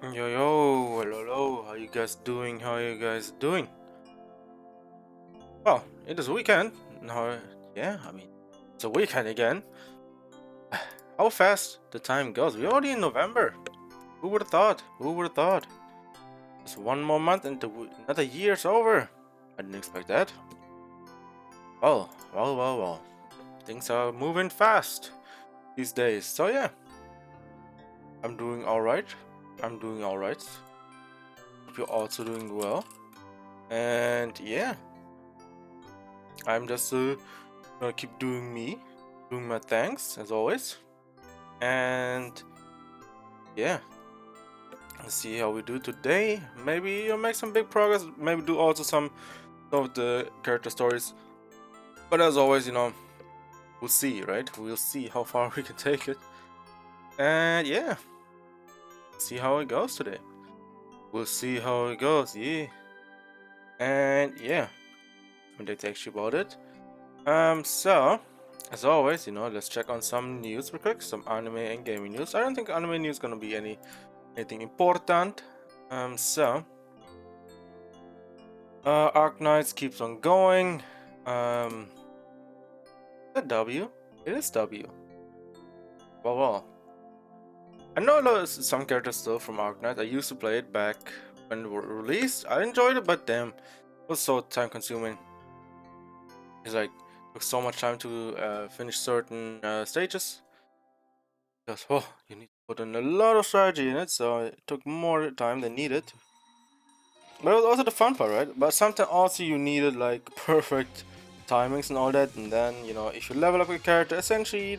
Yo yo, hello, hello. How you guys doing? How you guys doing? Well, it is weekend. No, yeah, I mean, it's a weekend again. How fast the time goes. We're already in November. Who would have thought? Who would have thought? Just one more month and another year's over. I didn't expect that. Well. Things are moving fast these days. So yeah, I'm doing all right. I'm doing all right. Hope you're also doing well. And yeah, I'm just gonna keep doing me, doing my things as always, and yeah, let's see how we do today. Maybe you'll make some big progress. Maybe do also some of the character stories. But as always, we'll see, right? We'll see how far we can take it, and yeah, see how it goes today. We'll see how it goes, yeah, and yeah, that's actually about it. So. As always, let's check on some news real quick, some anime and gaming news. I don't think anime news is gonna be anything important. So Arc Knights keeps on going. Is that W? It is W. Well. I know some characters still from Arc Knights. I used to play it back when it were released. I enjoyed it, but damn, it was so time consuming. It's like took so much time to finish certain stages. Because you need to put in a lot of strategy in it, so it took more time than needed. But it was also the fun part, right? But sometimes also you needed like perfect timings and all that, and then if you level up a character, essentially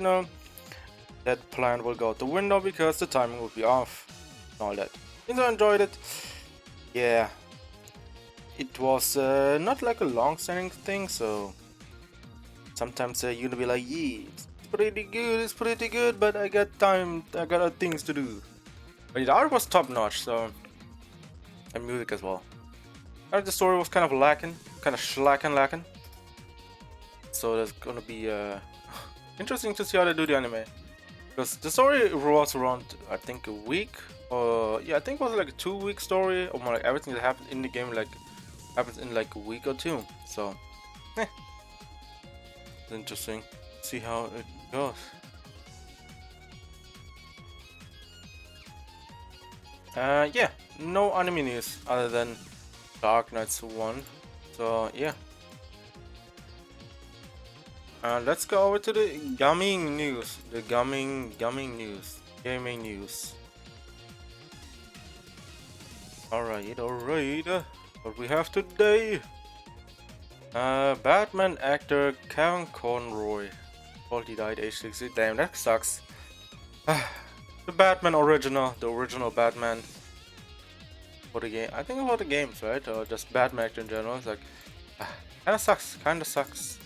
that plan will go out the window because the timing will be off and all that. Since I enjoyed it, yeah, it was not like a long-standing thing, so sometimes you'd be like, yeah, it's pretty good, but I got things to do. But the art was top-notch, so and music as well. The story was kind of lacking, kind of lacking. So that's gonna be interesting to see how they do the anime. Because the story revolves around, I think, a week. Yeah, I think it was like a 2 week story. Or more like everything that happened in the game like happens in like a week or two. So, it's interesting. See how it goes. Yeah, no anime news other than Dark Knights 1. So, yeah. Let's go over to the gaming news. The gaming news. Gaming news. Alright. What we have today? Batman actor Kevin Conroy. Well, he died age 60. Damn, that sucks. The Batman original. The original Batman. For the game. I think about the games, right? Or just Batman actor in general. It's like, kinda sucks. Kinda sucks.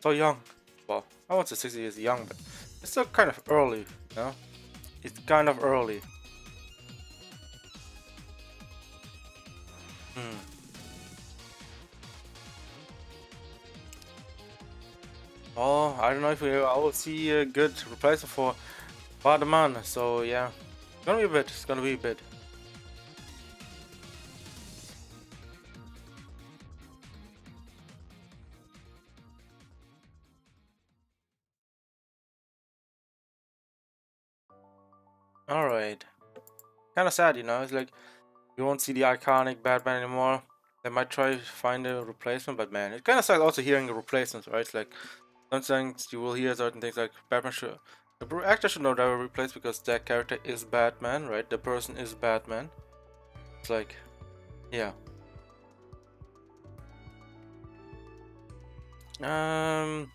So young. Well, I won't say 60 is young, but it's still kind of early, you know? It's kind of early. Hmm. Oh, I don't know if I will see a good replacement for Batman, so yeah. It's gonna be a bit, it's gonna be a bit. Alright. Kinda sad, it's like you won't see the iconic Batman anymore. They might try to find a replacement, but man, it kinda sucks also hearing the replacements, right? It's like sometimes you will hear certain things like Batman should the actor should not ever replace because that character is Batman, right? The person is Batman. It's like, yeah. Um.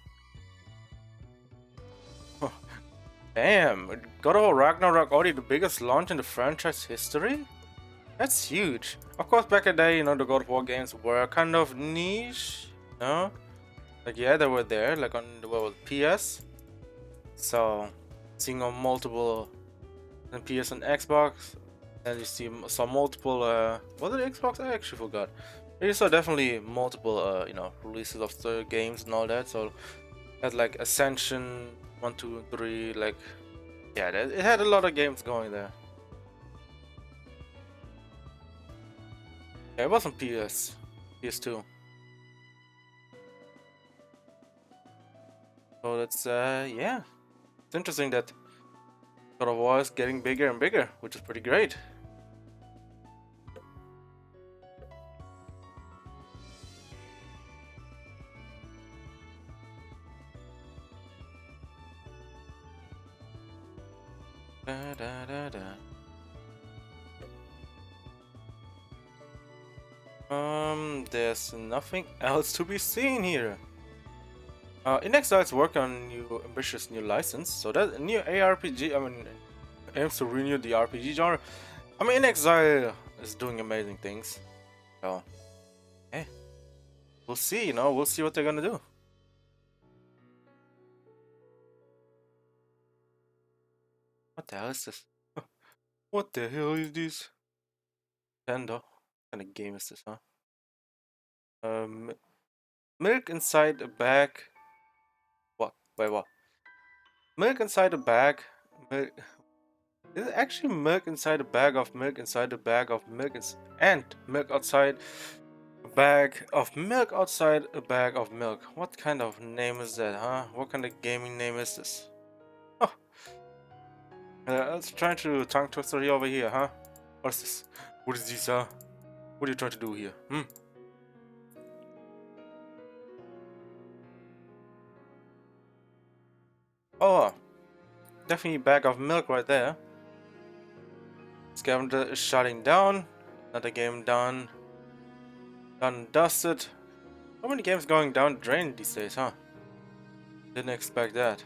Damn, God of War Ragnarok already the biggest launch in the franchise history? That's huge. Of course, back in the day, the God of War games were kind of niche, no? Like, yeah, they were there, like on the PS. So, seeing on multiple on PS and Xbox, and you see some multiple. Was it Xbox? I actually forgot. You saw definitely multiple, releases of the games and all that. So, had like Ascension 1, 2, and 3, like. Yeah, it had a lot of games going there. Yeah, it was on PS2. So that's yeah. It's interesting that God of War is getting bigger and bigger, which is pretty great. Da, da, da, da. There's nothing else to be seen here. In Exile's work on new ambitious new license, so that new ARPG, I mean, aims to renew the RPG genre. I mean, In Exile is doing amazing things. So, hey, we'll see. You know, we'll see what they're gonna do. What the hell is this? What the hell is this? Nintendo. What kind of game is this, huh? Milk inside a bag. What? Wait, what? Milk inside a bag. Milk. Is it actually milk inside a bag of milk inside a bag of milk and milk outside a bag of milk outside a bag of milk? What kind of name is that, huh? What kind of gaming name is this? Oh, let's try to tongue twister over here, huh? What's this? What is this, huh? What are you trying to do here? Oh, definitely a bag of milk right there. Scavenger is shutting down. Another game done. Done and dusted. How many games going down the drain these days, huh? Didn't expect that.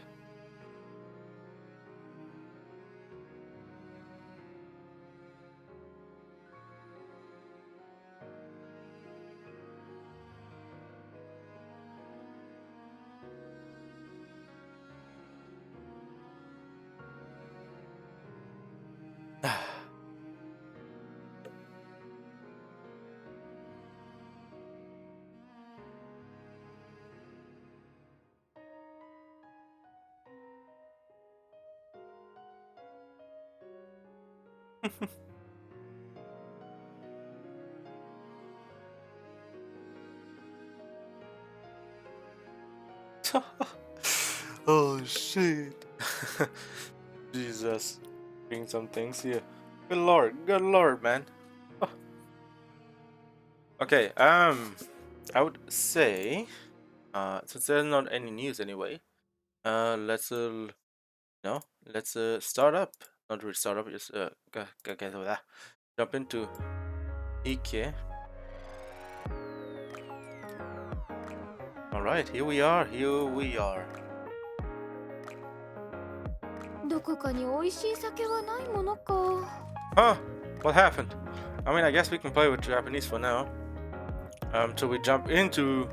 Oh shit. Jesus. Doing some things here. Good lord, man. Okay, I would say, since there's not any news anyway, let's no, let's start up. Not really start up, just jump into NIKKE. All right, here we are. Here we are. どこかに美味しい酒はないものか。Huh? What happened? I mean, I guess we can play with Japanese for now. Till we jump into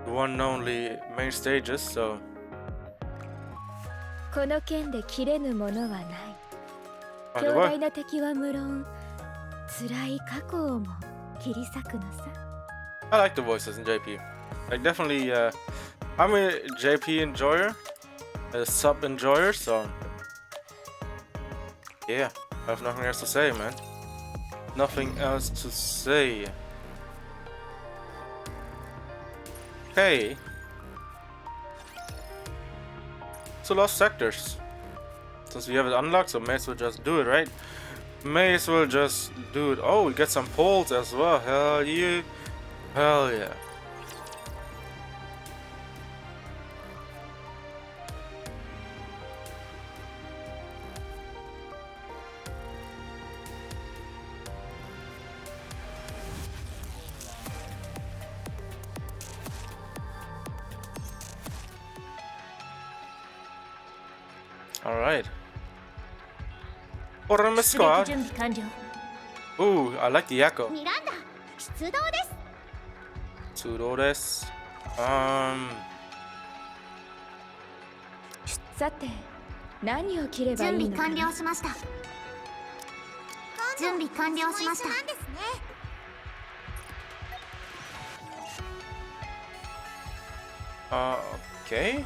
the one and only main stages. So. この剣で切れぬものはない。 By the 強 way, 大な敵は無論、辛い過去をも切り裂くのさ。 I like the voices in JP. Like definitely, I'm a JP enjoyer, a sub enjoyer. So. Yeah, I have nothing else to say, man. Nothing else to say. Okay. So lost sectors. Since we have it unlocked, so may as well just do it, right? May as well just do it. Oh, we get some poles as well. Hell yeah. Hell yeah. Alright. Order my squad. Ooh, I like the echo. ミランダ、出動です。 Sudo desu. さて、何を切ればいいのか。準備完了しました。準備完了しました。 Okay.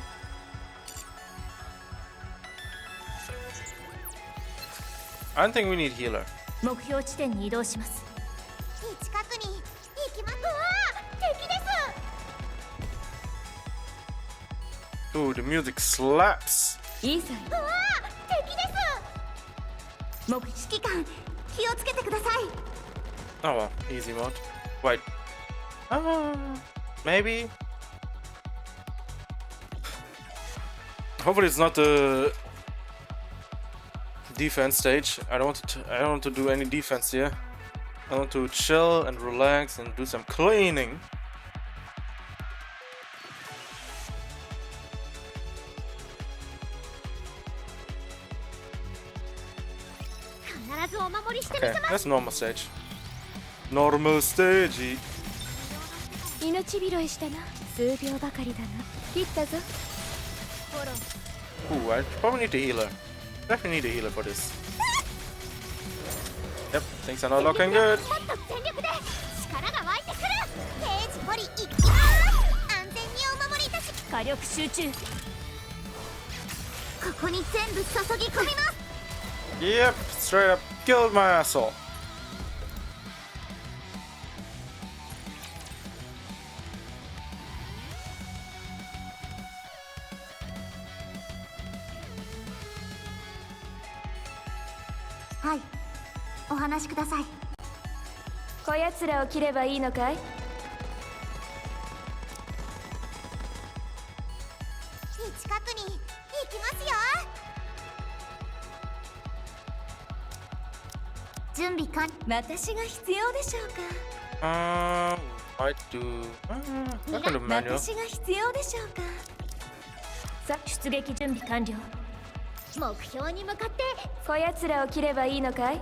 I don't think we need healer. 目標地点に移動します。近くに Ooh, the music slaps. いいさい。うわー、敵です。目指揮官、気をつけてください。 Oh well, easy mode. Wait. Maybe. Hopefully it's not the defense stage. I don't want to do any defense here. I want to chill and relax and do some cleaning. Okay, that's normal stage. Normal stage. 命拾いしたな。数秒ばかりだな。切ったぞ。 Ooh, I probably need a healer. Definitely need a healer for this. Yep, things are not looking good. もっと全力で力が湧いてくる。刑事ポリ行きます。安全にお守りいたし。火力集中。ここに全部注ぎ込みます。 Yep, straight up killed my asshole.はい、お話しください。こやつらを切ればいいのかい？近くに行きますよ。準備完。私が必要でしょうか？Might do. I can do manual. 私が必要でしょうか？さあ、出撃準備完了。目標に向かって。こやつらを切ればいいのかい？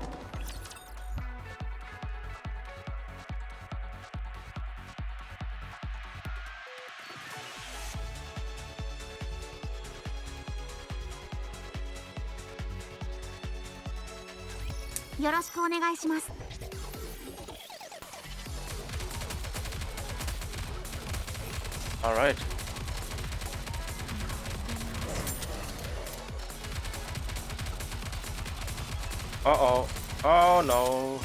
よろしくお願いします。 All right. Uh-oh. Oh no.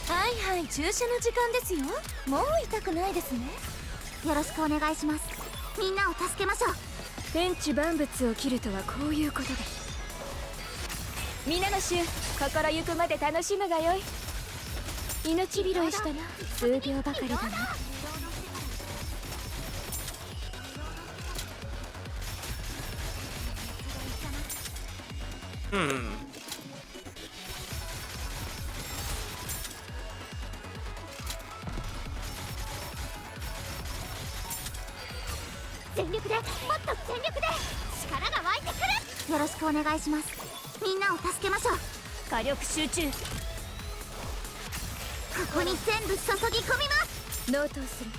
はいはい、注射の時間ですよ。もう痛くないですね。よろしくお願いします。みんなを助けましょう。天地万物を切るとはこういうことです。皆の衆、心ゆくまで楽しむがよい。命拾いしたな。数秒ばかりだな。全力で、もっと全力で力が湧いてくる。よろしくお願いします。みんなを助けましょう。火力集中。ここに全部注ぎ込みます。納刀する。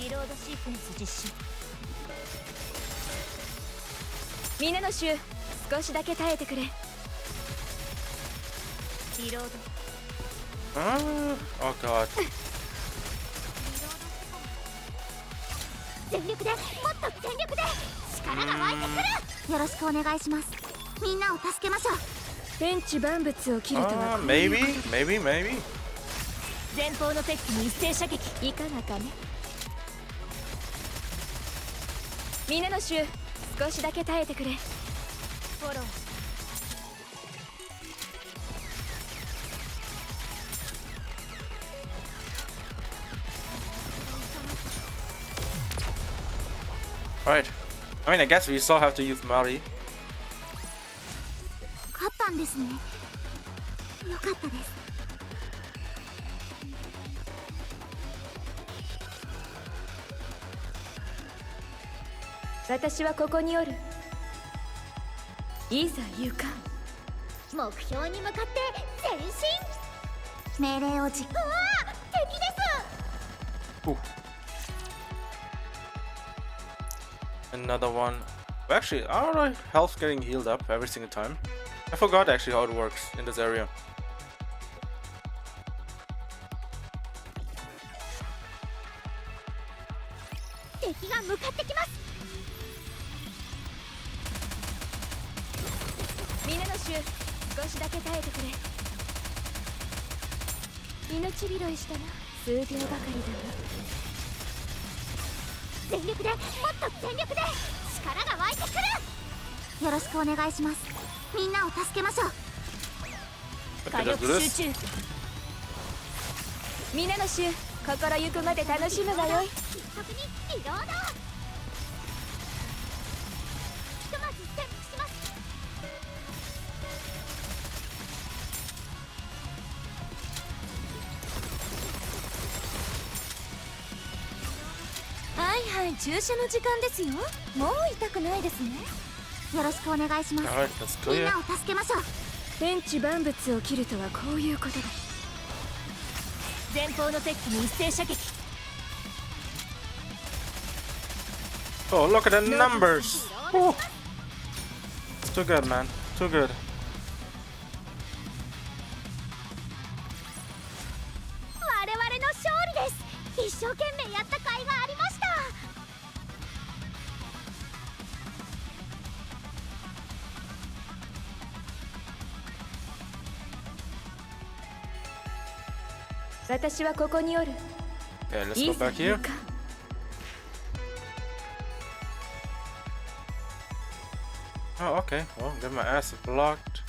リロードシークエンス実施。皆の衆、少しだけ耐えてくれ。リロード。Oh god. 全力で、もっと全力で力が湧いてくる。よろしくお願いします。みんなを助けましょう。天地万物を切るとはこういうこと。 Maybe. 前方のテックに一斉射撃。いかがかね。皆の衆、少しだけ耐えてくれ。フォロー。Right. I mean, I guess we still have to use Mari. 勝ったんですね。よかったです。私はここにおる。いざ行かん。目標に向かって前進。命令をじ。うわー、敵です。 Ooh. Another one. Well, actually, our health getting healed up every single time. I forgot actually how it works in this area. 敵が向かってきます。皆の衆、少しだけ耐えてくれ。命拾いしたな。数秒ばかりだな。全力でもっと全力で力が湧いてくる。よろしくお願いします。みんなを助けましょう。 Okay, 火 let's 力 do 集 this. 中。皆の衆、心ゆくまで楽しむがよい。一足にリロード。ひとまず潜伏します。はいはい、注射の時間ですよ。もう痛くないですね。よろしくお願いします。 Alright, that's みん clear. なを助けましょう。天地万物を切るとはこういうことだ。前方の敵機に一斉射撃。 Oh, look at the numbers. Woo. It's too good, man. Too good. 我々の勝利です。一生懸命やった甲斐がありました。私はここにおる。 Okay, let's い go ざ back here. 行かん。Oh, okay. Well, get my ass blocked.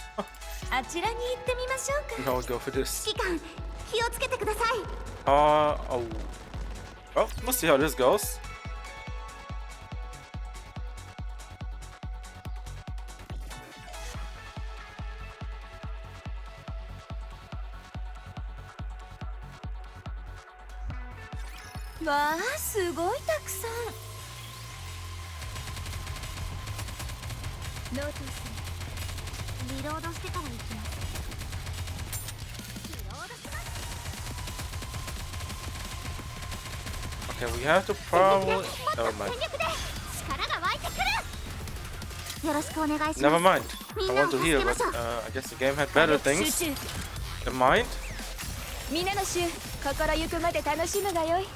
あちらに行ってみましょうか。 Now we'll go for this. 指揮官、気をつけてください。 Oh. Well, we'll see how this goes. わあ、すごいたくさん。ノートス。リロードしてから行きます。リロードします。 Okay, we have to probably. 全 Never 力 mind. で力が湧いてくる。よろしくお願いします。 Never mind. I みんなを want to 助 heal, けま but しょう。 I guess the game had 火 better 力 things 集中。 in mind. 皆の衆、心ゆくまで楽しむがよい。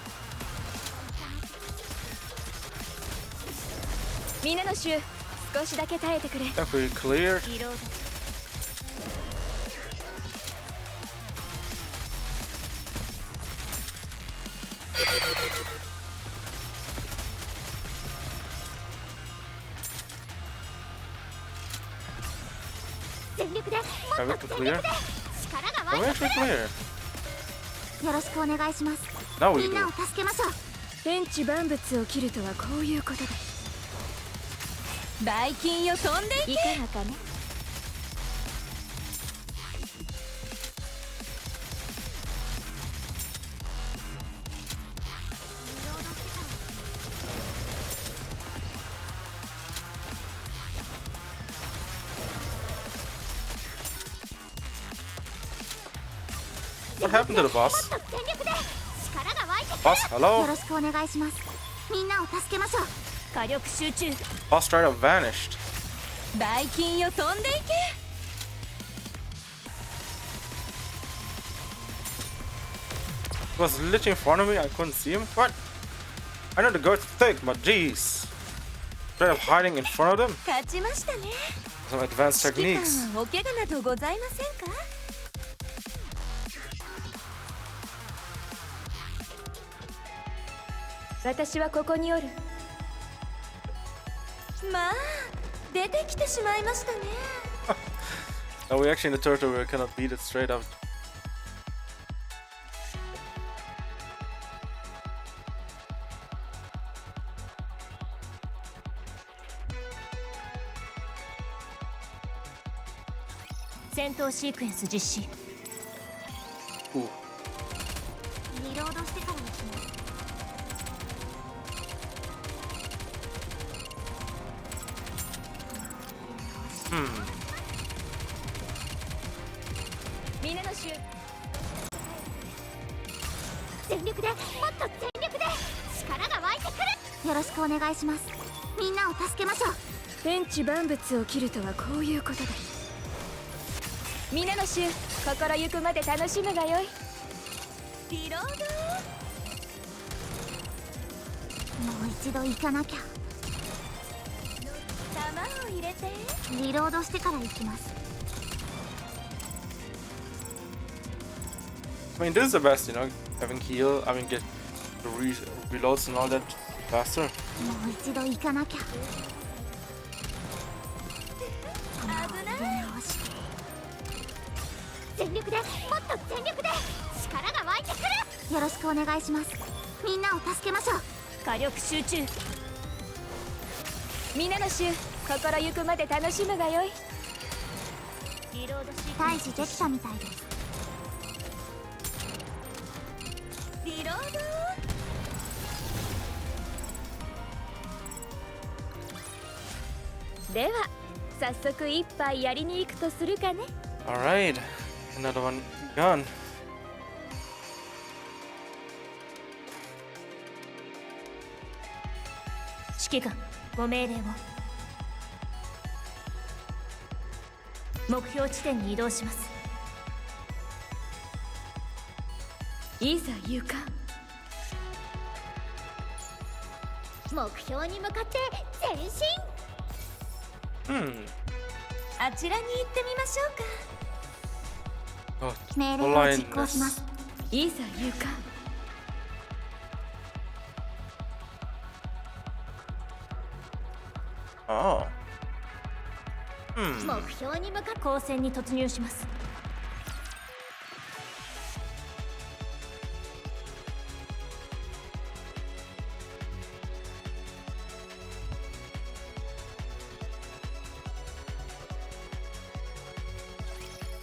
皆の衆、少しだけ耐えてくれ。 If we cleared. リロード。全力でも Are we っと to 全 clear? 力で力が Are we 湧いて actually くる。 clear? よろしくお願いします。 Now we みん do. なを助けましょう。天地万物を切るとはこういうことだ。バイキンよ、飛んでいけ。いかがかね。What happened to the boss? もっと全力で力が湧いてくる。 Boss, よ hello? ろしくお願いします。みんなを助けましょう。火力集中。 Boss straight up vanished. バイキンよ、飛んでいけ。 He was literally in front of me. I couldn't see him. What? I know the girl's thick, but jeez. Straight up hiding in front of them. 勝ちましたね。 Some advanced 指揮 techniques. 官、お怪我などございませんか。私はここにおる。まあ、出てきてしまいましたね。 No, we actually in the turtle. We cannot beat it straight up. .戦闘シークエンス実施。 Ooh. リロードしてから行きます。 皆の衆。全力でもっと全力で力が湧いてくる。よろしくお願いします。みんなを助けましょう。天地万物を切るとはこういうことだ。皆の衆、心ゆくまで楽しむがよい。リロード。もう一度行かなきゃ。弾を入れて。リロードしてから行きます。 I mean, this is the best, you know, having heal. I mean, get the reloads and all that Faster. もう一度行かなきゃ。全力で、もっと全力で力が湧いてくる。よろしくお願いします。みんなを助けましょう。火力集中。皆の衆、心ゆくまで楽しむがよい。リロードシー退治できたみたいです。リロード。では早速一杯やりに行くとするかね。 Alright, another one gone. 指揮官、ご命令を。目標地点に移動します。いざ行かん。目標に向かって前進。あちらに行ってみましょうか。 Oh, 命令を実行しま blindness. す。いざ行かん。Oh. 目標に向かって光線に突入します。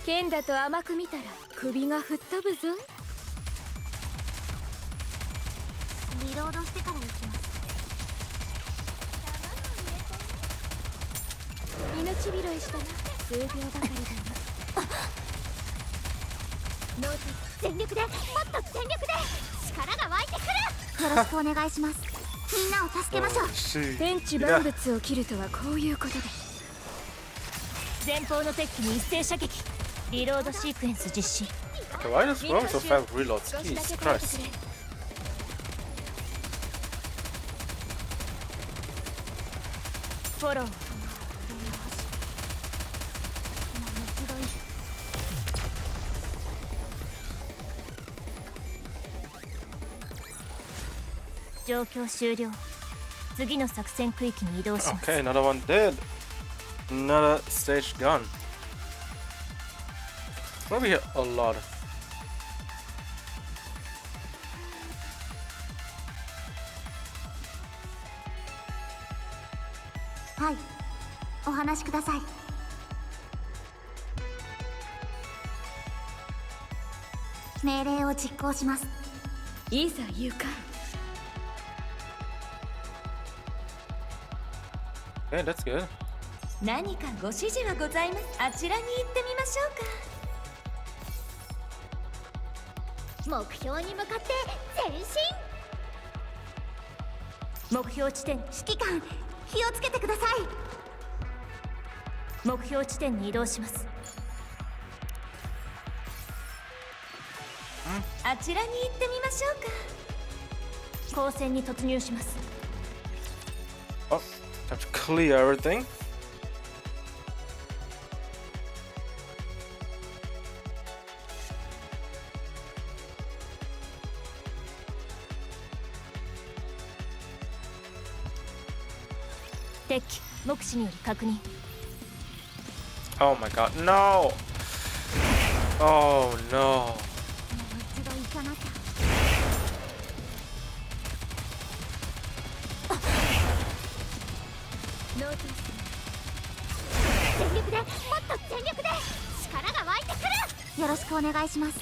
剣だと甘く見たら首が吹っ飛ぶぞ。リロードしてから行きます。命拾いしたな。数秒ばかりだな。全力で、もっと全力で力が湧いてくる。よろしくお願いします。みんなを助けましょう。 Oh, shit. 天地万物を切るとはこういうことで。前方の敵機に一斉射撃。リロードシークエンス実施。 Okay, why does Rome so fast reloads? Jesus Christ. フォロー。状況終了。次の作戦区域に移動します。 Okay, another one dead. Another stage gone. Maybe a lot. はい、お話しください。命令を実行します。いざ行かん。Okay, that's good. 何かご指示はございます。あちらに行ってみましょうか。目標に向かって前進。目標地点。指揮官、気をつけてください。目標地点に移動します。あちらに行ってみましょうか。光線に突入します。 Oh, have to clear everything. 敵機目視により確認。 Oh my god, no! Oh no. 一度行かなきゃ。ノーティ全力で、もっと全力で力が湧いてくる。よろしくお願いします。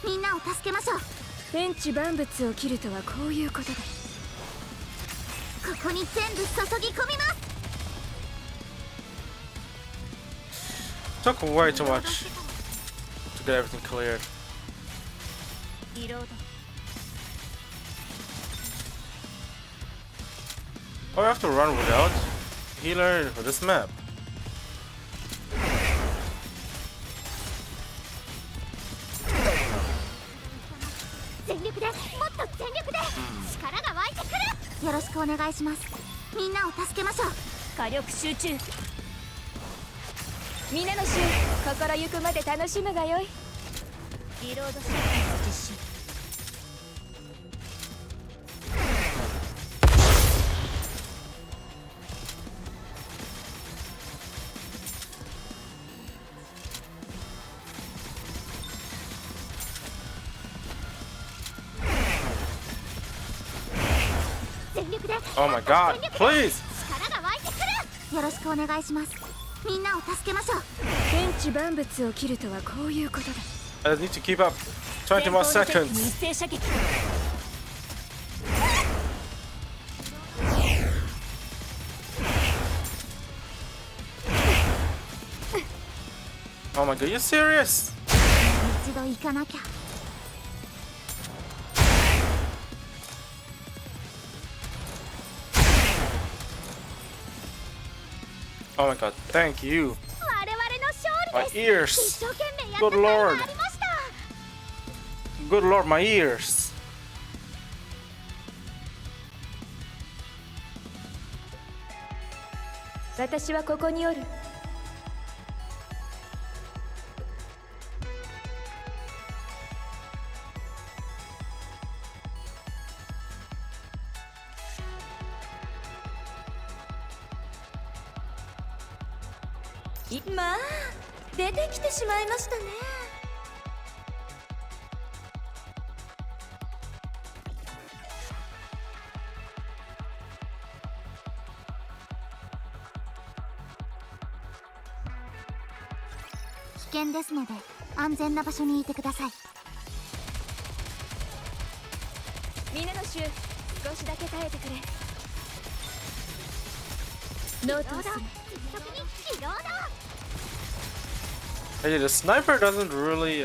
みんなを助けましょう。ス。天地万物を切るとはこういうことだ。ここに全部注ぎ込みます。 Took way too much to get everything cleared. リロード。 Oh, I have to run without healer for this map. 全力で、もっと全力で力が湧いてくる。よろしくお願いします。みんなを助けましょう。火力集中。皆の衆、心ゆくまで楽しむがよい。リロードシークエンス実施。Oh my god, please! 力が湧いてくる。よろしくお願いします。みんなを助けましょう。天地万物を切るとはこういうことだ。 I need to keep up. 20 more 一 seconds. 斉射撃。Oh my god, you serious? 一度行かなきゃ。Oh my god, thank you. 我々の勝 My 利です。 ears. 一生懸命やった Good 甲斐が lord. ありました。 Good lord, my ears. 私はここにおる。まあ出てきてしまいましたね。危険ですので安全な場所にいてください。皆の衆、少しだけ耐えてくれ。ノートをする。移動だ。 Hey, the sniper doesn't really,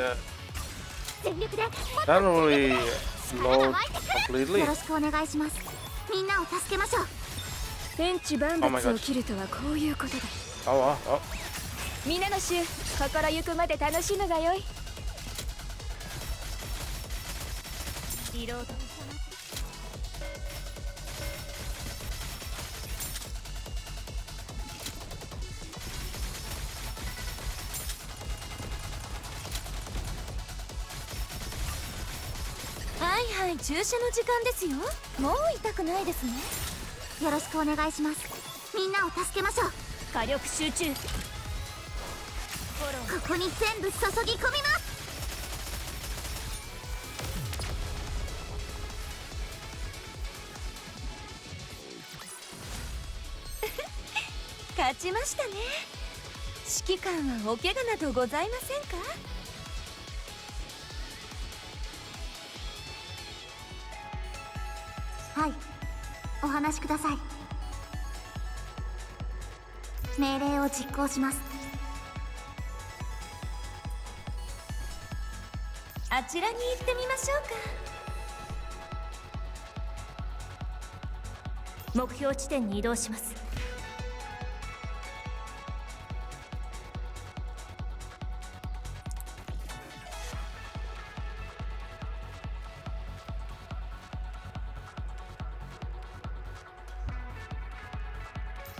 全力で doesn't really load よ completely. ろしくお願いします。みんなを助けましょう。天地万物を切るとはこういうことだ。 Oh, oh. 皆の衆、心ゆくまで楽しむがよい。リロード。はいはい、注射の時間ですよ。もう痛くないですね。よろしくお願いします。みんなを助けましょう。火力集中。ここに全部注ぎ込みます。勝ちましたね。指揮官はお怪我などございませんか？はい、お話しください。命令を実行します。あちらに行ってみましょうか。目標地点に移動します。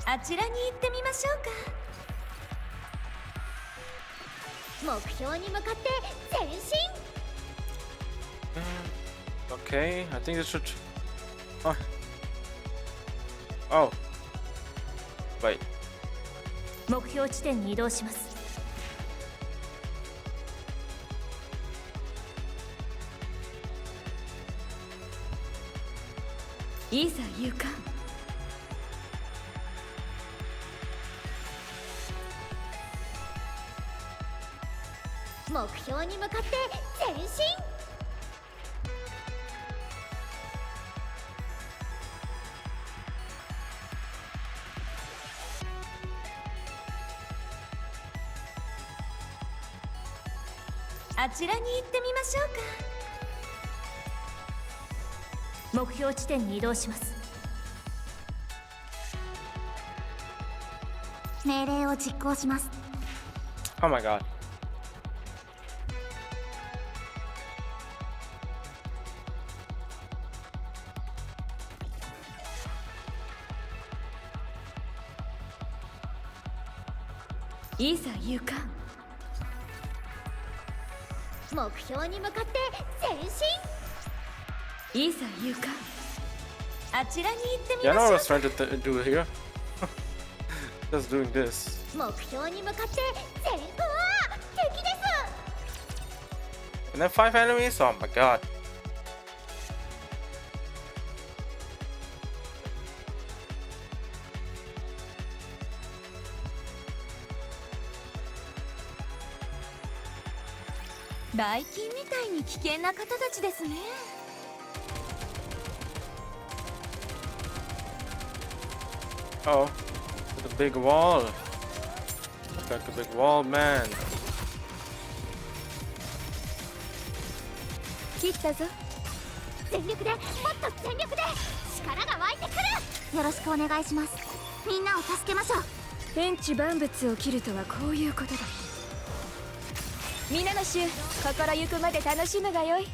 あちらに行ってみましょうか。目標に向かって前進。 Okay, I think this should. Oh. Oh. Wait. 目標地点に移動します。いざ行かん。目標に向かって前進。あちらに行ってみましょうか。目標地点に移動します。命令を実行します。 Oh my god. いざ行かん。目標に向かって前進。いざ行かん。あちらに行ってみ Yeah, I ま know し what ょ I was うか。 trying to do here. Just doing this. 目標に向かって前。うわー、敵です。 And then 5 enemies? Oh my god. バイキンみたいに危険な方たちですね。Oh, the big wall. Attack the big wall, man. 切ったぞ。全力でもっと全力で力が湧いてくる。よろしくお願いします。みんなを助けましょう。天地万物を切るとはこういうことだ。皆の衆、心ゆくまで楽しむがよい。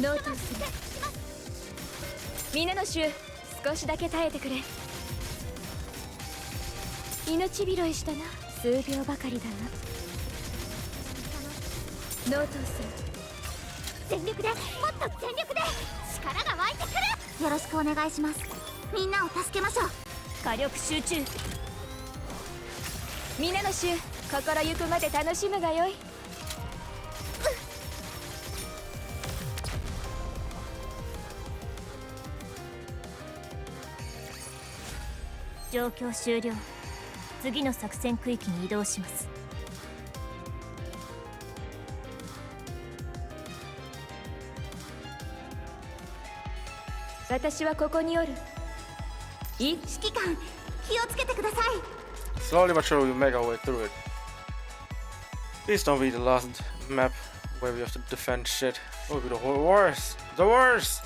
ノートする。皆の衆、少しだけ耐えてくれ。命拾いしたな。数秒ばかりだな。ノートする。全力でもっと全力で力が湧いてくる。よろしくお願いします。みんなを助けましょう。火力集中。皆の衆、心ゆくまで楽しむがよい。状況終了。次の作戦区域に移動します。私はここにおる。指揮官、気をつけてください。 Slowly but surely we make our way through it. Please don't be the last map where we have to defend shit. It will be the worst. The worst!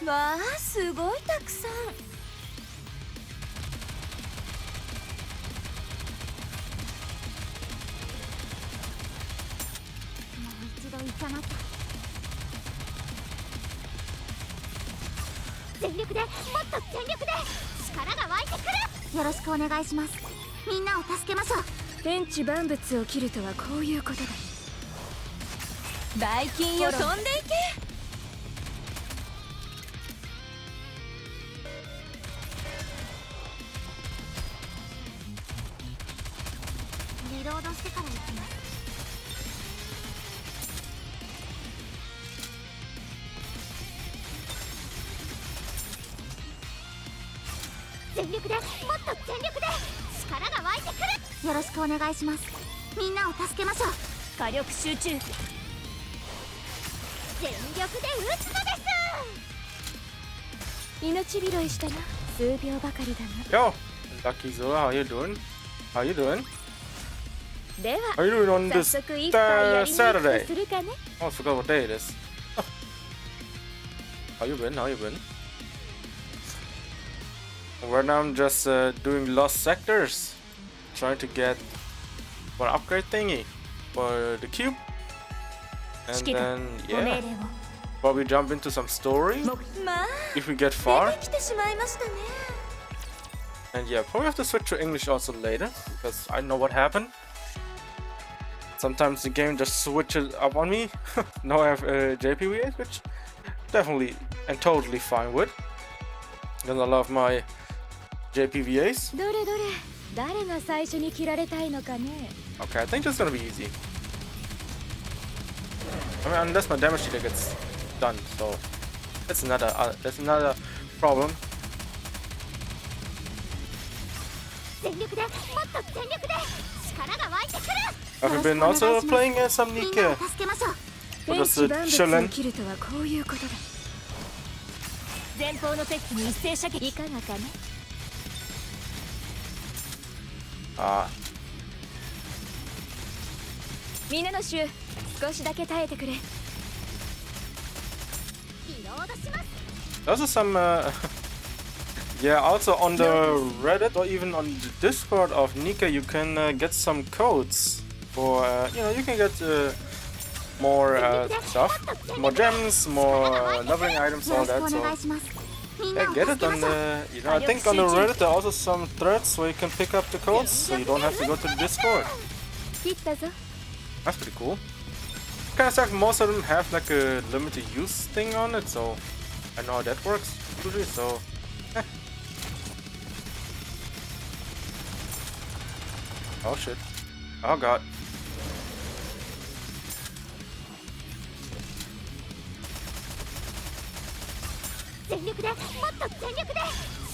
わあ、すごいたくさん。もう一度行かなきゃ。全力でもっと全力で力が湧いてくる。よろしくお願いします。みんなを助けましょう。天地万物を切るとはこういうことだ。バイキンよ、飛んでいけ。リロードしてから行きます。全力でもっと全力で力が湧いてくる。よろしくお願いします。みんなを助けましょう。火力集中。全力で撃つのです。命拾いしたな。数秒ばかりだな。 Yo! Lucky Zola, how you doing? How you doing? では How you doing on 早 this 速一杯やりに行く Saturday? とするかね。 Oh, I forgot what day it is. How you been? How you been? Right now I'm just doing lost sectors, trying to get one upgrade thingy for the cube, and 指揮官、 then ご命 yeah, 令を。 probably jump into some story まあ、 if we get 出 far. てきてしまいましたね。 And yeah, probably have to switch to English also later because I know what happened. Sometimes the game just switches up on me. Now I have JPVA, which definitely and totally fine with. Because I love my JPVAs. どれどれ、誰が最初に切られたいのかね。 Okay, I think this is gonna be easy. I mean, unless my damage dealer gets done, so that's another problem. 全力でもっと全力で力が湧いてくる。 Have you been also playing some みんなを NIKKE? 助けましょう。 Or 天 just 地万物を chilling? 切るとはこういうことだ。前方の鉄器に一斉射撃いかがかね。 Ah, 皆の衆、少しだけ耐えてくれ。リロードします。 there's also some yeah, also on the Reddit or even on the Discord of NIKKE you can get some codes for you know, you can get more stuff, more gems, more leveling items, よろ all しくお that. 願い So します。みんな yeah, を get 助 it けま on しょう。 you know, I think on the Reddit there are also some threads where you can pick up the codes, so you don't have to go to the Discord. 切ったぞ。 That's pretty cool. Kind of sucks. Most of them have like a limited use thing on it, so I know how that works usually. So, eh. Oh shit! Oh god! 全全力でもっと全力で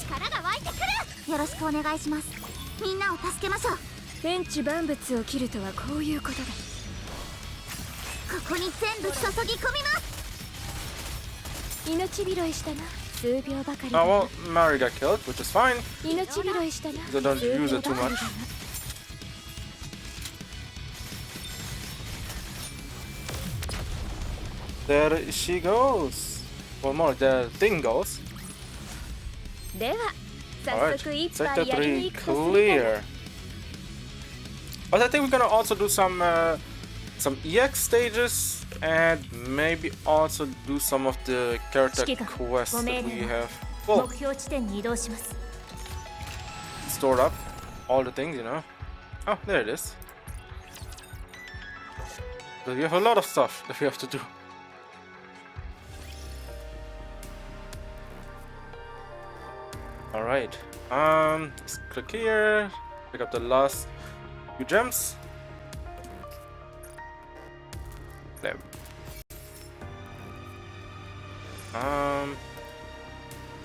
力が湧いてくる。よろしくお願いします。みんなを助けましょう。天地万物を切るとはこういうことだ。ここに全部注ぎ込みます。命拾いしたな。数秒ばかり Oh だな。 well, Mary got killed, which is fine. 命拾いしたな。 So don't 数 use 秒 it ば too かり much. だな。There she goes. Well, more, the thing goes. では Alright, 早速一 sector 杯やり 3 に行くとするか。 clear. But I think we're gonna also do some EX stages and maybe also do some of the character 指揮官、 quests ご that 命 we 令を have. Well, 目標地点に移動します。 stored up all the things, you know. Oh, there it is. So we have a lot of stuff that we have to do. Alright. Let's click here. Pick up the last few gems. There. I'm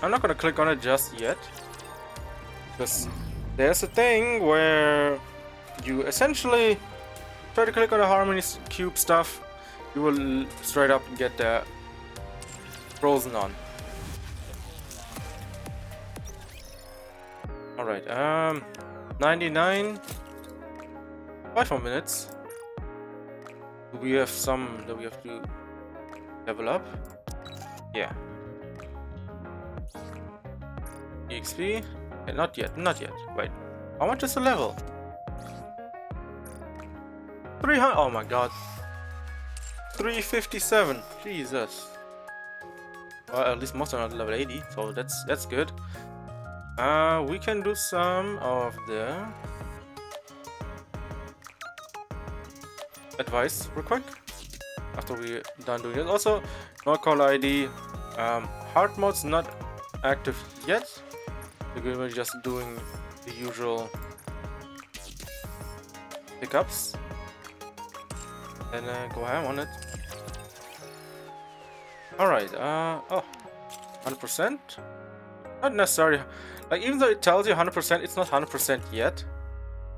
not gonna click on it just yet. Because there's a thing where you essentially try to click on the harmony cube stuff, you will straight up get frozen on. Alright, 99. 5 more minutes. Do we have some that we have to level up? Yeah. EXP? Okay, not yet, not yet. Wait. How much is the level? 300. Oh my god. 357. Jesus. Well, at least most are not level 80, so that's good. We can do some of the advice real quick after we're done doing it. Also, no call ID. Hard mode's not active yet. We're just doing the usual pickups. And go ham on it. Alright, oh, 100%? Not necessarily, like, even though it tells you 100%, it's not 100% yet.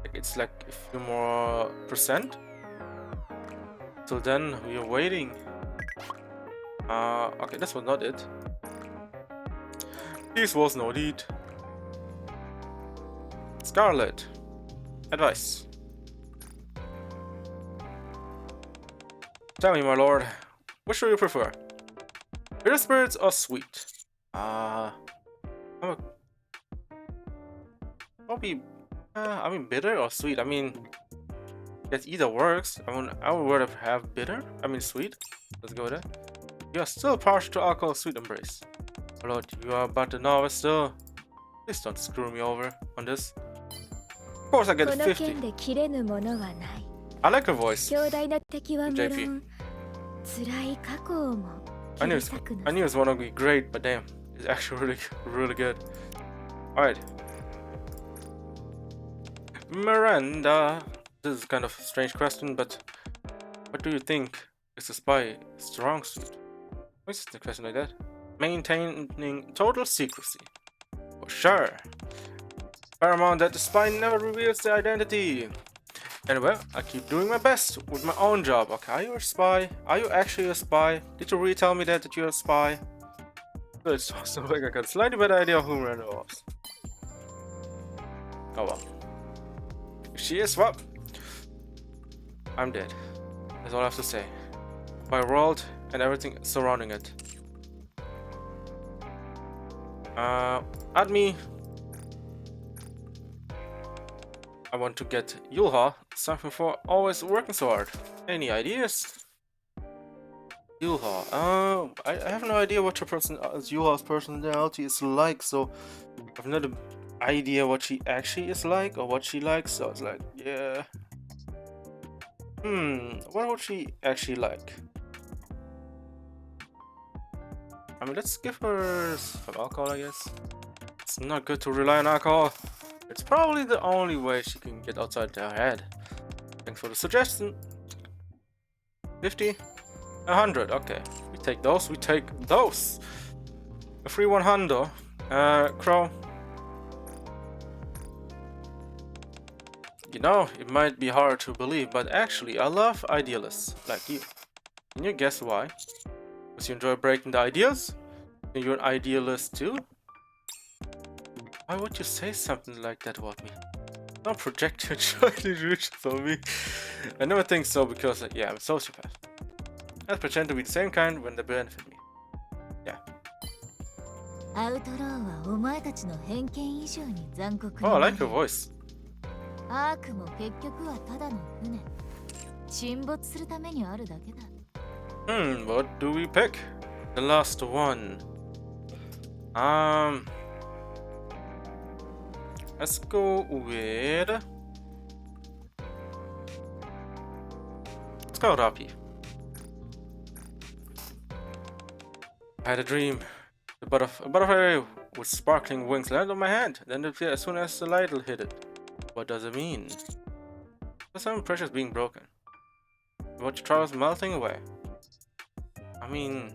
Like, it's like a few more percent. Till then, we are waiting. Okay, this was not it. This was not it. Scarlet. Advice. Tell me, my lord, which do you prefer? Bitter spirits or sweet? Probably, I mean, bitter or sweet. I mean, that either works. I would rather have bitter. I mean, sweet. Let's go with it. You are still partial to alcohol, sweet embrace. My lord, you are but a novice still. Please don't screw me over on this. Of course, I get この 50. 剣で切れぬものはない。 I like her voice. 強大な敵は無 JP. 論、辛い過去をも I 切 knew り it's, 裂くの I knew it's gonna be great, but damn, it's actually really good. Alright. Miranda. This is kind of a strange question, but what do you think is a spy strong suit? What's the question like that? Maintaining total secrecy. For sure. Paramount that the spy never reveals their identity. Anyway, I keep doing my best with my own job. Okay, are you a spy? Are you actually a spy? Did you really tell me that you're a spy? Good, so like I got a slightly better idea of who Miranda was. Oh well. If she is, well, I'm dead. That's all I have to say. My world and everything surrounding it. Add me. I want to get Yulha something for always working so hard. Any ideas? Yulha. I have no idea what Yulha's personality is like, so I've not an idea what she actually is like or what she likes. So it's like, yeah. What would she actually like? I mean, let's give her some alcohol, I guess. It's not good to rely on alcohol. It's probably the only way she can get outside her head. Thanks for the suggestion. 50, 100. Okay, we take those. We take those. A free 100. Crow. You know, it might be hard to believe, but actually I love idealists like you. Can you guess why? Because you enjoy breaking the ideas? You're an idealist too? Why would you say something like that about me? Don't project your joy illusions on me. I never think so because, yeah, I'm a sociopath. Let's pretend to be the same kind when they benefit me. Yeah. Oh, I like your voice. What do we pick? The last one. Let's go with... Let's go Rapi. I had a dream. A butterfly with sparkling wings landed on my hand, then appeared as soon as the light hit it. What does it mean? There's some pressure being broken. Watch your trials melting away. I mean...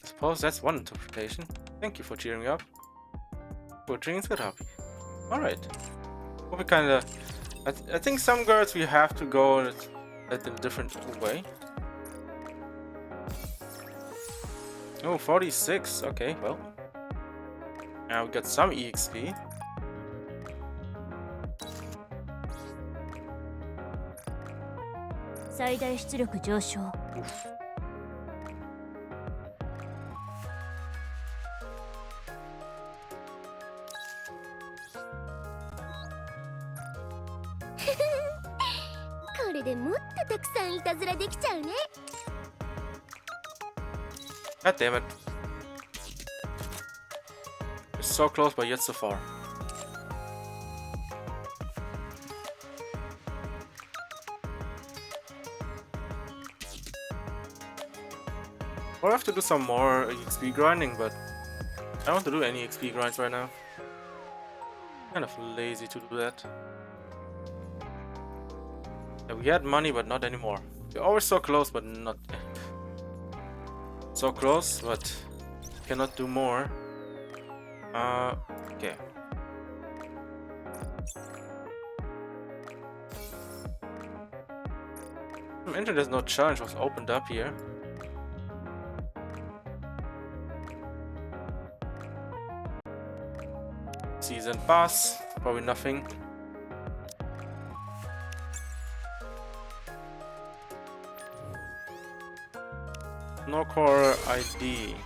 I suppose that's one interpretation. Thank you for cheering me up. Good dreams, good happy. Alright. Well, we kinda... I think some girls we have to go at a different way. Oh, 46. Okay, well. Now we got some EXP. Oof. God damn it. It's so close, but yet so far. I'll have to do some more XP grinding, but I don't want to do any XP grinds right now. Kind of lazy to do that. Yeah, we had money, but not anymore. We're always so close, but not... So close, but cannot do more. Okay. There's no challenge was opened up here. Season pass, probably nothing. No core ID.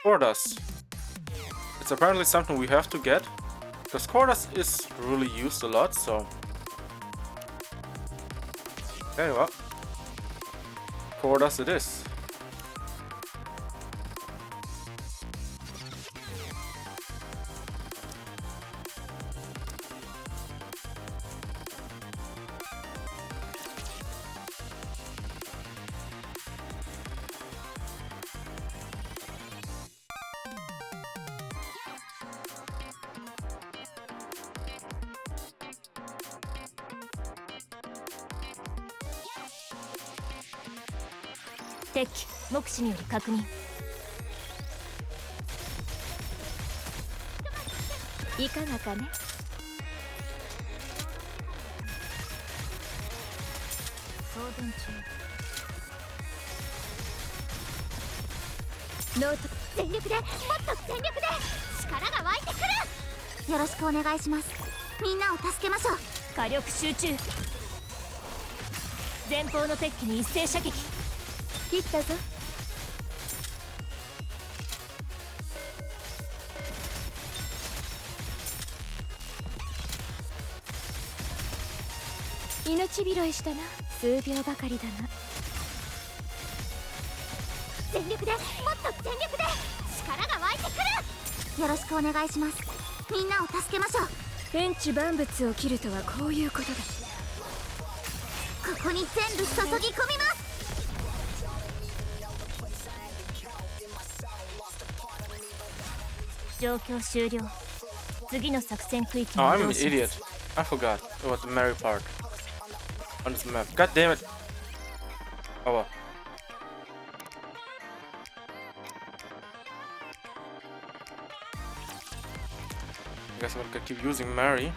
Core dust. It's apparently something we have to get, because core dust is really used a lot, so... Okay, well. Core dust it is. NIKKE 目視により確認。いかがかね。送電中。ノート全力でもっと全力で力が湧いてくる。よろしくお願いします。みんなを助けましょう。火力集中。前方の鉄器に一斉射撃。切ったぞ。命拾いしたな。数秒ばかりだな。全力でもっと全力で力が湧いてくる。よろしくお願いします。みんなを助けましょう。天地万物を切るとはこういうことだ。ここに全部注ぎ込みます。状況終了。次の作戦区域 Oh, に I'm 移 an 動しま idiot. す。 I forgot about the Mary part on this map. God damn it. Oh well. I guess I'm gonna keep using Mary.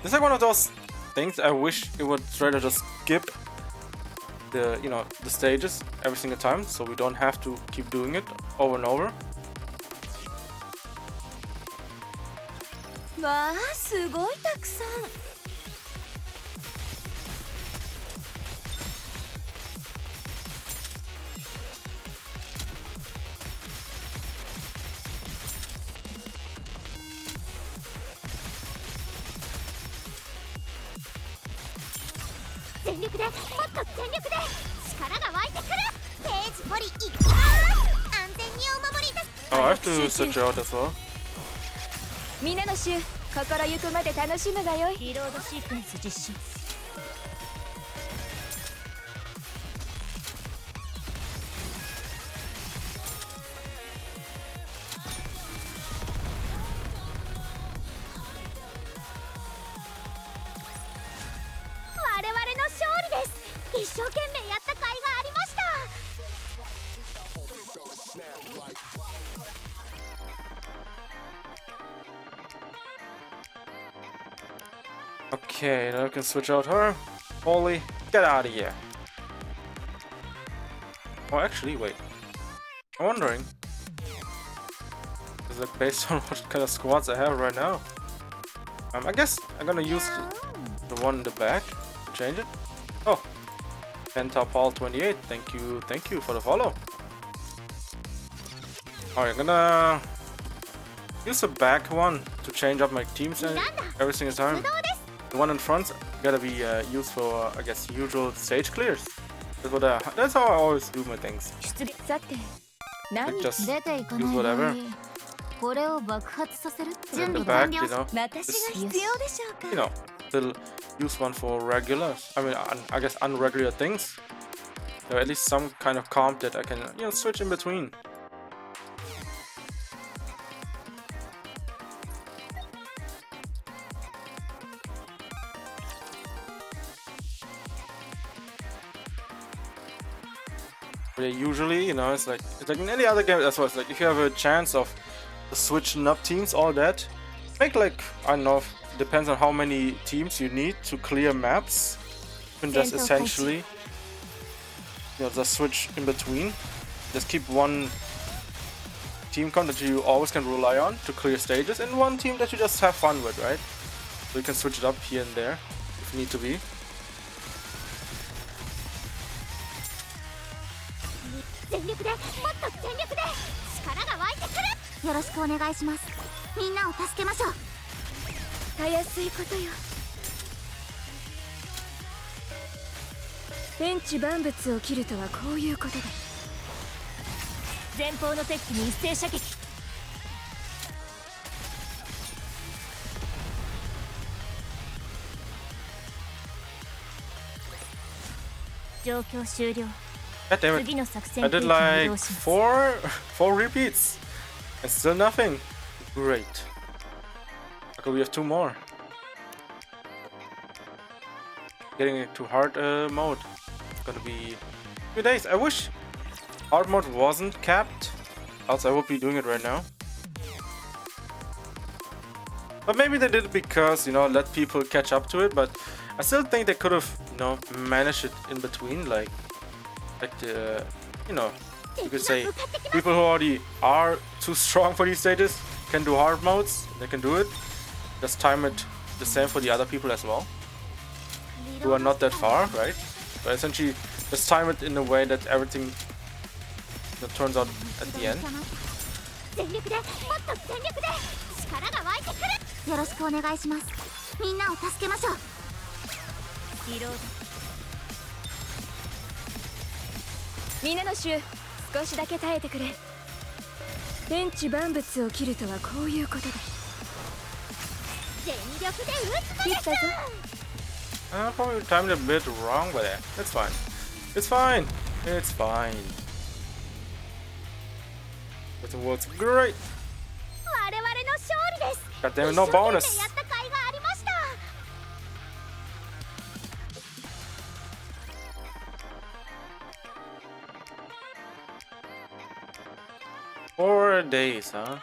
This is like one of those things I wish it would try to just skip the, you know, the stages every single time, so we don't have to keep doing it over and over. わあ、すごいたくさん。全力でもっと全力で力が湧いてくる。ページポリいきます。安全にお守りです。 Oh, I have to switch out as well. 皆の衆、心ゆくまで楽しむがよい。リロードシークエンス実施。我々の勝利です。一生懸命やった甲斐がありました。 Okay, now I can switch out her. Holy, get out of here. Oh, actually, wait. I'm wondering. Is it based on what kind of squads I have right now? I guess I'm gonna use the one in the back to change it. Oh, Pentapal 28. Thank you for the follow. Alright, I'm gonna use the back one to change up my teams every single time. The one in front gotta be used for, I guess, usual stage clears. That's how I always do my things. さて、 Like 何 just 出ていか use ない場合 whatever. これを爆発させる In 準 the 備完 back, 了 you know, 私が必要でしょうか。 you know, still use one for regular. I mean, I guess unregular things. So at least some kind of comp that I can, you know, switch in between. But yeah, usually, you know, it's like in any other game. That's why it's like if you have a chance of switching up teams, all that, make like, I don't know, depends on how many teams you need to clear maps. You can just essentially, you know, just switch in between. Just keep one team count that you always can rely on to clear stages, and one team that you just have fun with, right? So you can switch it up here and there if need to be. 全力でもっと全力で力が湧いてくる。よろしくお願いします。みんなを助けましょう。たやすいことよ。天地万物を切るとはこういうことだ。前方の敵機に一斉射撃。状況終了。 God damn it. 次の作戦 I 区 did 域に移 like 動します。 four repeats and still nothing. Great. Okay, we have 2 more. Getting into hard mode. It's gonna be a few days. I wish hard mode wasn't capped. Else I would be doing it right now. But maybe they did it because, you know, let people catch up to it. But I still think they could have, you know, managed it in between, like the, you know, you could say people who already are too strong for these stages can do hard modes. They can do it. Just time it the same for the other people as well, who are not that far, right? But essentially, just time it in a way that everything that turns out at the end. 全力でもっと全力で力が湧いてくる。よろしくお願いします。みんなを助けましょう。リロード。皆の衆、少しだけ耐えてくれ。天地万物を切るとはこういうことだ。全力で撃つの切ったぞ。Probably timed it a bit wrong, but yeah, it's fine. It's fine. It's fine. Everything works great. God damn it, no bonus. やった甲斐がありました。 4 days, huh?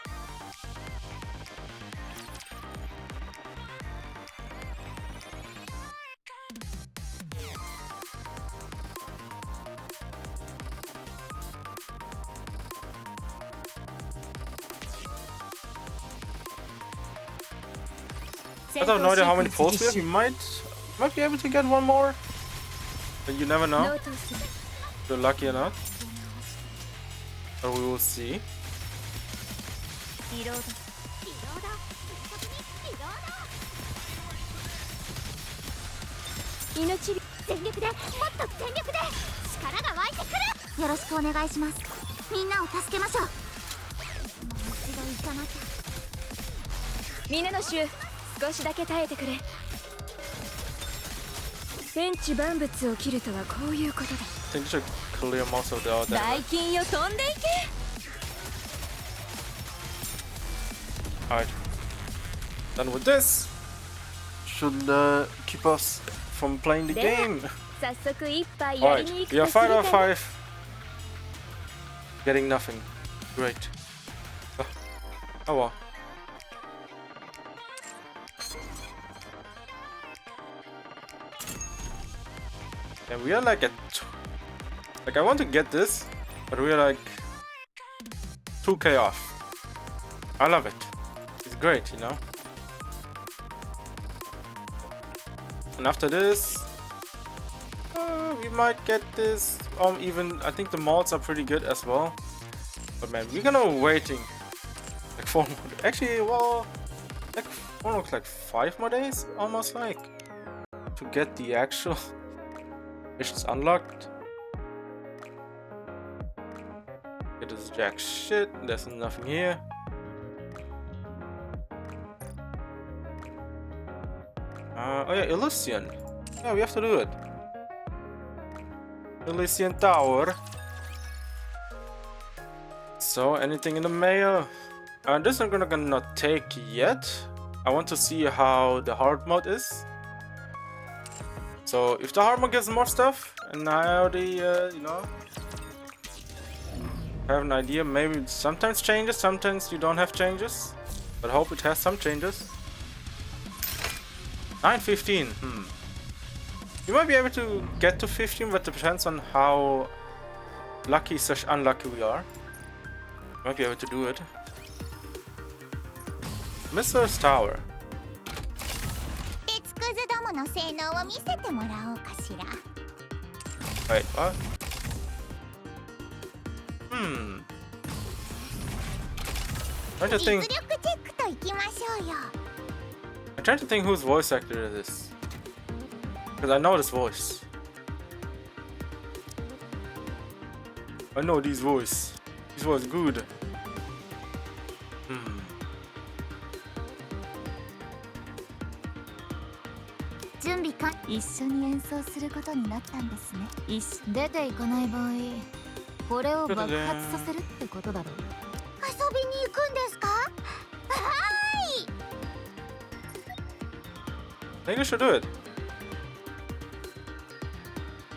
I have no idea how many pulls we have. You might be able to get one more, but you never know. ノートをする If you're lucky or not. But we will see. リロードリロード。リロード。命火全力でもっと全力で力が湧いてくる。よろしくお願いします。みんなを助けましょう。もう一度行かなきゃ。皆の衆少しだけ耐えてくれ。天地万物を切るとはこういうことだ。 I think you should clear most of the other. 大金よ飛んでいけ。 Alright. Done with this. Should keep us from playing the game. 早速一杯やり Alright, に行く we are とする 5 out か of 5. Getting nothing. Great. Oh well. And we are like at like I want to get this, but we are like 2k off. I love it. It's great, you know. And after this, we might get this. Even I think the mods are pretty good as well. But man, we're gonna waiting like 4 more. Actually, well, like almost like 5 more days, almost like, to get the actual missions unlocked. It is jack shit. There's nothing here. Oh yeah, Elysian. Yeah, we have to do it. Elysian Tower. So, anything in the mail? This I'm gonna not take yet. I want to see how the hard mode is. So, if the hard mode gives more stuff, and I already, you know, have an idea, maybe sometimes changes, sometimes you don't have changes. But I hope it has some changes. 9:15. You might be able to get to 15, but it depends on how lucky/unlucky we are. Might be able to do it. Mr. Tower. 鉄くずどもの性能を見せてもらおうかしら。 Wait, what? I'm trying to 実 think. 力チェックといきましょうよ。 I'm trying to think whose voice actor it is. Because I know this voice. I know this voice. This voice good. 準備か。一緒に演奏することになったんですね。出ていかない場合、これを爆発させるってことだろう。遊びに行くんですか？はーい。 I think you should do it.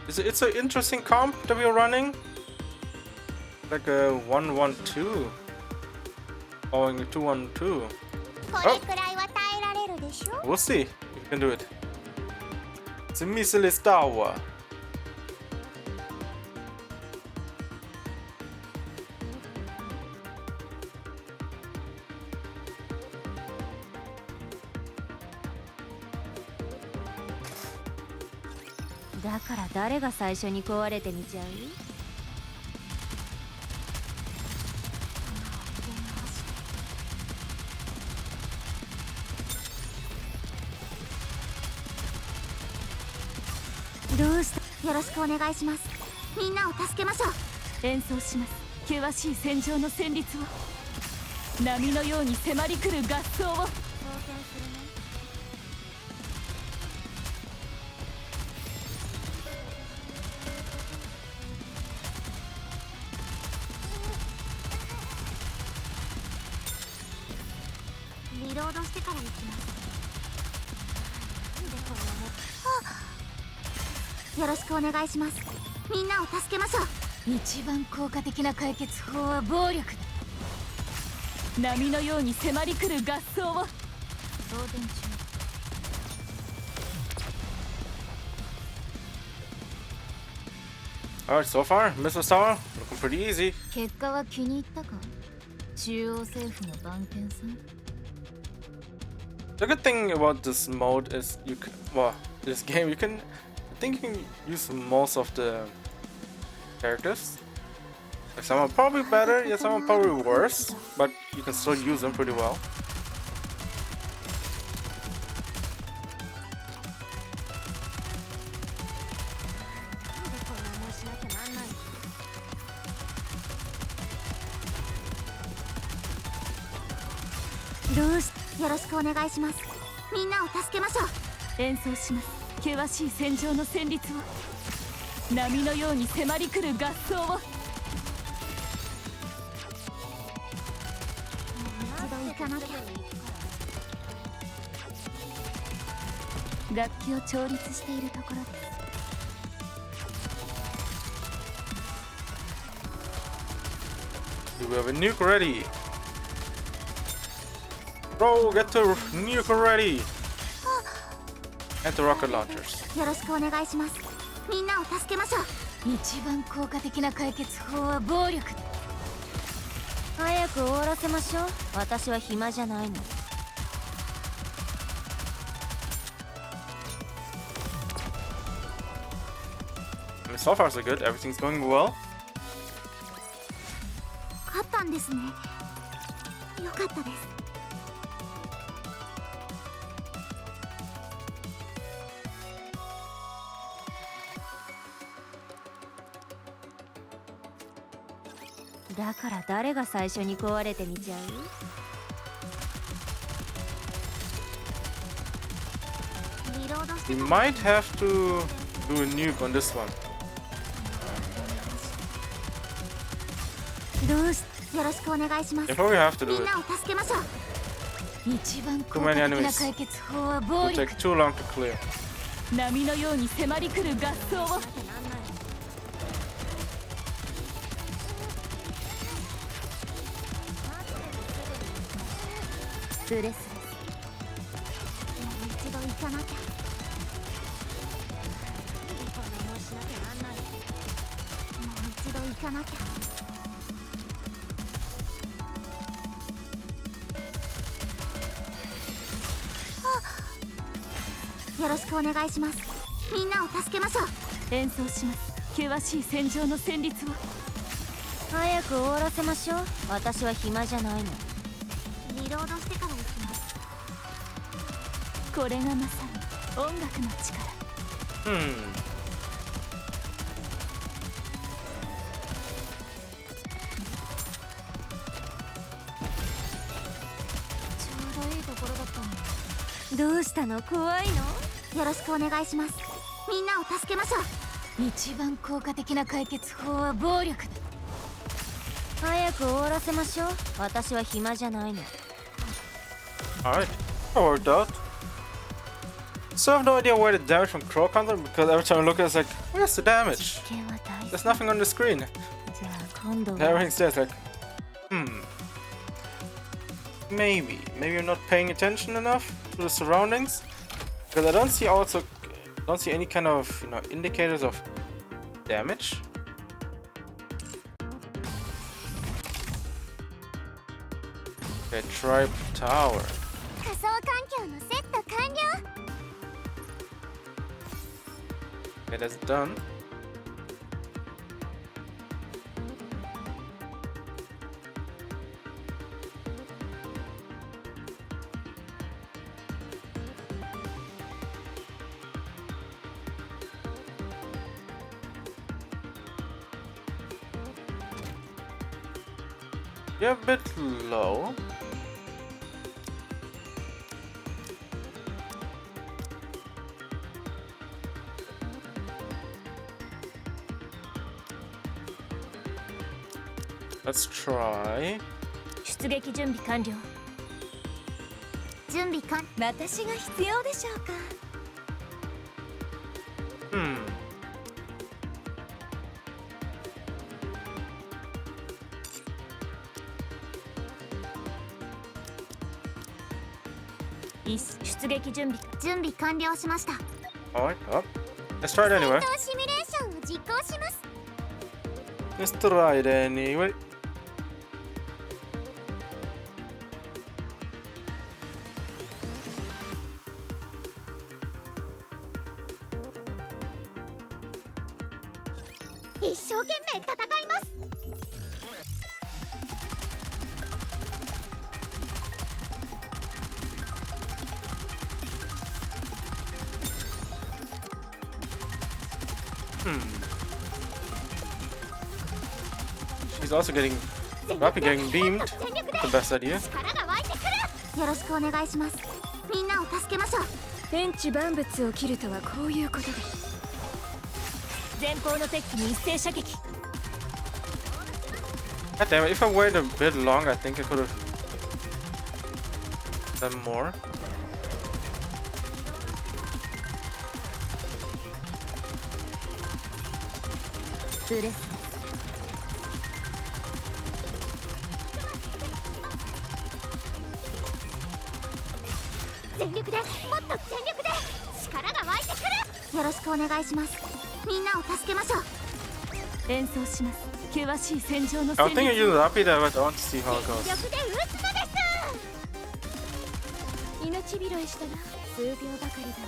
It's an interesting comp that we are running. Like a 1-1-2. Or a 2-1-2. これくらいは耐えられるでしょ。 We'll see if you can do it. It's a missile tower.「だから誰が最初に壊れてみちゃう？」どうした？よろしくお願いします。みんなを助けましょう。演奏します。険しい戦場の旋律を、波のように迫り来る合奏を。リロロードしてから行きます。よろしくお願いします。みんなを助けましょう。一番効果的な解決法は暴力だ。波のように迫り来る合奏を。送電中。Alright, so far, Mr. Star, looking pretty easy. 結果は気に入ったか？中央政府の番犬さん。 The good thing about this mode is you can, well, this game, I think you can use most of the characters. Like some are probably better, yeah, some are probably worse, but you can still use them pretty well. Bruce, よろしくお願いします。みんなを助けましょう。演奏します。険しい戦場の旋律を。波のように迫り来る合奏を。一度行かなきゃ。楽器を調律しているところです。We have a nuke ready. Bro, get the nuke ready. And the rocket launchers. よろしくお願いします。みんなを助けましょう。一番効果的な解決法は暴力だ。早く終わらせましょう。私は暇じゃないの。I mean, so far so good. Everything's going well. 勝ったんですね。よかったです。だから誰が最初に壊れてみちゃう？ We might have to do a nuke on this one. どうしよろしくお願いします。 If we have to み do ん it. なを助けましょう。一番効果的な解決法は暴 It'll 力 take too long to clear. 波のように迫り来る合奏を。スレスレス。もう一度行かなきゃ。もう一度行かなきゃ。よろしくお願いします。みんなを助けましょう。演奏します。険しい戦場の旋律を。早く終わらせましょう。私は暇じゃないの。リロードしてから行きます。これがまさに音楽の力。Hmm. ちょうどいいところだったの。どうしたの？怖いの？よろしくお願いします。みんなを助けましょう。一番効果的な解決法は暴力だ。早く終わらせましょう。私は暇じゃないの。Alright, that worked out. So I have no idea where the damage from Crow comes from because every time I look at it, it's like, where's the damage? 実験は大事。 There's nothing on the screen. じゃあ今度は Everything's there. It's like, maybe you're not paying attention enough to the surroundings because I don't see any kind of indicators of damage. Okay, Tribe Tower. 仮想環境のセット完了。 Okay, that's done. You're a bit low. Let's try. 出撃準備完了。準備完。私が必要でしょうか。出撃準備完了しました。Alright, let's try it anyway. シミュレーションを実行します。 Let's try it anyway. 一生懸命戦います。She's also getting Rappi getting beamed. The best idea. 力が湧いてくる。よろしくお願いします。みんなを助けましょう。天地万物を切るとはこういうことで。前方の敵機に一斉射撃。 God damn it, if I waited a bit longer, I think I could have done more. ブレス。全力で、もっと全力で、力が湧いてくる。よろしくお願いします。みんなを助けましょう。演奏します。険しい戦場の I was thinking of using Rappi there, but I want to see how it 全 goes. 力で撃つのです。命拾いしたな。数秒ばかりだわ。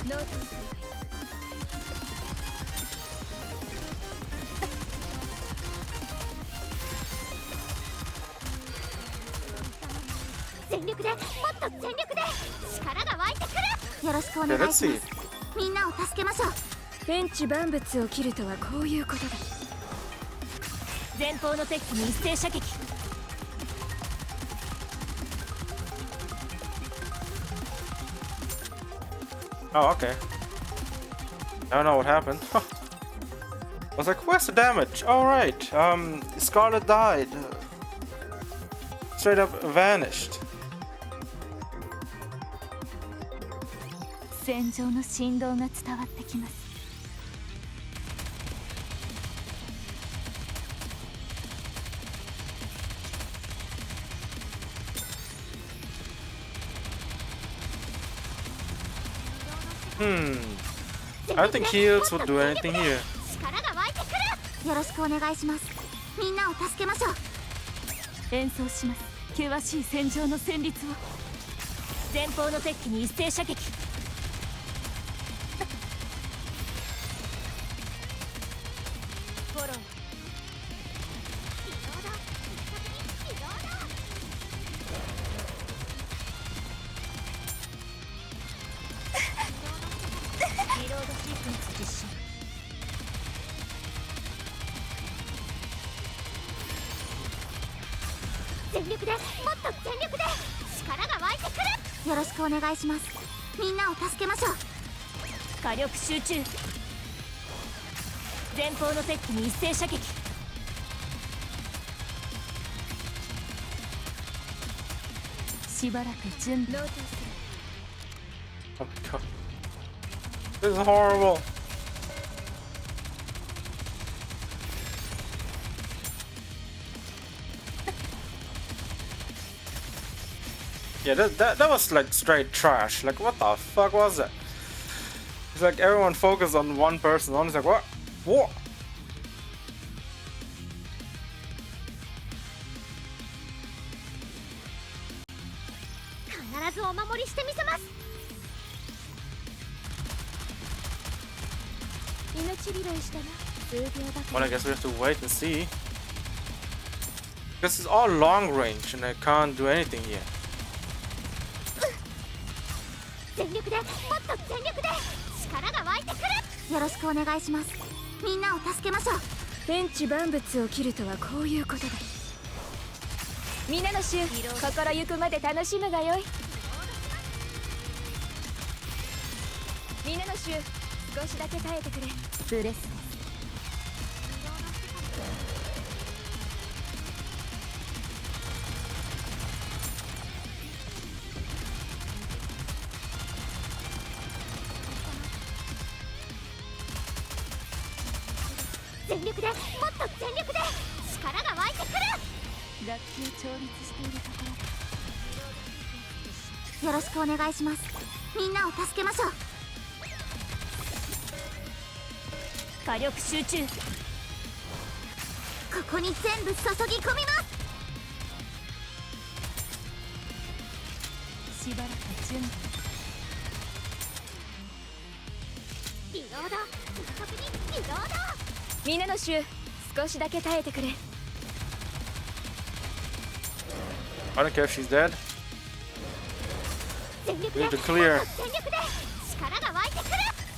ノートする。全力で、もっと全力で、力が湧いてくる。よろしくお Okay, 願い let's しま see. す。みんなを助けましょう。天地万物を切るとはこういうことだ。前方の敵機に一斉射撃。 Oh, okay. I don't know what happened. I was like, where's the damage? Alright, Scarlet died. Straight up vanished. 戦場の振動が伝わってきます。 I don't think heals would do anything here. 力が湧いてくる。よろしくお願いします。みんなを助けましょう。演奏します。険しい戦場の旋律を。前方の敵機に一斉射撃。フォロー。 リロードシークエンス実施。全力で、もっと全力で、力が湧いてくる。よろしくお願いします。みんなを助けましょう。火力集中。前方の敵機に一斉射撃。しばらく準備。 Oh my god. This is horrible. Yeah, that was like straight trash. Like, what the fuck was that? It's like everyone focused on one person. It's like, what? What? 必ずお守りしてみせます。命拾いしたな。数秒ばか Well, I guess we have to wait and see. This is all long range, and I can't do anything here. 全力で、もっと全力で、力が湧いてくる。よろしくお願いします。みんなを助けましょう。天地万物を切るとはこういうことだ。皆の衆、心ゆくまで楽しむがよい。皆の衆、少しだけ耐えてくれ。ブレス。全力でもっと全力で力が湧いてくる。楽器を調律しているところです。よろしくお願いします。みんなを助けましょう。火力集中。ここに全部注ぎ込みます。しばらく準備。リロード、特にリロード。皆の衆、少しだけ耐えてくれ。I don't care if she's dead. 全力 We で need to clear. 全力で力が湧いてくる。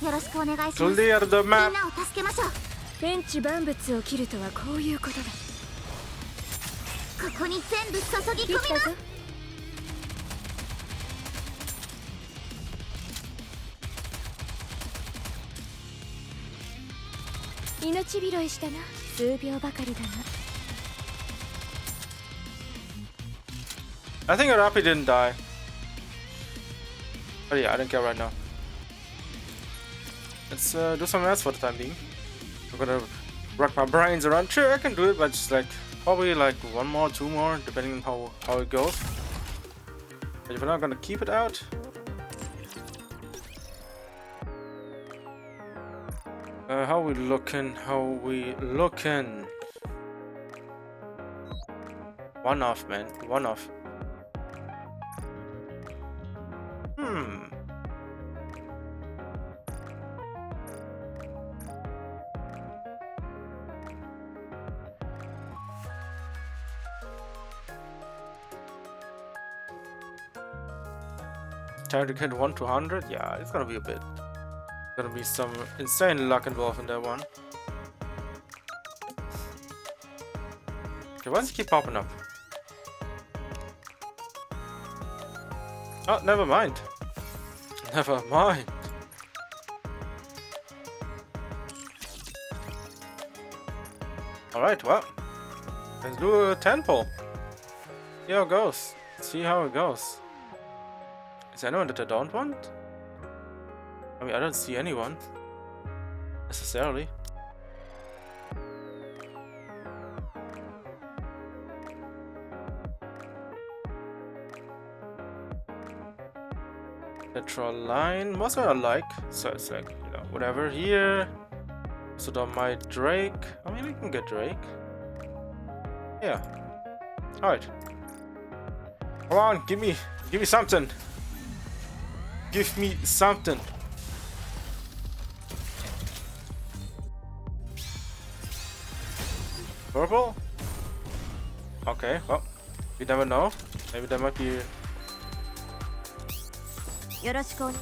よろしくお願いします。 Clear the みん map. なを助けましょう。天地万物を切るとはこういうことだ。ここに全部注ぎ込みます。できたぞ。命拾いしたな。数秒ばかりだが。 I think Arapi didn't die. But yeah, I don't care right now. Let's do something else for the time being. I'm gonna rack my brains around. Sure, I can do it, but just like probably like one more, two more, depending on how it goes. But if we're not gonna keep it out, how we looking? How we looking? One off, man. One off. Trying to get 1 to 100? Yeah, it's gonna be a bit. Gonna be some insane luck involved in that one. Okay, why does it keep popping up? Oh, never mind. Never mind. Alright, well. Let's do a 10 pull. See how it goes. See how it goes. Is there anyone that I don't want? I mean, I don't see anyone. Necessarily. Neutral line. Most of it I like. So it's like, you know, whatever here. So don't mind Drake. I mean, we can get Drake. Yeah. Alright. Come on, give me something. Give me something. Purple? Okay, well, you never know. Maybe there might be. よろしくお願い。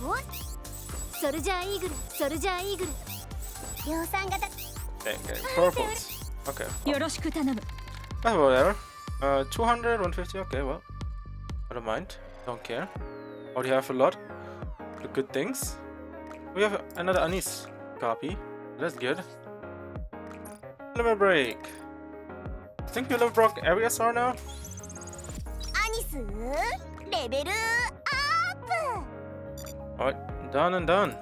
ソルジャーイーグル、ソルジャーイーグル。量産型。Okay, purples. Okay. よろしく頼む。 Whatever. 200, 150. Okay, well, I don't mind. Don't care. Already have a lot. The good things. We have another Anis copy. That's good. Limit break. I think we limit broke every SR now. アニス、レベルアップ。 Alright, done and done.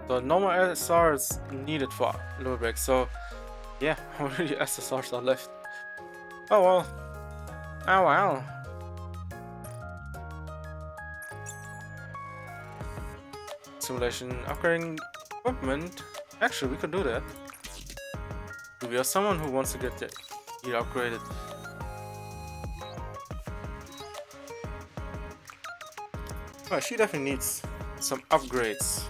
So no more SRs needed for limit break. So yeah, how many SSRs are left? Oh well. Oh well. Simulation upgrading equipment. Actually, we could do that. We are someone who wants to get the gear upgraded. Oh, she definitely needs some upgrades.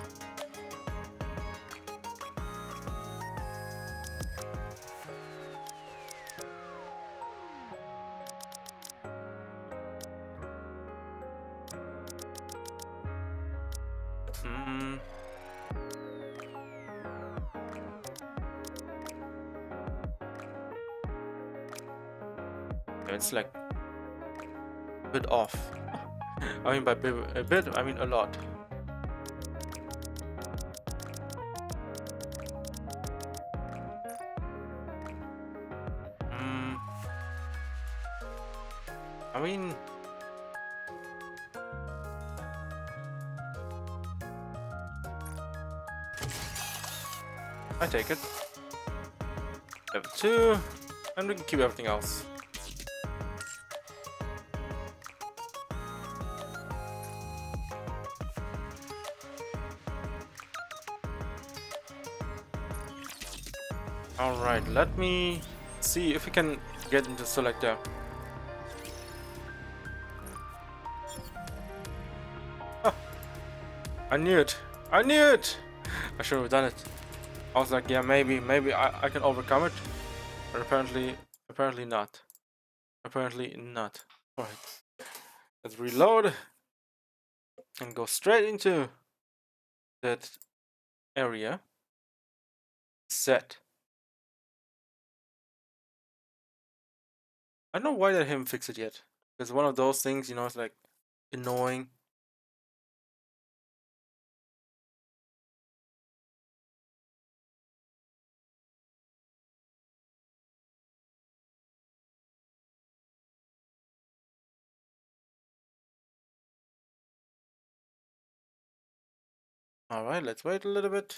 It's like a bit off. I mean by a bit, I mean a lot. I mean, I take it. Level 2. And we can keep everything else. Alright, let me see if we can get into selector. Ah, I knew it! I knew it! I should have done it. I was like, yeah, maybe I can overcome it. But apparently not. Apparently not. Alright. Let's reload and go straight into that area. Set. I don't know why they haven't fixed it yet. It's one of those things, you know, it's like annoying. Alright, let's wait a little bit.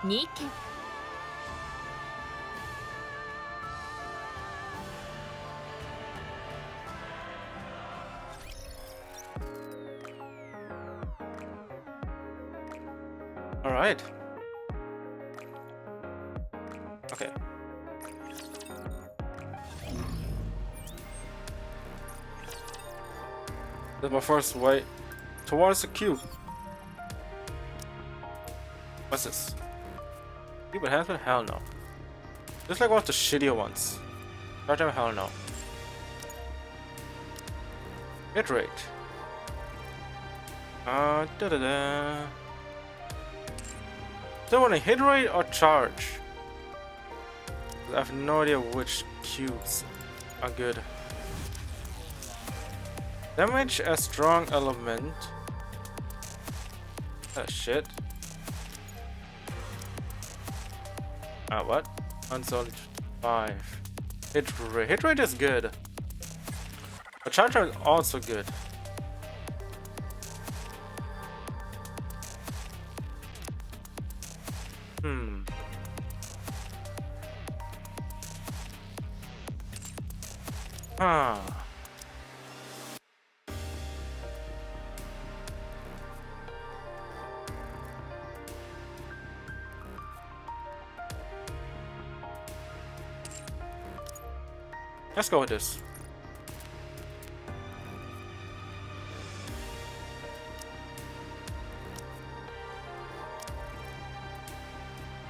NIKKE. Alright. Okay. That's my first way towards the cube. What's this? Cube enhancement? Hell no. Just like one of the shittier ones. Charge time? Hell no. Hit rate. Da-da-da. Do I want a hit rate or charge? I have no idea which cubes are good. Damage a strong element. Shit. What? Unsolid 5. Hit rate. Hit rate is good. But charge rate is also good. Let's go with this.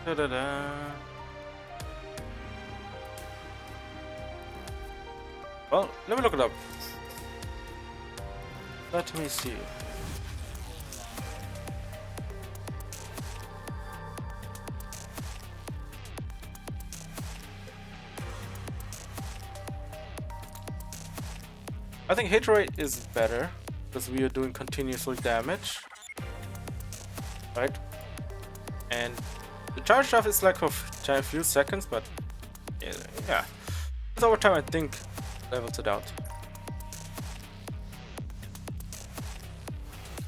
Da-da-da. Well, let me look it up. Let me see. I think hit rate is better because we are doing continuously damage, right? And the charge stuff is like for a few seconds, but yeah, it's over time I think levels it out.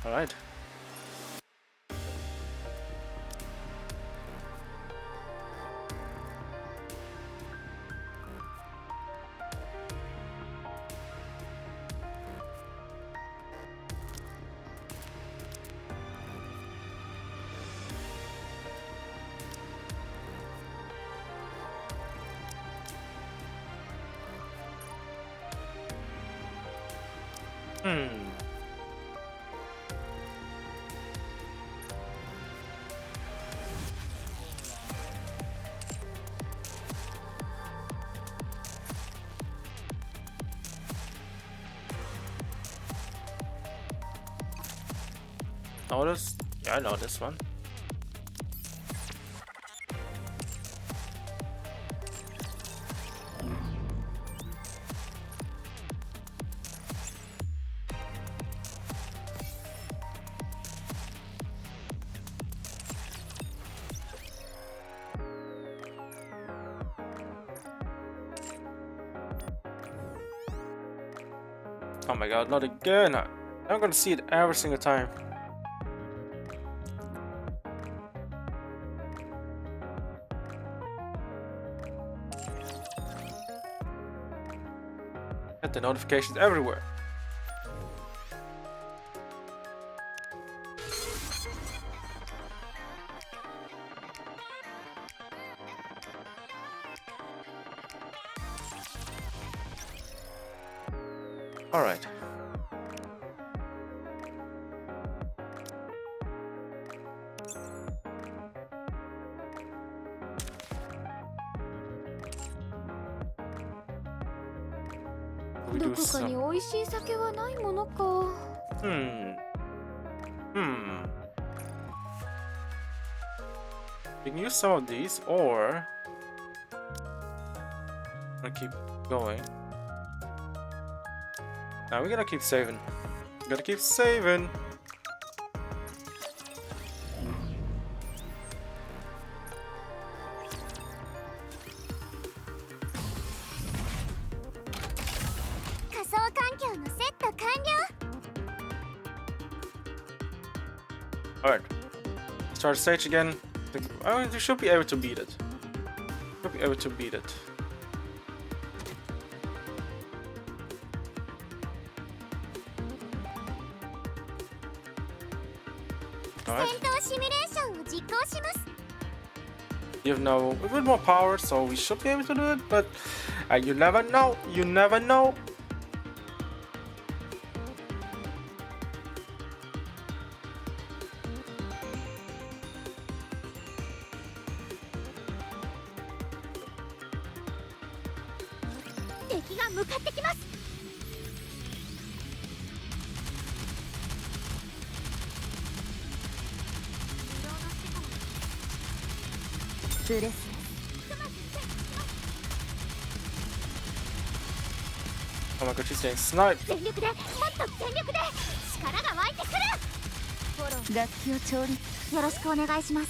All right. Hmm. Notice? Yeah, I know this one. Oh my god, not again! I'm gonna see it every single time. Get the notifications everywhere. Alright. We ど do こかに some. 美味しい酒はないものか。 Hmm. We can use some of these, or I'm gonna keep going. Now we're gonna keep saving. Gotta keep saving. Alright. Start stage again. Oh, you should be able to beat it. Should be able to beat it. Alright. You have now a bit more power, so we should be able to do it, but you never know. You never know. Oh my god, she's getting sniped. 全力でもっと全力で力が湧いてくる。楽器を調理よろしくお願いします。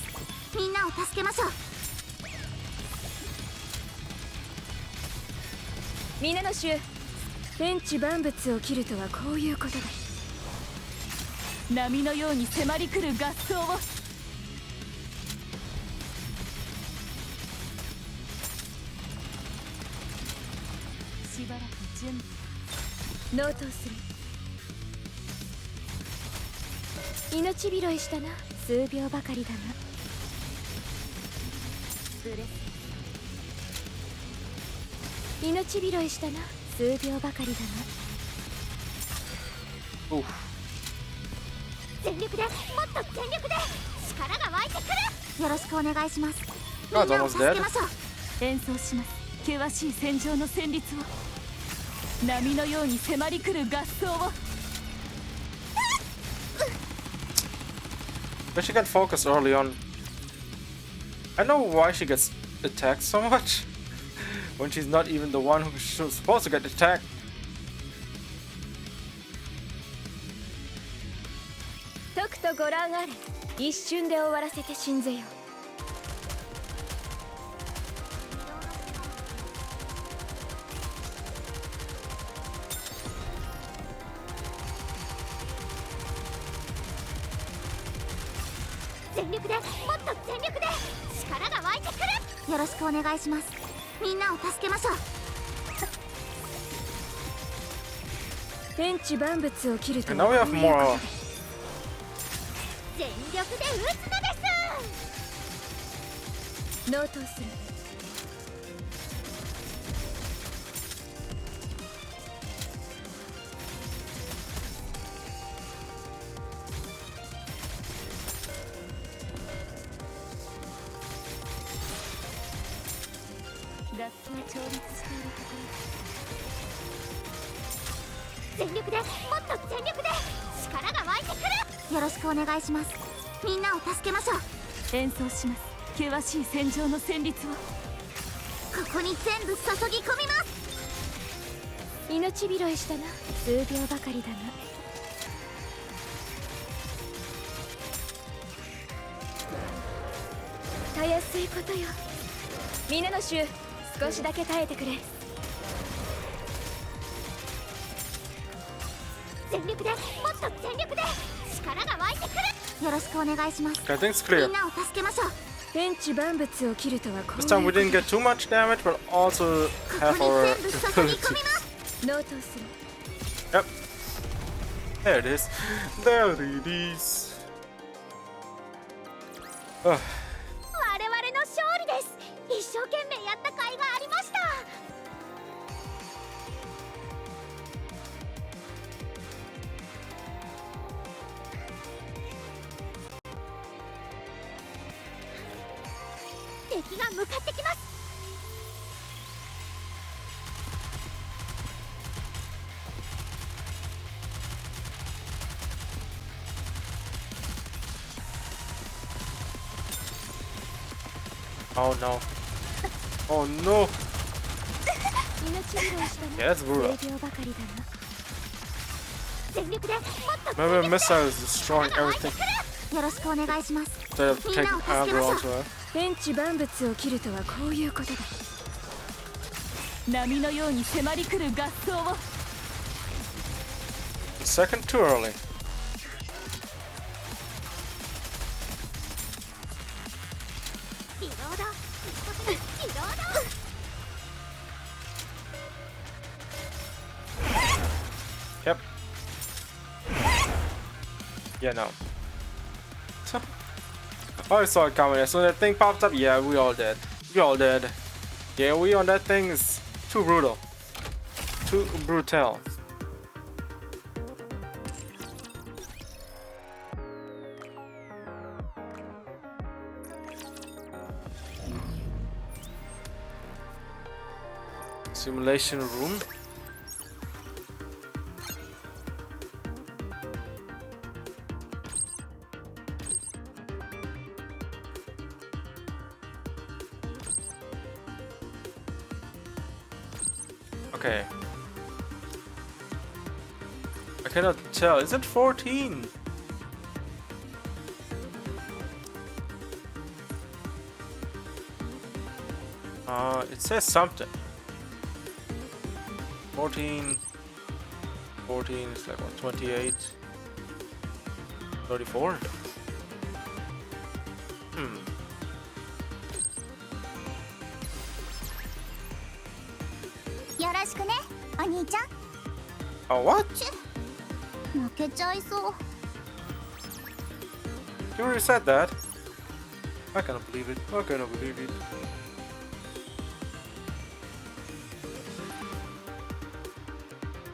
みんなを助けましょう。皆の衆、天地万物を切るとはこういうことだ。波のように迫り来る合奏を。しばらく準備。納刀する。命拾いしたな。数秒ばかりだが。ブレス。命拾いしたな。数秒ばかりだが。Oof. 全力でもっと全力で力が湧いてくる。よろしくお願いします。み Oh, ん it's なを almost 助 dead. けましょう。演奏します。険しい戦場の旋律を。波のように迫り来る合奏を。 But she got focused early on. I know why she gets attacked so much when she's not even the one who's supposed to get attacked. とくとご覧あれ。一瞬で終わらせて信ぜよ。全力でもっと全力で力が湧いてくる。よろしくお願いします。みんなを助けましょう。天地万物を切ると And は now we こ have ういうこと more. だ。全力で撃つのです。納刀する。ラップを調律しているところ全力でもっと全力で力が湧いてくる。よろしくお願いします。みんなを助けましょう。演奏します。険しい戦場の旋律をここに全部注ぎ込みます。命拾いしたな。数秒ばかりだな。たやすいことよ。皆の衆、少しだけ耐えてくれ。全力でもっと全力で力が湧いてくる。よろしくお願いします。 Okay, I think it's み clear. んなを助けましょう。天地万物を切るとはこういう This time we didn't get too much damage, but also こ have こに our 全部注ぎ ability. 込みます。納刀する。 Yep. There it is. There it is. Ugh. 我々の勝利です。一生懸命やった甲斐がありました。敵が向かってきます。Oh no. Oh no. 命拾いしたな。 Yeah, that's brutal. 数秒ばかりだな。全力でもっと Maybe a missile is destroying everything よろしくお願いします。 instead of taking Amber onto her. 天地万物を切るとはこういうことだ。波のように迫り来る合奏を Second too early. リロードリロード Yep. Yeah, no. Oh, I saw it coming. As soon as that thing pops up, yeah, we all dead. We all dead. Yeah, we on that thing is too brutal. Too brutal. Simulation room. Okay. I cannot tell. Is it 14? It says something. 14 is like what, 28 34. Hmm. よろしくね、お兄ちゃん。 Oh, what? 負けちゃいそう。 You already said that. I cannot believe it. I cannot believe it.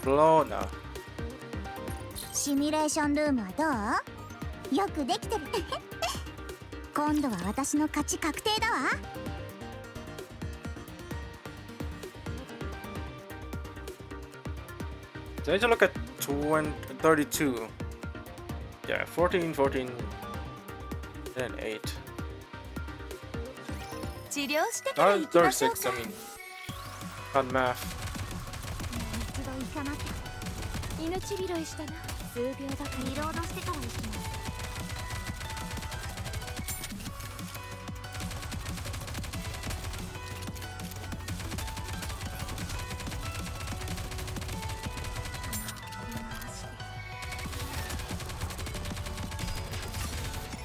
Blona. シミュレーションルームはどう？よくできてる。今度は私の勝ち確定だわ。So I need to look at 32. Yeah, 14, 14, and 8. 治療してから行きましょう 36, か。 I mean. Not math. 一度行かなきゃ。命拾いしたな。数秒ばかり。リロードしてから行きます。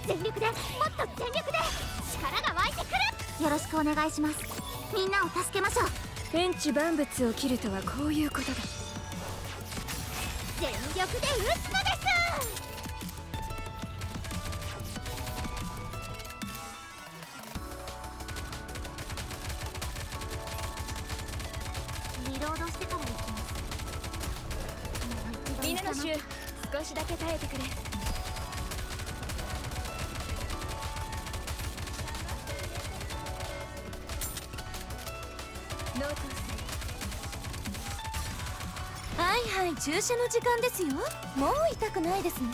全力でもっと全力で力が湧いてくる。よろしくお願いします。みんなを助けましょう。天地万物を切るとはこういうことだ。全力で打つのです。リロードしてから行きます。皆の衆、少しだけ耐えてくれ。はいはい、注射の時間ですよ。もう痛くないですね。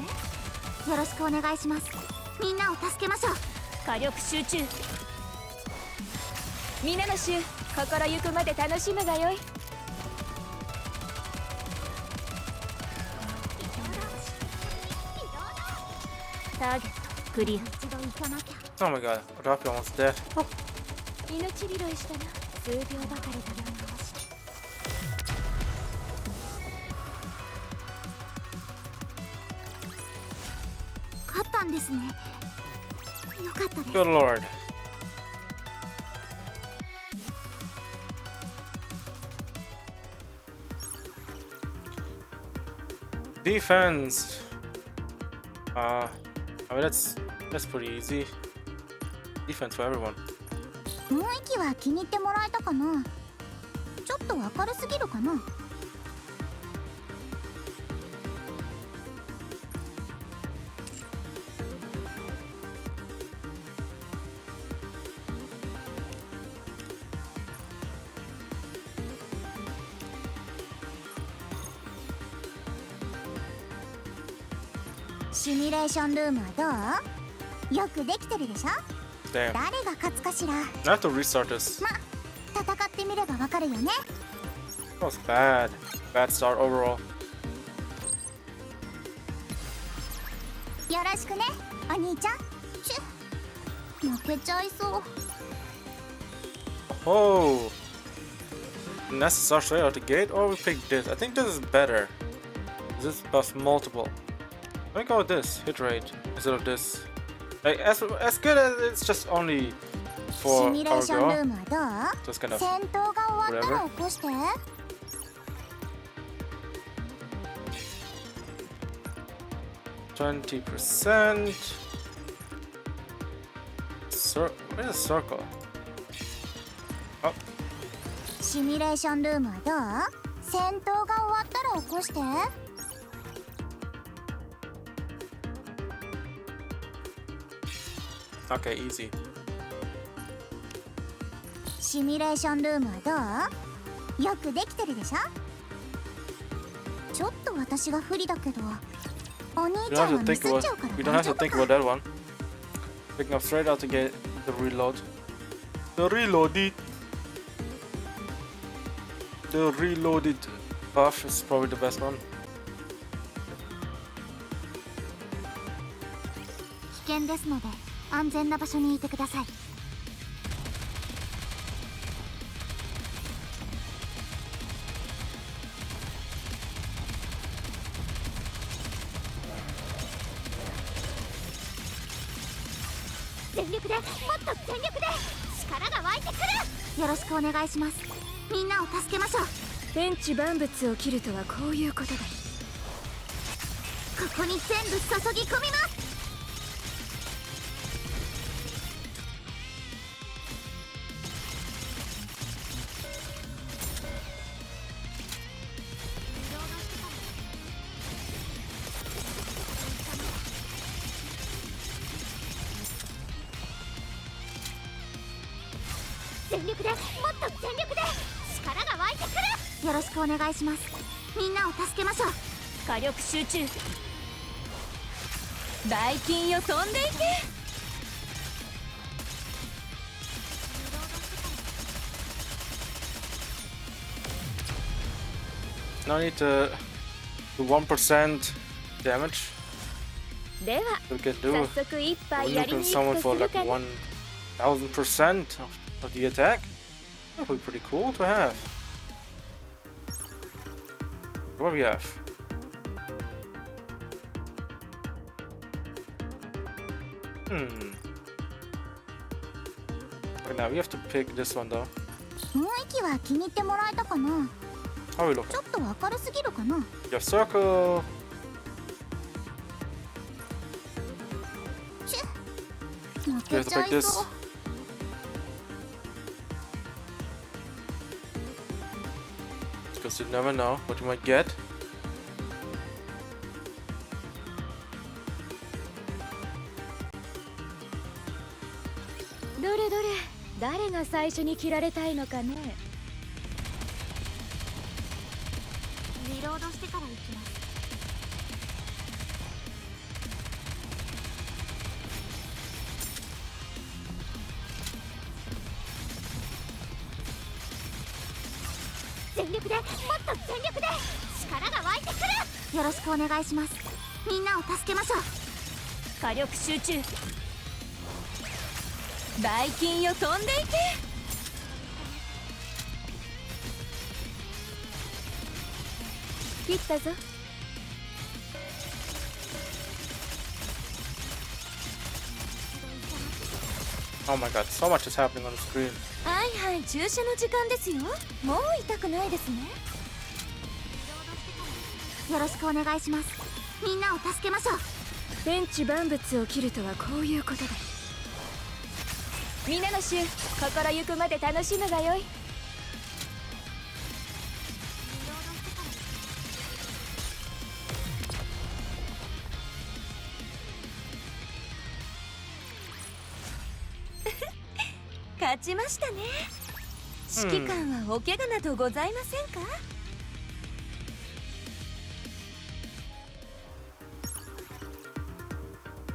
よろしくお願いします。みんなを助けましょう。火力集中。皆の衆、心ゆくまで楽しむがよい。ターゲットクリア。一度行かなきゃ。 Oh my god, Rafi almost dead. Oh. 命拾いしたな。数秒ばかりだな。勝ったんですね。よかったです。 Good lord. Defense. I mean that's pretty easy. Defense for everyone. 雰囲気は気に入ってもらえたかな。ちょっと明るすぎるかな。シミュレーションルームはどう？よくできてるでしょ。 Damn. 誰が勝つかしら。 I have to restart this. ま、戦ってみればわかるよね。 That was bad. Bad start overall. よろしくね、お兄ちゃん。負けちゃいそう。 Oh. And that's the start straight out the gate, or we pick this. I think this is better. This buffs multiple. Let me go with this hit rate instead of this. Like as good as it's just only シ for ミュレー our ションル girl. ームはどう？ So it's kind of 戦闘が終わったら起こして。 20%. Where's the circle? Oh, シミュレーションルームはどう？戦闘が終わったら起こして。 okay, easy. シミュレーションルームはどう？よくできてるでしょ。ちょっと私が不利だけど、お兄 We ちゃ don't ん have は to ミ think スっ about. ちゃうから We don't 大 have 丈 to 夫 think か。 about that one. Picking up straight out to get the reload. The reloaded. The reloaded buff is probably the best one. 危険ですので安全な場所にいてください。全力で、もっと全力で力が湧いてくる。よろしくお願いします。みんなを助けましょう。天地万物を切るとはこういうことだ。ここに全部注ぎ込みます。 全力で、もっと全力で力が湧いてくる。よろしくお願いします。みんなを助けましょう。火力集中。大金よ、飛んでいけ。 Now I need to do 1% damage. では So we can do 早速一杯 we やり can に行 summon くと for する like かね。 1000% of the attack. That would be pretty cool to have. What do we have? Okay, now we have to pick this one though. 雰囲気は気に入ってもらえたかな。 How are we ち looking? ょっと明るすぎるかな。 You have circle. 負 You け have ち to ゃ pick いそ this. う。 Because you never know what you might get. どれどれ、誰が最初に切られたいのかね。リロードしてから行きます。全力で、もっと全力で力が湧いてくる。よろしくお願いします。みんなを助けましょう。火力集中。バイキンよ、飛んでいけ。切ったぞ。Oh my god, so much is happening on the screen. はいはい、注射の時間ですよ。もう痛くないですね。よろしくお願いします。みんなを助けましょう。天地万物を切るとはこういうことだ。皆の衆、心ゆくまで楽しむがよい。勝ちましたね。指揮官はお怪我などございませんか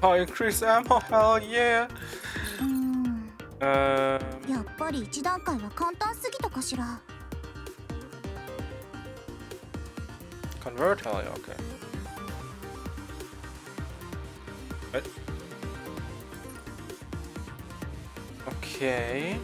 ？Oh, increase ammo, hell yeah! やっぱり一段階は簡単すぎたかしら。Convert, hell yeah, okay. What? Okay.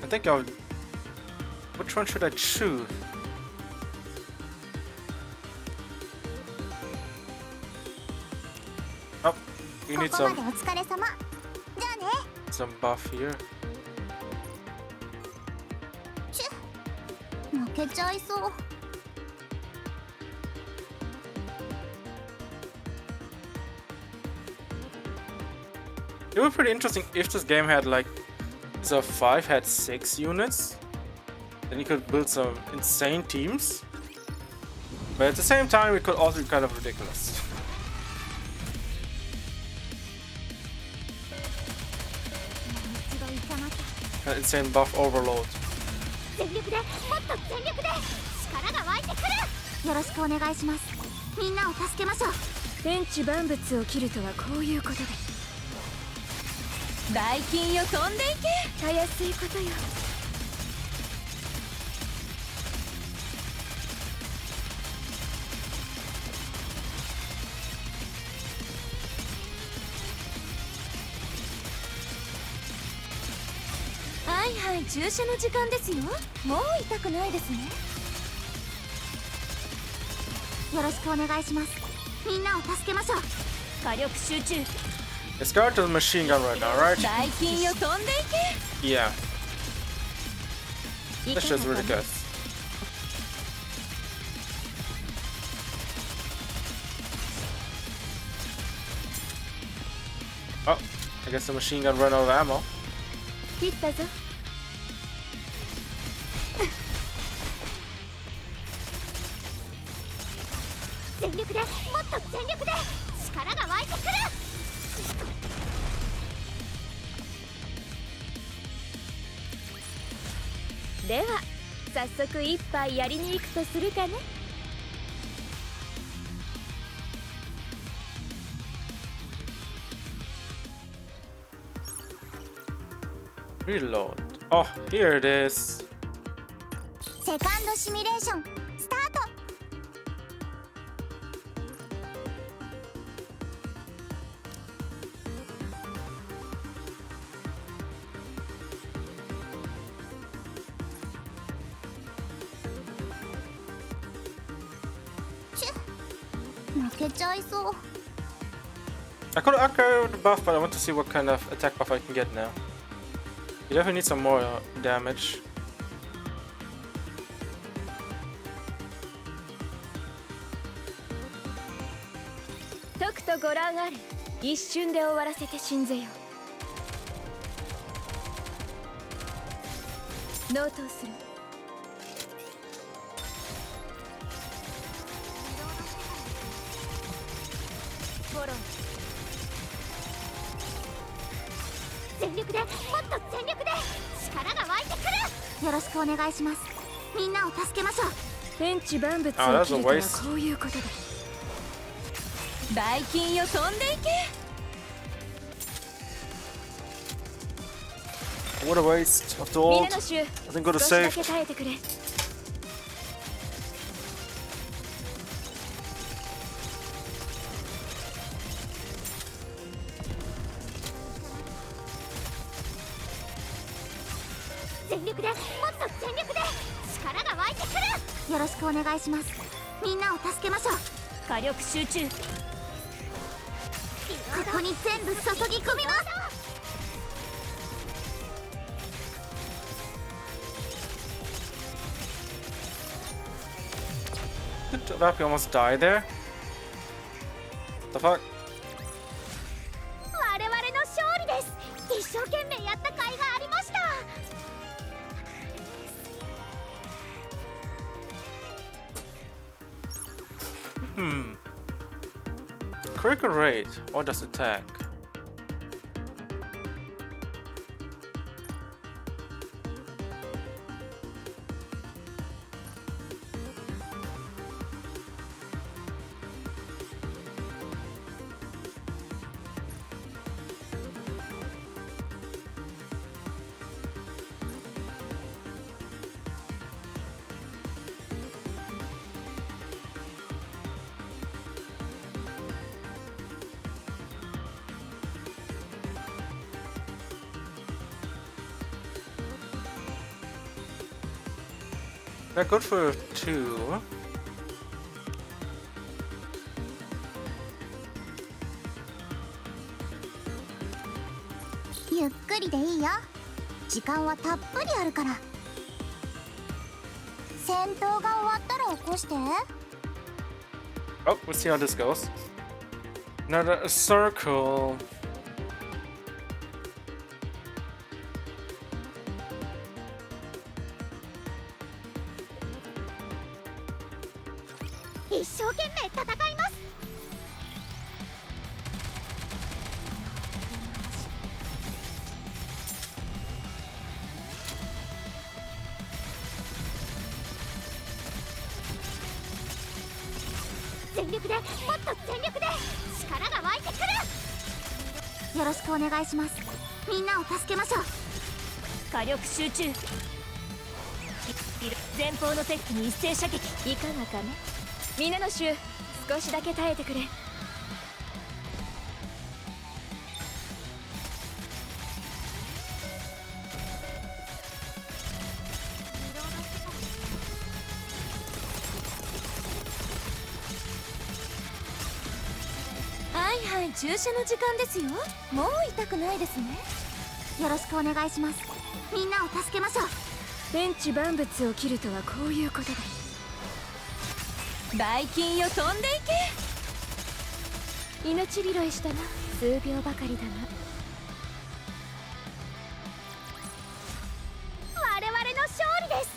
I think I'll... Which one should I choose? Oh, you こ need こま some でお疲れ様。じゃあね。 some buff here. 負けちゃいそう。It would be pretty interesting if this game had like so 5 had 6 units. Then you could build some insane teams. But at the same time it could also be kind of ridiculous. An insane buff overload. 全力で、もっと全力で力が湧いてくる。よろしくお願いします。みんなを助けましょう。天地万物を切るとはこういうことだ。バイキンよ、飛んでいけ。たやすいことよ。はいはい、注射の時間ですよ。もう痛くないですね。よろしくお願いします。みんなを助けましょう。火力集中。 Let's go to the machine gun right now, right? バイキンよ、飛んでいけ。 Yeah, い that's か just がか really な。 good. Oh, I guess the machine gun ran out of ammo. 切ったぞ。全力で、もっと全力で力が湧いてくる。では早速一杯やりに行くとするかね。Reload. Oh, here it is. セカンドシミュレーションスタート。負けちゃいそう。 I could upgrade with the buff, but I want to see what kind of attack buff I can get now. You definitely need some more damage. とくとご覧あれ。一瞬で終わらせて信ぜよう。納刀する。フォロー。全力でもっと全力で力が湧いてくる。よろしくお願いします。みんなを助けましょう。天地万物を切るとはこういうことだ。バイキンよ飛んでいけ。 What a waste of the 皆 ult. の衆 I think go to 少しだ save. け耐えてくれ。全力でもっと全力で力が湧いてくる。よろしくお願いします。みんなを助けましょう。火力集中。ここに全部注ぎ込みます。Did Rapi almost die there? The fuck? 我々の勝利です。一生懸命やった甲斐がありました。Critical rate or just attack? They're good for 2. ゆっくりでいいよ。時間はたっぷりあるから。戦闘が終わったら起こして。 Oh, we'll see how this goes. Another circle. 一生懸命戦います。全力でもっと全力で力が湧いてくる。よろしくお願いします。みんなを助けましょう。火力集中。前方の敵機に一斉射撃。いかがかね。皆の衆少しだけ耐えてくれ。はいはい、注射の時間ですよ。もう痛くないですね。よろしくお願いします。みんなを助けましょう。天地万物を切るとはこういうことだ。バイキンよ飛んでいけ。命拾いしたな。数秒ばかりだが。我々の勝利です。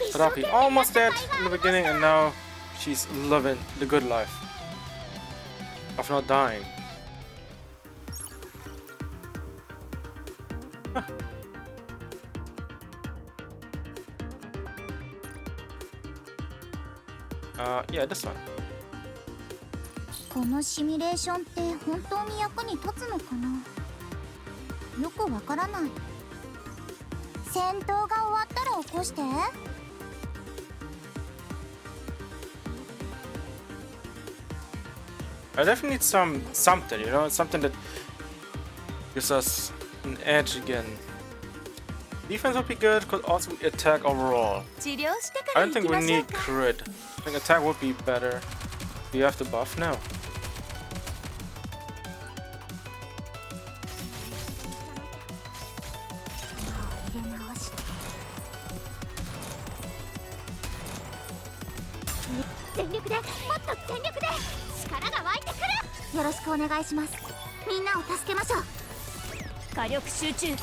一生懸 Rapi 命や almost った dead 甲斐が in あ the りました。 beginning, and now she's living the good life of not dying. Yeah, this one. このシミュレーションって本当に役に立つのかな。よくわからない。戦闘が終わったら起こして。 I definitely need something, you know, something that gives us an edge again. Defense would be good, could also be attack overall. 治療してか I ら don't 行 think き we ましょう need か。 crit. I think attack would be better. Do you have the buff now? 全力でもっと全力で力が湧いてくる。よろしくお願いします。みんなを助けましょう。火力集中。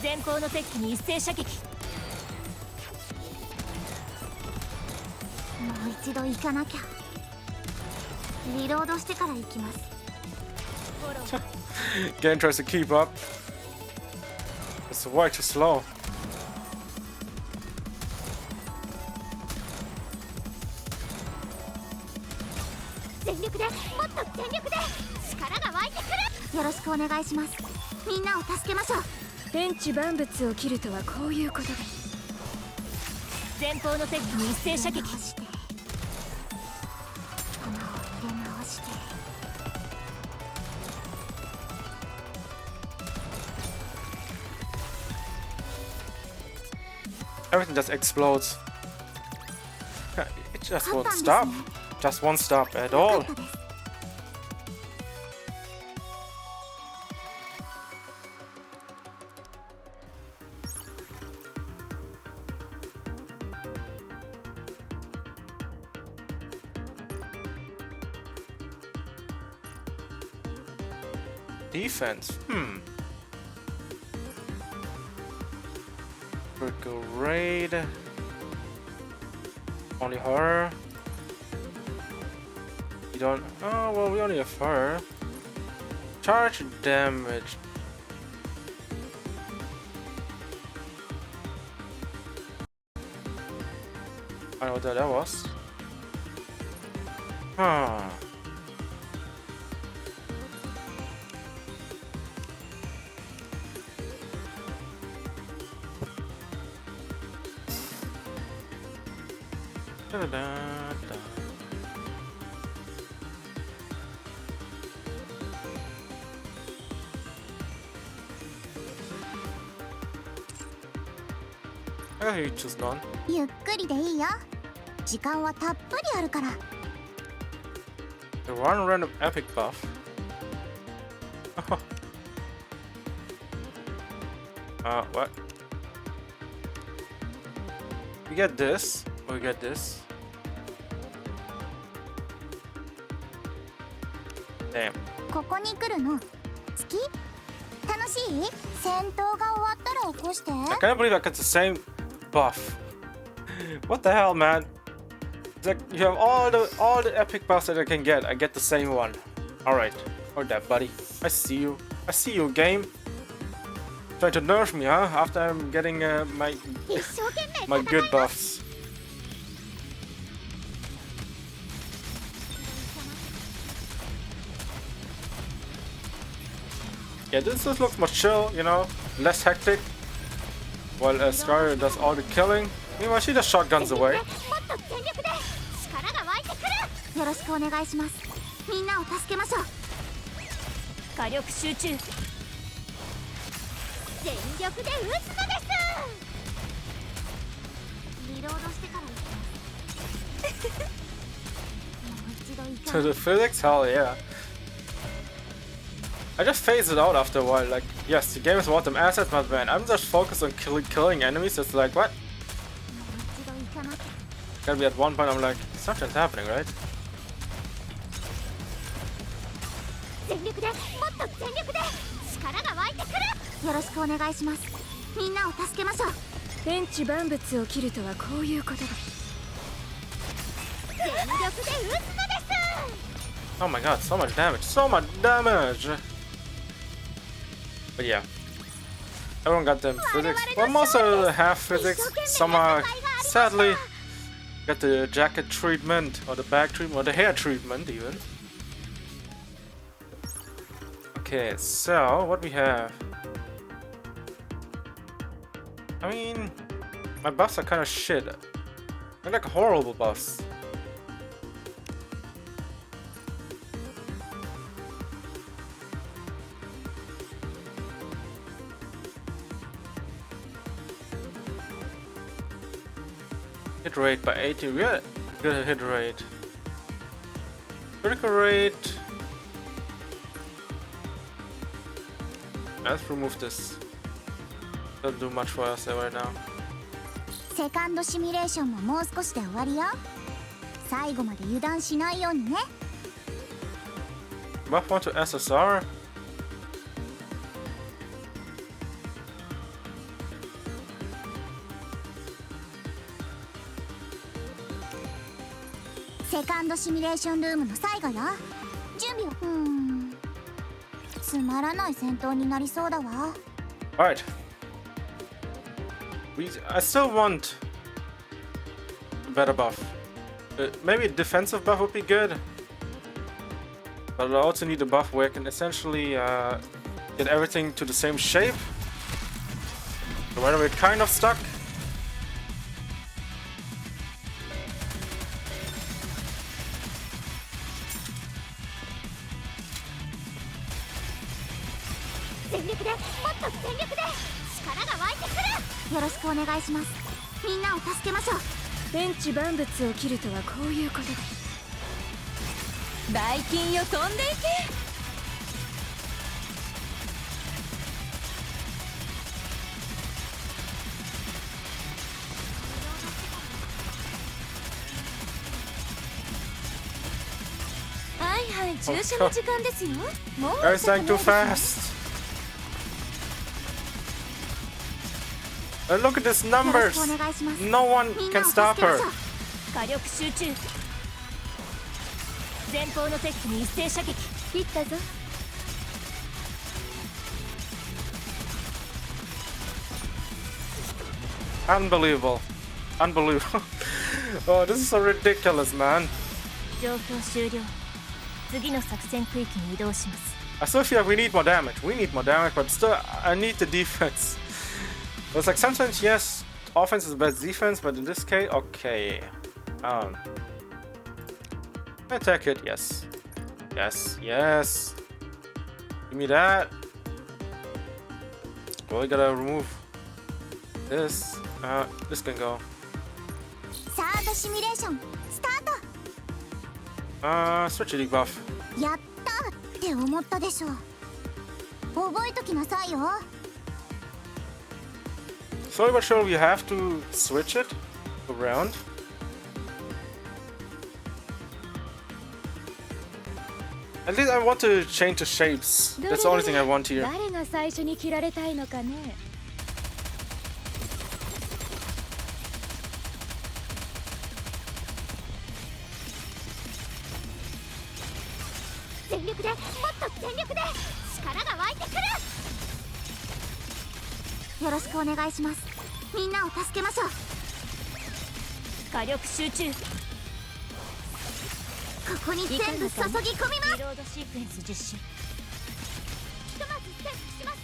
前方の敵機に一斉射撃。もう一度行かなきゃ。リロードしてから行きます。Again tries to keep up. It's way too slow. 全力で、もっと全力で力が湧いてくる。よろしくお願いします。みんなを助けましょう。天地万物を切るとはこういうことだ。前方の敵機に一斉射撃。直して弾を入れ直して。 Everything just explodes. It just won't stop. Just won't stop at all. Defense. Critical raid. Only her. You don't. Oh well, we only have her. Charge damage. I know what that was. Huh. Da-da-da-da. I you choose none. ゆっくりでいいよ。時間はたっぷりあるから。 The one random epic buff. What? We get this. We get this. Damn. ここに来るの好き？楽しい？戦闘が終わったら起こして。 I can't believe I got the same buff. What the hell, man? It's like you have all the epic buffs that I can get. I get the same one. All right, hold that, buddy. I see you. I see you, game. Trying to nerf me, huh? After I'm getting my 一生懸命 my good buffs. Yeah, this looks more chill, you know, less hectic. While Skyrim does all the killing. Meanwhile, she just shotguns away. もっと全力で力が湧いてくる。よろしくお願いします。みんなを助けましょう。火力集中。全力で撃つのです。リロードしてから行きます。もう一度行か To the physics? Hell yeah. I just phase it out after a while. Like, yes, the game is about them assets, but man, I'm just focused on killing enemies. It's like, what? もう一度行かなきゃ。 Gotta be at one point, I'm like, something's happening, right? 全力でもっと全力で力が湧いてくる。よろしくお願いします。みんなを助けましょう。天地万物を切るとはこういうことだ。全力で撃つのです。 Oh my god, so much damage, so much damage! But yeah, everyone got them physics. Well, most of have physics. Some are, sadly, got the jacket treatment, or the bag treatment, or the hair treatment even. Okay, so what we have? I mean, my buffs are kind of shit. They're like horrible buffs. Hit rate by 80, we got good hit rate. Critical rate. Let's remove this. Doesn't do much for us right now. セカンドシミュレーションももう少しで終わりよ。最後まで油断しないようにね。Buff 1 to SSR. Second simulation room の最後よ。準備を。つまらない戦闘になりそうだわ。Alright. I still want a better buff. Maybe a defensive buff would be good. But I also need a buff where I can essentially get everything to the same shape. So where we're kind of stuck.天地万物を切るとはこういうことだ。大金よ、飛んでいけ。はいはい、注射の時間ですよ。もう Everything too fast. Look at these numbers. No one can stop her. 火力集中。前方のテックに一斉射撃。切ったぞ。Unbelievable. Unbelievable. Oh, this is so ridiculous, man. 状況終了。次の作戦区域に移動します。I still feel like we need more damage. We need more damage, but still, I need the defense. It's like sometimes, yes, offense is the best defense, but in this case, okay. Attack hit, yes. Yes, yes. Give me that. Well, we gotta remove this. This can go. Third simulation, start. Switch elite buff. やったって思ったでしょ。覚えときなさいよ。Slowly but surely, you have to switch it around. At least I want to change the shapes. That's the only thing I want here. 誰が最初に切られたいのかね。全力で、もっと全力で、力が湧いてくる。よろしくお願いします。みんなを助けましょう。火力集中。ここに全部注ぎ込みます。リロードシークエンス実施。ひとまずセットします。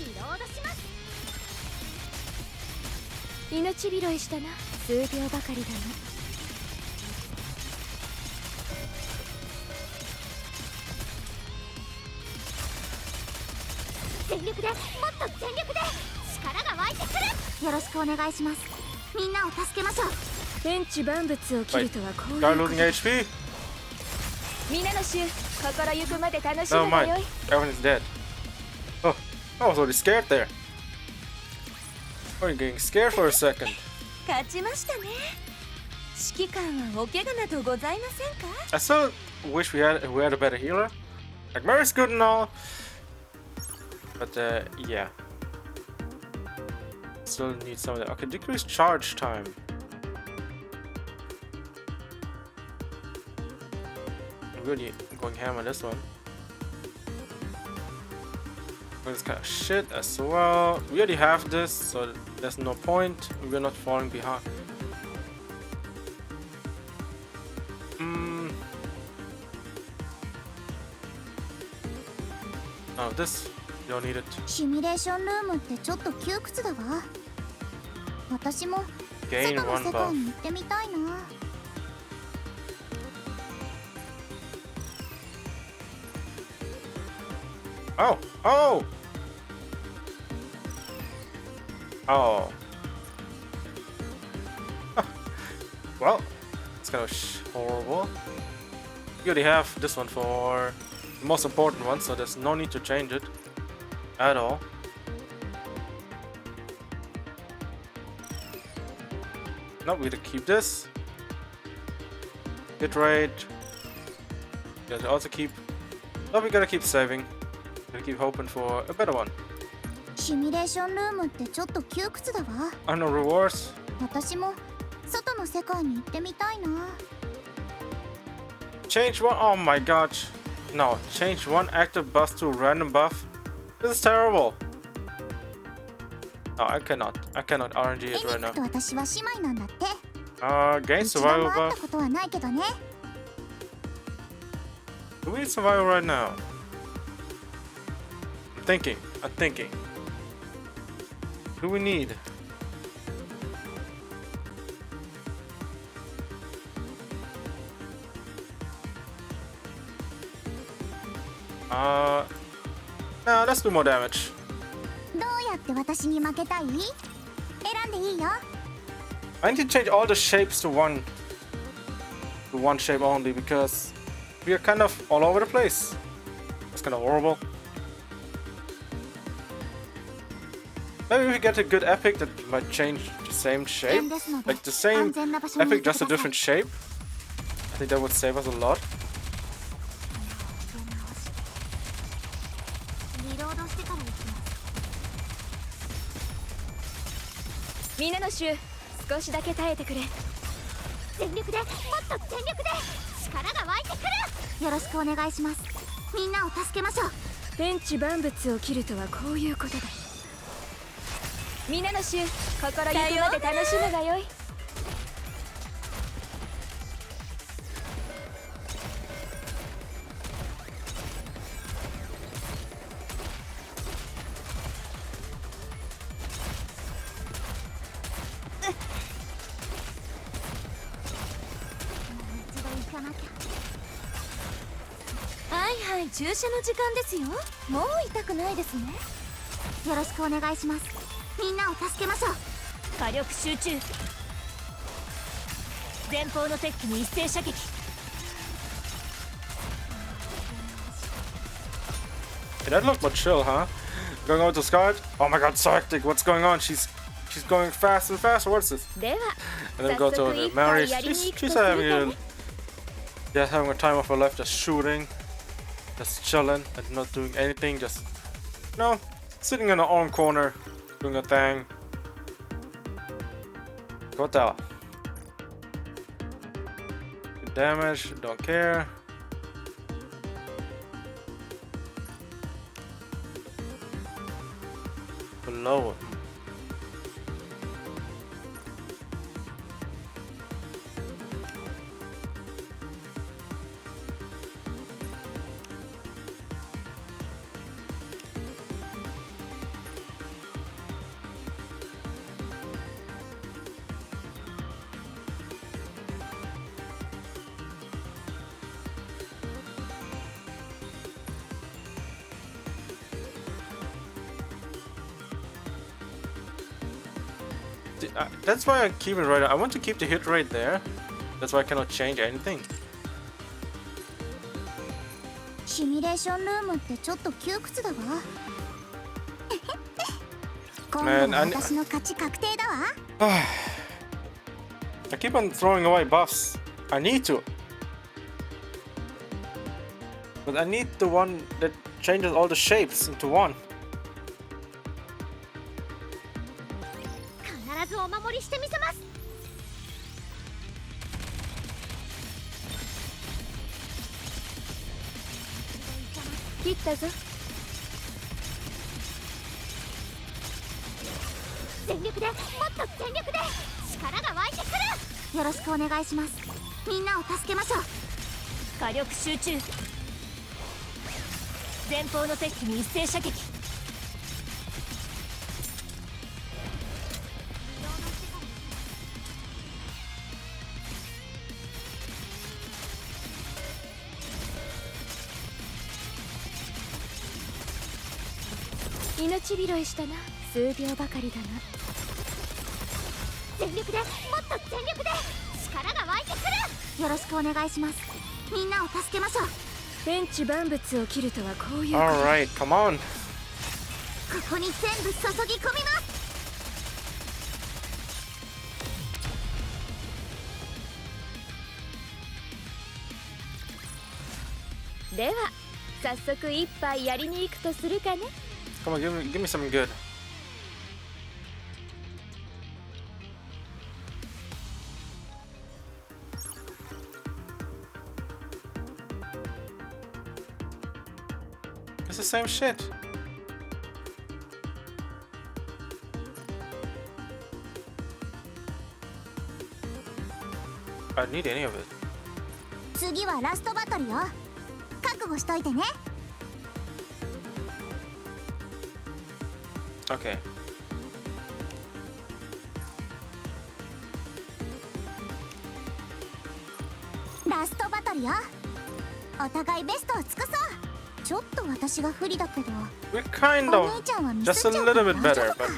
リロードします。命拾いしたな。数秒ばかりだな。全力で、もっと全力で、力が湧いてくる。よろしくお願いします。みんなを助けましょう。天地万物を切るとはこういう Start こと losing だ。 HP. 皆の衆、心ゆくまで楽し Never むが mind. よい。 Everyone is dead. Oh, I was already scared there. Oh, you're getting scared for a second. 勝ちましたね。指揮官はお怪我などございませんか？ I still wish we had a better healer. Like Mary's good and all, but yeah, still need some of that. Okay, decrease charge time. I'm really going ham on this one. This kind of shit as well. We already have this, so there's no point. We're not falling behind. Oh, this you don't need it. シミュレーションルームってちょっと窮屈だわ。私も Gain 外の one 世界 buff. に行ってみたいな。Oh! Oh! Oh. Well, it's kind of horrible. You already have this one for the most important one, so there's no need to change it at all. No, we have to keep this. Hit rate. Gotta also keep. Oh, we gotta keep saving. Gotta keep hoping for a better one. シミュレーションルームってちょっと窮屈だわ。 I know rewards. 私も外の世界に行ってみたいな。 Change one. Oh my gosh. No, change one active buff to a random buff. This is terrible. No, I cannot. I cannot RNG エ it ニ right ッ now. クと私は姉妹なんだって。 Gain 一度 survival も会っ buff. たことはないけどね。 Do we need survival right now? I'm thinking. Do we need? No, let's do more damage. どうやって私に負けたい？選んでいいよ。 I need to change all the shapes to one shape only because we are kind of all over the place. That's kind of horrible. Maybe we get a good epic that might change the same shape, like the same epic, just a different shape. I think that would save us a lot. リロードしてから行きます。皆の衆、少しだけ耐えてくれ。全力で、もっと全力で力が湧いてくる。よろしくお願いします。みんなを助けましょう。天地万物を切るとはこういうことだ。皆の衆、心ゆくまで楽しむがよい。はいはい、注射の時間ですよ。もう痛くないですね。よろしくお願いします。みんなを助けましょう。火力集中。前方の鉄器に一斉射撃。 Hey, that looked more chill, huh? Going over to Scarlet? Oh my god, so hectic. What's going on? She's going fast and fast. What's this? では、 And then go to the Mary. She's having a time of her life, just shooting, just chilling and not doing anything, just sitting in her own corner, doing a thing. Go tell. Good damage, don't care. Below. That's why I keep it right. I want to keep the hit rate there. That's why I cannot change anything. シミュレーションルームってちょっと窮屈だわ。今度は私の勝ち確定だわ。I keep on throwing away buffs. I need to. But I need the one that changes all the shapes into one. 必ずお守りしてみせます。切ったぞ。全力で、もっと全力で力が湧いてくる。よろしくお願いします。みんなを助けましょう。火力集中。前方の鉄器に一斉射撃。命拾いしたな。数秒ばかりだな。全力で、もっと全力で力が湧いてくる。よろしくお願いします。みんなを助けましょう。天地万物を切るとはこういうことだ。 Alright, come on. ここに全部注ぎ込みます。では早速一杯やりに行くとするかね。 Come on, give me something good. It's the same shit. I don't need any of it. 次はラストバトルよ。覚悟しといてね。 Okay. ラストバトルよ。お互いベストを尽くそう。ちょっと私が不利だけど。 We're kind お of 姉ちゃんはミス just っ a ちゃう little から bit 大丈 better, 夫か。 but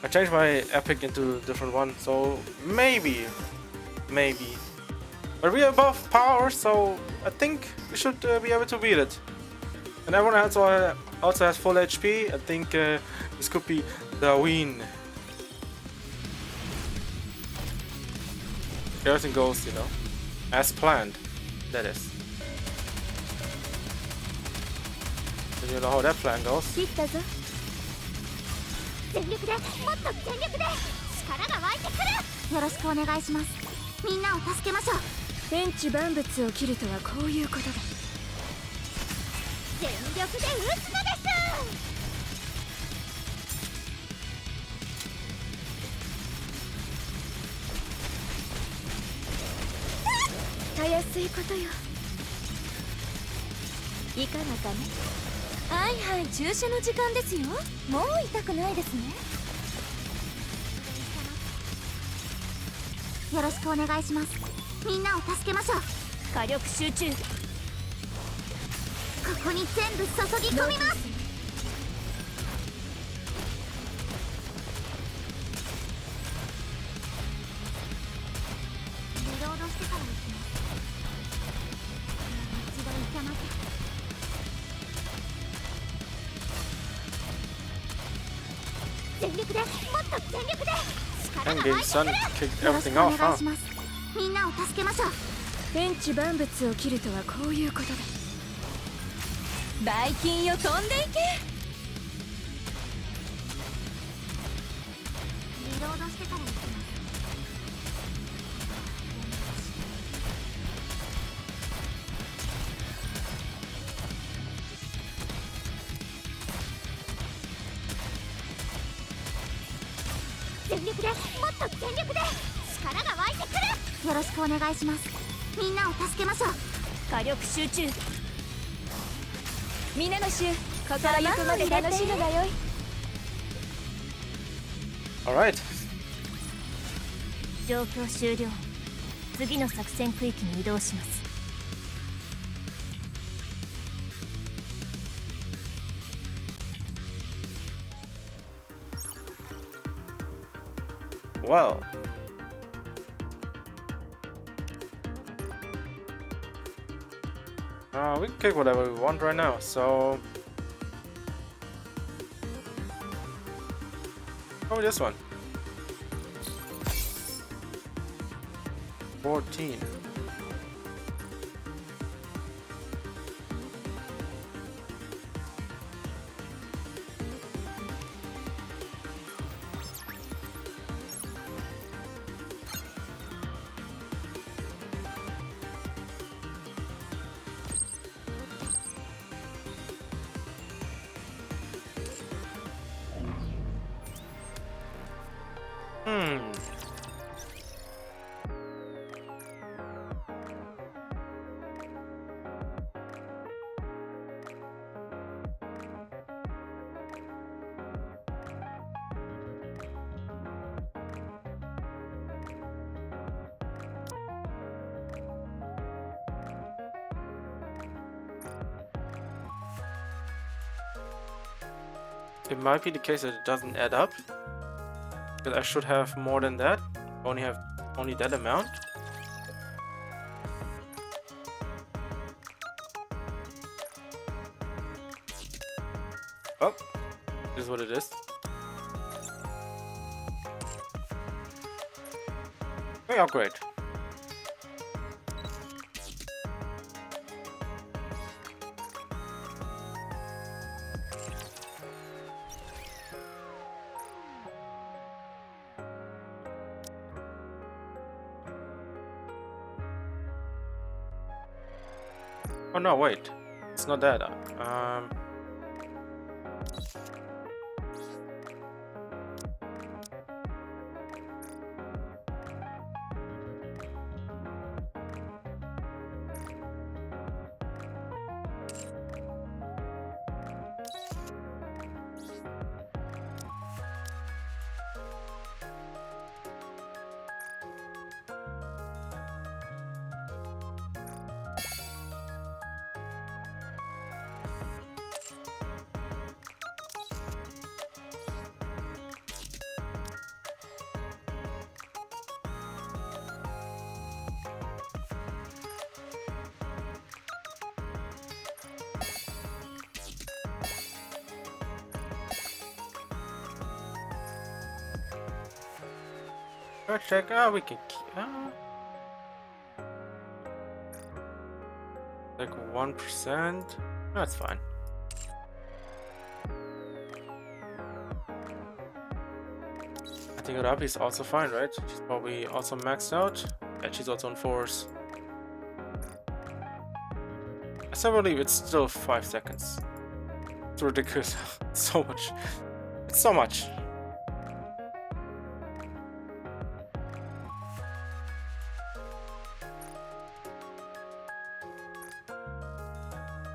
I changed my epic into a different one, so maybe. But we are above power, so I think we should be able to beat it. And everyone also has full HP. I think this could be the win. Everything goes, you know, as planned. That is. And you know how that plan goes. 切ったぞ。全力でもっと全力で力が湧いてくる。よろしくお願いします。みんなを助けましょう。天地万物を切るとはこういうことだ。全力で撃つのです。たやすいことよ。いかがかね。はいはい、注射の時間ですよ。もう痛くないですね。よろしくお願いします。みんなを助けましょう。火力集中。ここに全部注ぎ込みます。リロードしてから行きます。一度行かなきゃ。全力でもっと全力で力が And 湧い Game て Sun くる。 kicked よろし everything くお off, 願い huh? します。みんなを助けましょう。天地万物を切るとはこういうことだ。バイキンよ、飛んでいけ。リロードしてから行きます。全力でもっと全力で力が湧いてくる。よろしくお願いします。みんなを助けましょう。火力集中。皆の衆、心ゆくまで楽しむがよい。 Alright. 状況終了。次の作戦区域に移動します。 Well. We can kick whatever we want right now, so... Probably this one. 14. It might be the case that it doesn't add up. Because I should have more than that. Only have only that amount. Oh, this is what it is. Let me upgrade. Oh no, wait. It's not that. Let's check. Ah, we can keep. Like 1%. That's fine. I think Rabi is also fine, right? She's probably also maxed out. Yeah, she's also on 4s. I still believe it's still 5 seconds. It's ridiculous. So much. It's so much.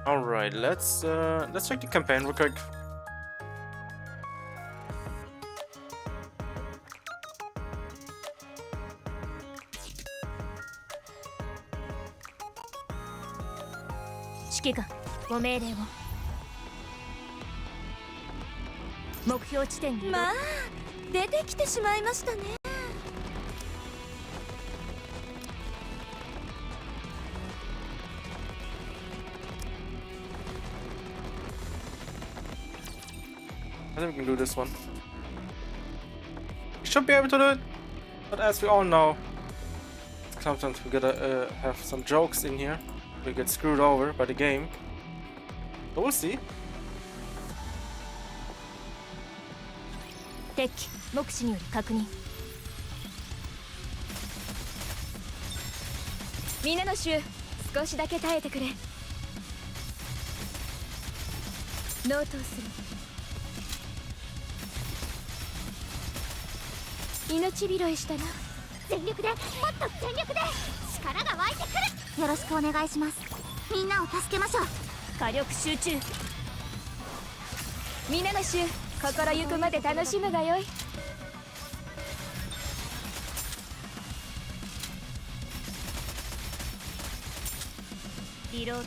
All right, let's check the campaign real quick. Shikigan, ご命令を。目標地点に。まあ、出てきてしまいましたね。I think we can do this one. We should be able to do it, but as we all know, sometimes we gotta have some jokes in here. We get screwed over by the game. But we'll see. 敵機目視により確認。皆の衆、少しだけ耐えてくれ。納刀する。命拾いしたな。全力で、もっと全力で力が湧いてくる。よろしくお願いします。みんなを助けましょう。火力集中。皆の衆、心ゆくまで楽しむがよい。リロード。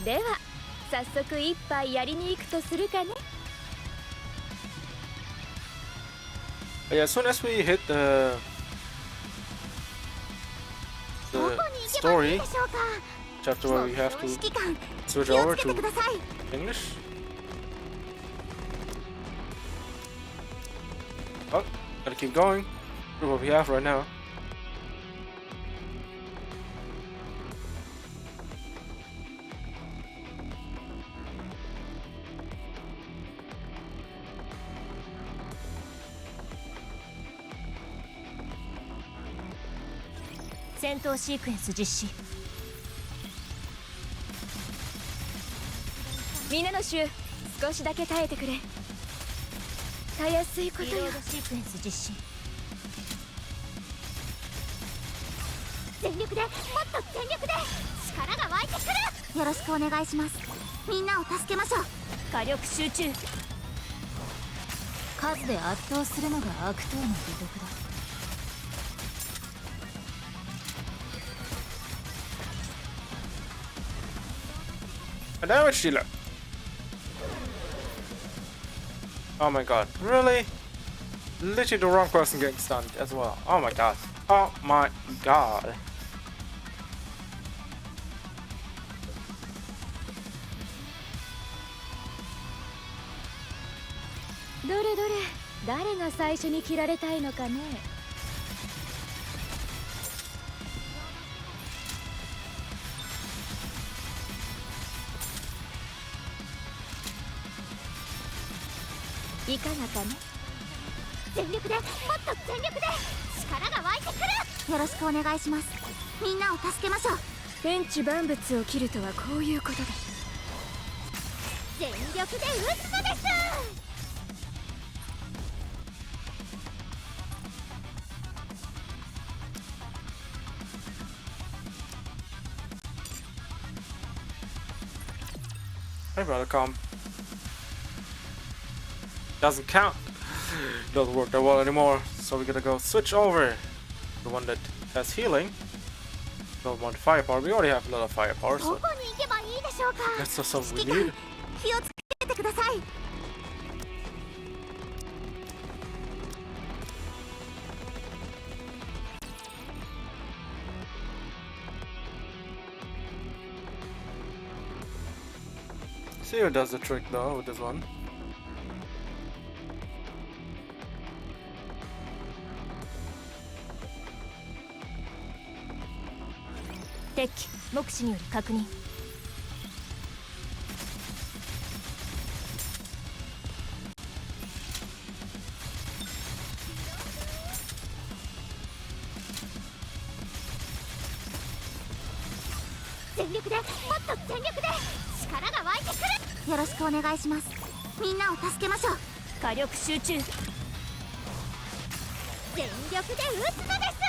では早速一杯やりに行くとするかね。Yeah, as soon as we hit the story chapter where we have to switch over to English. Oh, gotta keep going through what we have right now.「戦闘シークエンス実施」皆の衆、少しだけ耐えてくれ。たやすいことよ。リロードシークエンス実施。全力で、もっと全力で力が湧いてくる。よろしくお願いします。みんなを助けましょう。火力集中。数で圧倒するのが悪党の美徳だ。A damage dealer. Oh my god, really? Literally the wrong person getting stunned as well. Oh my god. Oh my god. どれどれ、誰が最初に切られたいのかね。いかがかね。全力で、もっと全力で力が湧いてくる。よろしくお願いします。みんなを助けましょう。天地万物を切るとはこういうことだ。全力で撃つのです。Hey, brother, come. Doesn't count. Doesn't work that well anymore. So we're gonna go switch over. The one that has healing. Don't want firepower. We already have a lot of firepower, ど so こに行けばいいでしょうか。 that's just something we 指揮 need. 官、気をつけてください。See who does the trick though with this one. 敵機目視により確認。全力で、もっと全力で力が湧いてくる。よろしくお願いします。みんなを助けましょう。火力集中。全力で撃つのです。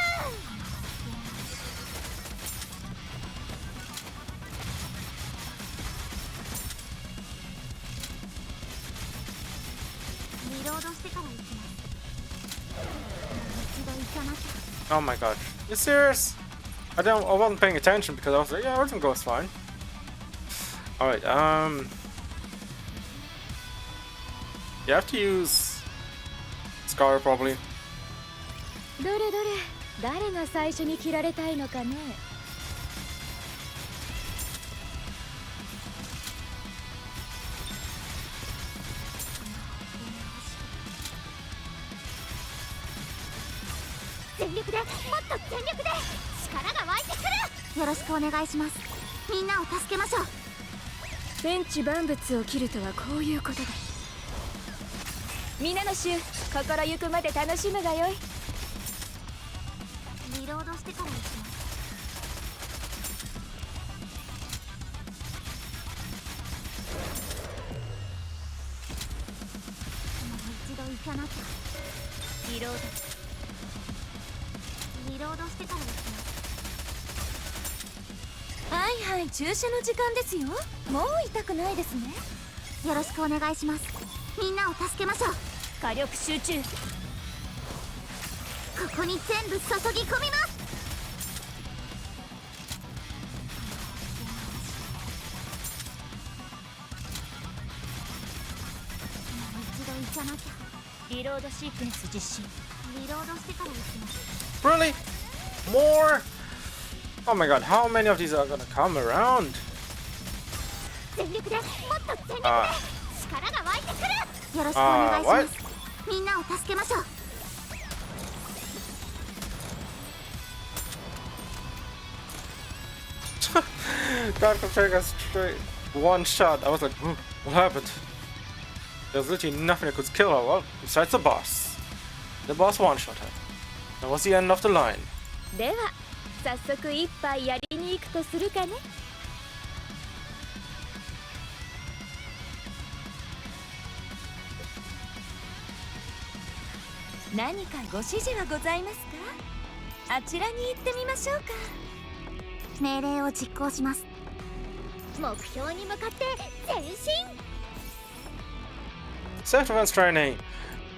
リロードしてから行きます。一度行かなきゃ。 Oh my god. You serious? I wasn't paying attention because I was like, yeah, everything goes fine. Alright, you have to use Scar probably. どれどれ、誰が最初に切られたいのかね。全力で、もっと全力で力が湧いてくる。よろしくお願いします。みんなを助けましょう。天地万物を切るとはこういうことだ。皆の衆、心ゆくまで楽しむがよい。リロードしてから行きます。もう一度行かなきゃ。リロード。リロードしてから行きます。はいはい、注射の時間ですよ。もう痛くないですね。よろしくお願いします。みんなを助けましょう。火力集中。ここに全部注ぎ込みます。もう一度行かなきゃ。リロードシークエンス実施。リロードしてから行きます。 Really? More? Oh my god, how many of these are gonna come around? 全力で、もっと全力で力が湧いてくる。よろしくお願いします。みんなを助けましょう。 God could take us straight one shot. I was like, what happened? There's literally nothing that could kill her, well, besides the boss. The boss one-shot her. That was the end of the line. では早速一杯やりに行くとするかね。何かご指示はございますか。あちらに行ってみましょうか。命令を実行します。目標に向かって前進。 Self-defense training.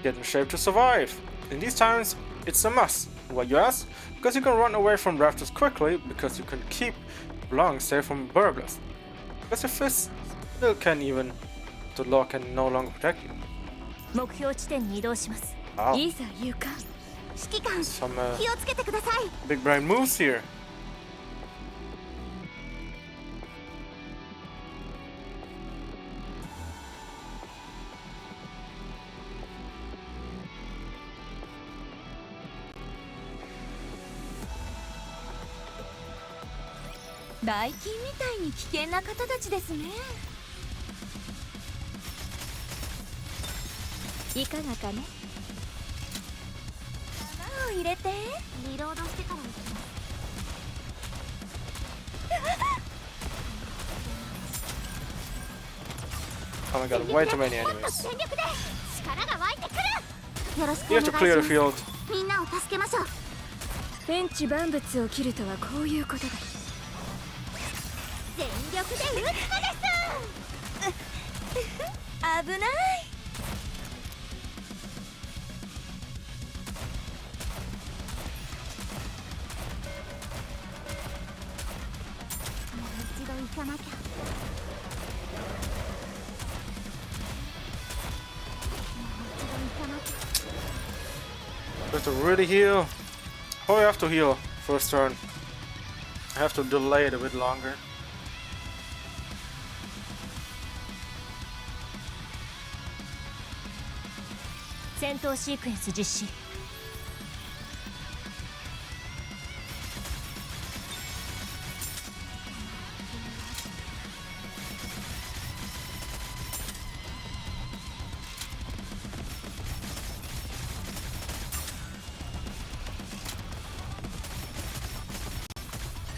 Get in shape to survive. In these times, it's a must. Why you ask? Because you can run away from raptors quickly, because you can keep lungs safe from burglars. Because your fists still can even, the law can no longer protect you. 目標地点に移動します。 Wow. いざ勇敢。指揮官、 Some 気をつけてください。 big brain moves here.「バイキンみたいに危険な方たちですね。いかがかね。穴を入れて。リロードしてから行きます。 Oh my god, way too many enemies. 全力で力が湧いてくる。よろしく You お have 願 to い clear し the ま field. す。みんなを助けましょう。天地万物を切るとはこういうことだ。全力で撃つのです。危ない。もう一度行かなきゃ。 You have to really heal. Oh, you have to heal first turn. I have to delay it a bit longer. 戦闘シークエンス実施。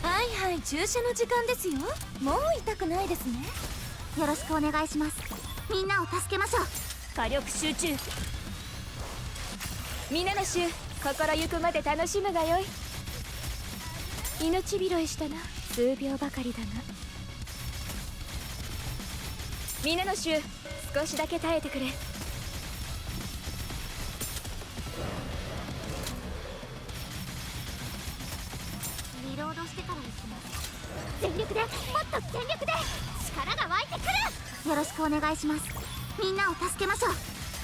はいはい、注射の時間ですよ。もう痛くないですね。よろしくお願いします。みんなを助けましょう。火力集中。皆の衆、心ゆくまで楽しむがよい。命拾いしたな。数秒ばかりだが。皆の衆、少しだけ耐えてくれ。リロードしてから行きます。全力で、もっと全力で力が湧いてくる。よろしくお願いします。みんなを助けましょう。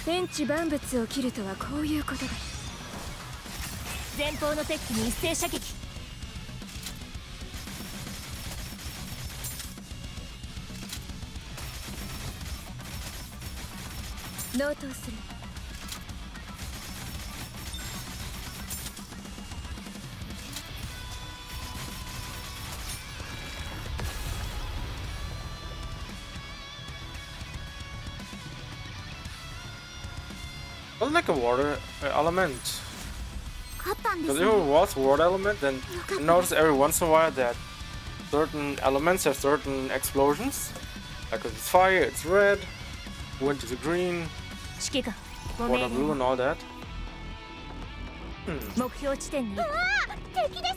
天地万物を切るとはこういうことだ。前方のテックに一斉射撃。納刀する。Was it like a water element? 勝ったんです Because ね。 if it was water element, then I notice every once in a while that certain elements have certain explosions. Like if it's fire, it's red. Wind is green. 指揮官、ご Water 命 blue 令 and all that. 目標地点に。うわー、敵です。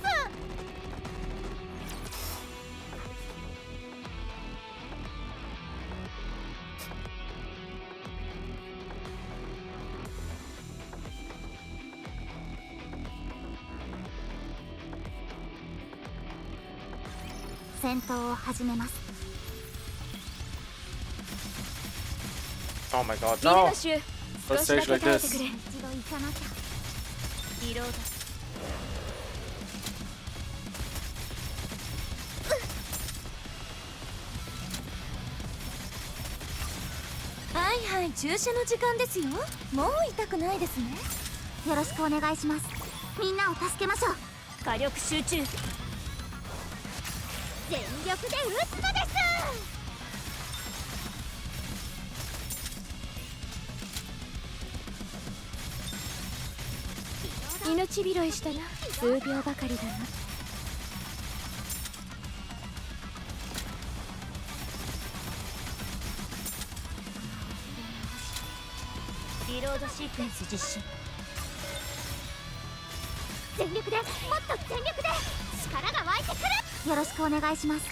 戦闘を始めます。 Oh my god, 皆 no! の衆、 First 少しだ stage け like 耐えて this. くれ。一度行かなきゃ。リロード。はいはい、注射の時間ですよ。もう痛くないですね。よろしくお願いします。みんなを助けましょう。火力集中。全力で撃つのです。命拾いしたな。数秒ばかりだな。リロードシークエンス実施。全力で、もっと全力で力が湧いてくる。よろしくお願いします。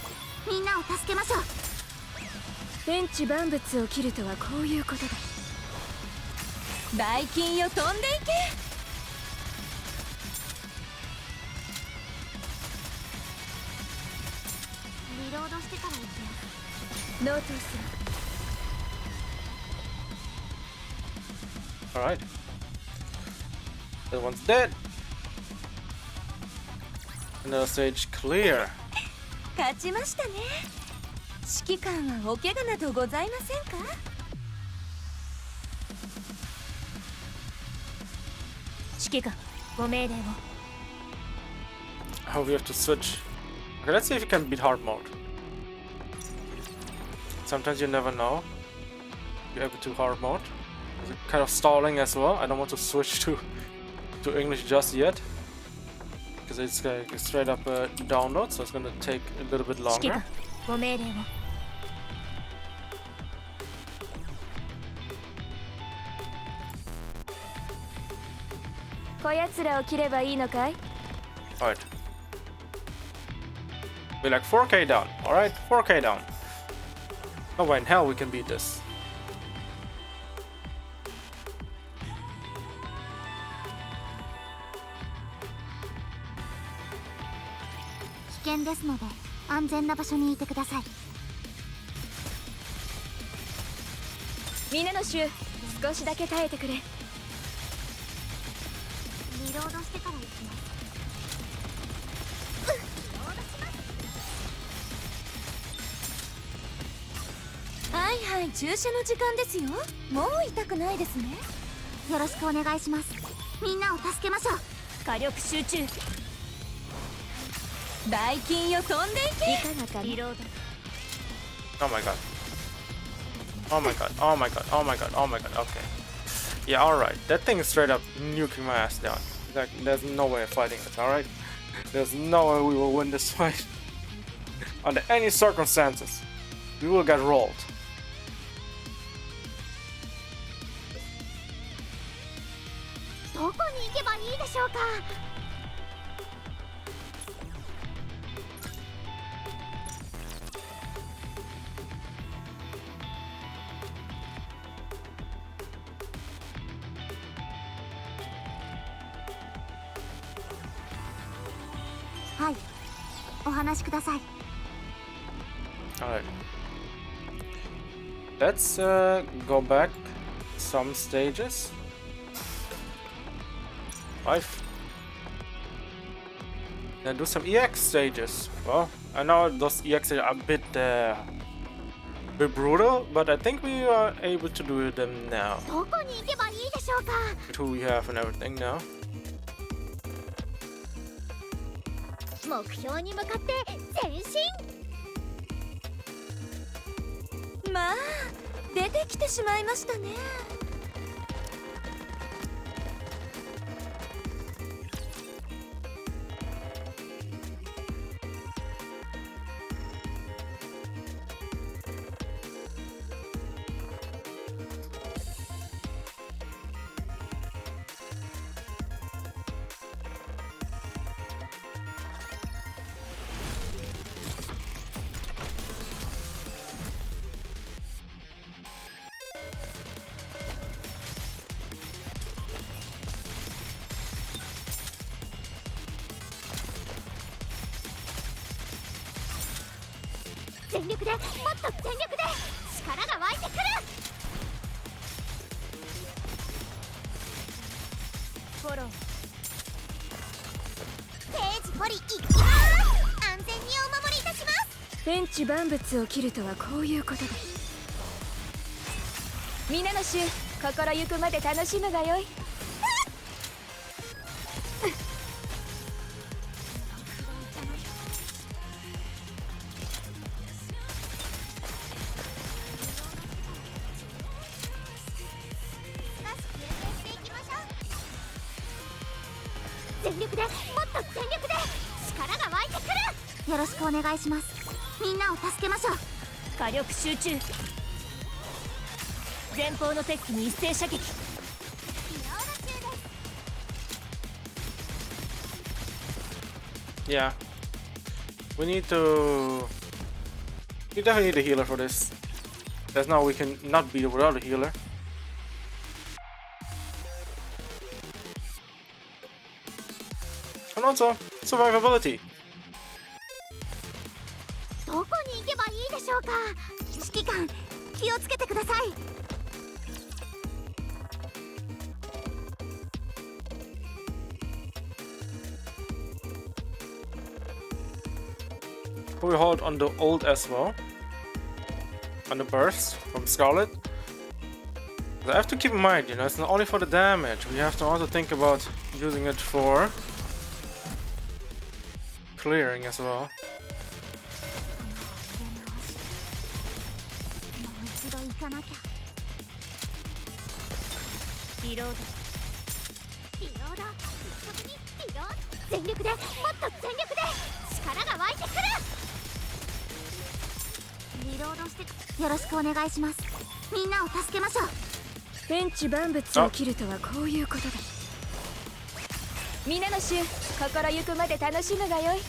みんなを助けましょう。天地万物を切るとはこういうことだ。大金よ、飛んでいけ。リロードしてから行きます。納刀する。 Alright. That one's dead. Another stage clear. 勝ちましたね。指揮官はお怪我などございませんか。指揮官、ご命令を。 Oh, we have to switch. Okay, let's see if you can beat hard mode. Sometimes you never know. You have it to hard mode. It's kind of stalling as well. I don't want to switch to English just yet because it's straight up download, so it's gonna take a little bit 指揮 longer. 官ご命令を。こやつらを切ればいいのかい？ Alright. We're like 4K down. Alright, 4K down. No way in hell we can beat this. 危険ですので安全な場所にいてください。皆の衆、少しだけ耐えてくれ。リロードしてから行きます。はいはい、注射の時間ですよ。もう痛くないですね。よろしくお願いします。みんなを助けましょう。火力集中。大金よ、飛んでいけ。いかがかリロード。 Oh my god. Oh my god. Oh my god. Oh my god. Oh my god. Okay. Yeah, alright. That thing is straight up nuking my ass down. Like, there's no way of fighting it, alright? There's no way we will win this fight. Under any circumstances, we will get rolled. どこに行けばいいでしょうか。はい、お話しください。Alright. Let's go back some stages. 5. Then do some EX stages. Well, I know those EX stages are a bit brutal, but I think we are able to do them now. どこに行けばいいでしょうか。 With who we have and everything now. 目標に向かって前進。まあ、出てきてしまいましたね。全力で、もっと全力で力が湧いてくる。フォロー。ページポリ行きます。安全にお守りいたします。天地万物を切るとはこういうことだ。皆の衆、心ゆくまで楽しむがよい。全力で、もっと全力で力が湧いてくる。よろしくお願いします。みんなを助けましょう。火力集中。前方のテックに一斉射撃。Yeah. We definitely need a healer for this. There's no we can not beat it without a healer. And also, survivability. どこに行けばいいでしょうか。指揮官、気をつけてください。We hold on the ult as well. On the burst from Scarlet. But I have to keep in mind, you know, it's not only for the damage. We have to also think about using it for clearing as well. もう一度行かなきゃ。リロードリロード一緒にリロード全力でもっと全力で力が湧いてくるリロードしてよろしくお願いします。みんなを助けましょう。天地万物を切るとはこういうことだ。皆の衆心ゆくまで楽しむがよい。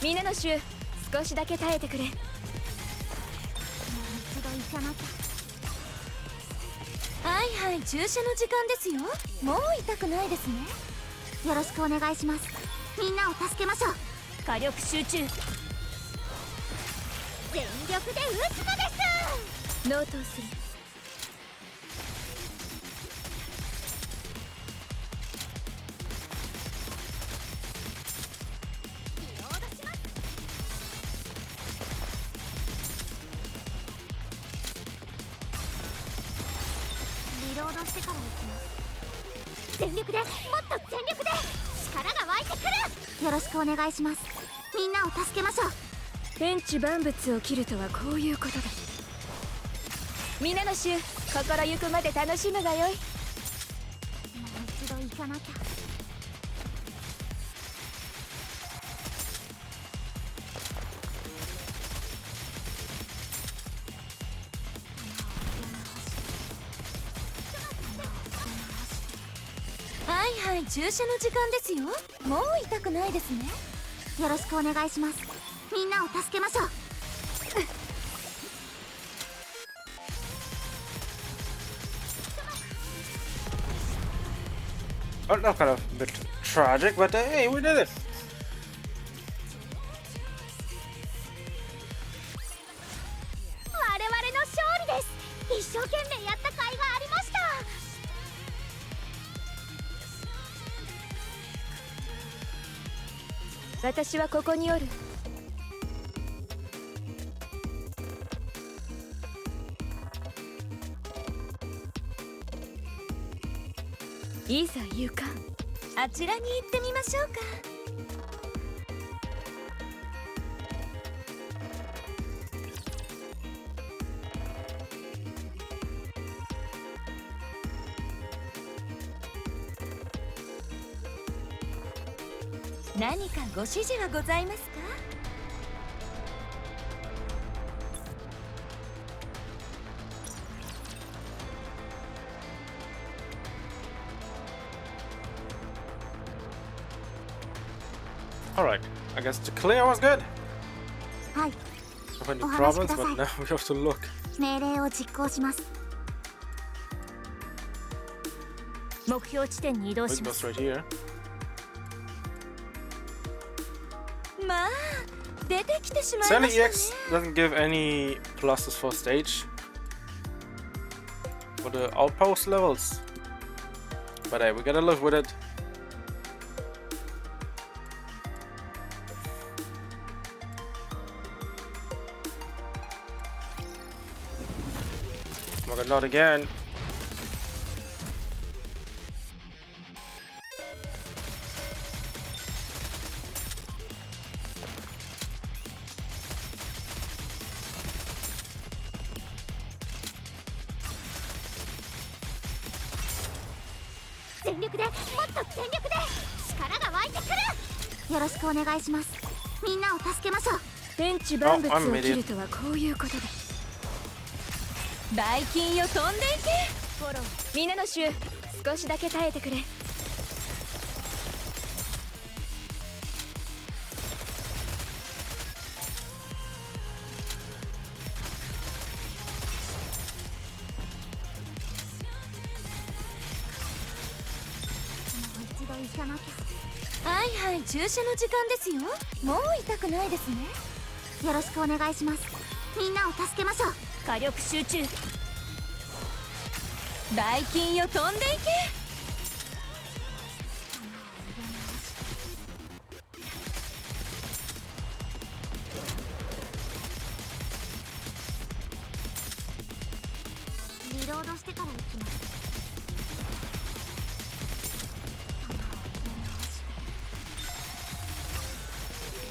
皆の衆少しだけ耐えてくれ。もう一度行かなきゃ。はいはい、注射の時間ですよ。もう痛くないですね。よろしくお願いします。みんなを助けましょう。火力集中。全力で撃つのです。納刀する。リロードします。リロードしてから行きます。全力でもっと全力で力が湧いてくる。よろしくお願いします。みんなを助けましょう。天地万物を切るとはこういうことだ。皆の衆心ゆくまで楽しむがよい。もう一度行かなきゃ。はいはい、注射の時間ですよ。もう痛くないですね。よろしくお願いします。みんなを助けましょう。Oh, that kind of a bit tragic, but hey, we did it. 我々の勝利です。一生懸命やった甲斐がありました。私はここにおる。いざ勇敢、あちらに行ってみましょうか。何かご指示はございますか？Alright, I guess the clear was good. はい、 Have any お話し problems, ください。 but now we have to look. 命令を実行します。目標地点に移動 We し go ます。 straight here. まあ、出てきてしまいま Sally したね。 EX doesn't give any pluses for stage for the outpost levels. But hey, we gotta live with it. Oh my god, not again.全力でもっと全力で力が湧いてくる。よろしくお願いします。みんなを助けましょう。天地万物を切るとはこういうことだ。バイキンよ、飛んでいけ。フォロー。皆の衆少しだけ耐えてくれ。一度行かなきゃ。はいはい、注射の時間ですよ。もう痛くないですね。よろしくお願いします。みんなを助けましょう。火力集中。バイキンよ、飛んでいけ。リロードしてから行きます。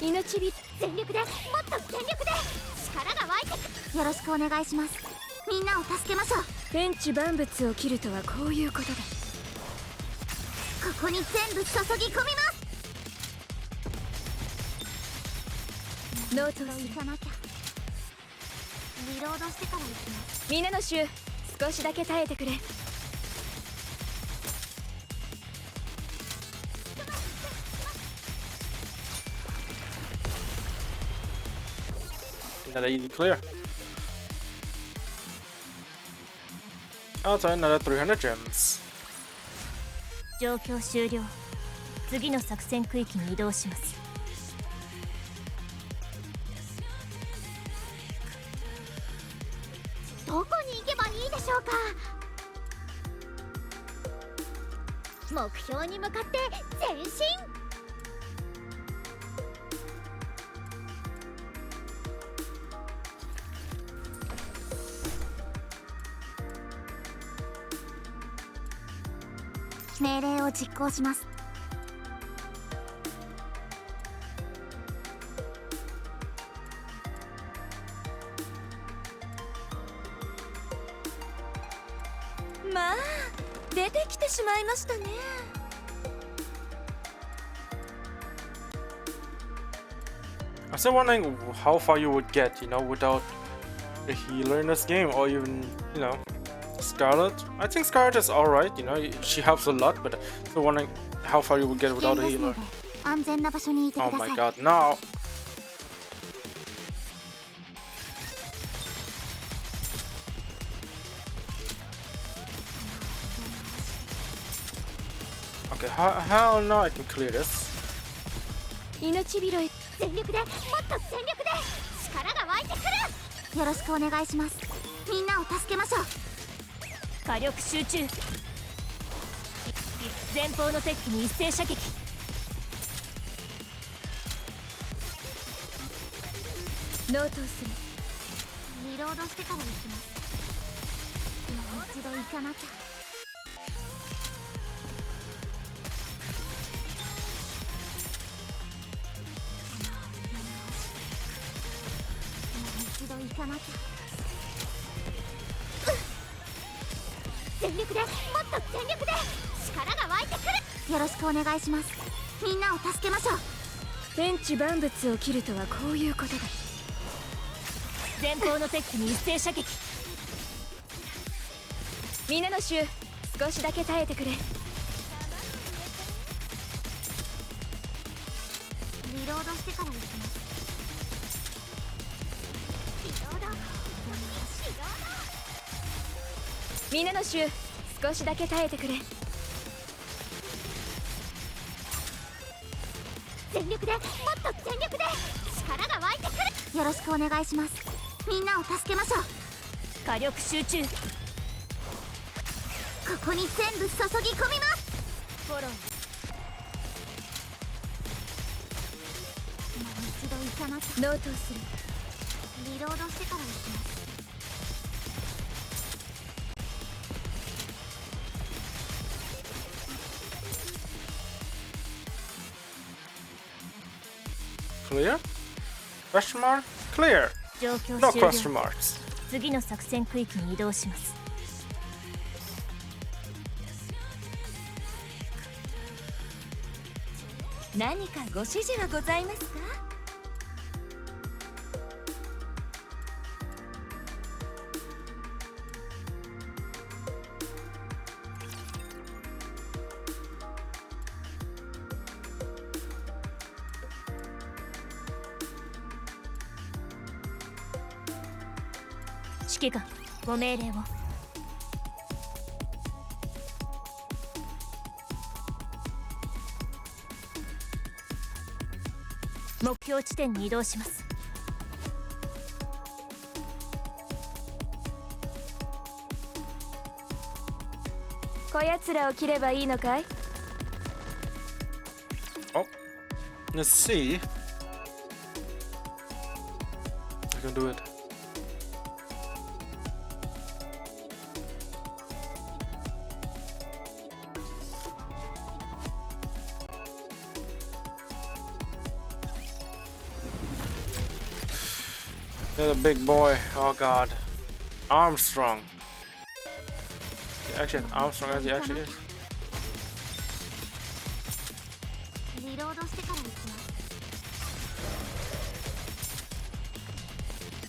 命火全力でもっと全力で力が湧いてく。よろしくお願いします。みんなを助けましょう。天地万物を切るとはこういうことだ。ここに全部注ぎ込みます。ノートを行かなきゃ。リロードしてから行きます。皆の衆、少しだけ耐えてくれ。Another easy clear. Also another 300 gems. 状況終了。次の作戦区域に移動します。どこに行けばいいでしょうか。目標に向かって前進。命令を実行します。まあ出てきてしまいましたね。I'm still wondering how far you would get, without a healer in this game, or even, Scarlet. I think Scarlet is alright, she helps a lot, but still wondering how far you would get without a healer. 安全な場所にいてくだ Oh さい。 my god, no! Okay, hell no, I can clear this. 命拾い全力でもっと全力で力が湧いてくる。よろしくお願いします。みんなを助けましょう。火力集中。前方の鉄器に一斉射撃。ノートをする。リロードしてから行きます。もう一度行かなきゃ。行かなきゃ。全力でもっと全力で力が湧いてくる。よろしくお願いします。みんなを助けましょう。天地万物を切るとはこういうことだ。前方の鉄器に一斉射撃。皆の衆、少しだけ耐えてくれ。リロードしてから行きます。皆の衆、少しだけ耐えてくれ。全力でもっと全力で力が湧いてくる。よろしくお願いします。みんなを助けましょう。火力集中。ここに全部注ぎ込みます。フォロー。もう一度行かなきゃ。ノートをする。リロードしてから行きます。Clear? Question mark? Clear. 状況 No 終了。 question marks. 次の作戦区域に移動します。何かご指示はございますか？指揮官、ご命令を。目標地点に移動します。こやつらを切ればいいのかい？ Oh, let's see. I can do it. You're the big boy. Oh god. Armstrong. He actually has Armstrong as he actually is. リロードしてから行きます。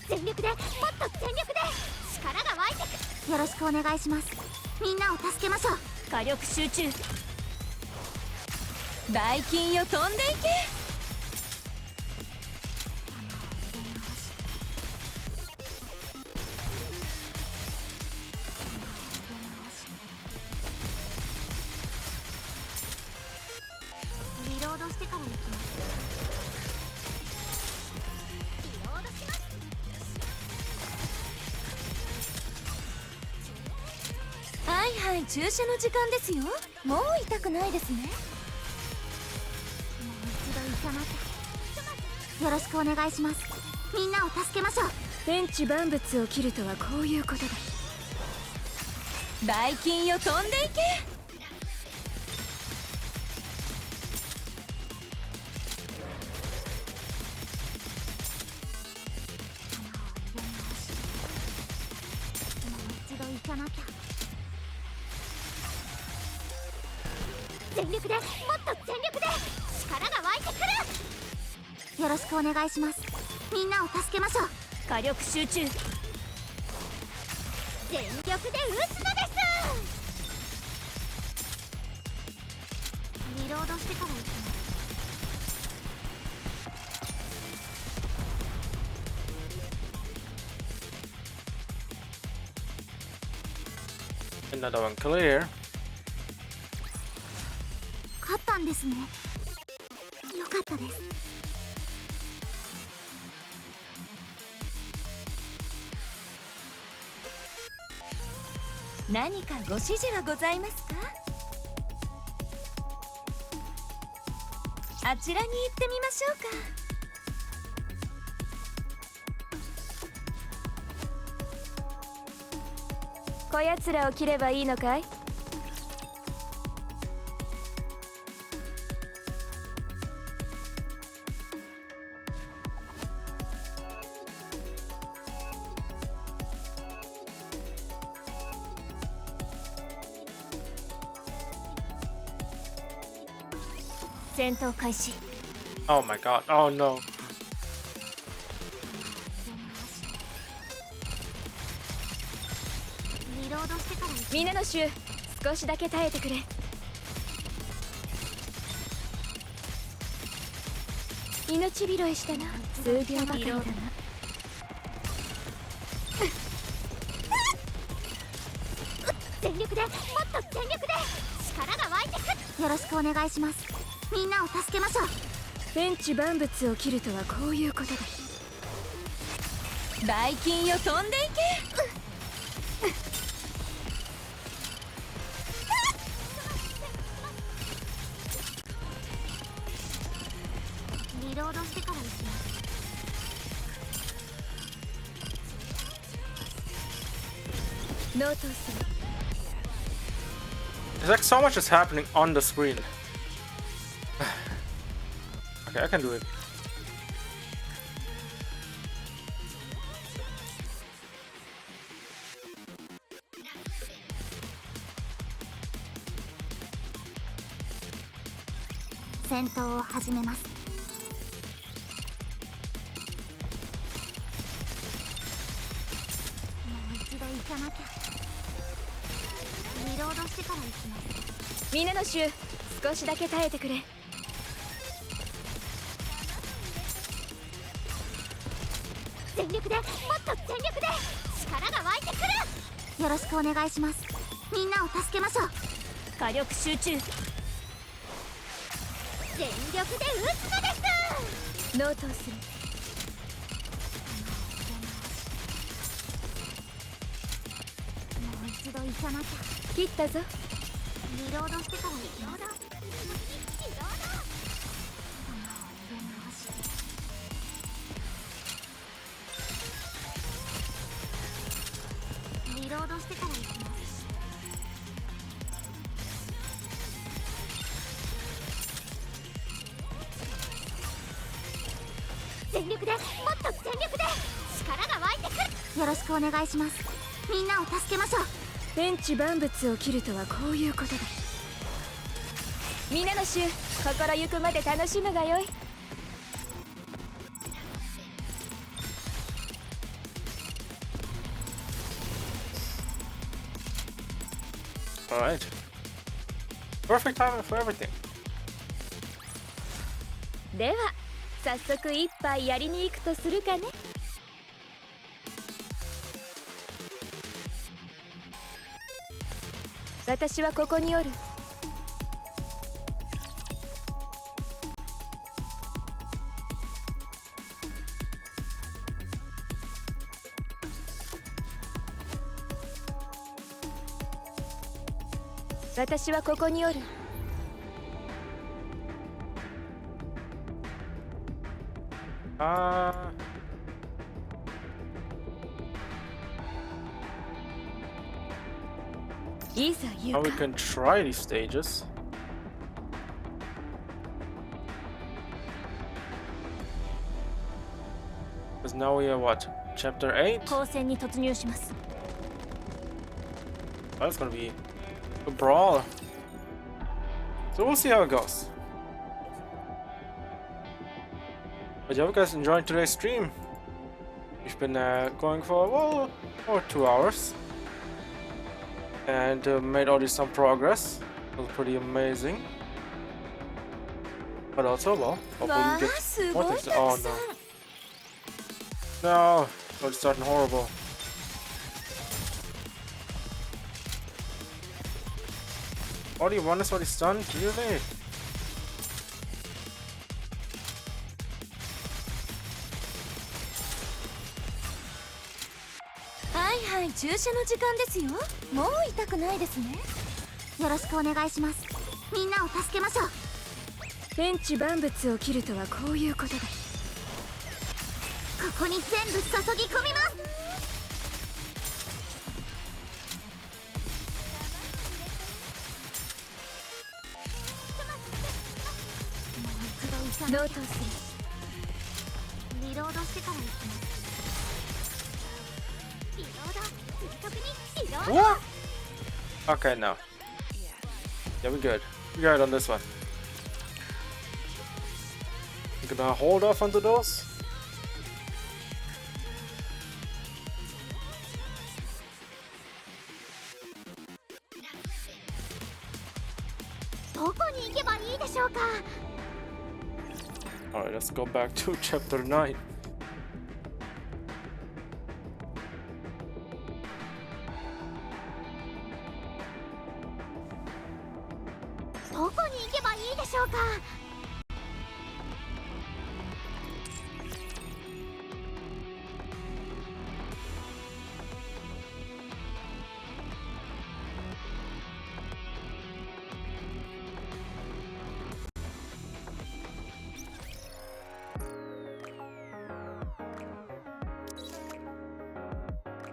全力でもっと全力で力が湧いてく。よろしくお願いします。みんなを助けましょう。火力集中。バイキンよ飛んでいけ。リロードしてから行きます。リロードします。はいはい、注射の時間ですよ。もう痛くないですね。もう一度行かなきゃ。よろしくお願いします。みんなを助けましょう。天地万物を切るとはこういうことだ。バイキンよ飛んでいけ。もう一度行かなきゃ。全力でもっと全力で力が湧いてくる。よろしくお願いします。みんなを助けましょう。火力集中。全力で撃つのです。リロードしてから行きます。 Another one clear. 勝ったんですね。よかったです。何かご指示はございますか。あちらに行ってみましょうか。こやつらを切ればいいのかい。戦闘開始。 Oh my god. Oh no. リロードしてから行きます。皆の衆、少しだけ耐えてくれ。命拾いしたな。数秒ばかりだな。全力でもっと全力で力が湧いてく。よろしくお願いします。みんなを助けましょう。天地万物を切るとはこういうことだ。バイキンよ飛んでいけ。リロードしてから行きます。ノートをする。 It's like so much is happening on the screen. Okay, I can do it. .戦闘を始めます。もう一度行かなきゃ。リロードしてから行きます。皆の衆、少しだけ耐えてくれ。全力でもっと全力で力が湧いてくる。よろしくお願いします。みんなを助けましょう。火力集中。全力で撃つのです。ノートをする。もう一度行かなきゃ。切ったぞ。リロードしてから行きます。リロードしてから行きます。全力でもっと全力で力がよろしくお願いします。みんなを助けましょう。天地万物を切るとはこういうことだ。皆の衆、心ゆくまで楽しむがよい。Alright. Perfect timing for everything. では早速一杯やりに行くとするかね。私はここにおる。私はここにおる。いざ行 Now we か。 can try these stages. Because now we are what? Chapter 8? 交戦に突入します。 That's gonna be a brawl. So we'll see how it goes. But yeah, hope you guys enjoyed today's stream. We've been going for, well, over 2 hours. And made already some progress. It was pretty amazing. But also, well, hopefully we get more things. Oh no. No, it's starting horrible. Already one is already stunned? Really?はい、注射の時間ですよ。もう痛くないですね。よろしくお願いします。みんなを助けましょう。天地万物を切るとはこういうことだ。ここに全部注ぎ込みます。ノートをする。リロードしてから行きます。リロード、迅速にリロード。 What? Okay, now. Yeah, we're good. We're good on this one. You gonna hold off onto those? どこに行けばいいでしょうか。 Alright, let's go back to chapter 9. どこに行けばいいでしょうか。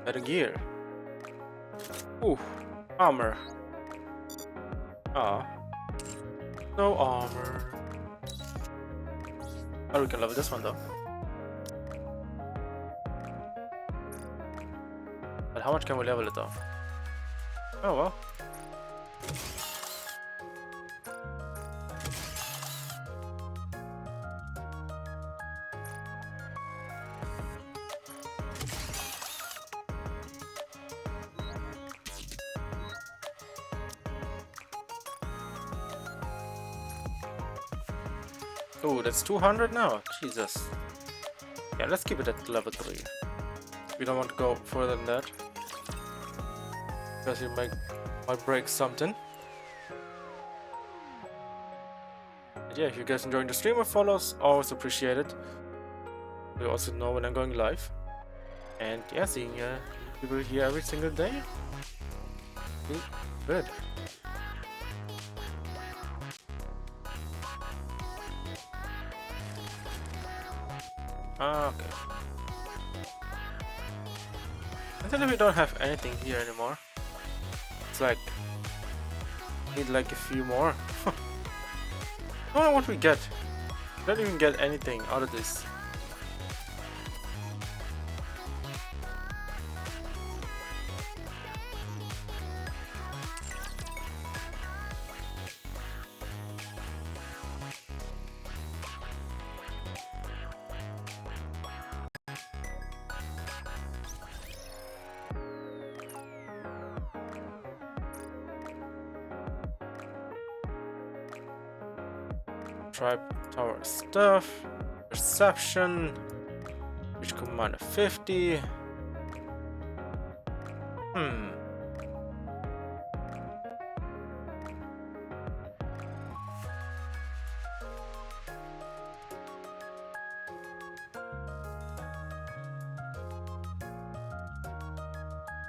Better gear. Ooh, armor. Ah. No armor. Oh, we can level this one though. But how much can we level it though? Oh well. Oh, that's 200 now. Jesus. Yeah, let's keep it at level 3. We don't want to go further than that. Because you might break something. But yeah, if you guys enjoying the stream or follows, always appreciate it. You also know when I'm going live. And yeah, seeing people here every single day. Good. Okay. Until we don't have anything here anymore. It's like need like a few more. I don't know what we get. We don't even get anything out of this. Tribe Tower stuff. Perception. Which commander 50.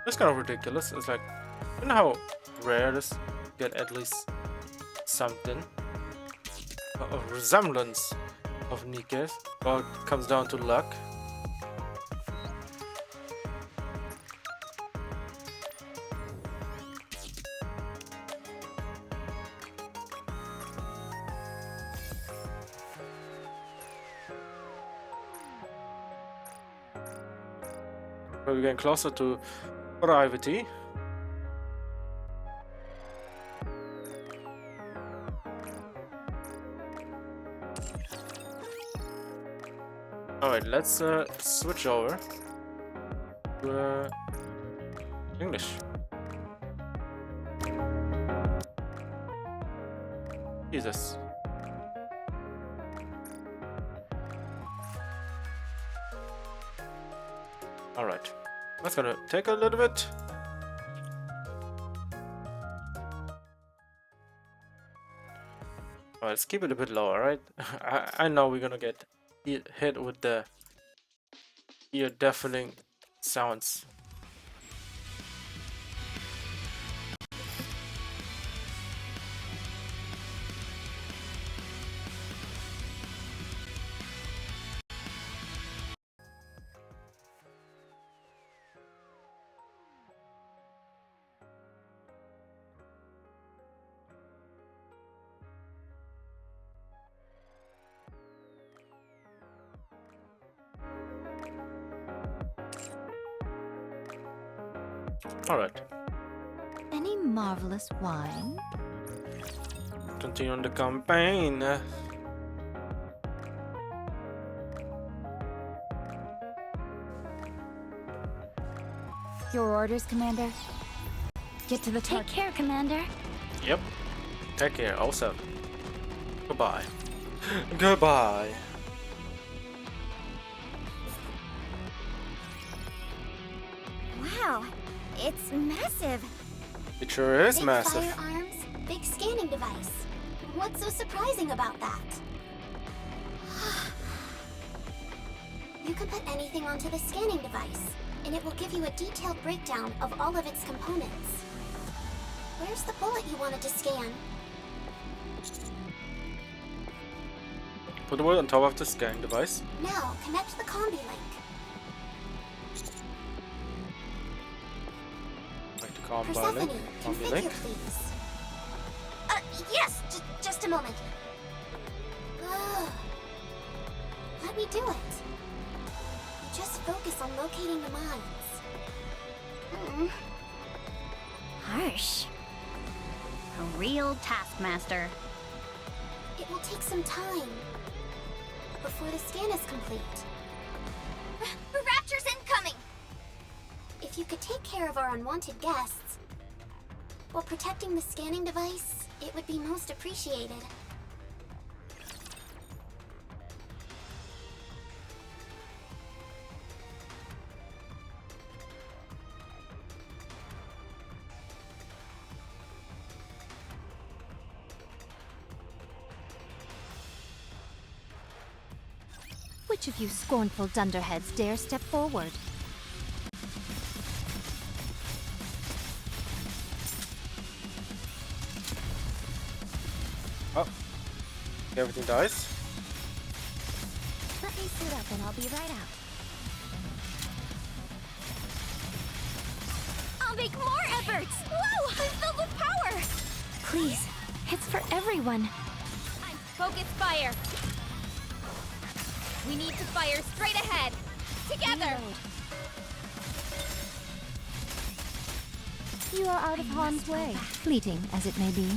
It's kind of ridiculous. It's like, you know how rare it is to get at least something, a resemblance of NIKKE, but it comes down to luck. But we're getting closer to gravity. Alright, let's switch over to English. Jesus. Alright, that's gonna take a little bit. Alright, let's keep it a bit lower, right? I know we're gonna get hit with the ear deafening sounds. Alright, Any marvelous wine? continue on the campaign. Your orders, Commander? Get to the Take care, Commander. Yep, take care, also. Goodbye. Goodbye. Wow, it's massive. It sure is Big massive. firearms, big scanning device. What's so surprising about that? You can put anything onto the scanning device, and it will give you a detailed breakdown of all of its components. Where's the bullet you wanted to scan? Put the word on top of the scanning device. Now, connect the combi link. Like the combi Persephone, link. Combi configure, link. please. Yes, just a moment. Ugh. Let me do it. Just focus on locating the mines. Harsh. A real taskmaster. It will take some time before the scan is complete. Rapture's incoming! If you could take care of our unwanted guests while protecting the scanning device, it would be most appreciated. Which of you scornful dunderheads dare step forward? Oh, everything dies. Let me suit up and I'll be right out. I'll make more efforts! Whoa! I'm filled with power! Please, it's for everyone. I'm focused fire! We need to fire straight ahead! Together! You are out of harm's way, fleeting as it may be.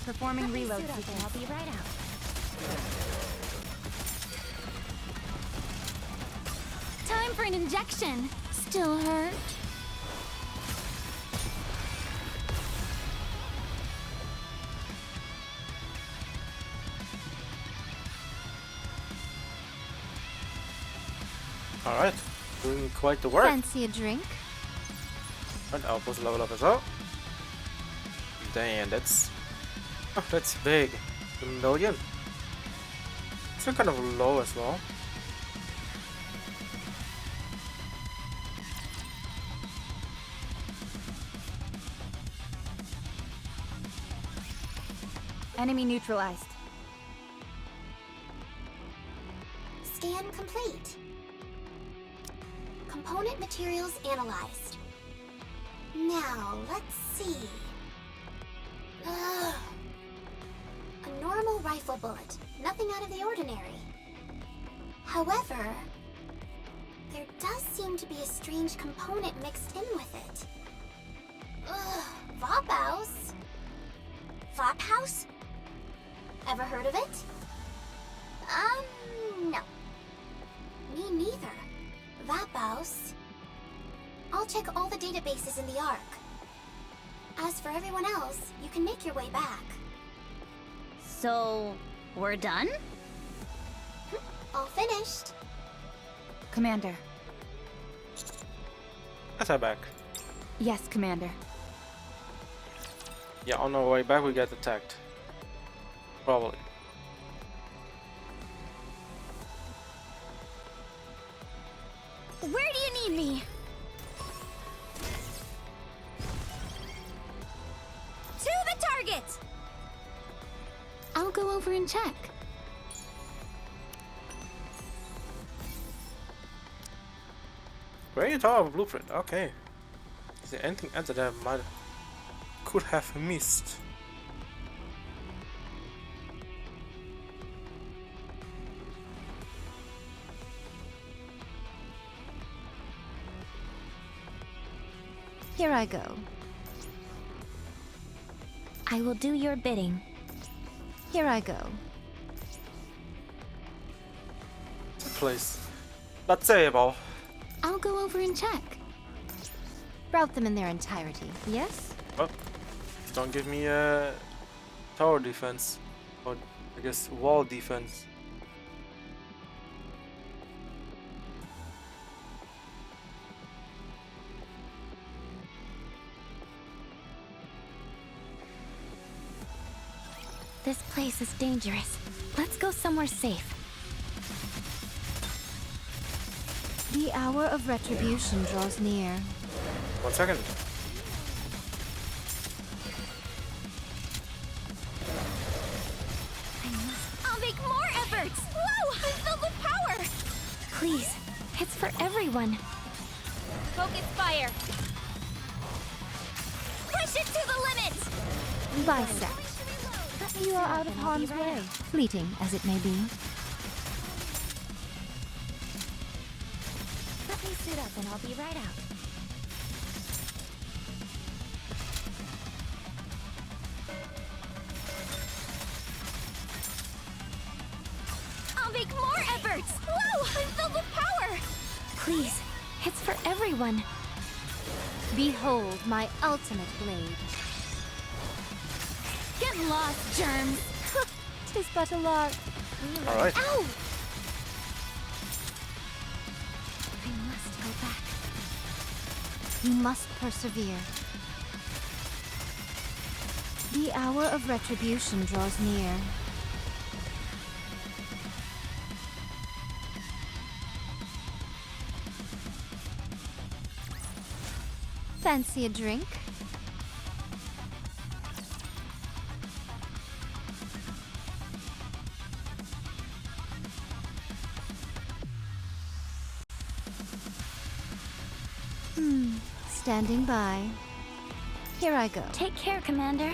Performing reload suit up sequence. and I'll be right out. Time for an injection! Still hurt? Alright, doing quite the work. Fancy a drink? And I'll post level up as well. Damn, that's big. A million. It's kind of low as well. Enemy neutralized. Scan complete. Component materials analyzed. Now, let's see. Ugh. A normal rifle bullet. Nothing out of the ordinary. However, there does seem to be a strange component mixed in with it. Vaphaus? Vaphaus? Ever heard of it? No. Me neither. Vaphaus. I'll check all the databases in the Ark. As for everyone else, you can make your way back. So, we're done? All finished. Commander. Let's head back. Yes, Commander. Yeah, on our way back we get attacked. Probably. Where do you need me? To the target! I'll go over and check. Great Tower Blueprint, okay. Is there anything else that I could have missed? Here I go. I will do your bidding. Here I go. It's a place. Let's say about. I'll go over and check. Route them in their entirety, yes? Oh, don't give me a tower defense. Or I guess wall defense. This place is dangerous. Let's go somewhere safe. The hour of retribution draws near. 1 second. I'll make more efforts! Whoa! I'm filled with power! Please, it's for everyone. Focus fire! Push it to the limit! Bisect. You are out of harm's way, fleeting as it may be. Let me suit up and I'll be right out. I'll make more efforts! Whoa! I'm filled with power! Please, it's for everyone. Behold my ultimate blade. Get lost, germs! 'Tis but a lark. Alright. Ow! I must go back. You must persevere. The hour of retribution draws near. Fancy a drink? Standing by. Here I go. Take care, Commander.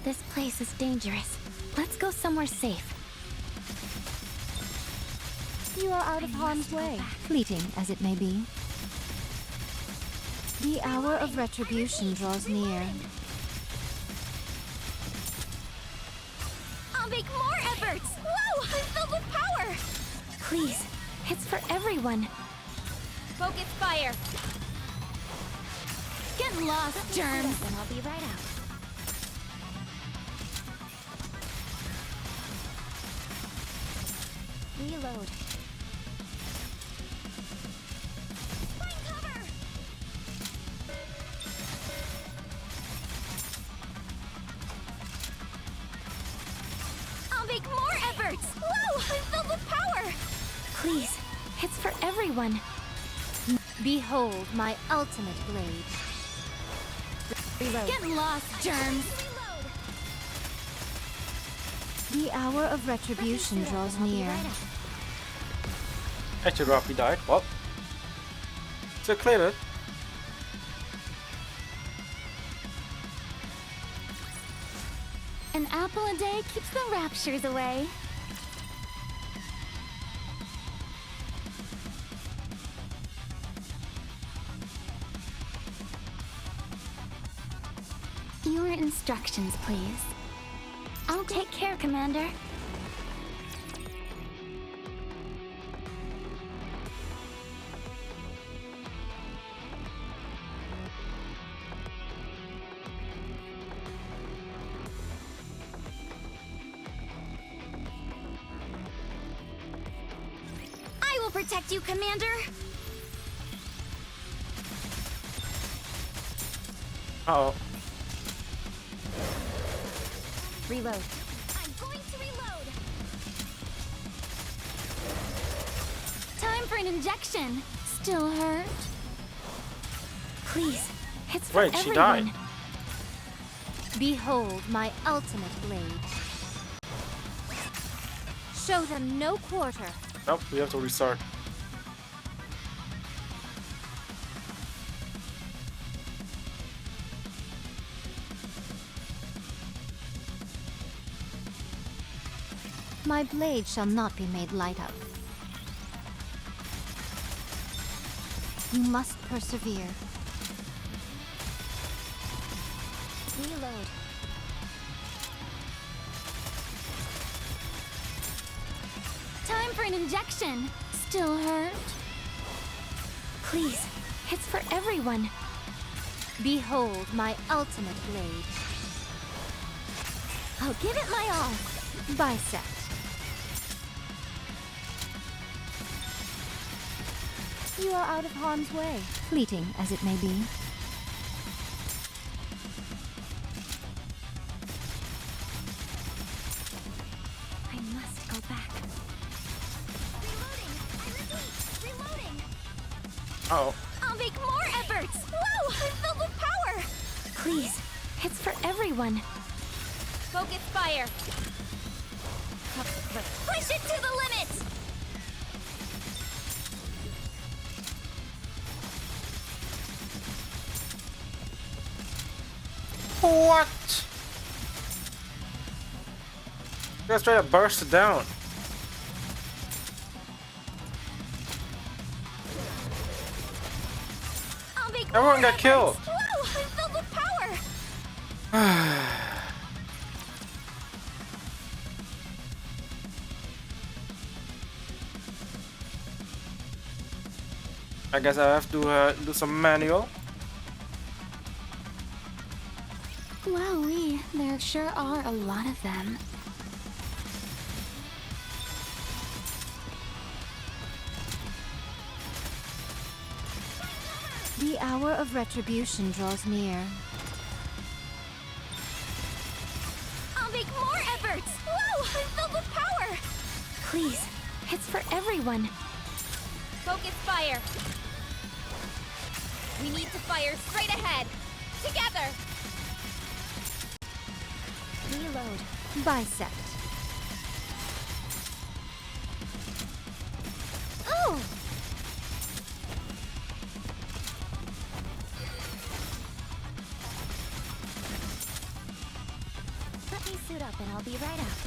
This place is dangerous. Let's go somewhere safe. You are out of harm's way, fleeting as it may be. The hour of retribution draws near. I'll make more efforts! Whoa! I'm filled with power! Please, It's for everyone. Focus fire. Get lost, germs. Then I'll be right out. Reload. Find cover. I'll make more efforts. Whoa! I'm filled with power. Please, it's for everyone. Behold my ultimate blade. Reload. Get lost, germs. Reload. The hour of retribution draws near. Actually, Rocky died. Well, so cleared it. An apple a day keeps the raptures away. Your instructions, please. I'll take care, Commander. I will protect you, Commander. Uh oh. Reload. I'm going to reload. Time for an injection. Still hurt? Please, it's for Wait, she everyone. died. Behold my ultimate blade. Show them no quarter. Nope, we have to restart. My blade shall not be made light of. You must persevere. Reload. Time for an injection. Still hurt? Please, it's for everyone. Behold my ultimate blade. I'll give it my all. Bisect. You are out of harm's way, fleeting as it may be. I must go back. Reloading. I repeat, reloading. Uh oh. I'll make more efforts. Whoa! I'm filled with power. Please, it's for everyone. Focus fire. Push it to the limit. What? Let's try to burst it down. I'll make Everyone more got efforts. killed. Whoa! I'm filled with power. I guess I have to do some manual. Wowee, there sure are a lot of them. The hour of retribution draws near. I'll make more efforts. Whoa! I'm filled with power. Please, it's for everyone. Focus fire. We need to fire straight ahead. Together. Reload. Bisect. Oh! Let me suit up and I'll be right out.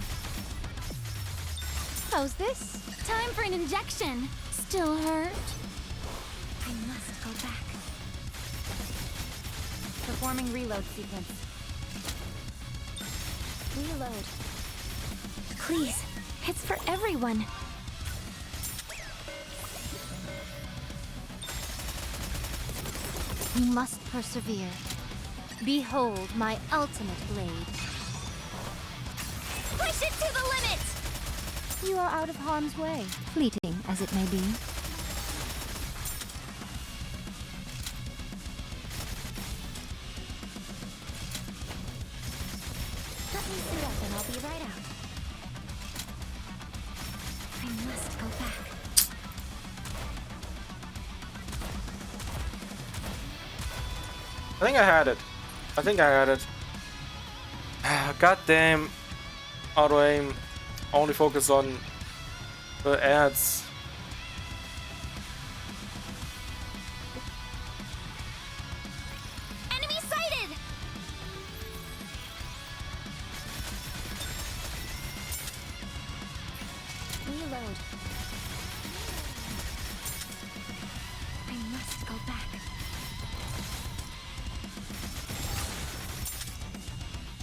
How's this? Time for an injection. Still hurt? I must go back. Performing reload sequence. Reload. Please, it's for everyone. You must persevere. Behold my ultimate blade. Push it to the limit! You are out of harm's way, fleeting as it may be. Let me suit up and I'll be right out. I must go back. I think I had it. I think I had it. Goddamn auto aim. Only focus on the ads. Enemy sighted! Reload. I must go back.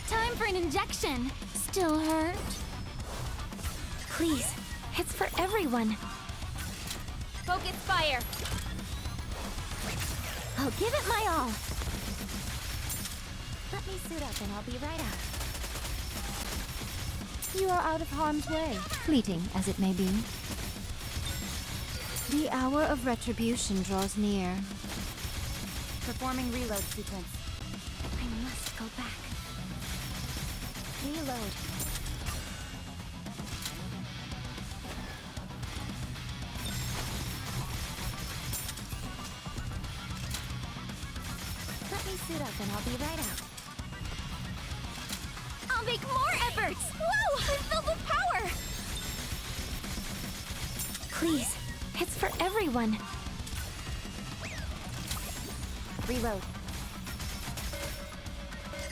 Time for an injection. Still hurt? Please, it's for everyone. Focus fire. I'll give it my all. Let me suit up and I'll be right out. You are out of harm's way, fleeting as it may be. The hour of retribution draws near. Performing reload sequence. I must go back. Reload. Let me suit up and I'll be right out. I'll make more efforts! Whoa! I'm filled with power! Please, it's for everyone. Reload.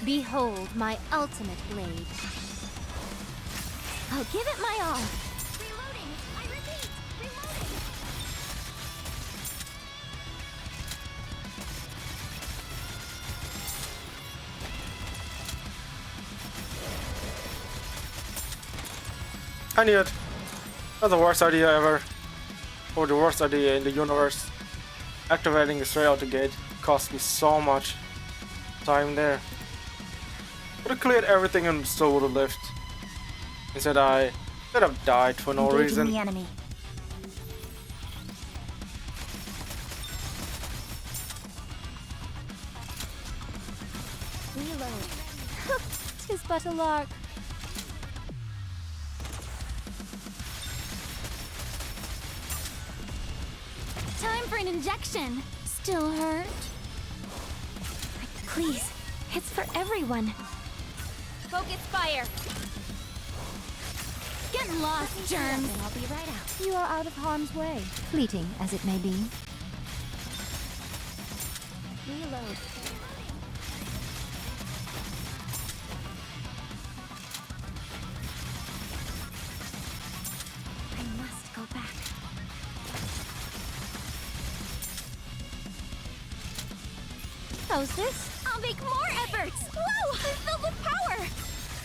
Behold my ultimate blade. I'll give it my all. Reloading. I repeat, reloading. I knew it. That's the worst idea ever. Or the worst idea in the universe. Activating it straight out the gate cost me so much time there. Would have cleared everything and still would have lived. Instead I could have died for no Engaging reason. the enemy. Reload. 'Tis but a lark. Time for an injection. Still hurt? Please, it's for everyone. Focus fire. Get lost, germs. And I'll be right out. You are out of harm's way, fleeting as it may be. Reload. I must go back. How's this? I'll make more efforts! Whoa! I'm filled with power!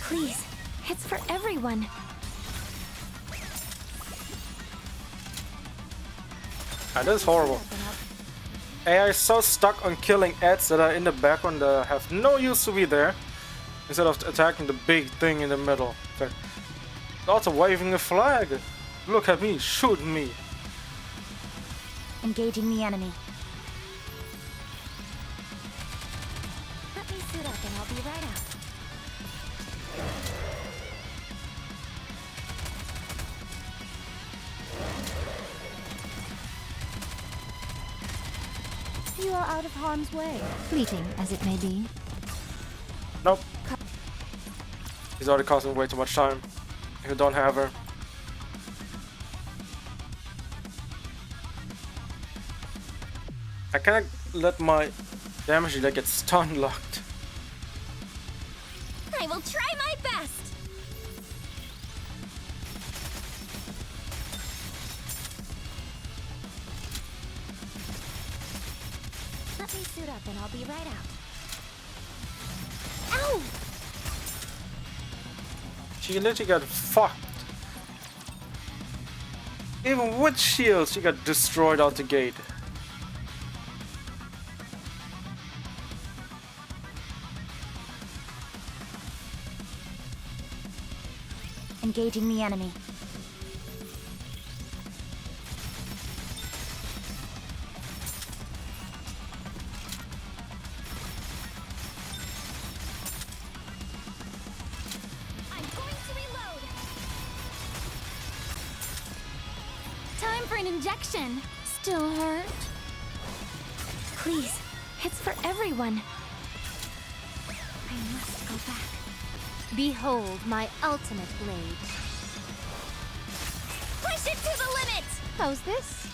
Please, it's for everyone. That is horrible. AI is so stuck on killing ads that are in the background that have no use to be there. Instead of attacking the big thing in the middle. It's like, also waving a flag. Look at me, shoot me. Engaging the enemy. Let me suit up and I'll be right out. You are out of harm's way, fleeting as it may be. Nope. He's already costing way too much time. If you don't have her. I cannot let my damage dealer get stun locked. I will try my best! Let me suit up and I'll be right out. Ow! She literally got fucked. Even with shields, she got destroyed out the gate. engaging the enemy. I'm going to reload. Time for an injection. Still hurt? Please, it's for everyone. I must go back. Behold my ultimate blade. Push it to the limit. How's this?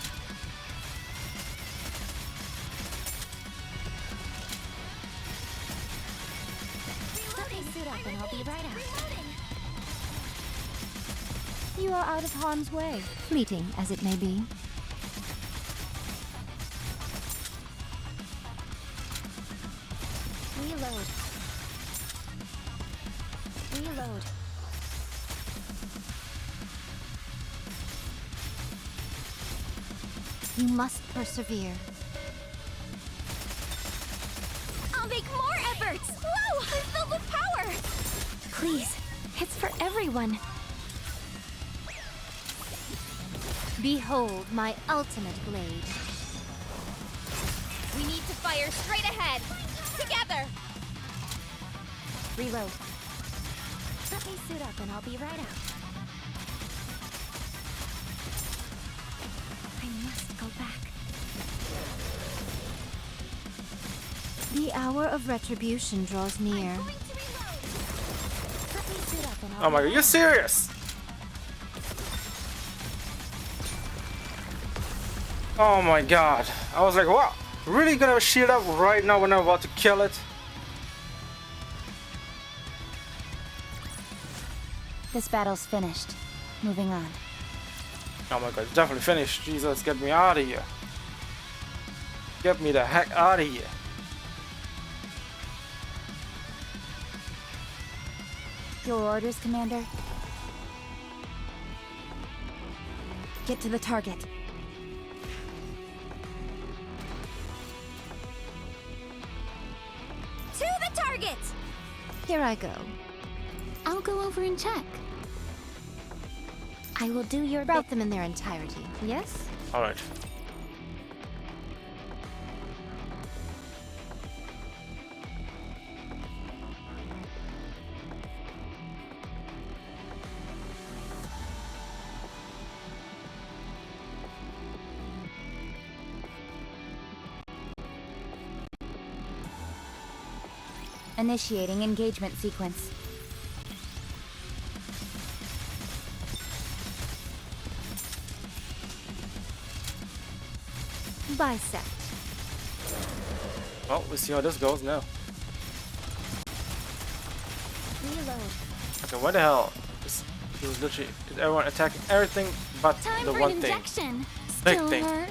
Let me suit up and I'll be right out. Reloading. You are out of harm's way. Fleeting as it may be. Reload. Reload. You must persevere. I'll make more efforts. Whoa! I'm filled with power. Please, it's for everyone. Behold my ultimate blade. We need to fire straight ahead. Together. Reload. Let me suit up and I'll be right out. I must go back. The hour of retribution draws near. Going to reload. Let me suit up and I'll Oh my god, you serious? Oh my god. I was like, wow, really gonna shield up right now when I'm about to kill it? This battle's finished. Moving on. Oh my god, it's definitely finished. Jesus, get me out of here. Get me the heck out of here. Your orders, Commander? Get to the target. To the target. Here I go. I'll go over and check. I will do your route them in their entirety. Yes? Alright. Initiating engagement sequence. Bisect. Well, we'll see how this goes now. Reload. Okay, what the hell? This is literally is everyone attacking everything but Time the for one an thing. injection. Big Still thing. hurt?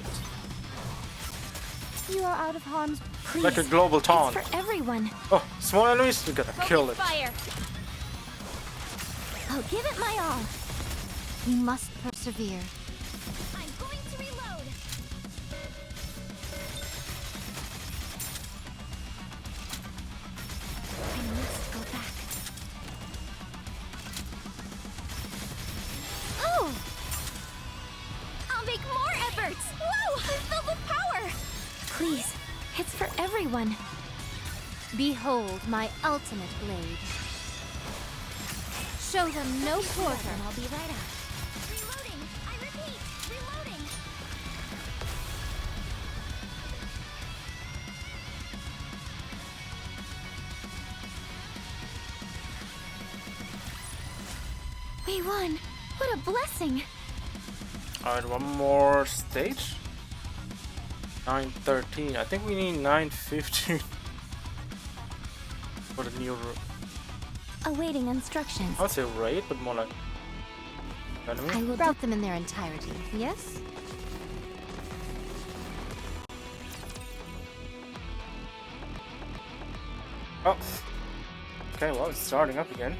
You are out of harm's. Please. Like a global taunt. It's for everyone. Oh, small enemies, we gotta kill it. Focus fire. I'll give it my all. You must persevere. I'm going to reload. I must go back. Oh! I'll make more efforts. Whoa! I'm filled with power. Please, it's for everyone. Behold my ultimate blade. Show them no quarter. And I'll be right out. Reloading. I repeat, reloading. We won. What a blessing. Alright, one more stage. 9:13. I think we need 9:15 for the new. Awaiting instructions. I would say raid, but more like enemy. I will route them in their entirety. Yes? Oh. Okay, well, it's starting up again.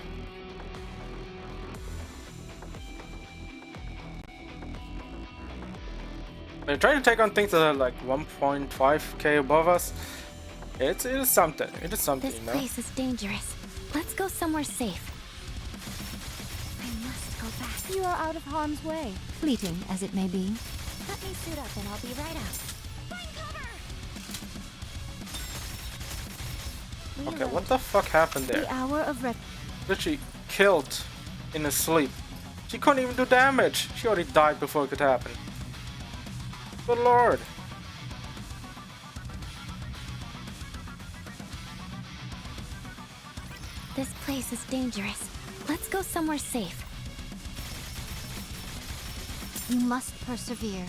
They're trying to take on things that are like 1.5k above us. It is something. It is something, This you know. place is dangerous. Let's go somewhere safe. I must go You are out of harm's way, fleeting as it may be. Let me suit up and I'll be right out. Find cover! Okay, what the fuck happened there? The hour of Literally killed in his sleep. She couldn't even do damage. She already died before it could happen. Good lord. This place is dangerous. Let's go somewhere safe. You must persevere.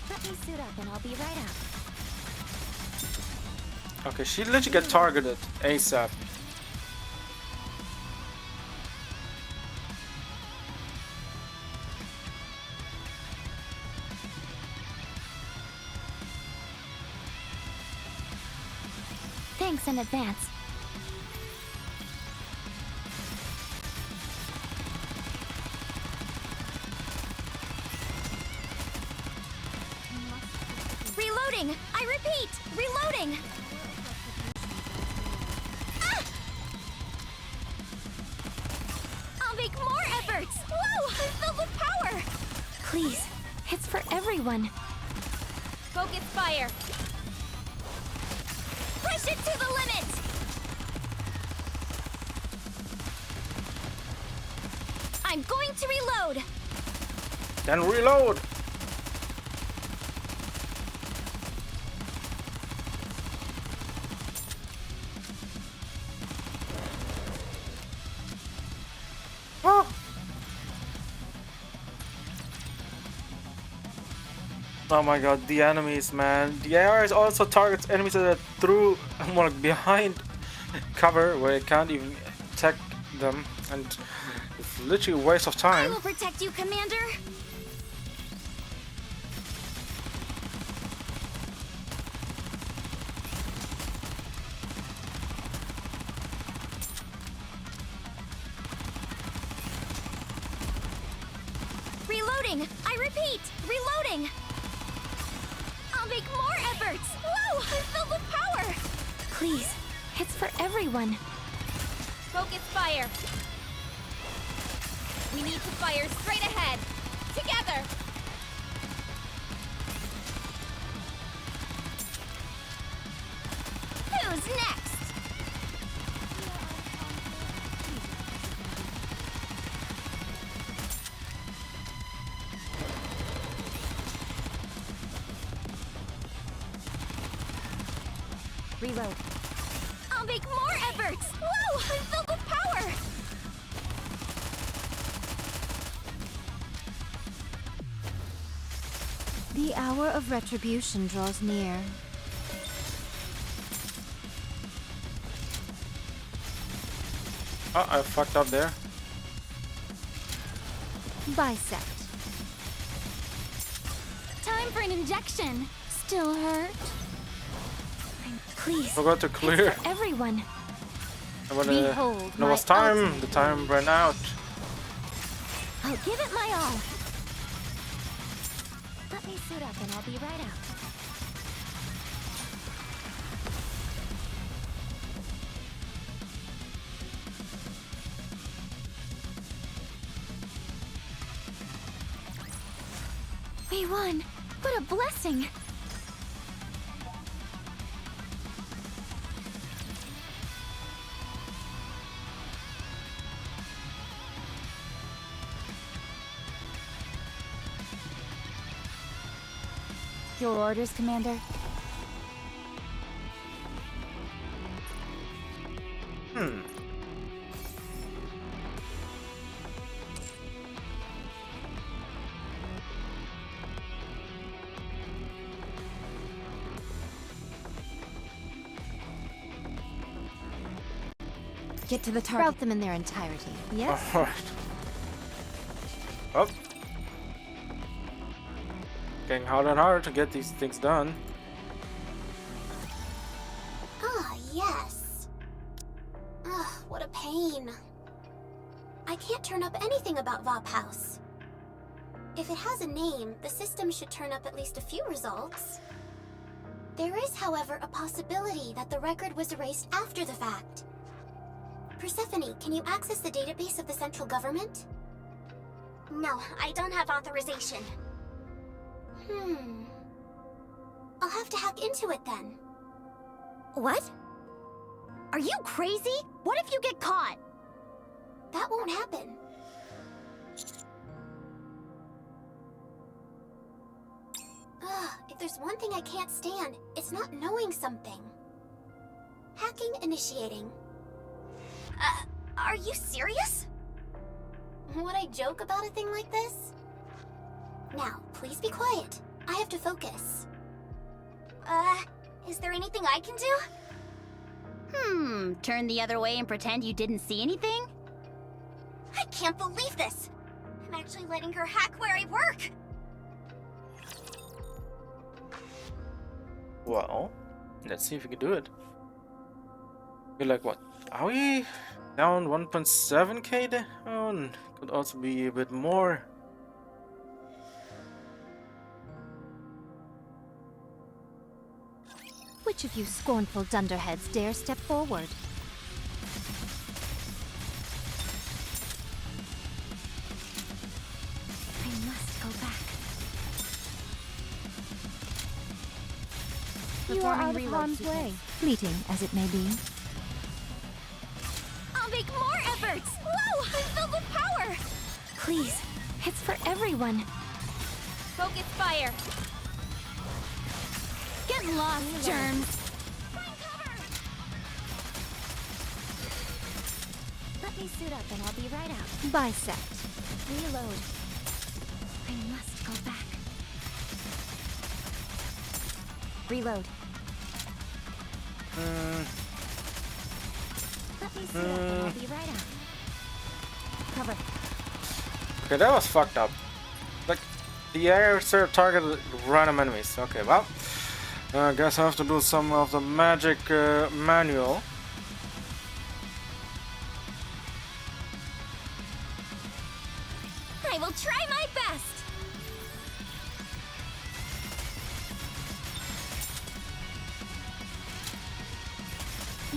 Let me suit up and I'll be right out. Okay, she literally get targeted ASAP. Thanks in advance. Reloading! I repeat, reloading! Ah! I'll make more efforts! Whoa! I'm filled with power! Please, it's for everyone. Focus fire! Push it to the limit! I'm going to reload! Then reload! Oh. Oh my god, the enemies, man. The AR also targets enemies that are through, more like behind cover where it can't even attack them, and it's literally a waste of I time. will protect you, Commander! Reloading! I repeat, reloading! I'll make more efforts! Whoa! I'm filled with power! Please, it's for everyone. Focus fire! We need to fire straight ahead! Together! Who's next? Reload. I'll make more efforts! Whoa! I'm filled with power! The hour of retribution draws near. Oh, I fucked up there. Bisect. Time for an injection! Still hurt? Please, Forgot to clear. for everyone. And when Behold it my was time, ultimate the time ran out. I'll give it my all! Let me suit up and I'll be right out. We won. What a blessing. Your orders, Commander? Get to the target. Route them in their entirety. Yes? Alright. Oh. Getting harder and harder to get these things done. Ah, yes. Ugh, what a pain. I can't turn up anything about Vop House. If it has a name, the system should turn up at least a few results. There is, however, a possibility that the record was erased after the fact. Persephone, can you access the database of the central government? No, I don't have authorization. I'll have to hack into it then. What? Are you crazy? What if you get caught? That won't happen. Ugh, if there's one thing I can't stand, it's not knowing something. Hacking initiating. Are you serious? Would I joke about a thing like this? Now, please be quiet. I have to focus. Is there anything I can do? Turn the other way and pretend you didn't see anything? I can't believe this! I'm actually letting her hack where I work! Well, let's see if we can do it. We're like, what? Are we down 1.7k down? Could also be a bit more. Which of you scornful dunderheads dare step forward? I must go back. You are out of harm's way, fleeting as it may be. I'll make more efforts! Whoa! I'm filled with power! Please, it's for everyone. Focus fire! Get lost, germs! Find cover! Let me suit up and I'll be right out. Bisect. Reload. I must go back. Reload. Let me suit up and I'll be right out. Cover. Okay, that was fucked up. Like, the air serve targeted random enemies. Okay, well, I guess I have to do some of the magic manual. I will try my best!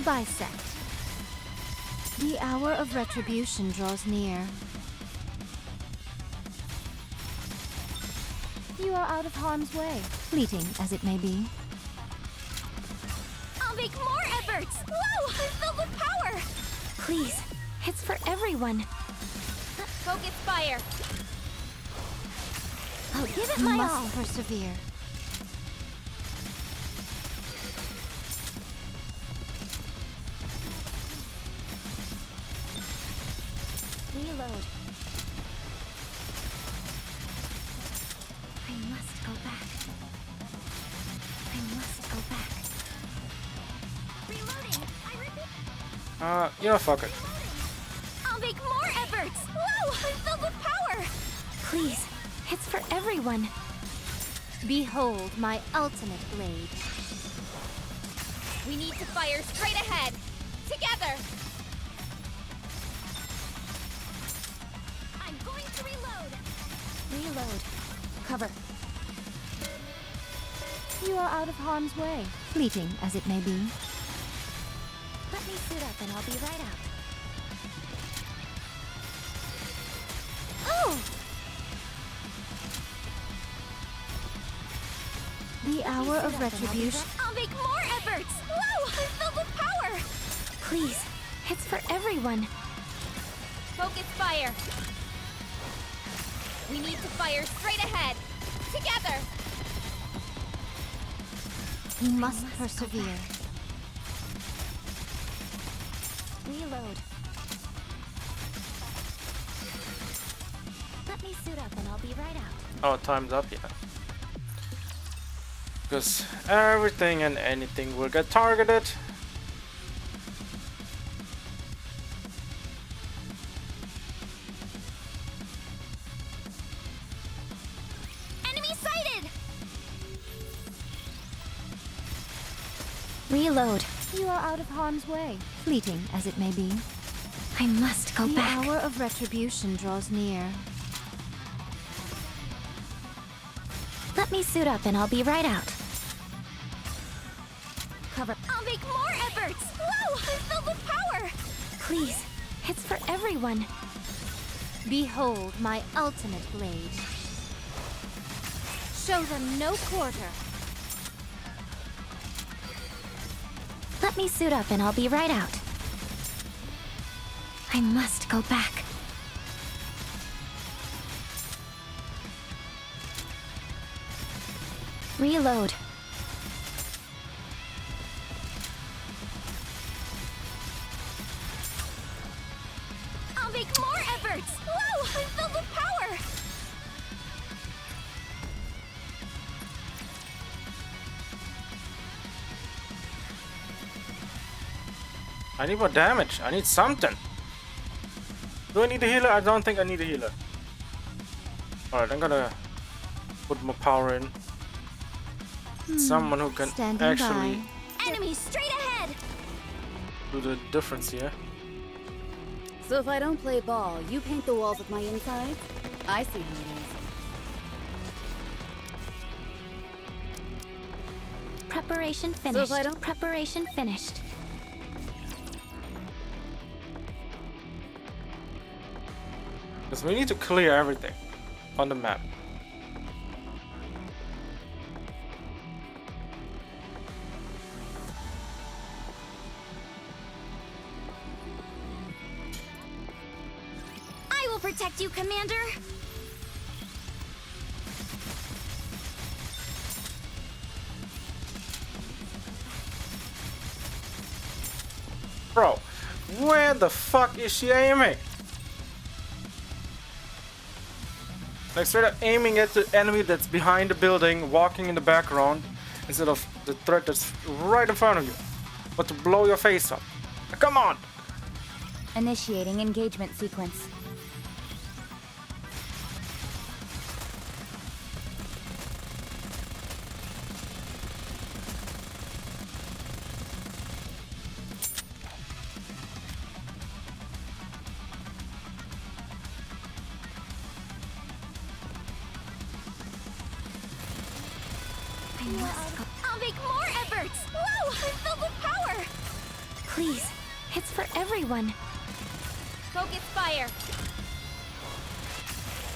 Bisect. The hour of retribution draws near. You are out of harm's way, fleeting as it may be. I'll make more efforts! Whoa! I'm filled with power! Please, it's for everyone. Focus fire! I'll give it my must all. persevere. Reload. I must go back. I must go back. Reloading! I repeat, You know, fuck it. I'll make more efforts! Whoa! I'm filled with power! Please, it's for everyone. Behold my ultimate blade. We need to fire straight ahead! Together! I'm going to reload! Reload. Cover. You are out of harm's way, fleeting as it may be. Let me suit up and I'll be right out. Oh! The hour of retribution. I'll make more efforts! Whoa! I'm filled with power! Please, it's for everyone. Focus fire! We need to fire straight ahead! Together! You must persevere. Reload. Let me suit up and I'll be right out. Oh, time's up, yeah. Because everything and anything will get targeted. Enemy sighted! Reload. You are out of harm's way, fleeting as it may be. I must go back. The hour of retribution draws near. Let me suit up and I'll be right out. Cover. I'll make more efforts! Whoa! I'm filled with power! Please, it's for everyone. Behold my ultimate blade. Show them no quarter. Let me suit up and I'll be right out. I must go back. Reload. I'll make more efforts! Whoa! I'm filled with power! I need more damage. I need something. Do I need a healer? I don't think I need a healer. Alright, I'm gonna put more power in. Someone who can Standing actually Enemies straight ahead! do the difference here. So if I don't play ball, you paint the walls with my insides? I see how it is. Preparation finished. I don't- Preparation finished. Because we need to clear everything on the map. I will protect you, Commander! Bro, where the fuck is she aiming? Like straight up aiming at the enemy that's behind the building, walking in the background, instead of the threat that's right in front of you. But to blow your face up. Come on! Initiating engagement sequence. I'll make more efforts! Whoa! I'm filled with power! Please, it's for everyone. Focus fire!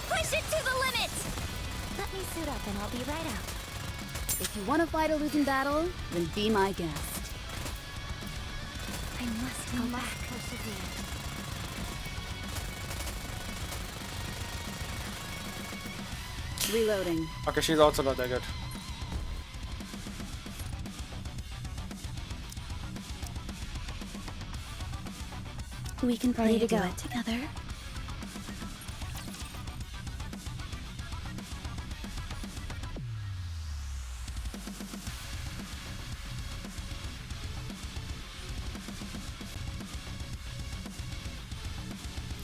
Push it to the limit! Let me suit up and I'll be right out. If you want to fight a losing battle, then be my guest. I must go back. Reloading. Okay, she's also not that good. We can play Ready to a go. duet together.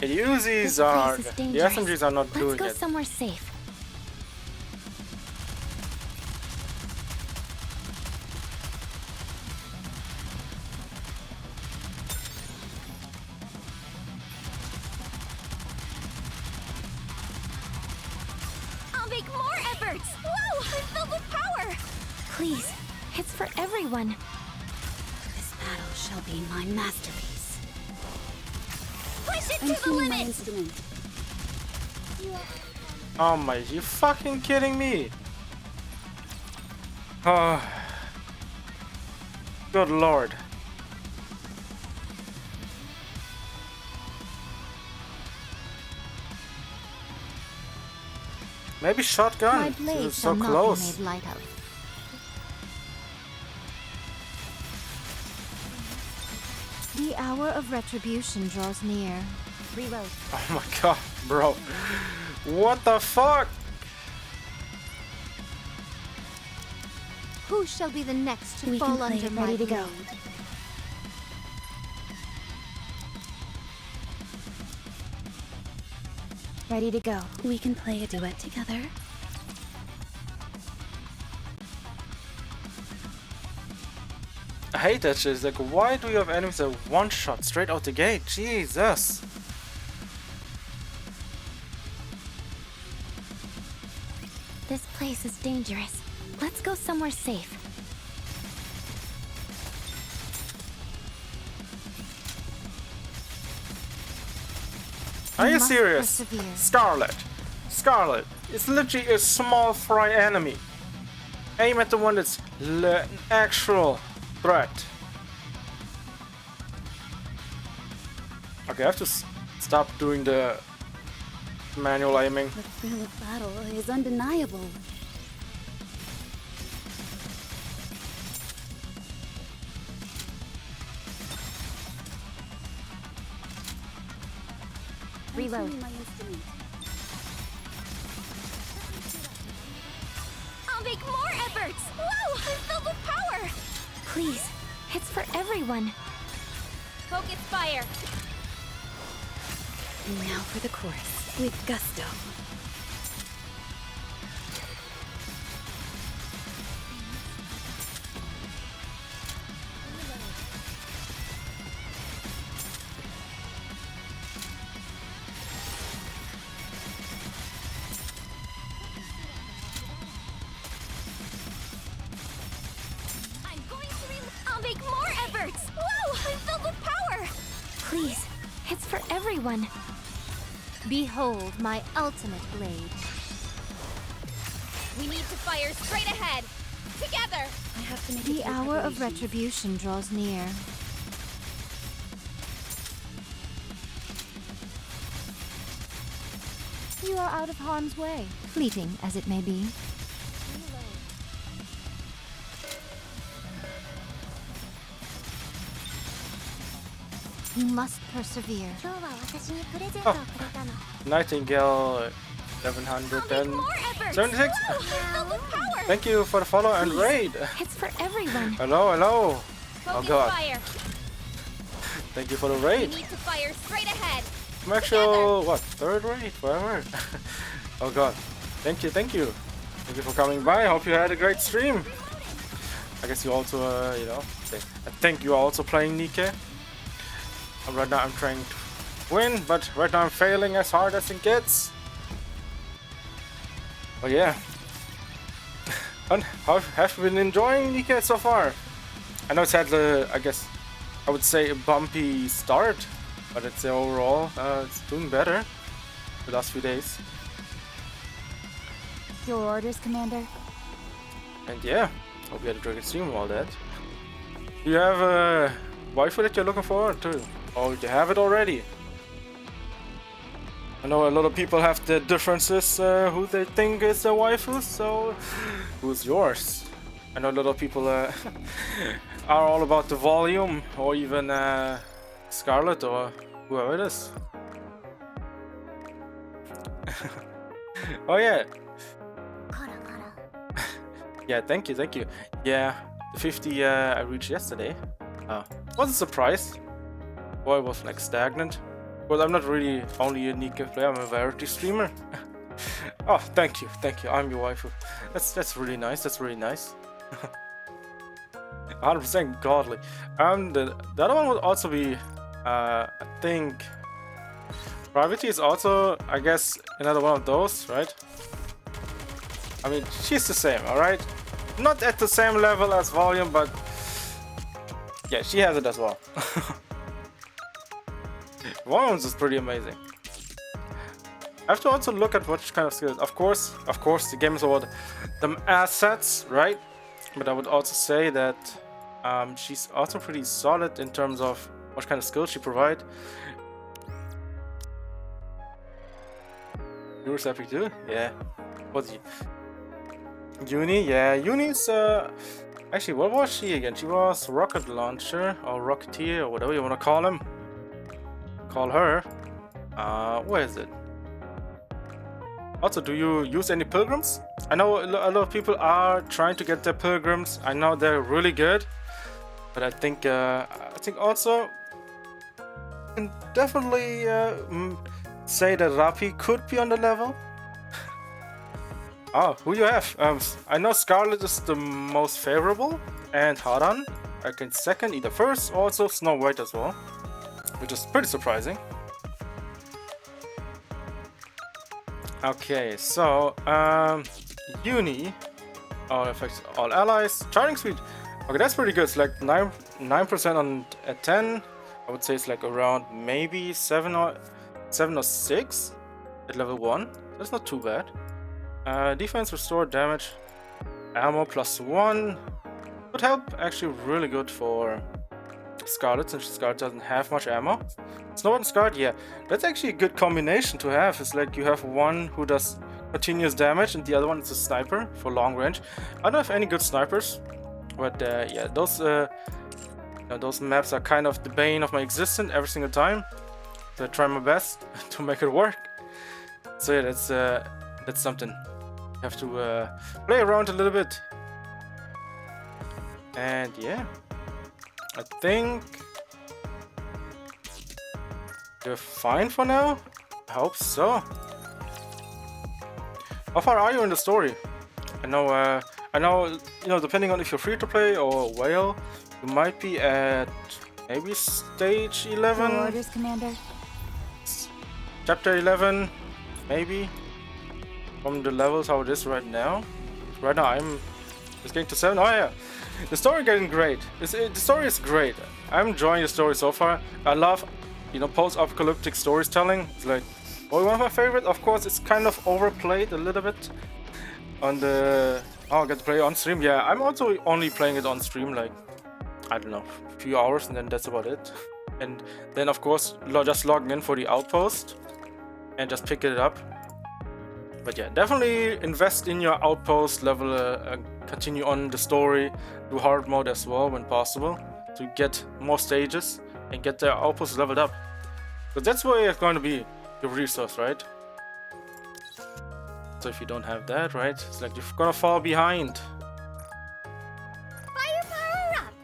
The This Uzis are... place is The dangerous. SMGs are not Let's doing go it. somewhere safe. I'll make more efforts! Whoa! I'm filled with power! Please, it's for everyone. This battle shall be my masterpiece. Push it I'm to the tuning my limit! instrument. Oh my, you fucking kidding me? Oh. Good lord. Maybe shotgun. My This is blades so shall not close. be made light of. The hour of retribution draws near. Reload. Oh my god, bro. What the fuck? Who shall be the next to We fall can play under it. my Ready to go. blade? Ready to go. We can play a duet together. I hate that shit. It's like, why do you have enemies that one shot straight out the gate? Jesus. This place is dangerous. Let's go somewhere safe. Are you must serious? persevere. Scarlet. Scarlet. It's literally a small fry enemy. Aim at the one that's an actual threat. Okay, I have to stop doing the manual aiming. The thrill of battle is undeniable. Reload. My instrument. I'll make more efforts! Whoa! I'm filled with power! Please, it's for everyone. Focus fire! Now for the chorus with gusto. I'm going to I'll make more efforts! Whoa! I'm filled with power! Please, it's for everyone. Behold my ultimate blade. We need to fire straight ahead! Together! I have to make The it hour of retribution draws near. You are out of harm's way, fleeting as it may be. You must persevere. 今日は私にプレゼントをくれたの。 Nightingale Make more efforts! 1176. Whoa! I'm filled with power! Thank you for the follow and raid. It's for everyone. Hello, hello. Focus God. fire! Thank you for the We raid. need to fire straight ahead! I'm actual, what, third raid? Whatever. Oh god. Thank you, thank you. Thank you for coming by. Hope you had a great stream. I guess you also, you know, I think you are also playing NIKKE. Right now I'm trying to win, but right now I'm failing as hard as it gets. Oh yeah. And how have you been enjoying NIKKE so far? I know it's had, I guess, I would say a bumpy start, but it's overall, it's doing better the last few days. Your orders, Commander? And yeah, hope you had a great stream and all that. Do you have a waifu that you're looking forward to? Or do you have it already? I know a lot of people have the differences who they think is a waifu, so who's yours? I know a lot of people are all about the volume, or even Scarlet, or whoever it is. Oh yeah. Yeah, thank you, thank you. Yeah, the 50 I reached yesterday. Was a surprise. Boy, it was like stagnant. But I'm not really only a NIKKE player, I'm a variety streamer. Oh, thank you, I'm your waifu. That's really nice, that's really nice. 100% godly. The other one would also be, I think, Gravity is also, I guess, another one of those, right? I mean, she's the same, alright? Not at the same level as Volume, but yeah, she has it as well. Volume is pretty amazing. I have to also look at what kind of skills. Of course, the game is about the assets, right? But I would also say that she's also pretty solid in terms of what kind of skills she provides. You were happy too? Yeah. What's he? Uni? Yeah, Uni's actually, what was she again? She was rocket launcher or rocketeer or whatever you want to call him. Call her. Where is it? Also, do you use any pilgrims? I know a lot of people are trying to get their pilgrims. I know they're really good, but I think also you can definitely say that Rapi could be on the level. Oh, who you have? I know Scarlet is the most favorable, and Haran I can second, either first, also Snow White as well, which is pretty surprising. Okay, so Uni, all effects, all allies, charging speed. Okay, that's pretty good. It's like 9% on at 10. I would say it's like around maybe 7 7 or 6 at level 1. That's not too bad. Defense, restore damage, ammo +1. Would help, actually really good for Scarlet, since Scarlet doesn't have much ammo. Snow and Scarlet, yeah, that's actually a good combination to have. It's like you have one who does continuous damage and the other one is a sniper for long range. I don't have any good snipers, but yeah, those maps are kind of the bane of my existence every single time. So I try my best to make it work. So yeah, that's something. You have to play around a little bit. And yeah, I think you're fine for now. I hope so. How far are you in the story? I know, you know, depending on if you're free to play or whale, you might be at maybe stage 11. Your orders, Commander. Chapter 11, maybe. From the levels how it is right now. Right now I'm just getting to 7. Oh yeah, the story getting great. The story is great. I'm enjoying the story so far. I love, you know, post-apocalyptic storytelling. It's like, well, one of my favorite. Of course, it's kind of overplayed a little bit on the. Oh, I get to play on stream. Yeah, I'm also only playing it on stream, like, I don't know, a few hours, and then that's about it. And then of course just logging in for the outpost and just pick it up. But yeah, definitely invest in your outpost, level, continue on the story, do hard mode as well when possible to get more stages and get the outpost leveled up. Because that's where it's going to be your resource, right? So if you don't have that, right, it's like you're gonna fall behind. Firepower up!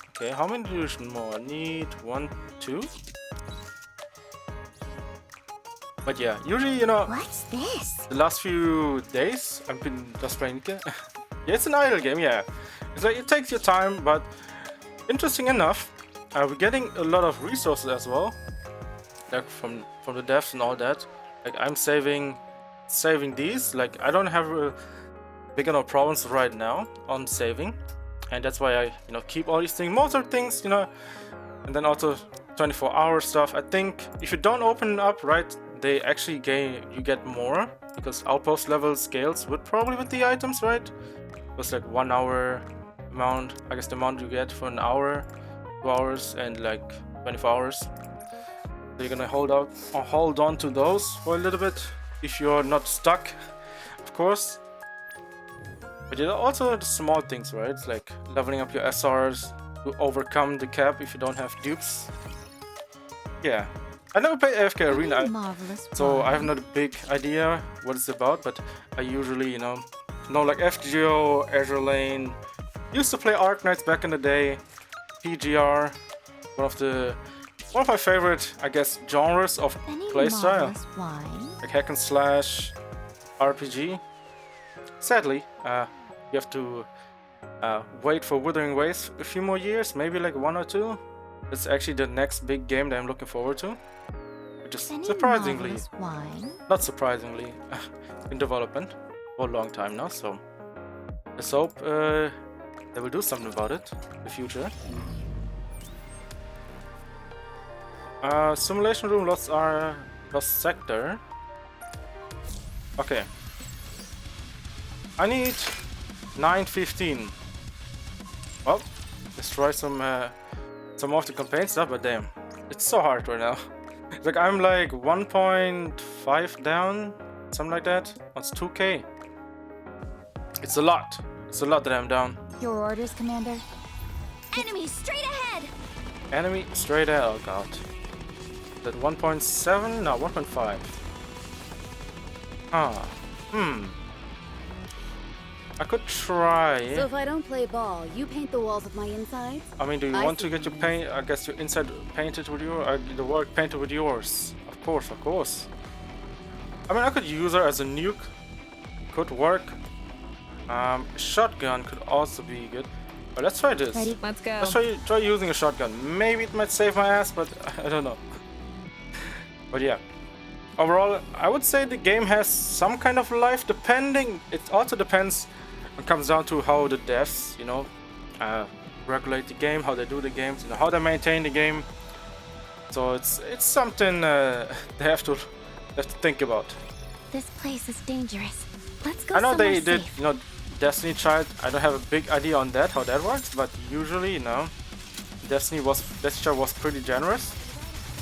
Okay, how many do you more? I need 1, 2. But yeah, usually, you know, What's this? the last few days I've been just playing NIKKE. Yeah, it's an idle game, yeah. It's like it takes your time, but interesting enough, we're getting a lot of resources as well, like from the devs and all that. Like I'm saving these. Like I don't have big enough problems right now on saving, and that's why I, you know, keep all these things. Most of the things, you know, and then also 24-hour stuff. I think if you don't open it up, right, they actually you get more because outpost level scales probably with the items, right? It's like 1 hour amount. I guess the amount you get for an hour, 2 hours, and like 24 hours. So you're gonna hold on to those for a little bit if you're not stuck, of course. But there are also the small things, right? It's like leveling up your SRs to overcome the cap if you don't have dupes. Yeah. I never play AFK Arena, so I have not a big idea what it's about, but I usually, you know like FGO, Azure Lane. Used to play Arknights back in the day, PGR, one of my favorite, I guess, genres of playstyle, like hack and slash, RPG. Sadly, you have to wait for Wuthering Waves a few more years, maybe like 1 or 2. It's actually the next big game that I'm looking forward to. Just surprisingly, not surprisingly, in development for a long time now, so let's hope they will do something about it in the future. Simulation room, lost sector. Okay. I need 915. Well, destroy some of the campaign stuff, but damn, it's so hard right now. Like I'm like 1.5 down, something like that. That's 2k. It's a lot. It's a lot that I'm down. Your orders, Commander. Enemy straight ahead! Enemy straight ahead. Oh god. That 1.7? No, 1.5. Ah. I could try. So if I don't play ball, you paint the walls of my insides? I mean, do you want to get your paint? I guess your inside painted with the work painted with yours. Of course, of course. I mean, I could use her as a nuke. Could work. Shotgun could also be good. But let's try this. Ready? Let's go. Let's try using a shotgun. Maybe it might save my ass, but I don't know. But yeah. Overall, I would say the game has some kind of life, depending. It also depends. It comes down to how the devs, you know, regulate the game, how they do the games, how they maintain the game. So it's something they have to think about. This place is dangerous. Let's go I know somewhere they did, safe. you know, Destiny Child. I don't have a big idea on that, how that works, but usually, you know, Destiny Child was pretty generous.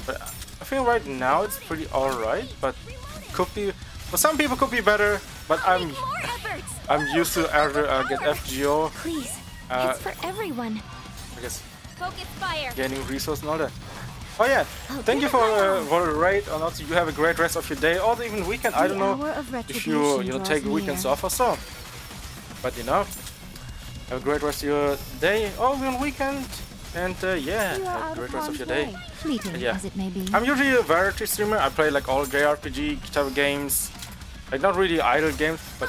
But I feel right now it's pretty alright, but could be, for some people could be better. But I'm used to get FGO. Please, it's for everyone. I guess Focus fire. gaining resource and all that. Oh yeah, Oh, thank you for the raid, and also you have a great rest of your day, or even weekend. I don't know hour of if you retribution take draws weekends near. off or so. But you know, have a great rest of your day, or even weekend, and yeah, You are have a out great of rest of harm's your day. way, fleeting Yeah. as it may be. I'm usually a variety streamer. I play like all JRPG type of games, like not really idle games. But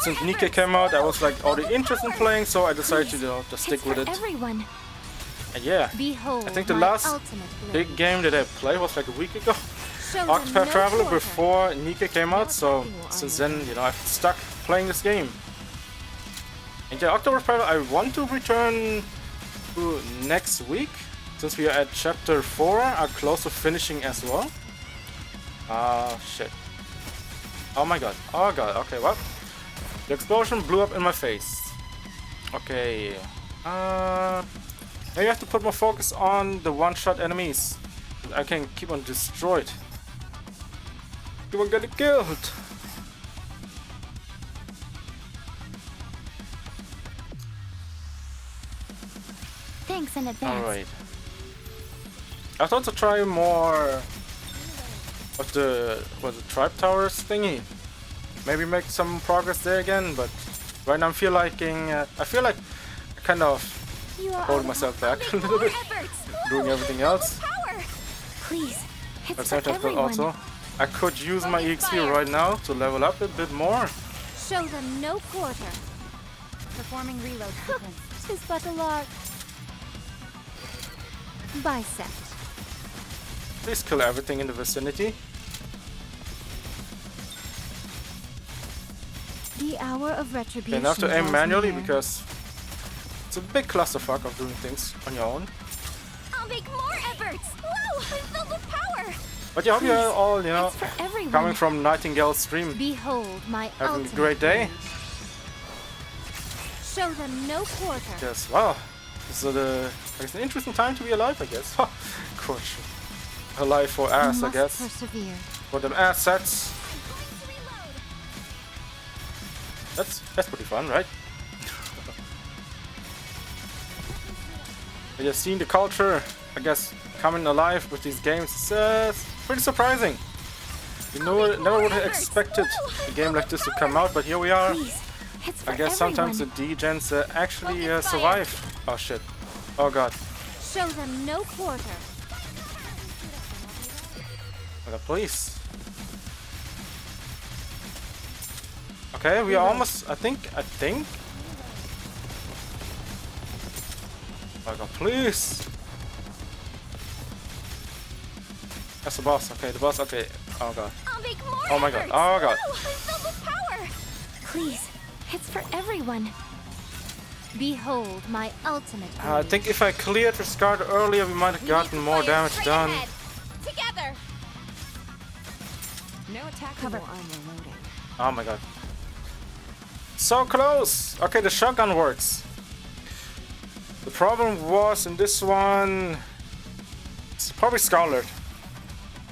since NIKKE came out, I was like already interested in playing, so I decided to, you know, just stick It's with for it. everyone. And yeah, Behold, I think the my last ultimate big blade. game that I played was like a week ago. Show them Octopath no Traveler quarter. before NIKKE came out, so attacking will since armor. then, you know, I've stuck playing this game. And yeah, Octopath Traveler, I want to return to next week, since we are at chapter 4, are close to finishing as well. Ah, shit. Oh my god, okay, what? The explosion blew up in my face. Okay, maybe I have to put more focus on the one-shot enemies. I can keep on destroyed. Keep on getting killed. Thanks in advance. Alright. I thought to try more of the tribe towers thingy. Maybe make some progress there again, but right now I feel like I kind of You are holding myself back a little bit, doing everything else. Please, it's But for sometimes, but everyone. also, I could use my EXP right now to level up a bit more. Show them no quarter. Performing reload sequence. Tis but a lark. Bisect. Please kill everything in the vicinity. The hour of retribution. And I have to aim draws manually near. because it's a big clusterfuck of doing things on your own. I'll make more efforts. Whoa, I'm filled with power. But yeah, I hope you are all, you know, It's for everyone. coming from Nightingale's stream, Behold my having a ultimate great day. blade. Show them no quarter. Yes, wow. This is it's an interesting time to be alive, I guess. Coach. Alive for You ass, I must guess. persevere. For them assets. That's pretty fun, right? But yeah, seeing the culture, I guess, coming alive with these games is pretty surprising. You know, never would have expected a game like this to come out, but here we are. Please, it's for I guess sometimes the D-gens actually survive. Oh shit. Oh god. Show them no quarter. Okay, please. Okay, we are almost. I think. Oh god, please. That's the boss. Okay, the boss. Okay. Oh god. I'll make more Oh my god. efforts. Oh god. Whoa, I'm filled with power. Please, it's for everyone. Behold my ultimate I blade. think if I cleared the Scar earlier, we might have gotten more damage Straight done. ahead. Together. No attackable armor loading. Oh my god. So close! Okay, the shotgun works. The problem was in this one... It's probably Scarlet.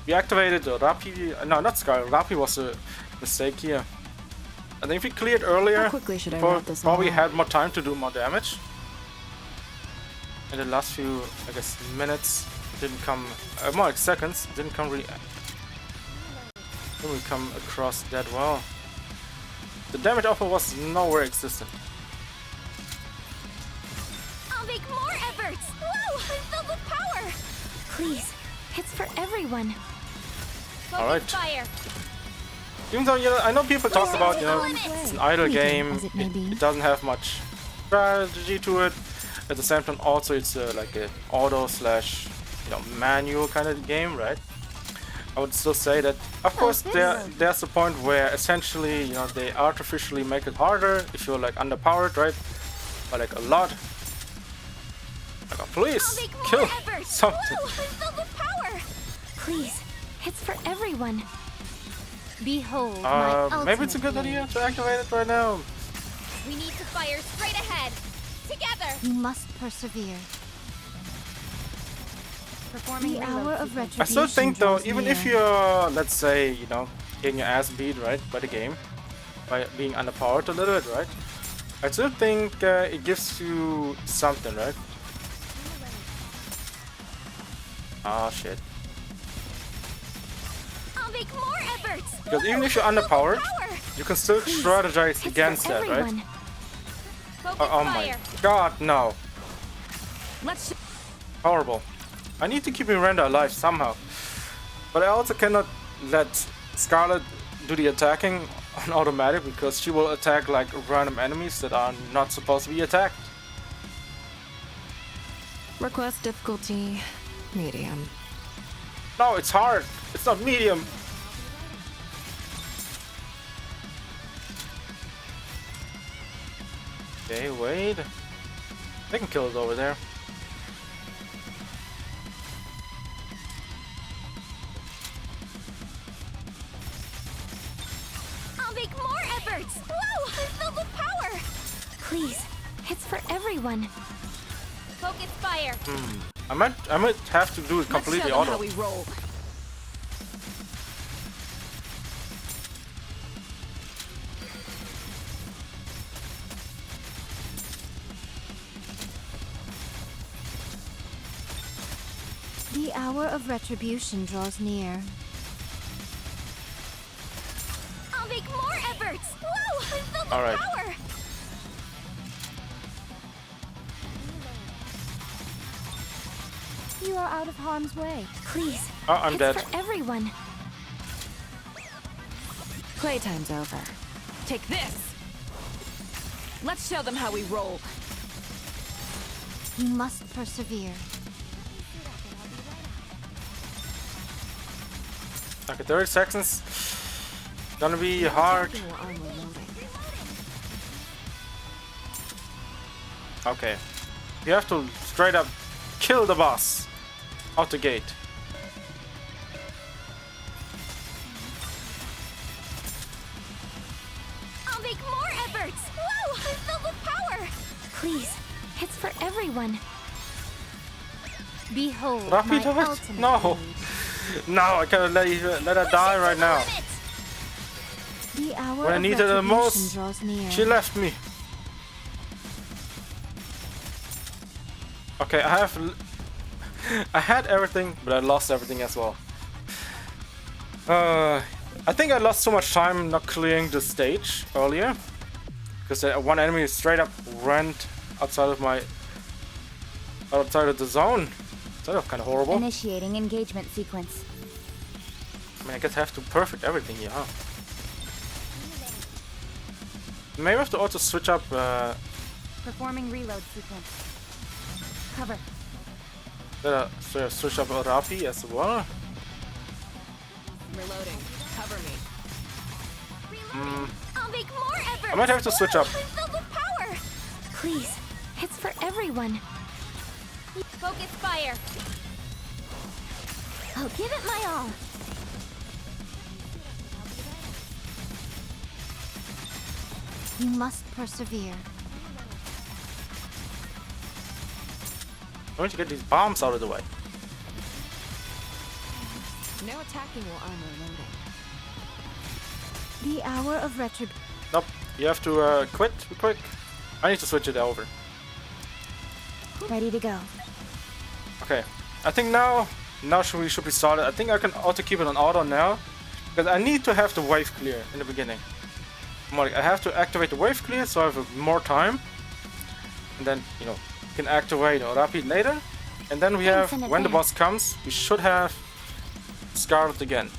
We activated the Rapi... No, not Scarlet. Rapi was a mistake here. I think if we cleared earlier, How quickly should I wrap this all probably up? had more time to do more damage. In the last few, I guess, minutes, didn't come... more like seconds, didn't come really across that well. The damage offer was nowhere existent. I'll make more efforts. Whoa, I'm filled with power. Please, it's for everyone. Focus Alright. fire. Even though, you know, I know people talk about, you know, it's an idle Fleeting game, as it may be. it doesn't have much strategy to it. At the same time, also it's like an auto slash, you know, manual kind of game, right? I would still say that, of course, there's a point where essentially, you know, they artificially make it harder if you're like underpowered, right? Or like a lot. Like, I'll please make more kill efforts. something. Whoa, I'm filled with power. Please, it's for everyone. Behold my ultimate maybe it's a good idea to activate it right now. We need to fire straight ahead. Together. You must persevere. Performing The reload hour of sequence. I still think though, draws even if near. you're, let's say, you know, getting your ass beat, right, by the game, by being underpowered a little bit, right, I still think it gives you something, right? Oh shit. I'll make more efforts. Because even if you're underpowered, you can still strategize It's against for that, right? everyone. Focus Oh my fire. god, no. Let's Horrible. I need to keep Miranda alive somehow. But I also cannot let Scarlet do the attacking on automatic because she will attack like random enemies that are not supposed to be attacked. Request difficulty medium. No, it's hard. It's not medium. Okay, wait. They can kill it over there. I'll make more efforts. Whoa! I'm filled with power. please, it's for everyone. Focus fire. I might have to do it completely auto. we roll. The hour of retribution draws near. I'll make more efforts. Whoa! I'm filled with All right. power. You are out of harm's way. Please, Oh, I'm it's dead. for everyone. Playtime's over. Take this. Let's show them how we roll. You must persevere. Okay, 30 seconds. Gonna be hard. More armor loading. Okay. You have to straight up kill the boss out the gate. I'll make more efforts. Whoa! I'm filled with power. Please, it's for everyone. Behold Rafi, my do it. ultimate No. blade. No, I cannot let her die right now. The hour When I of needed her retribution most, draws near. she left me. Okay, I had everything, but I lost everything as well. I think I lost so much time not clearing the stage earlier, because one enemy straight up ran outside of the zone. So that was kind of horrible. Initiating engagement sequence. I mean, I guess I have to perfect everything here, huh? Maybe I have to also switch up. Performing reload sequence. Cover. Switch up Rapi as well. Reloading. Cover me. I'll make more efforts. I might have to switch up. I'm filled with power. Please, it's for everyone. Focus fire. I'll give it my all. You must persevere. I'm going to get these bombs out of the way. No attacking while armor loading. The hour of retribution. Nope, you have to quit real quick. I need to switch it over. Ready to go. Okay, I think now we should be started. I think I can auto keep it on auto now, because I need to have the wave clear in the beginning. I have to activate the wave clear so I have more time, and then you can activate Rapi later, and then we have Thanks in when the advance. boss comes, we should have Scarlet again.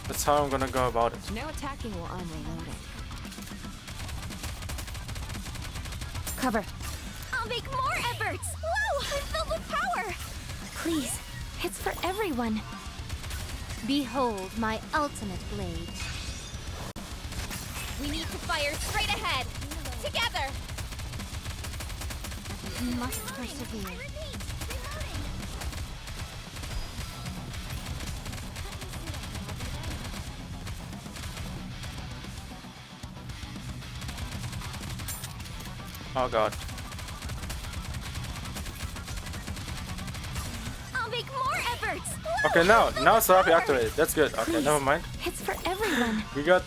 That's how I'm gonna go about it. No attacking while armor loading. Cover. I'll make more efforts. Whoa! I'm filled with power. Please, it's for everyone. Behold my ultimate blade. We need to fire straight ahead. Together. You must persevere. Oh god. I'll make more efforts. Okay, now Serapi activated. That's good. Okay, Please. never mind. It's for everyone. We got.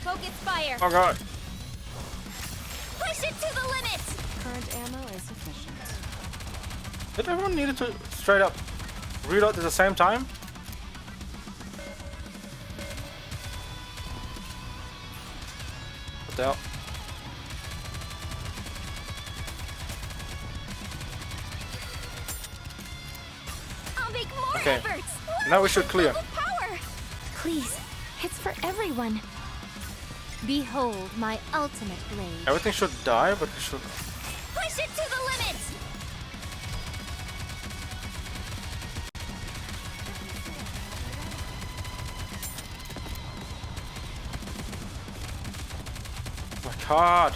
Focus fire. Oh god. Push it to the limit. Current ammo is sufficient. Did everyone need to straight up reload at the same time? What the hell? I'll make more Okay. efforts. Now we should clear. Double power. Please, it's for everyone. Behold my ultimate blade. Everything should die, but we should. Push it to the limit. Oh my god.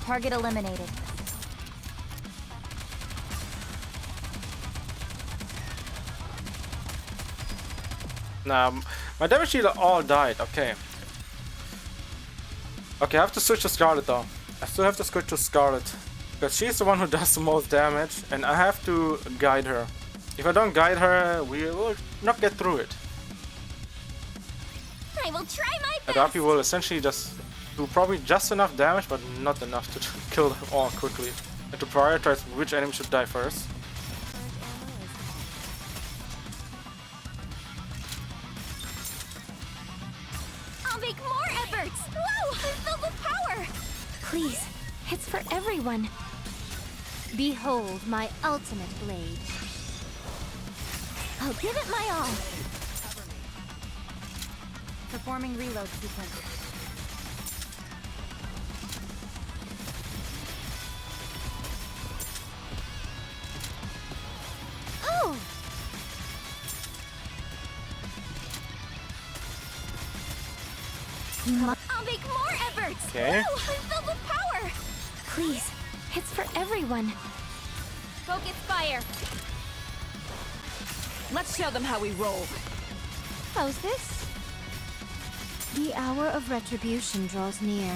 Target eliminated. Nah, my damage dealer all died. Okay. Okay, I have to switch to Scarlet though. I still have to switch to Scarlet. Because she's the one who does the most damage, and I have to guide her. If I don't guide her, we will not get through it. I will try my And best. Rapi will essentially just do probably just enough damage, but not enough to kill them all quickly. And to prioritize which enemy should die first. I'll make more efforts. Whoa! I'm filled with power. Please, it's for everyone. Behold my ultimate blade. I'll give it my all. Performing reload sequence. Oh! I'll make more efforts. Okay. Whoa! I'm filled with power. Please, it's for everyone. Focus fire. Let's show them how we roll. How's this? The hour of retribution draws near.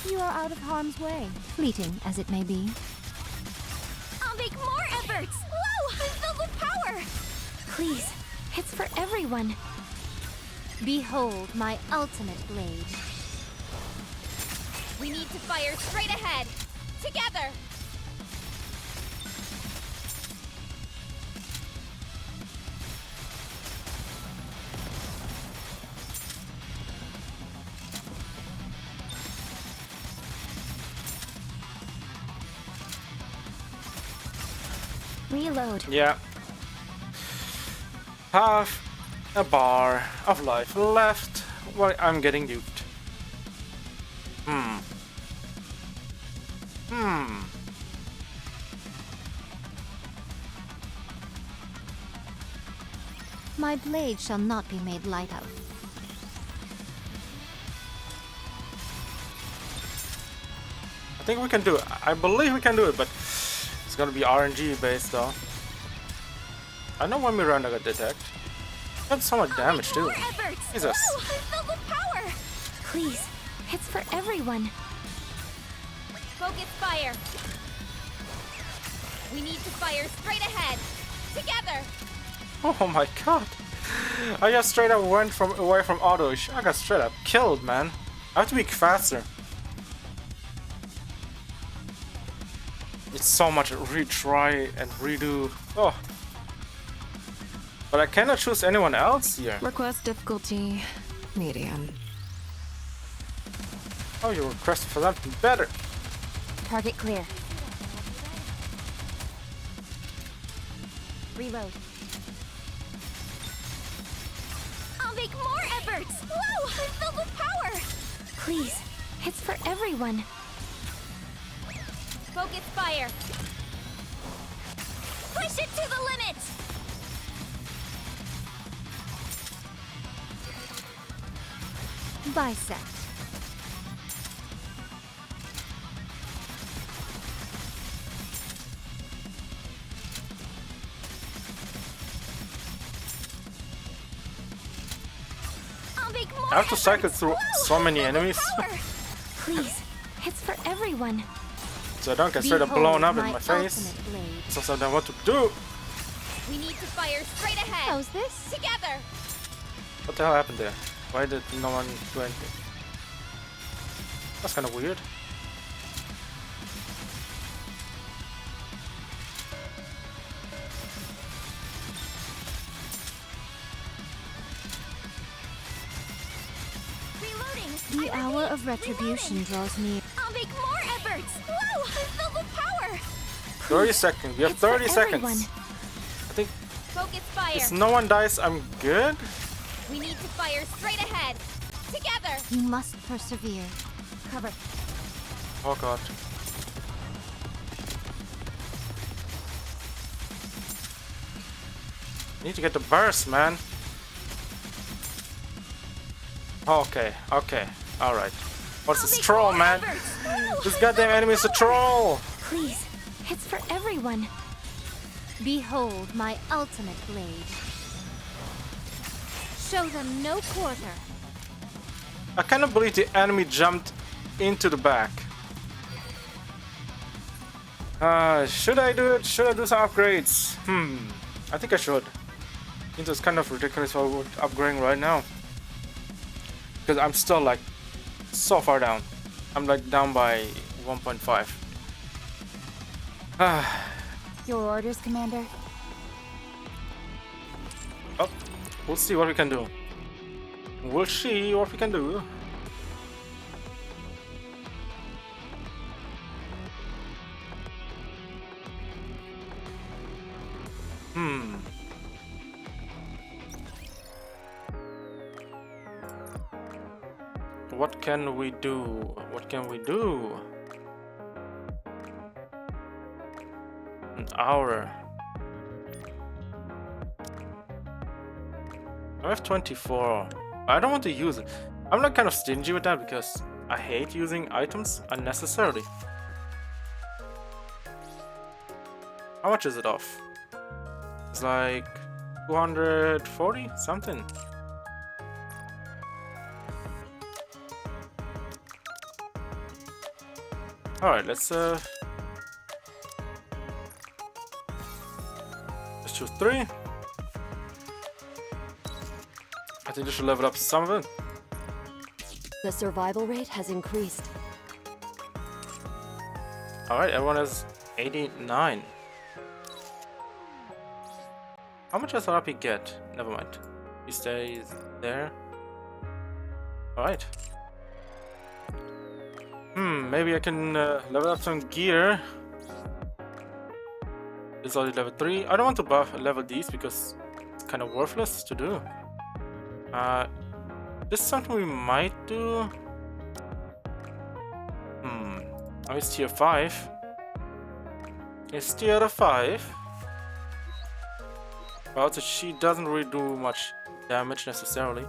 You are out of harm's way, fleeting as it may be. I'll make more efforts. Whoa! I'm filled with power. Please, it's for everyone. Behold my ultimate blade. We need to fire straight ahead. Together. Reload. Yeah. Half a bar of life left while I'm getting duped. My blade shall not be made light of. I think we can do it. I believe we can do it, but it's gonna be RNG based though. I know when Miranda got detect. That's so much damage too. More efforts. Jesus. Whoa! I'm filled with power. Please, it's for everyone. Focus fire. We need to fire straight ahead. Together. Oh my god. I just straight up went away from auto. I got straight up killed, man. I have to be faster. It's so much retry and redo. Oh. But I cannot choose anyone else here. Request difficulty medium. Oh, you requested for something better. Target clear. Reload. I'll make more efforts. Whoa! I'm filled with power. Please, it's for everyone. Focus fire. Push it to the limit. Bisect. make more I have to cycle efforts. through Whoa, so many double enemies. power. Please, it's for everyone. So I don't get straight up blown up in my face. ultimate blade. So I don't know what to do. We need to fire straight ahead. How's this? Together. What the hell happened there? Why did no one do anything? That's kind of weird. Reloading. The hour of retribution draws near. I'll make more efforts. Whoa, I'm filled with power. 30 seconds. We have It's for 30 seconds. everyone. I think Focus fire. if no one dies, I'm good. We need to fire straight ahead. Together. You must persevere. Cover. Oh god. Need to get the burst, man. Okay, okay, alright. What's this troll, man? This goddamn enemy is a troll! Please, it's for everyone. Behold my ultimate blade. Show them no quarter. I cannot believe the enemy jumped into the back. Should I do it? Should I do some upgrades? I think I should. It's kind of ridiculous what we're upgrading right now. Because I'm still like so far down. I'm like down by 1.5. Your orders, Commander? Oh, we'll see what we can do. We'll see what we can do. What can we do? What can we do? An hour. I have 24. I don't want to use it. I'm like kind of stingy with that because I hate using items unnecessarily. How much is it off? It's like 240 something. Alright, let's choose 3. I think I should level up some of it. The survival rate has increased. Alright, everyone has 89. How much does RP get? Never mind. He stays there. Alright. Maybe I can level up some gear. It's already level 3. I don't want to buff level these because it's kind of worthless to do. This is something we might do. Oh, it's tier 5. It's tier 5. But also she doesn't really do much damage necessarily.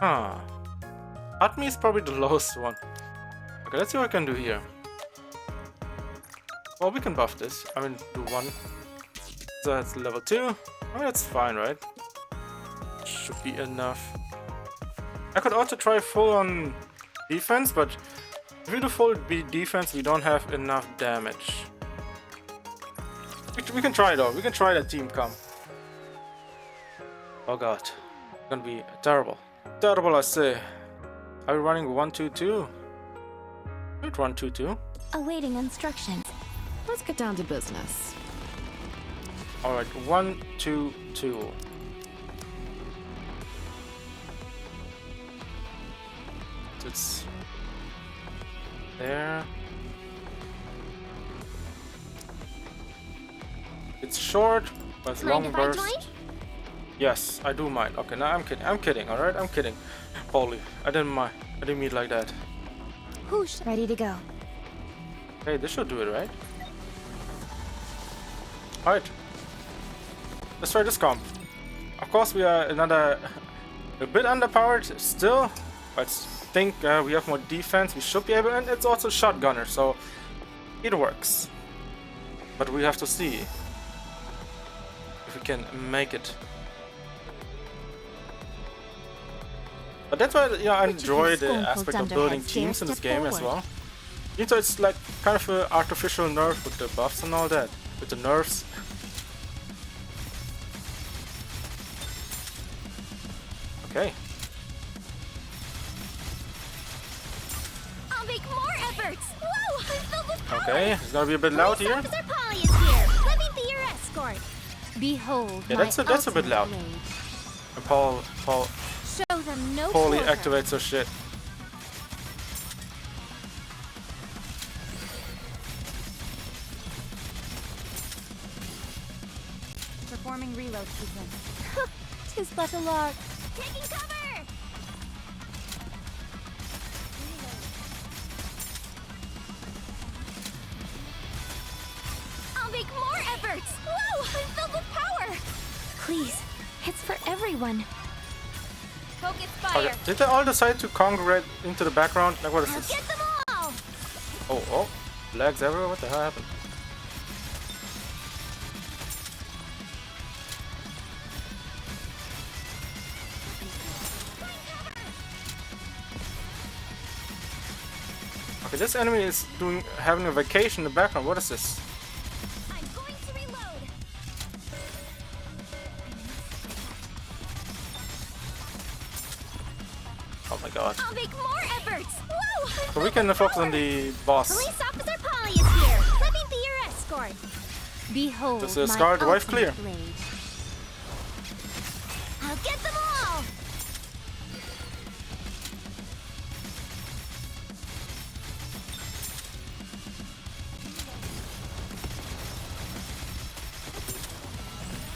Atmi is probably the lowest one. Okay, let's see what I can do here. Well, we can buff this. I mean, do 1. So that's level 2. I mean, that's fine, right? Should be enough. I could also try full on defense, but if we do full defense, we don't have enough damage. We can try though. We can try that team comp. Oh god. It's gonna be terrible. Terrible, I say. Are we running 1-2-2? Not 1-2-2. Awaiting instructions. Let's get down to business. Alright, 1-2-2. It's there. It's short, but it's long burst. Yes, I do mind. Okay, now I'm kidding. I'm kidding. All right, I'm kidding. Holy, I didn't mind. I didn't mean it like that. Whoosh, ready to go. Hey, this should do it, right? All right. Let's try this comp. Of course, we are a bit underpowered still, but I think we have more defense. We should be able, and it's also shotgunner, so it works. But we have to see if we can make it. But that's why, yeah, I Would you enjoy think the Scornful aspect of building Dunderheads dare teams in this step game as forward? well. Even though it's like kind of an artificial nerf with the buffs and all that, with the nerfs. Okay. I'll make more efforts. Whoa, I'm filled with power. Okay, it's gonna be a bit loud Police here. Officer Polly is here. Let me be your escort. Behold Yeah, my that's a bit ultimate loud. blade. And Paul Show them no Paulie quarter. activates her shit. Performing reload sequence. 'Tis but a lark. Taking cover. I'll make more efforts. Whoa, I'm filled with power. Please, it's for everyone. Focus Okay. fire. Did they all decide to congregate into the background? Like, what is I'll this? get them all. Oh, legs everywhere? What the hell happened? Okay, this enemy is having a vacation in the background. What is this? I'm going to reload. Oh my god. I'll make more efforts. Whoa, I'm So we filled can with focus on power. the boss. Police Officer Polly is here. Let me be your escort. Behold Does the my Scarlet Wife ultimate clear? blade. I'll get them all.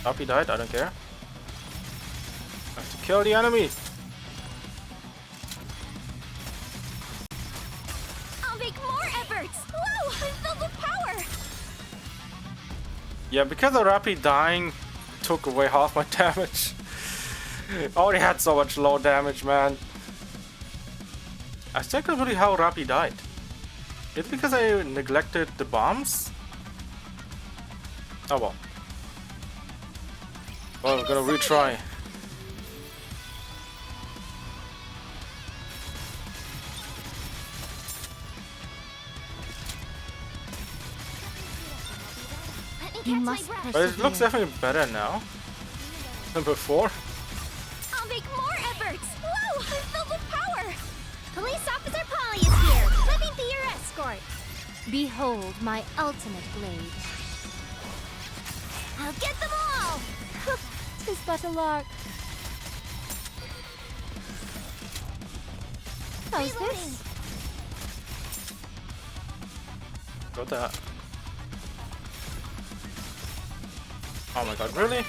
Happy died, I don't care. I have to kill the enemy. I'll make more efforts. Whoa, I'm filled with power. Yeah, because of Rappy dying took away half my damage. I already had so much low damage, man. I still can't believe how Rappy died. Is it because I neglected the bombs? Oh well. Well, I'm gonna retry. Let me You catch must my breath. But it looks persevere. definitely better now than before. I'll make more efforts. Whoa, I'm filled with power. Police Officer Polly is here. Let me be your escort. Behold my ultimate blade. I'll get them all. 'Tis but a lark. How's Reloading. this? What the hell? Oh my god, really?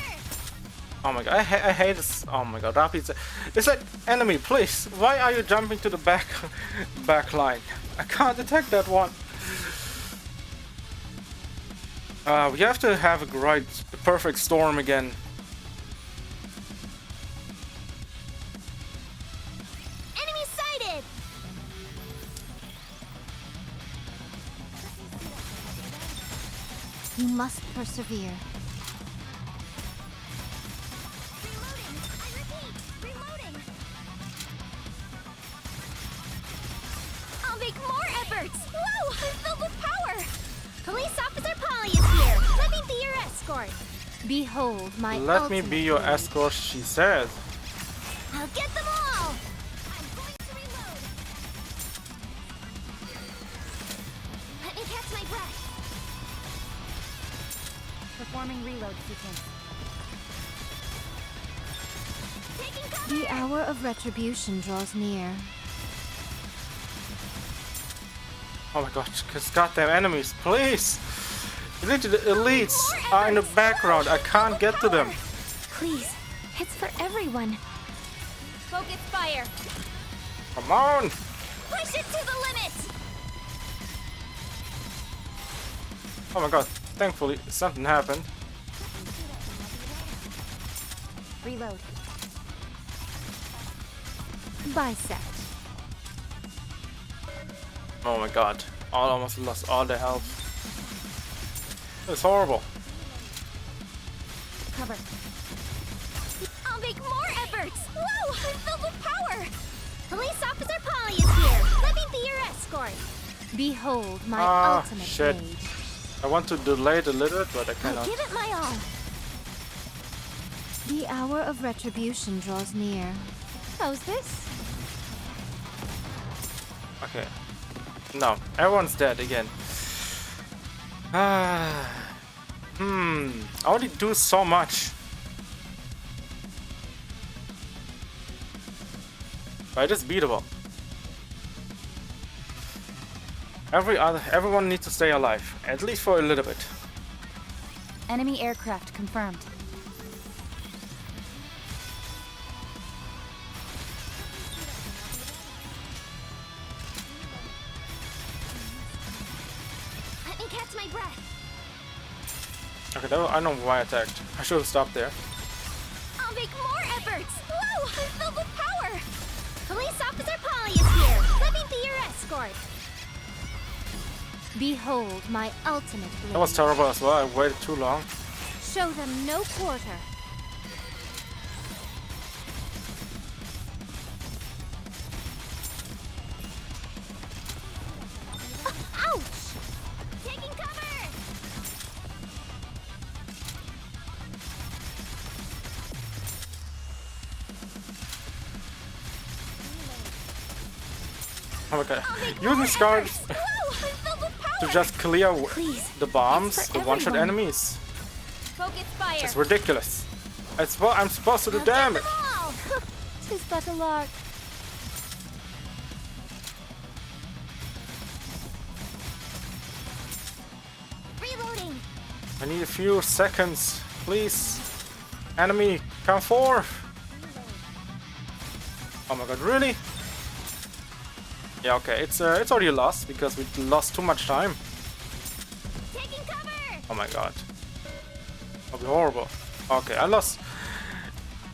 Oh my god, I hate this. Oh my god, Rappy's. It's like, enemy, please. Why are you jumping to the back line? I can't detect that one. We have to have a perfect storm again. Enemy sighted. You must persevere. Reloading. I repeat, reloading. I'll make more efforts. Whoa, I'm filled with power. Police Officer Polly is here. Let me be your escort. Behold my Let me ultimate be your blade. escort, she says. I'll get them all. I'm going to reload. Let me catch my breath. Performing reload sequence. Taking cover. The hour of retribution draws near. Oh my god, because goddamn enemies, please! Literally, the elites are in the background, I can't get to them. Please, it's for everyone. Focus fire. Come on! Push it to the limit. Oh my god, thankfully something happened. Reload. Bisect. Oh my god, I almost lost all the health. It's horrible. Cover. I'll make more efforts. Whoa, I'm filled with power. Police Officer Polly is here. Let me be your escort. Behold my ultimate shit. blade. I want to delay it a little bit, but I I'll cannot. give it my all. The hour of retribution draws near. How's this? Okay. No, everyone's dead again. I only do so much. But it is beatable. Everyone needs to stay alive, at least for a little bit. Enemy aircraft confirmed. Let me catch my breath. Okay, I know why I attacked. I should have stopped there. I'll make more efforts. Whoa, I'm filled with power. Police Officer Polly is here. Let me be your escort. Behold my ultimate blade. That was terrible as well. I waited too long. Show them no quarter. Ouch! Taking cover. Oh my god. I'll make Using more Scarlet efforts. Whoa, I'm filled with power. to just clear Please, the bombs, it's for the one-shot everyone. enemies. Focus fire. It's ridiculous. It's what I'm supposed to do I'll get damage. them all. 'Tis but a lark. Reloading. I need a few seconds, please. Enemy, come forth. Oh my god, really? Yeah, okay, it's already lost because we lost too much time. Taking cover. Oh my god. That'll be horrible. Okay, I lost.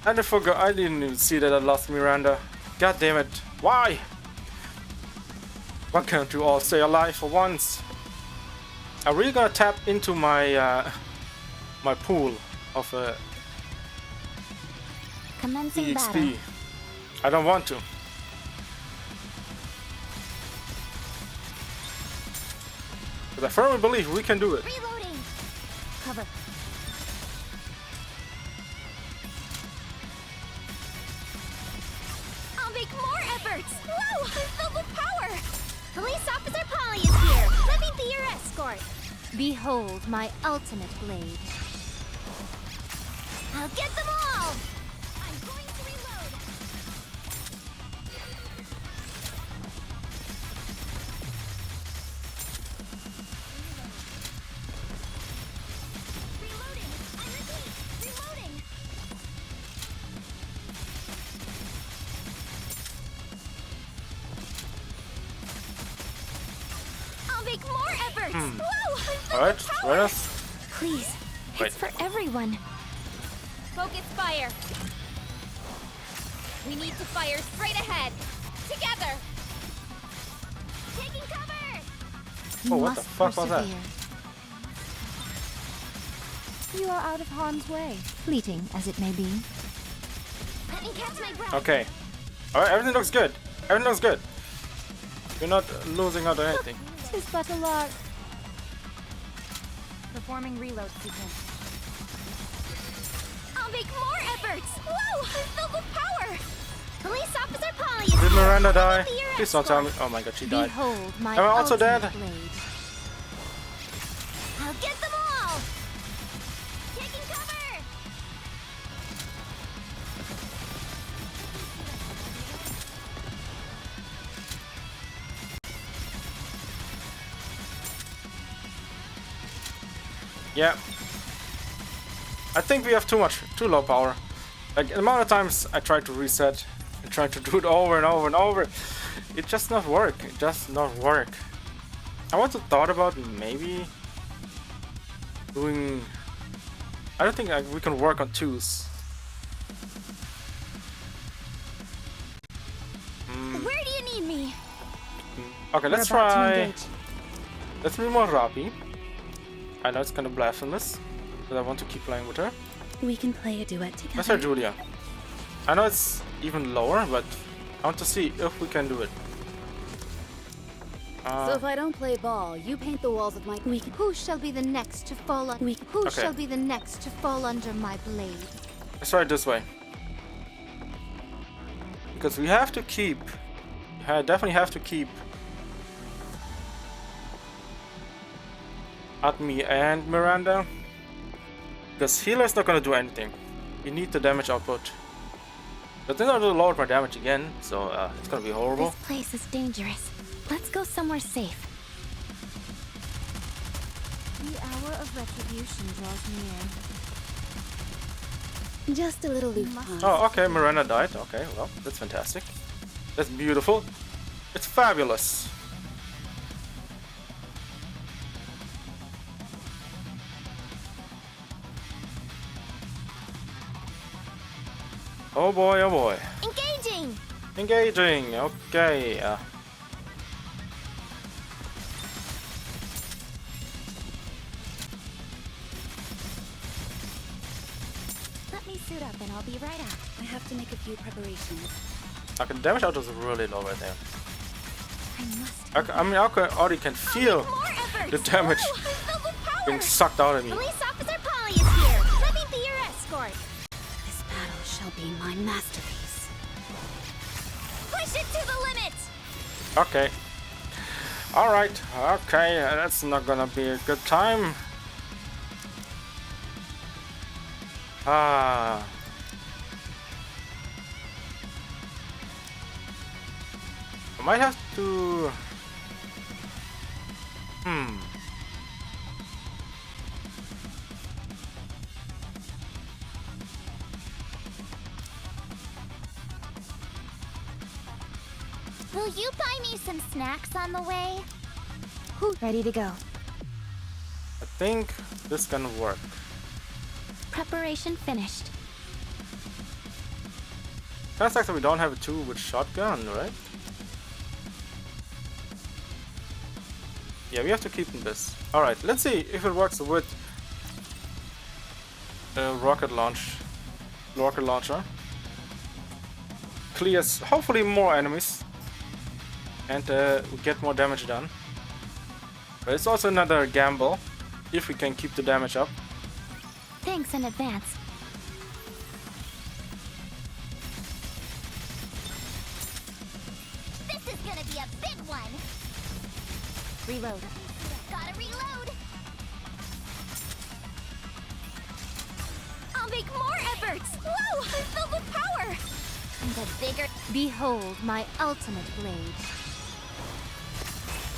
And I forgot. I didn't even see that I lost Miranda. God damn it. Why? Why can't you all stay alive for once? I'm really gonna tap into my my pool of Commencing battle. EXP. I don't want to. But I firmly believe we can do it. Reloading. Cover. I'll make more efforts. Whoa, I'm filled with power. Police Officer Polly is here. Let me be your escort. Behold my ultimate blade. I'll get them all. I'm going to reload. Reloading. I repeat, reloading. I'll make more efforts. Whoa, I'm filled Alright, with power. where else? Please, Wait. it's for everyone. Focus fire. We need to fire straight ahead. Together. Taking cover. You Oh, what the must fuck was that? persevere. You are out of harm's way, fleeting as it may be. Let me catch my breath. Okay. Alright, everything looks good. Everything looks good. You're not losing out on anything. 'Tis but a lark. Performing reload sequence. I'll make more efforts. Whoa, I'm filled with power. Police Officer Polly is Did here. Miranda Let me die? be your Please don't tell me. escort. Oh my god, she died. Behold my Am I also ultimate dead? blade. I'll get them all. Taking cover. Yeah. I think we have too low power. Like, the amount of times I tried to reset and tried to do it over and over and over, it just not work. It just not work. I also thought about maybe doing. I don't think we can work on twos. Where do you need me? Okay, let's We're about to try. engage. Let's be more Rapi. I know it's kind of blasphemous, but I want to keep playing with her. We can play a duet Let's try together. Julia. I know it's even lower, but I want to see if we can do it. So if I don't play ball, you paint the walls with my Who shall be the next to fall on Who Okay. shall be the next to fall under my blade? Let's try it this way. Because we have to keep... definitely have to keep... Atmi and Miranda. Because healer's not gonna do anything. You need the damage output. But then I'll lower my damage again, so it's gonna be horrible. This place is dangerous. Let's go somewhere safe. The hour of retribution draws near. just a little loop. Oh, okay, Miranda died. Okay, well, that's fantastic. That's beautiful. It's fabulous. Oh boy, oh boy. Engaging! Engaging, okay. Let me suit up and I'll be right out. I have to make a few preparations. Okay, the damage output is really low right there. I must. I mean, I already can feel More efforts! the damage Whoa, I'm filled with power! being sucked out of me. Police Officer Polly is here! Let me be your escort! This battle shall be my masterpiece. Push it to the limit! Okay. Alright, okay, that's not gonna be a good time. Ah. I might have to... Will you buy me some snacks on the way? Ready to go. I think this can work. Preparation finished. Kinda sucks that we don't have a 2 with shotgun, right? Yeah, we have to keep in this. Alright, let's see if it works with rocket launcher. Clears hopefully more enemies and we get more damage done. But it's also another gamble if we can keep the damage up. Thanks in advance. This is gonna be a big one! Reload. Gotta reload! I'll make more efforts! Whoa! I'm filled with power! The bigger... Behold my ultimate blade.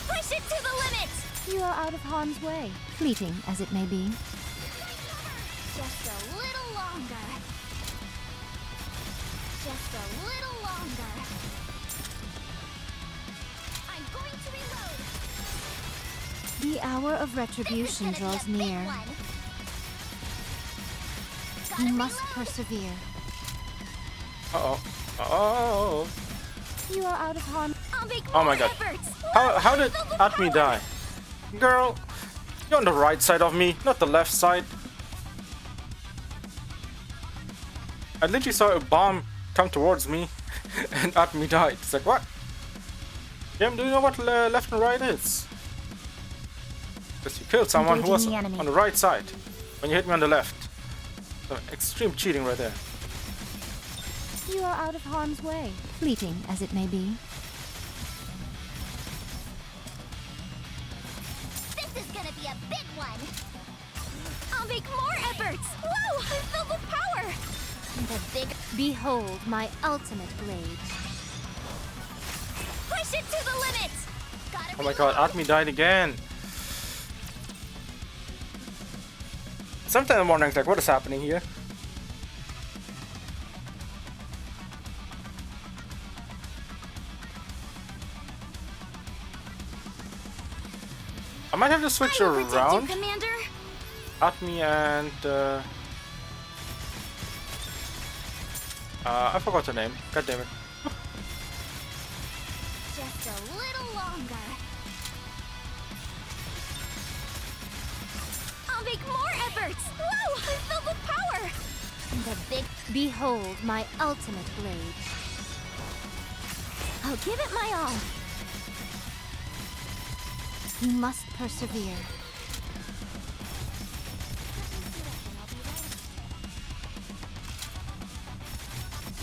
Push it to the limit! You are out of harm's way, fleeting as it may be. Just a little longer. Just a little longer. I'm going to reload. The hour of retribution This is gonna draws be a big near. one. You Gotta must reload. persevere. Uh-oh. Oh. You are out of harm. I'll make Oh more my god. efforts. How did Filled with Atmi power. die? Girl, you're on the right side of me, not the left side. I literally saw a bomb come towards me and Atmi died. It's like, what? Damn, do you know what left and right is? Because you killed someone who was Engaging the enemy. on the right side when you hit me on the left. So, extreme cheating right there. You are out of harm's way, fleeting as it may be. This is gonna be a big one. I'll make more efforts. Whoa! I'm filled with power. The big... Behold my ultimate blade. Push it to the limit. Gotta Oh my god, Atmi died again. Sometimes I'm wondering, like, what is happening here? I might have to switch I will protect you, around Commander. Atmi and I forgot the name. God damn it. Just a little longer. I'll make more efforts. Whoa! I'm filled with power. The big... Behold my ultimate blade. I'll give it my all. You must persevere.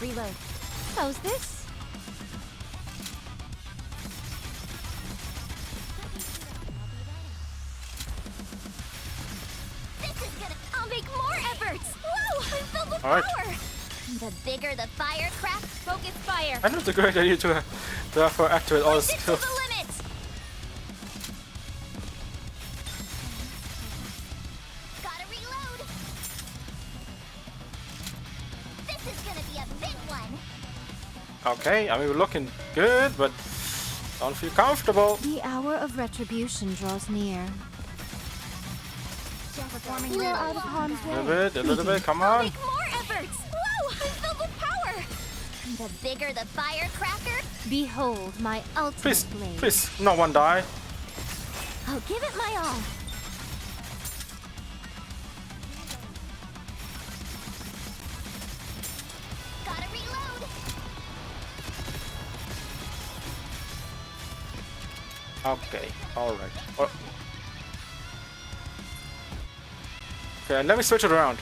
Reload. How's this? I'll make more efforts! Whoa! I'm filled with Alright. power! The bigger the firecracker, focus fire! I know it's a great idea to therefore activate all the Push it to skills. the limit! Gotta reload! This is gonna be a big one! Okay, I mean, we're looking good, but don't feel comfortable. The hour of retribution draws near. You are out of harm's A way. little bit, come I'll on. make more efforts! Whoa! I'm filled with power! The bigger the firecracker, Behold my ultimate Please, blade. please, no one die. I'll give it my all. gotta reload! Okay, alright. Oh. Okay, let me switch it around.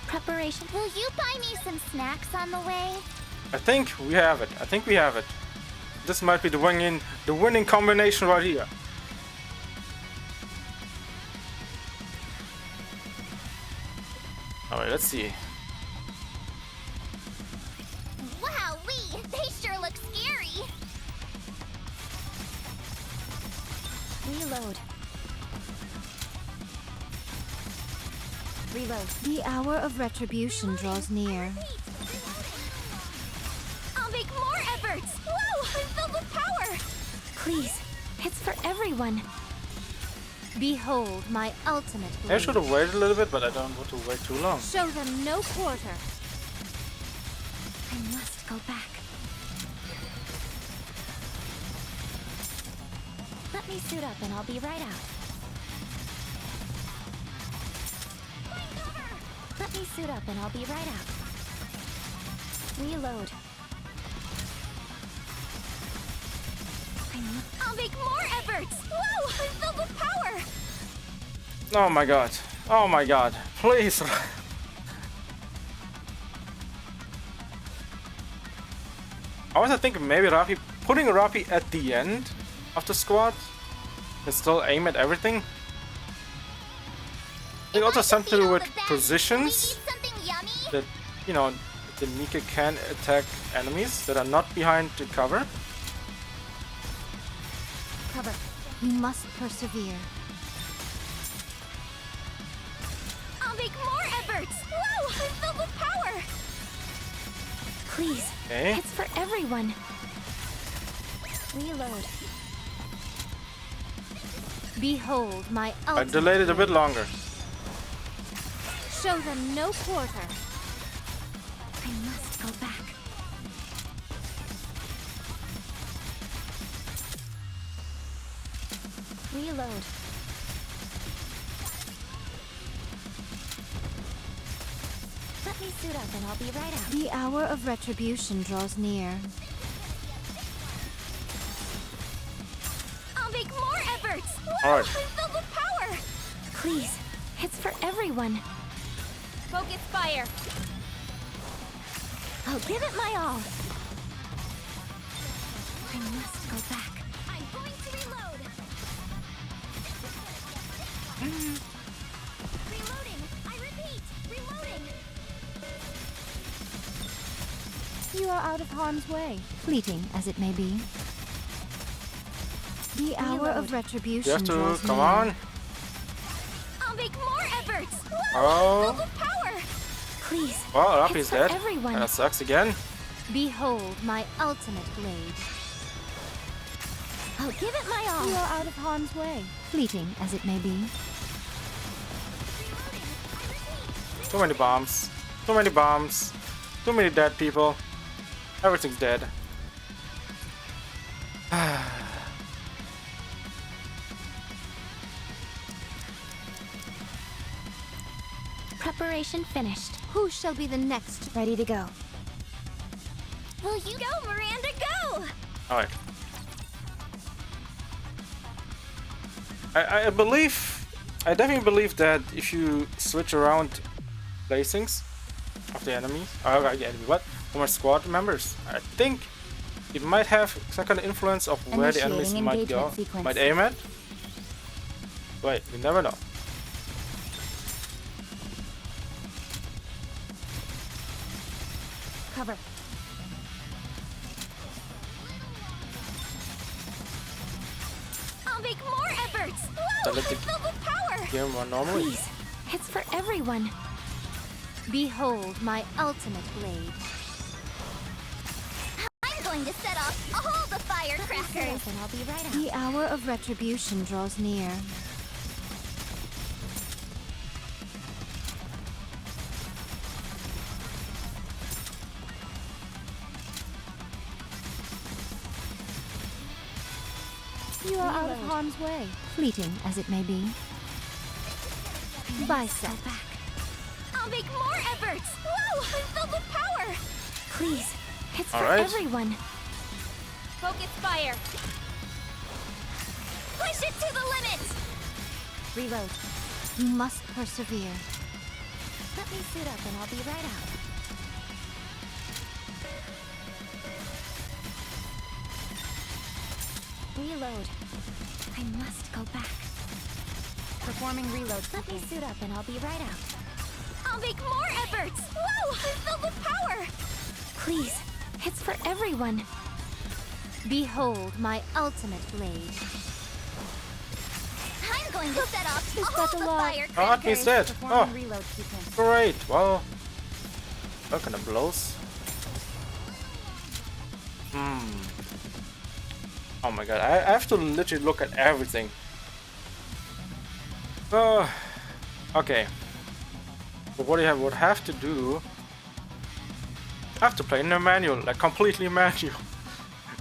Preparation. Will you buy me some snacks on the way? I think we have it. I think we have it. This might be the winning combination right here. Alright, let's see. Wowee! They sure look scary! Reload. Reload. The hour of retribution draws near. I'll make more efforts! Whoa! I'm filled with power! Please, it's for everyone. Behold my ultimate I blade. should have waited a little bit, but I don't want to wait too long. Show them no quarter. I must go back. Let me suit up and I'll be right out. Let me suit up and I'll be right out. Reload. I'll make more efforts! Whoa! I'm filled with power! Oh my god. Oh my god. Please. I was thinking maybe putting Rapi at the end of the squad and still aim at everything. I think also something to do with positions Something yummy? that, you know, the NIKKE can attack enemies that are not behind the cover. Cover. You must persevere. I'll make more efforts! Whoa! I'm filled with power! Please, Okay. it's for everyone. Reload. Behold my I ultimate delayed it a bit blade. longer. Show them no quarter. I must go back. Reload. Let me suit up and I'll be right out. The hour of retribution draws near. I'll make more efforts! Whoa! Alright. I'm filled with power! Please, it's for everyone. Focus fire! I'll give it my all. I must go back. I'm going to reload! Reloading! I repeat! Reloading! You are out of harm's way, fleeting as it may be. The hour of retribution You have to, draws come near. on. I'll make more efforts! Whoa! Oh. I'm filled with power! Please, Well, Rapi's it's for dead. everyone. That sucks again. Behold my ultimate blade. I'll give it my all. You are out of harm's way, fleeting as it may be. Too many bombs. Too many bombs. Too many dead people. Everything's dead. Preparation finished. Who shall be the next ready to go? Will you go, Miranda? Go! Alright. I believe, I definitely believe that if you switch around placings of the enemies, for my squad members, I think it might have some kind of influence of where the enemies Initiating might go, engagement sequence. might aim at. Wait, we never know. Cover. I'll make more efforts! So Whoa! let I'm the filled with power! game run normally. Please, it's for everyone. Behold my ultimate blade. I'm going to set off all the firecrackers! And I'll be right out. The hour of retribution draws near. You are out of harm's way, fleeting as it may be. Bicep. I'll make more efforts! Whoa! I'm filled with power! Please, it's for Alright. everyone. Focus fire! Push it to the limit! Reload. You must persevere. Let me suit up and I'll be right out. Reload. I must go back. Performing reload. Let me suit up and I'll be right out. I'll make more efforts! Whoa! I'm filled with power! Please, it's for everyone. Behold my ultimate blade. I'm going to set off This all got a the lot. Oh, he's firecrackers! dead. Performing Oh, reload sequence. great. Well, that kind of blows. Oh my god, I have to literally look at everything. Okay. But what I would have to do, I have to play in a manual, like completely manual,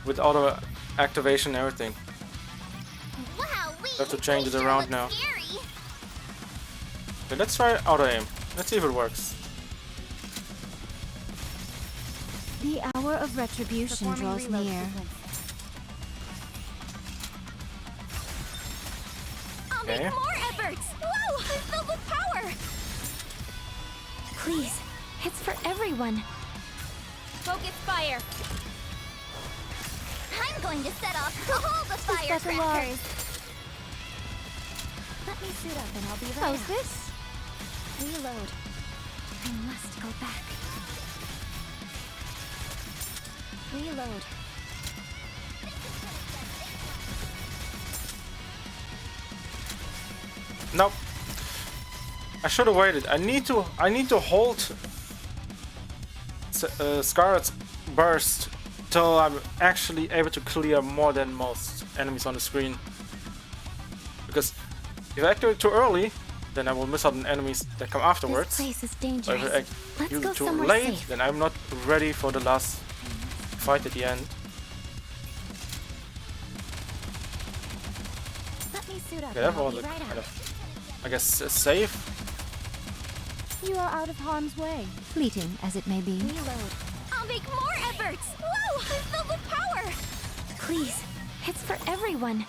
with auto activation and everything. Wow, Have to change it around now. Scary. Okay, let's try auto aim. Let's see if it works. The hour of retribution Performing draws reload near. sequence. I'll Okay. make more efforts! Whoa! I'm filled with power! Please, it's for everyone. Focus fire! I'm going to set off all the got a lot. firecrackers! Let me suit up and I'll be right How's out. this? Reload. I must go back. Reload. Nope. I should have waited. I need to hold Scarlet's burst till I'm actually able to clear more than most enemies on the screen. Because if I activate too early, then I will miss out on enemies that come afterwards. This place is But dangerous. if I Let's use go it too somewhere late, safe. then I'm not ready for the last fight at the end. Let me suit up Okay, that and I'll was be a right kind out. of, I guess, safe. You are out of harm's way, fleeting as it may be. Reload. I'll make more efforts! Whoa! I'm filled with power! Please, it's for everyone.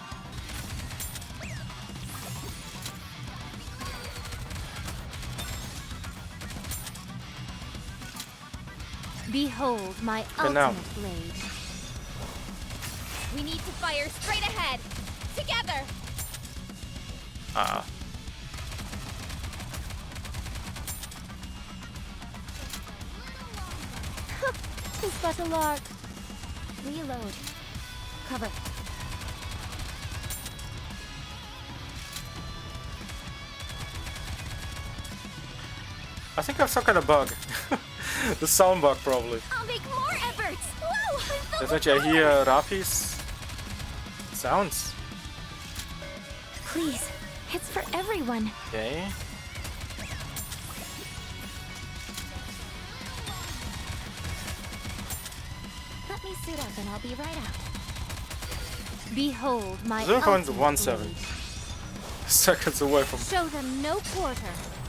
Behold my Okay, now. ultimate blade. We need to fire straight ahead! Together! Ah. It's but a lark. Reload. Cover. I think I have some kind of bug. The sound bug, probably. I'll make more efforts! Whoa! I'm filled with Definitely, I power! hear Rafi's sounds. Please, it's for everyone. Okay. Let me suit up and I'll be right out. Behold my ultimate 0.17 blade. seconds away from. Show them no quarter.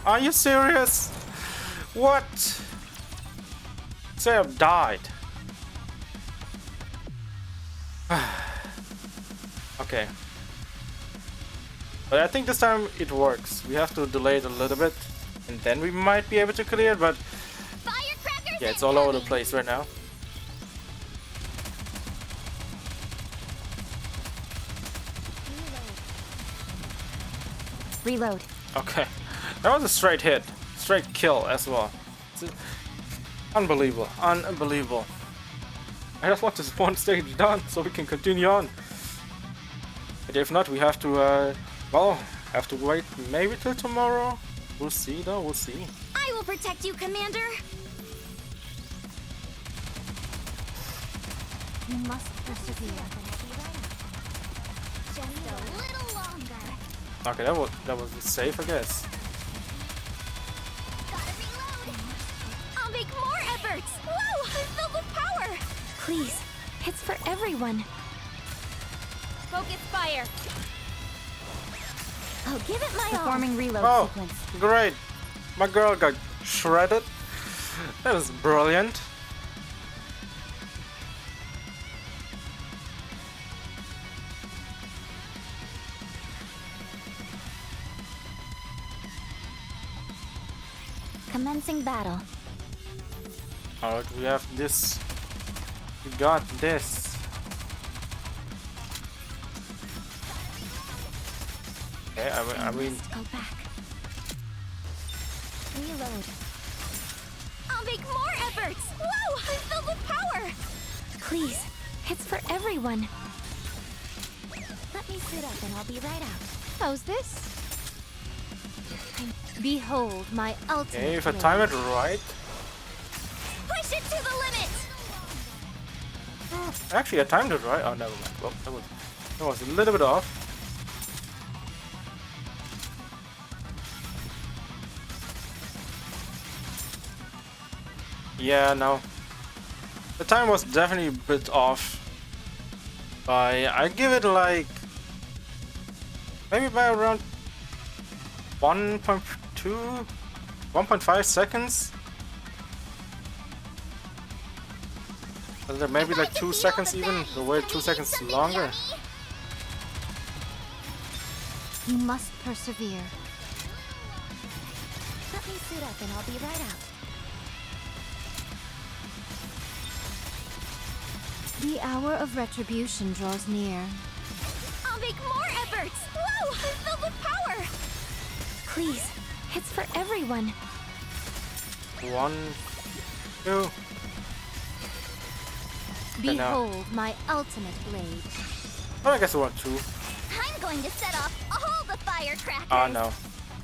Are you serious? What? Say I've died. Okay. But I think this time it works. We have to delay it a little bit, and then we might be able to clear it, but Firecrackers yeah, it's all over the incoming. place right now. Reload. Okay. That was a straight hit. Straight kill as well. Unbelievable. Unbelievable. I just want this one stage done so we can continue on. But if not, we have to, well, have to wait maybe till tomorrow. We'll see though, we'll see. I will protect you, Commander. You must persevere. Just a little longer. Okay, that was safe, I guess. Gotta reload. I'll make more efforts. Whoa! I'm filled with power. Please, it's for everyone. Focus fire. I'll give it my all. Performing reload Oh, sequence. great. My girl got shredded. That was brilliant. Commencing battle. Alright, we have this. We got this. Okay, I mean, Go back. Reload. I'll make more efforts. Whoa! I'm filled with power. Please, it's for everyone. Let me sit up and I'll be right out. How's this? Behold my ultimate. okay, if I blade. time it right. Push it to the limit. Actually, I timed it right. Oh, never mind. Well, that was a little bit off. Yeah, no. The time was definitely a bit off. I give it like maybe by around 1.2, 1.5 seconds. And then maybe If I like could 2 beat all seconds the even. baddies, The way could 2 we seconds eat something longer. yummy? You must persevere. Let me sit up and I'll be right out. The hour of retribution draws near. I'll make more efforts. Whoa! I'm filled with power. Please, it's for everyone. 1, 2. Okay, now. Behold my ultimate blade. Oh, I guess 1, 2. I'm going to set off all the firecrackers. Oh no.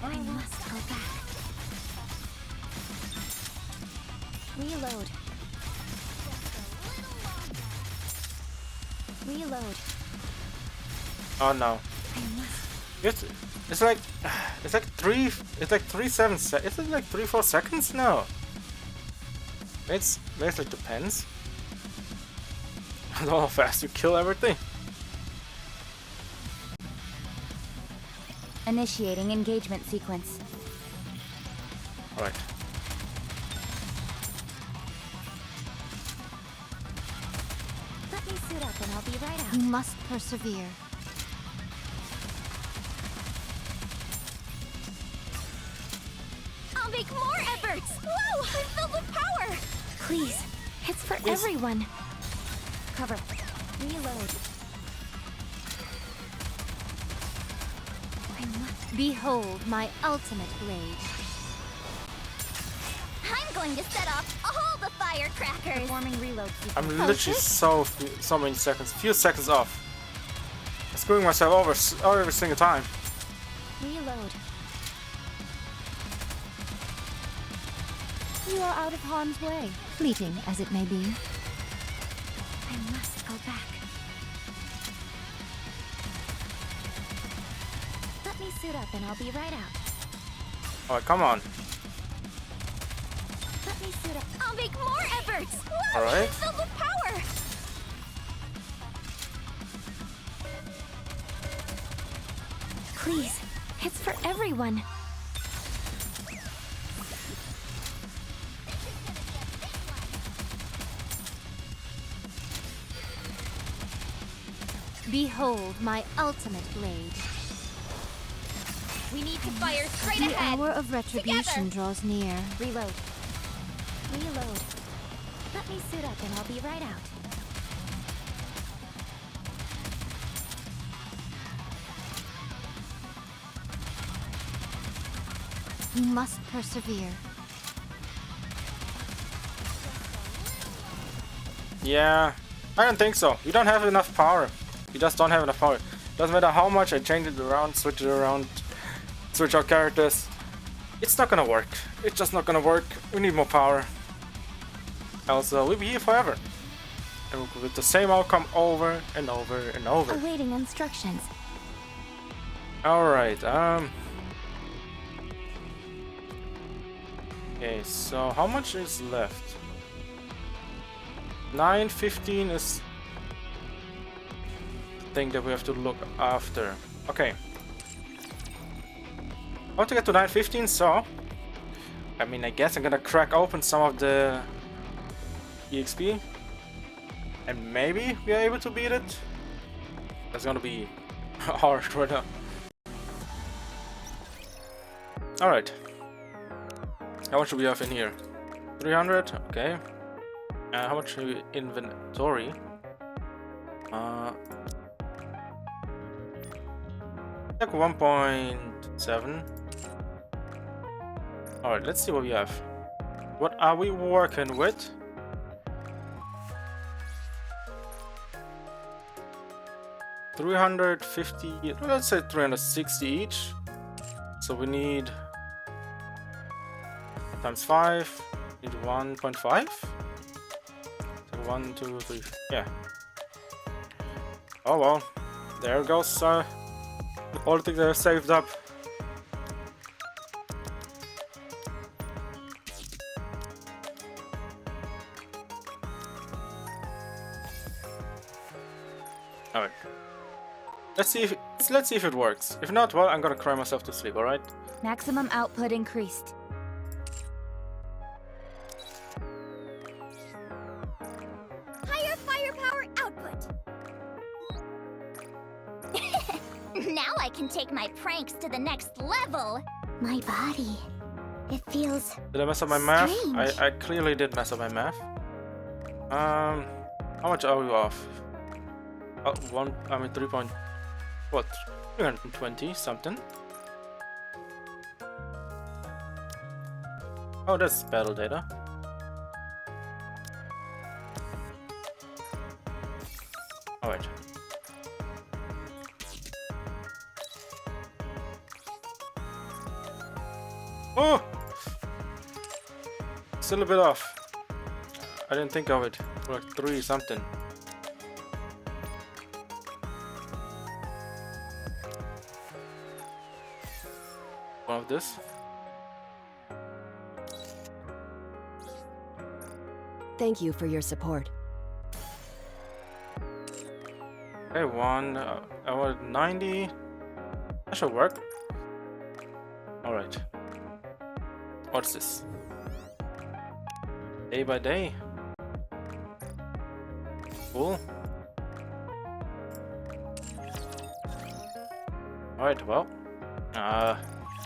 I must go back. Reload. Reload. Oh no. I must. It's like 3 7 seconds. Is it like 3-4 seconds? No. It's like depends. How fast you kill everything. Initiating engagement sequence. Alright. Let me sit up and I'll be right out. You must persevere. I'll make more efforts. Whoa! I'm filled with power. Please, it's for Please. everyone. Cover. Reload. I must. Behold my ultimate blade. I'm going to set off all the firecrackers. Performing reload sequence. I'm literally so many seconds, few seconds off. I'm screwing myself over every single time. Reload. You are out of harm's way, fleeting as it may be. I must go back. Let me sit up and I'll be right out. Alright, come on. Let me sit up. I'll make more efforts. Whoa! Alright. I'm filled with power. Please, it's for everyone. Behold my ultimate blade. We need to fire straight The ahead. hour of retribution draws near. Reload. Reload. Let me suit up and I'll be right out. You must persevere. Yeah, I don't think so. You don't have enough power. You just don't have enough power. Doesn't matter how much I change it around, switch it around, switch out characters. It's not gonna work. It's just not gonna work. We need more power. Else we'll be here forever. And with the same outcome over and over and over. Awaiting instructions. Alright, okay, so how much is left? 9:15 is the thing that we have to look after. Okay. I want to get to 9:15, so I mean, I guess I'm gonna crack open some of the EXP and maybe we are able to beat it. That's gonna be hard right now. Alright. How much do we have in here? 300, okay. How much inventory? Like 1.7. Alright, let's see what we have. What are we working with? $350, let's say 360 each. So we need times 5, need 1.5. So 1, 2, 3, yeah. Oh well, there goes all the things that are saved up. Alright. Let's see if it works. If not, well, I'm gonna cry myself to sleep, alright? Maximum output increased. Higher firepower output. Now I can take my pranks to the next level. My body. It feels Did I mess up my math? strange. I clearly did mess up my math. How much are we off? 3 point... What? 320 something. Oh, that's battle data. Alright. Oh! Still a bit off. I didn't think of it. Like 3 something. One of this. Thank you for your support. Okay, one. I want 90. That should work. Alright. What's this? Day by day. Cool. Alright, well.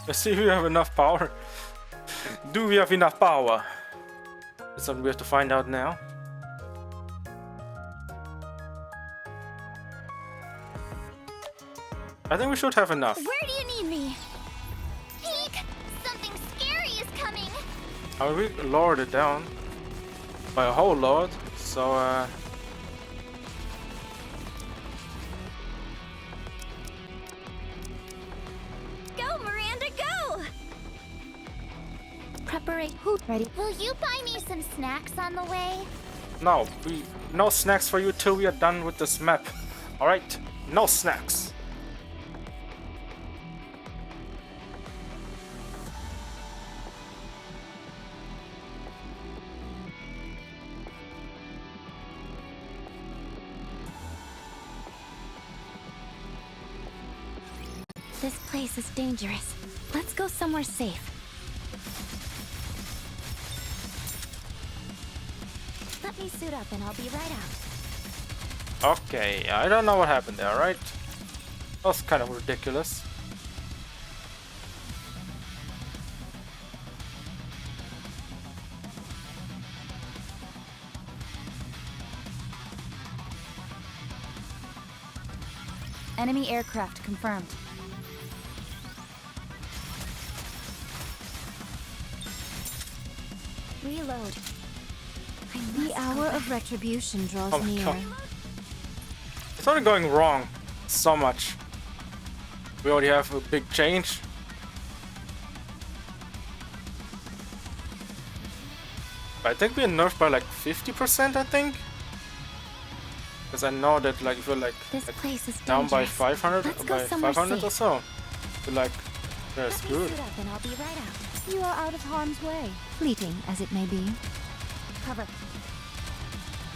Let's see if we have enough power. Do we have enough power? That's something we have to find out now. I think we should have enough. Where do you need me? Peek! Something scary is coming. I mean, we lowered it down by a whole lot, so Go, Miranda, go! Preparation. Ready? Will you buy me some snacks on the way? no snacks for you till we are done with this map. Alright? No snacks. This place is dangerous. Let's go somewhere safe. Let me suit up and I'll be right out. Okay, I don't know what happened there, right? That was kind of ridiculous. Enemy aircraft confirmed. Reload. The hour of retribution draws Oh my near. God. It's only going wrong so much. We already have a big change. I think we're nerfed by like 50%, I think. Because I know that like if you're like, This place is down by dangerous. 500 Let's or go by somewhere 500 or safe. so, you're like, yeah, Let me screwed. suit up and I'll be right out. You are out of harm's way, fleeting as it may be. Cover.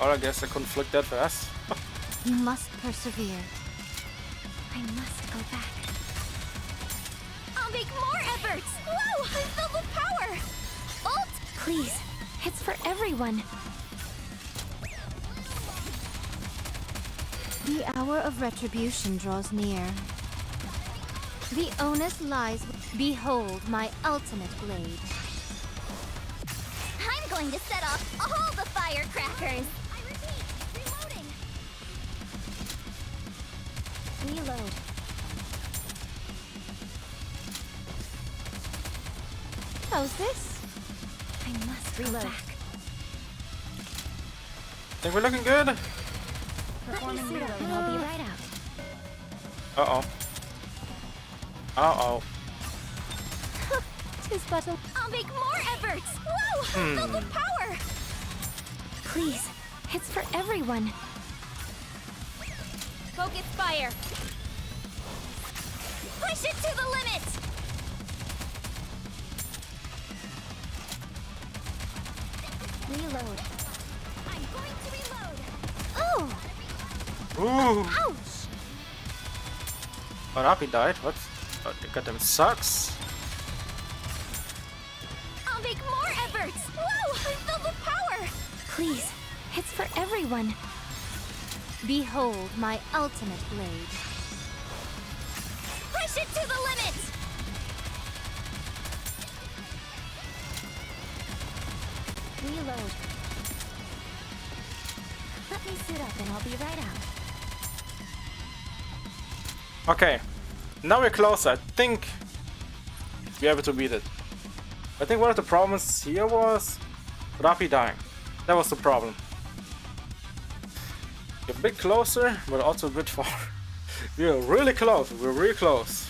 Or I guess I couldn't flick that fast. You must persevere. I must go back. I'll make more efforts! Whoa! I'm filled with power! Ult! Please, it's for everyone. The hour of retribution draws near. The onus lies. Behold my ultimate blade. I'm going to set off all the firecrackers! I repeat, reloading! Reload. How's this? I must go back. Think we're looking good? Let me suit up and I'll be right out. Uh-oh. Uh-oh. Tis but a... I'll make more efforts! Whoa! I'm filled with power! Please, it's for everyone. Focus fire! Push it to the limit! Reload. I'm going to reload! Oh, Ooh. ouch! Oh, Rapi died. What? Oh, the goddamn sucks. I'll make more efforts! Whoa! I'm filled with power! Please, it's for everyone. Behold my ultimate blade. Push it to the limit! Reload. Let me suit up and I'll be right out. Okay. Now we're closer. I think we're able to beat it. I think one of the problems here was Rapi dying. That was the problem. We're a bit closer, but also a bit far. We are really close. We're really close.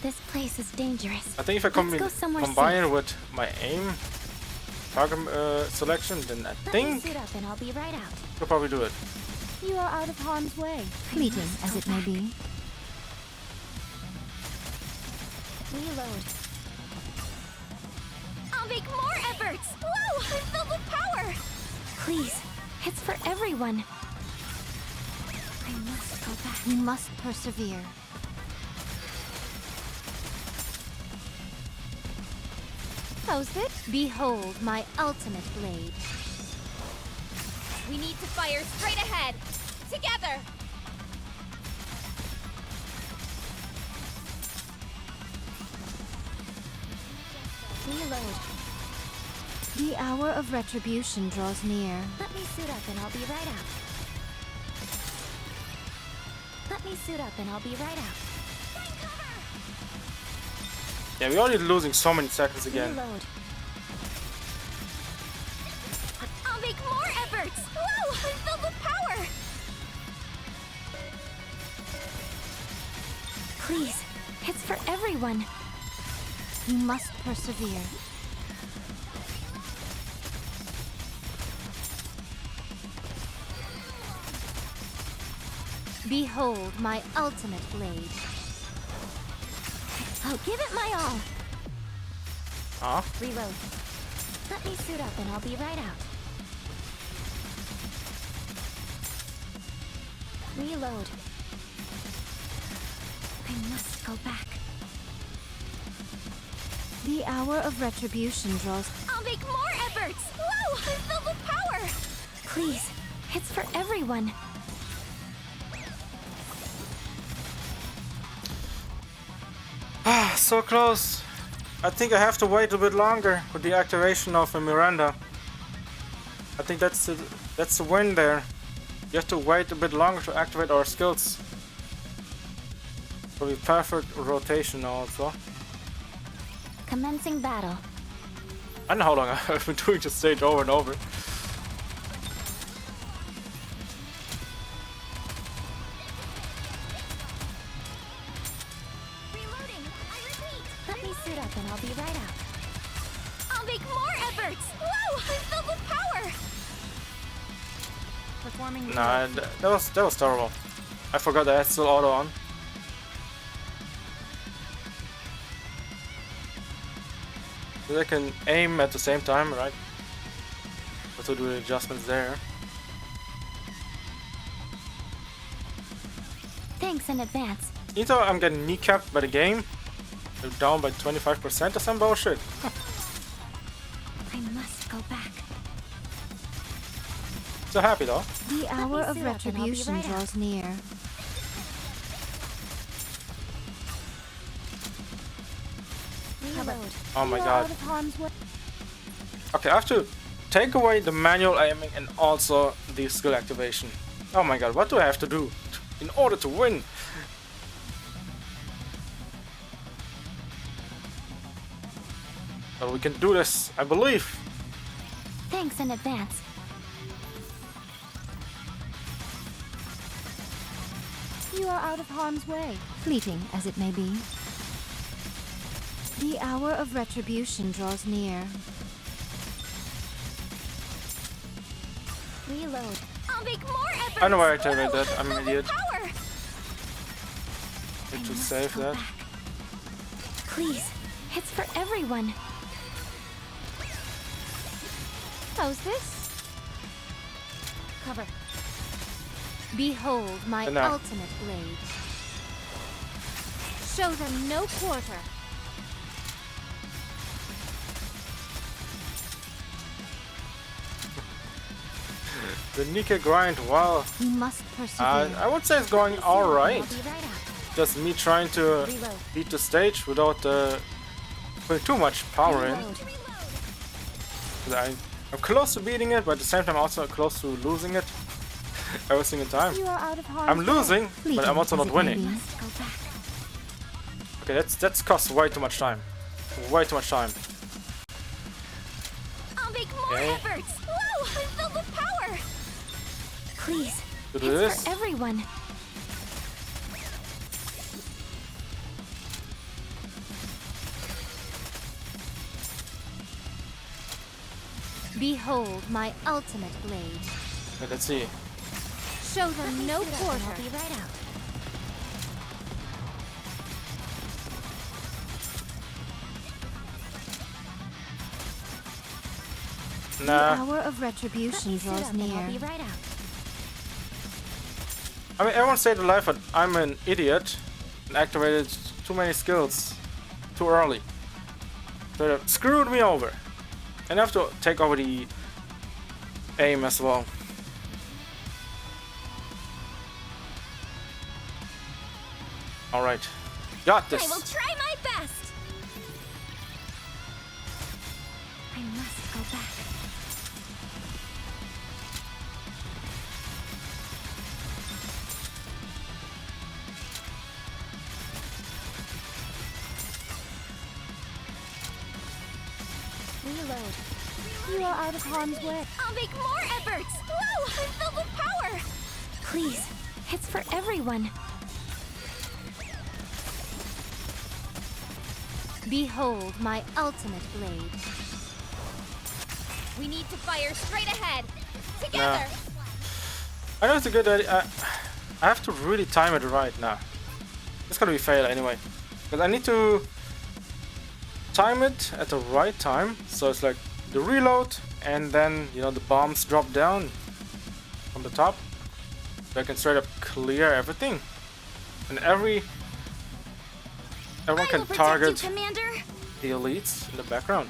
This place is dangerous. I think if I Let's go somewhere combine safe. with my aim target selection, then I Let me think suit up and I'll be right out. we'll probably do it. You are out of harm's way, fleeting as it may be. Reload. I'll make more efforts! Whoa! I'm filled with power! Please, it's for everyone. I must go back. You must persevere. How's this? Behold my ultimate blade. We need to fire straight ahead! Together! Reload. The hour of retribution draws near. Let me suit up and I'll be right out. Let me suit up and I'll be right out. Yeah, we're already losing so many seconds again. Reload. I'll make more efforts! Whoa! I'm filled with power! Please, it's for everyone. You must persevere. Behold my ultimate blade. I'll give it my all. Huh? Reload. Let me suit up and I'll be right out. Reload. I must go back. The hour of retribution draws. I'll make more efforts! Whoa! I'm filled with power! Please, it's for everyone. Ah, so close. I think I have to wait a bit longer with the activation of Miranda. I think that's the win there. You have to wait a bit longer to activate our skills. For the perfect rotation also. Commencing battle. I don't know how long I've been doing this stage over and over. Reloading. I repeat. Let me suit up and I'll be right out. I'll make more efforts. Whoa! I'm filled with power. Performing. Nah, that was terrible. I forgot I had still auto on. So I can aim at the same time, right? But to do the adjustments there. Thanks in advance. You know I'm getting kneecapped by the game. They're down by 25% or some bullshit. I must go back. So happy though. The hour me of suit up and I'll be retribution right out. draws near. Reload. Oh my You are god. out of harm's way. Okay, I have to take away the manual aiming and also the skill activation. Oh my god, what do I have to do in order to win? But we can do this, I believe. Thanks in advance. You are out of harm's way, fleeting as it may be. The hour of retribution draws near. Reload. I'll make more efforts. I know why I activated Whoa! that, I'm an Filled with idiot. power. Need to must save go that. back. Please, it's for everyone. How's this? Cover. Behold my And now. ultimate blade. Show them no quarter. The NIKKE grind, wow. You must persevere. I would say it's going alright. I'll be right out. Just me trying to Reload. beat the stage without putting too much power in. Reload. 'Cause I'm close to beating it, but at the same time also close to losing it. Every single time. You are out of harm's I'm way, losing, but fleeting I'm also as not it may winning. be. Must go back. Okay, that's cost way too much time. Way too much time. I'll make more Okay. efforts. Whoa! I'm filled with power. Please, To do it's this. for everyone. Behold my ultimate blade. Okay, let's see. Show them no quarter. I'll be right out. The Nah. hour of retribution Suit draws up and I'll near. be right out. I mean, everyone stayed alive, but I'm an idiot and activated too many skills too early. So that screwed me over. And I have to take over the aim as well. Alright. Got I will this. try my best. I must go back. Reload. You are out of harm's way. I'll make more efforts. Whoa! I'm filled with power. Please, it's for everyone. Behold my ultimate blade. We need to fire straight ahead. Together. I know it's a good idea. I have to really time it right now. It's gonna be fail anyway. Because I need to time it at the right time. So it's like the reload and then, you know, the bombs drop down from the top. So I can straight up clear everything. And everyone I will can protect target you, Commander. the elites in the background.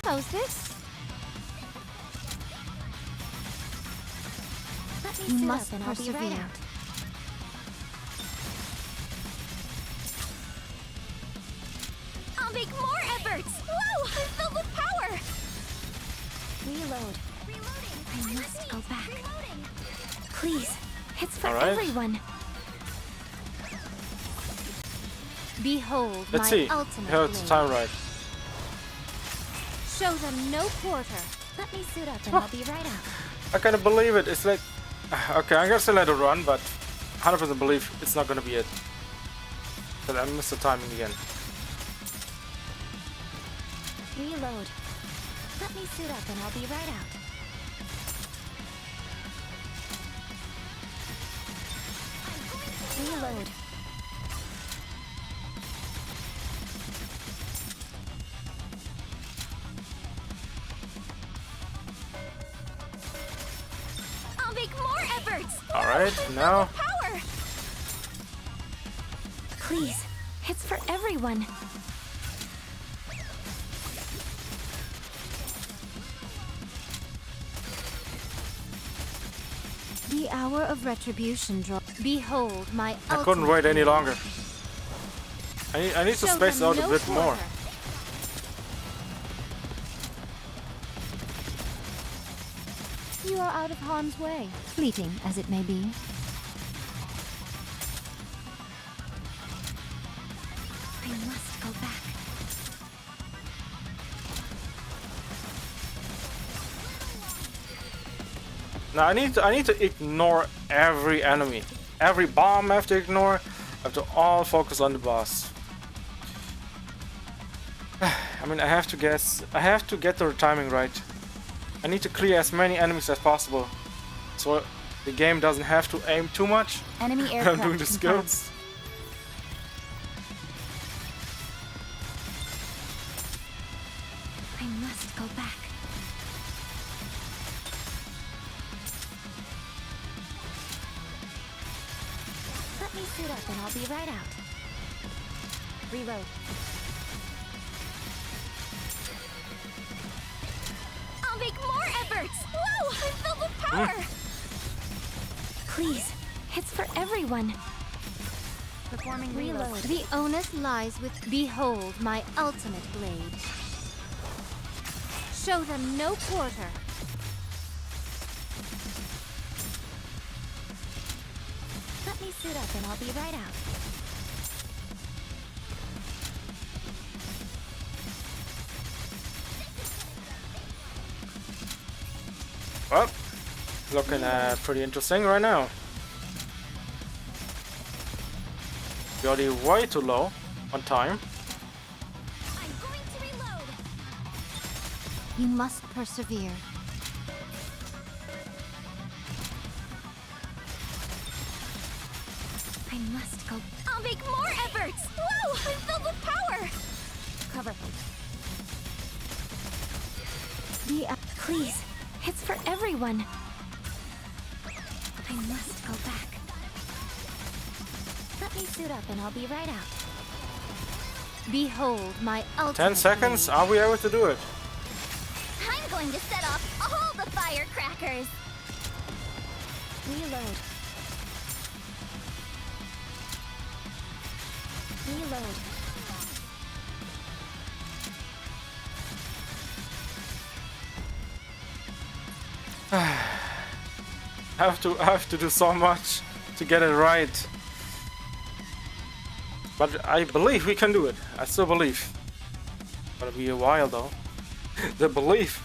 How's this? You suit must up and I'll be right persevere. out. I'll make more efforts! Whoa! I'm filled with power! Reload. Reloading! I must go back. Reloading! Please, it's for Alright. everyone. Behold Let's my see. ultimate How it's blade. time right. Show them no quarter. Let me suit up and I'll be right out. I can't believe it. It's like, okay, I'm gonna still let it run, but 100% believe it's not gonna be it. But I missed the timing again. Reload. Let me suit up and I'll be right out. Reload. I'll make more efforts! All right, now. Power! Please, it's for everyone. The hour of retribution draw. Behold my I couldn't wait any longer. I need to Show space them out a no bit more. quarter. You are out of harm's way, fleeting as it may be. I must go back. Now I need to ignore every enemy. Every bomb I have to ignore. I have to all focus on the boss. I mean, I have to get the timing right. I need to clear as many enemies as possible, so the game doesn't have to aim too much Enemy when I'm aircraft doing the confirmed. skills. I must go back. Let me suit up and I'll be right out. Reload. I'll make more efforts! Whoa! I'm filled with power! Please, it's for everyone. Performing Reload. The onus lies with behold my ultimate blade. Show them no quarter. Let me suit up and I'll be right out. Well, looking pretty interesting right now. We're already way too low on time. I'm going to reload! You must persevere. I must go. I'll make more efforts! Whoa! I'm filled with power! Cover. Please, it's for everyone. I must go back. Let me suit up and I'll be right out. Behold my ultimate 10 seconds. blade. Are we able to do it? I'm going to set off all the firecrackers! Reload. Reload. I have to do so much to get it right. But I believe we can do it. I still believe. Gonna be a while though. The belief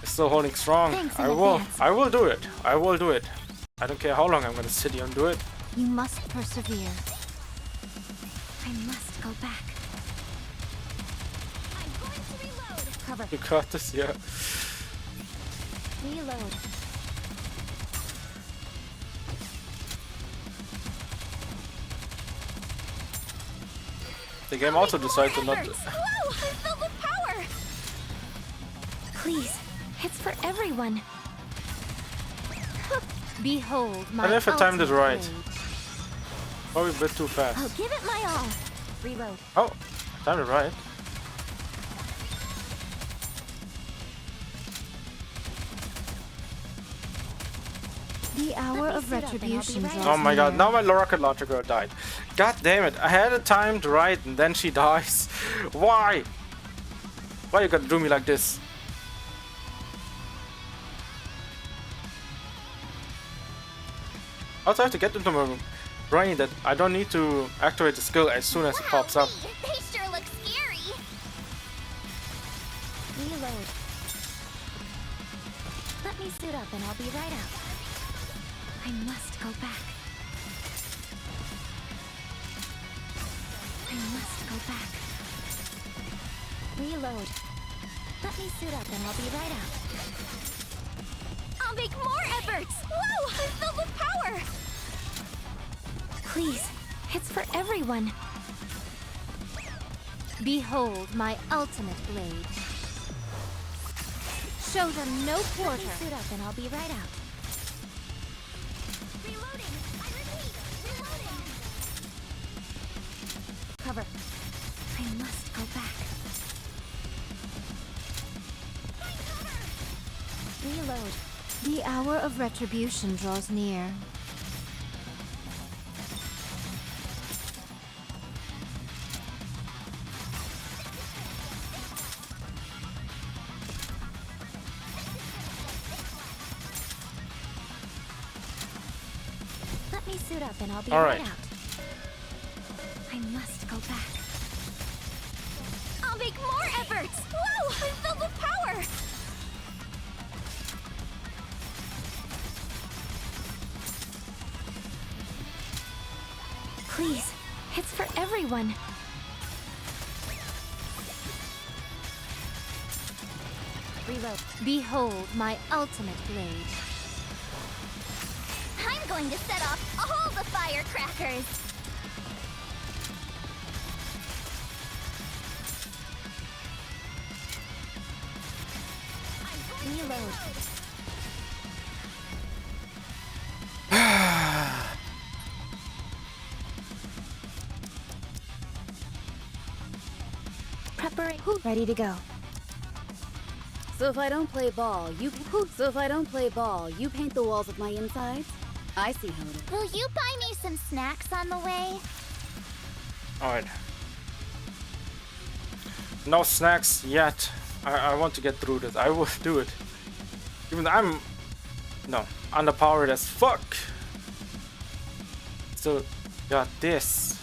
is still holding strong. Thanks in I will. advance. I will do it. I will do it. I don't care how long I'm gonna sit here and do it. You must persevere. I must go back. I'm going to reload! Cover. You got this, yeah. Reload. The game also decided to not. Efforts! Whoa! I'm filled with power! Please, it's for everyone. Behold my And if I timed it ultimate right. blade. Probably a bit too fast. I'll give it my all! Reload. Oh, I timed it right. The hour of retribution draws Oh my god, near. now my rocket launcher girl died. God damn it, I had a time to write and then she dies. Why? Why you gotta do me like this? Also, I have to get into my brain that I don't need to activate the skill as soon as it pops up. They sure look scary. Reload. Let me suit up and I'll be right out. I must go back. I must go back. Reload. Let me suit up and I'll be right out. I'll make more efforts. Whoa, I'm filled with power. Please, it's for everyone. Behold my ultimate blade. Show them no Let me quarter. suit up and I'll be right out. Reloading. I repeat, reloading. Cover. I must go back. Reload. The hour of retribution draws near. Let me suit up and I'll be All right right. out. I must go back. I'll make more efforts. Whoa, I'm filled with power. Please, it's for everyone. Reload. Behold my ultimate blade. I'm going to set off all the firecrackers. Reload. Preparation. Ready to go. So if I don't play ball, you paint the walls with my insides? I see how it is. Will you buy me some snacks on the way? Alright. No snacks yet. I want to get through this. I will do it. Even though I'm underpowered as fuck. So got this.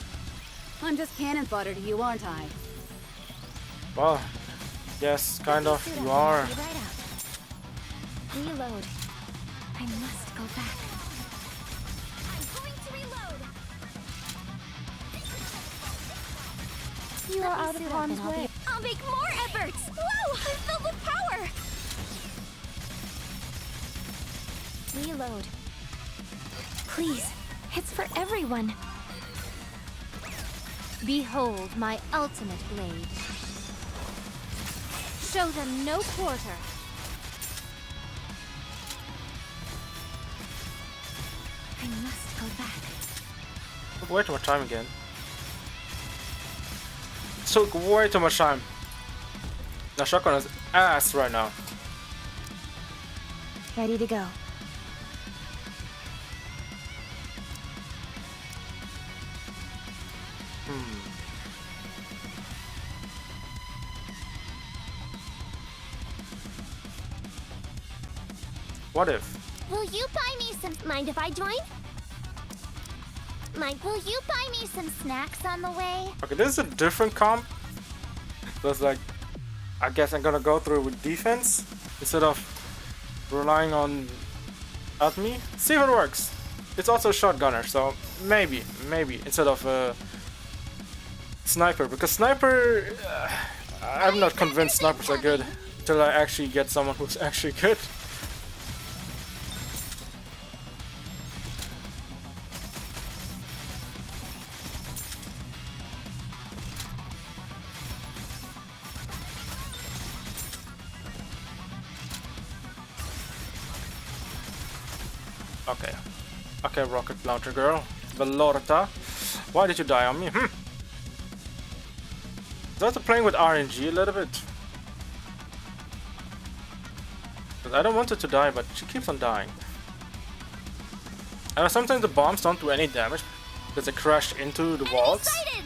I'm just cannon fodder to you, aren't I? Well, yes, kind of. Suit You up and I'll are. be right out. Reload. I must go back. I'm going to reload. You Let are me out of suit up harm's and I'll be- way. I'll make more efforts. Whoa, I'm filled with power. Reload. Please, it's for everyone. Behold my ultimate blade. Show them no quarter. I must go back. Way too much time again. Took way too much time. Now shotgun is ass right now. Ready to go. What if? Will you buy me some... Mind if I join? Will you buy me some snacks on the way? Okay, this is a different comp. So it's like, I guess I'm gonna go through with defense instead of relying on at me. See if it works. It's also a shotgunner, so maybe instead of a sniper, because sniper, I'm not convinced snipers are good till I actually get someone who's actually good. Okay. Okay, rocket launcher girl. Velorta. Why did you die on me? That's playing with RNG a little bit. Because I don't want her to die, but she keeps on dying. Sometimes the bombs don't do any damage because they crash into the walls. Sighted!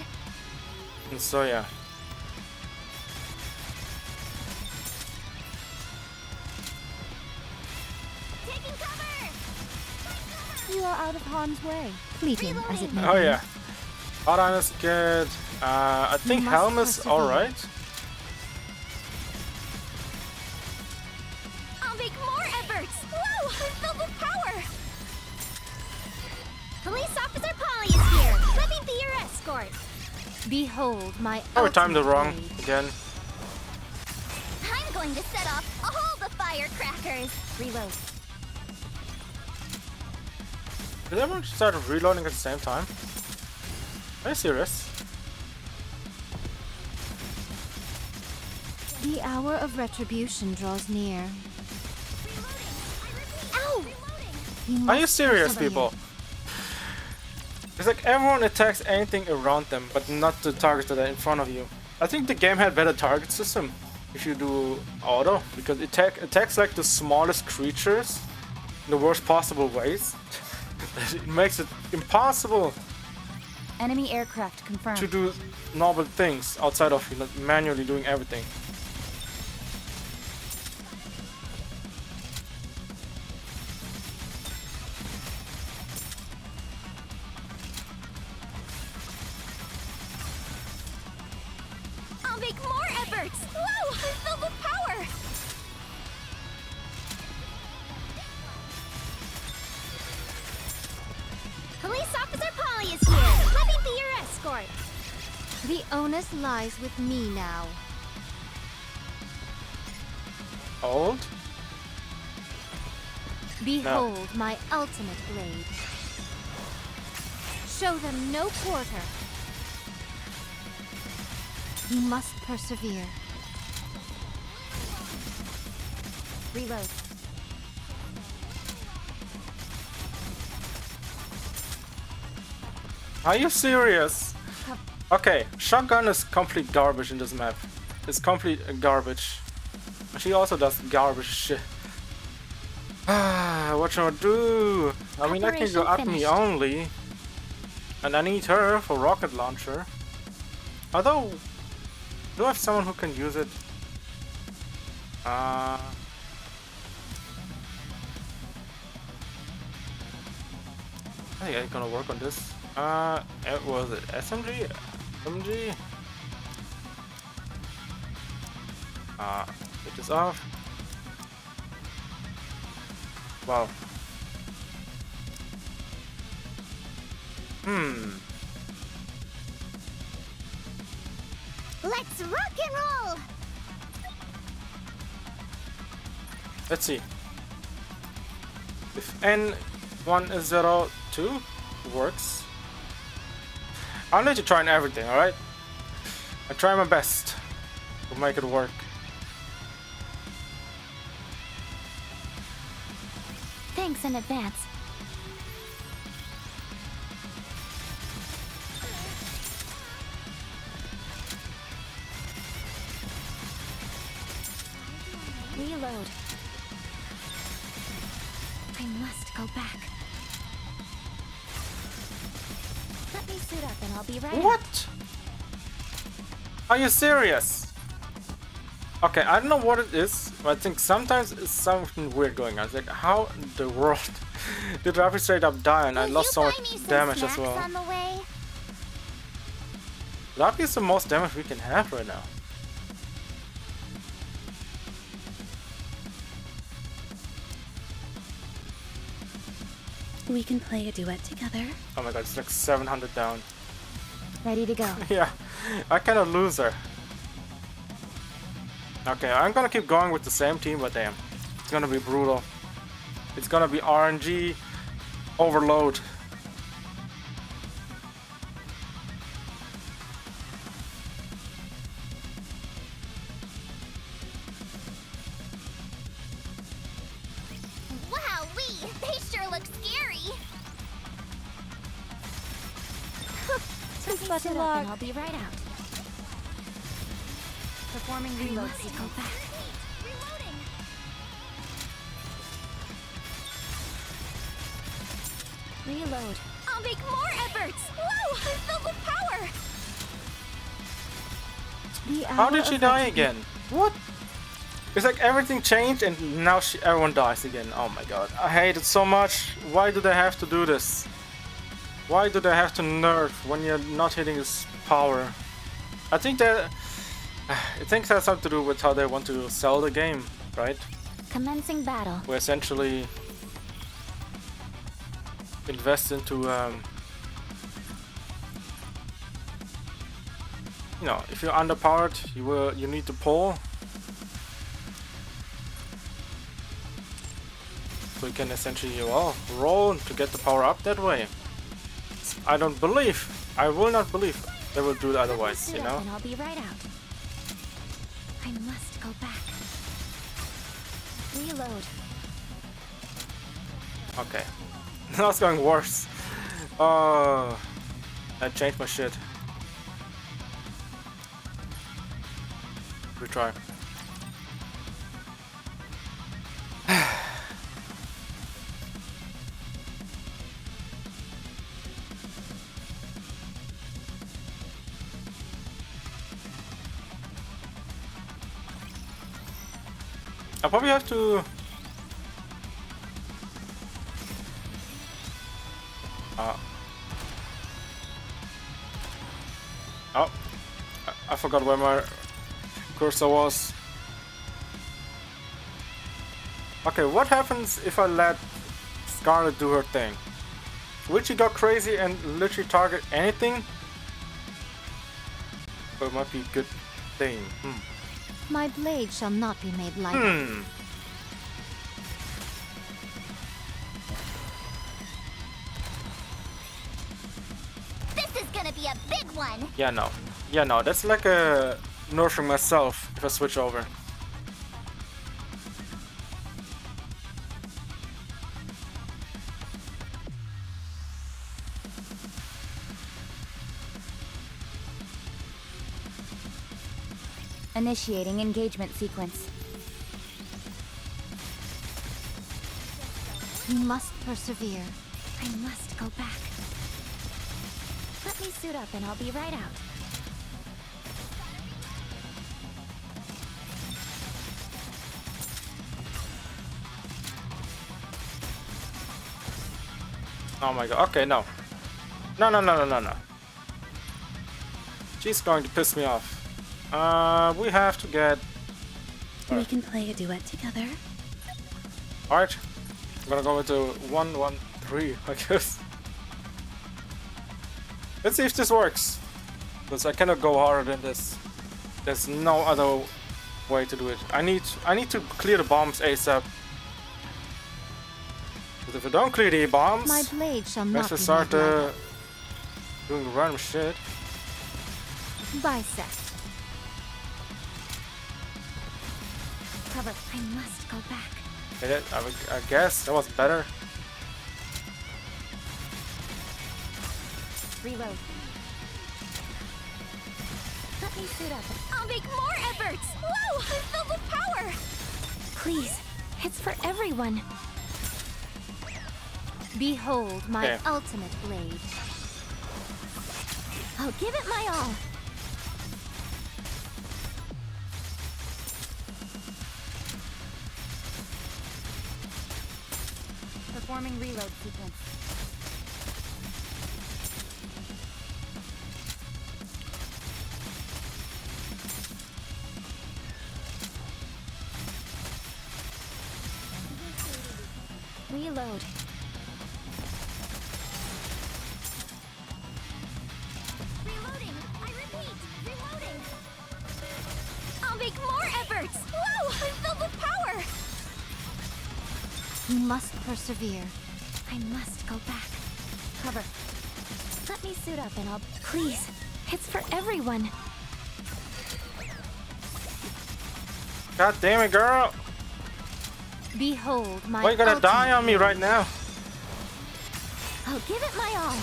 And so yeah. Taking cover! You are out of harm's way. Fleeting as it may Oh be. yeah. Hot is good. I think must Helm is persevere. alright. I'll make more efforts! Whoa! I'm filled with power! Police Officer Polly is here! Let me be your escort! Behold my Oh, we timed it ultimate wrong blade. again. I'm going to set off all the firecrackers! Reload. Did everyone start reloading at the same time? Are you serious? The hour of retribution draws near. Ow! Are you must serious, persevere. people? It's like everyone attacks anything around them, but not the targets that are in front of you. I think the game had better target system if you do auto, because it attacks like the smallest creatures in the worst possible ways. It makes it impossible Enemy aircraft confirmed. to do novel things outside of manually doing everything. I'll make more efforts! Whoa! I'm filled with power! Police Officer Polly is here! Let me be your escort! The onus lies with me now. Old? Behold my ultimate blade. Show them no quarter. You must persevere. Reload. Are you serious? Okay, shotgun is complete garbage in this map. It's complete garbage. She also does garbage shit. What should I do? I mean, I can go Preparation at me finished. only. And I need her for rocket launcher. Although, do I have someone who can use it? I think I'm gonna work on this. Was it SMG? SMG? Get this off. Wow. Let's rock and roll! Let's see. If N102 works, I'll let you try on everything, alright? I try my best to make it work. Thanks in advance. Reload. I must go back. Let me suit up and I'll be right What? Are you serious? Okay, I don't know what it is, but I think sometimes it's something weird going on. It's like, how in the world did Rafi straight up die and I Will lost you so buy much me some damage as snacks well? on the way? Rafi is the most damage we can have right now. We can play a duet together. Oh my god, it's like 700 down. Ready to go. Yeah, I kind of lose her. Okay, I'm gonna keep going with the same team, but damn, it's gonna be brutal. It's gonna be RNG overload. Wowee! They sure look scary! Just much Suit up luck. and I'll be right out. Performing reload Must go sequence. back. Reloading! Reload. I'll make more efforts! Whoa! I'm filled with power! How did she die again? What? It's like everything changed and now everyone dies again. Oh my god. I hate it so much. Why do they have to do this? Why do they have to nerf when you're not hitting his power? I think that has something to do with how they want to sell the game, right? Commencing battle. We essentially invest into you know, if you're underpowered, you need to pull. So you can essentially, well, roll to get the power up that way. I will not believe they will do it otherwise, you know? And I'll be right out. I must go back. Reload. Okay. Now it's going worse. Oh, I changed my shit. Retry. I probably have to. Oh, I forgot where my cursor was. Okay, what happens if I let Scarlet do her thing? Will she go crazy and literally target anything? Or it might be a good thing. My blade shall not be made lighter. This is gonna be a big one. Yeah, no. Yeah, no. That's like a nerfing myself if I switch over. Initiating engagement sequence. You must persevere. I must go back. Let me suit up and I'll be right out. Oh my god. Okay, no. No. She's going to piss me off. We have to get... We can play a duet together. Alright. I'm gonna go into 1-1-3, I guess. Let's see if this works. Because I cannot go harder than this. There's no other way to do it. I need to clear the bombs ASAP. But if I don't clear the bombs, My blade shall not let's be start made lighter. doing random shit. Bisect. Cover. I must go back. I guess that was better. Reload. Let me suit up. I'll make more efforts! Whoa! I'm filled with power! Please, it's for everyone. Behold my Okay. ultimate blade. I'll give it my all. Performing reload sequence. Reload. Reloading! I repeat, reloading! I'll make more efforts! Whoa! I'm filled with power! You must persevere. I must go back. Cover. Let me suit up and I'll... Please, it's for everyone. God damn it, girl! Behold my Why you gonna die ultimate on me blade. right now? I'll give it my all.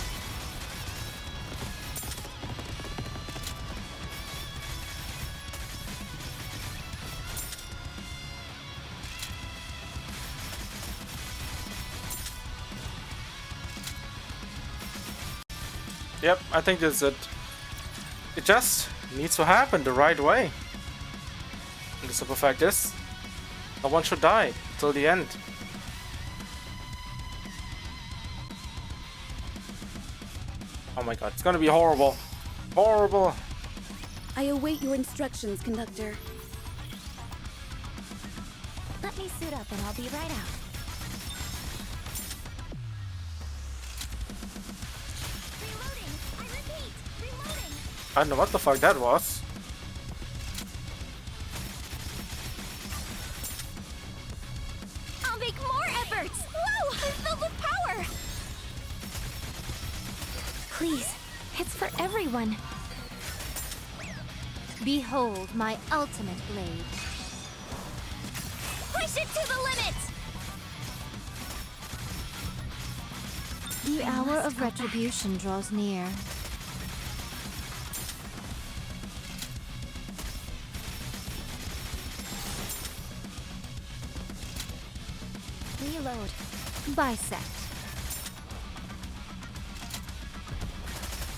Yep, I think that's it. It just needs to happen the right way. And the simple fact is, no one should die till the end. Oh my god, it's gonna be horrible. Horrible. I await your instructions, conductor. Let me suit up and I'll be right out. Reloading! I repeat, reloading! I don't know what the fuck that was. I'll make more efforts! Whoa! I'm filled with power! Please, it's for everyone. Behold my ultimate blade. Push it to the limit! The hour of retribution draws near. Reload. Bisect.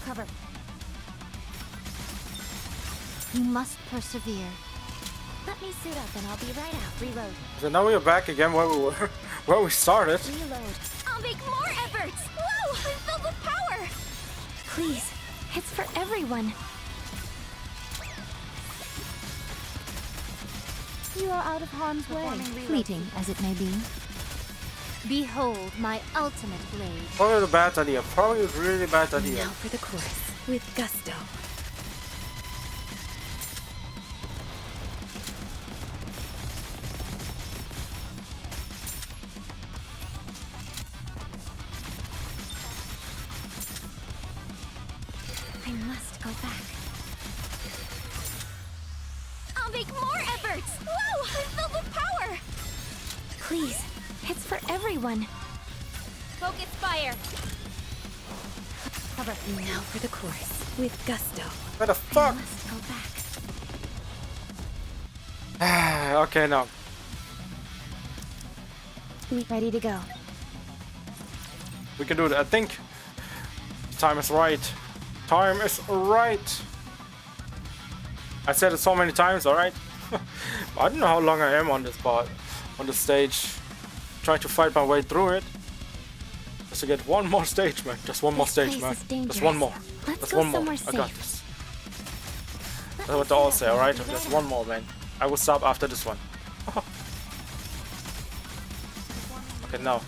Cover. You must persevere. Let me suit up and I'll be right out. Reload. So now we are back again where we were, where we started. Reload. I'll make more efforts! Whoa! I'm filled with power! Please, it's for everyone. You are out of harm's way, Performing reload. fleeting as it may be. Behold my ultimate blade. Probably a bad idea. Probably a really bad idea. Now for the chorus with gusto. I must go back. I'll make more efforts! Whoa! I'm filled with power! Please, it's for everyone. Focus fire! Cover. Now for the chorus with gusto. What the fuck? Must go back. Okay, now. Ready to go. We can do it. I think time is right. Time is right. I said it so many times, alright? I don't know how long I am on this part, on the stage. Trying to fight my way through it. Just to get one more stage, man. Just one more This stage, place man. is dangerous. Just one more. Let's Just go one more. somewhere I got safe. this. That's what they all say, alright? Just one more, man. I will stop after this one. Okay, now.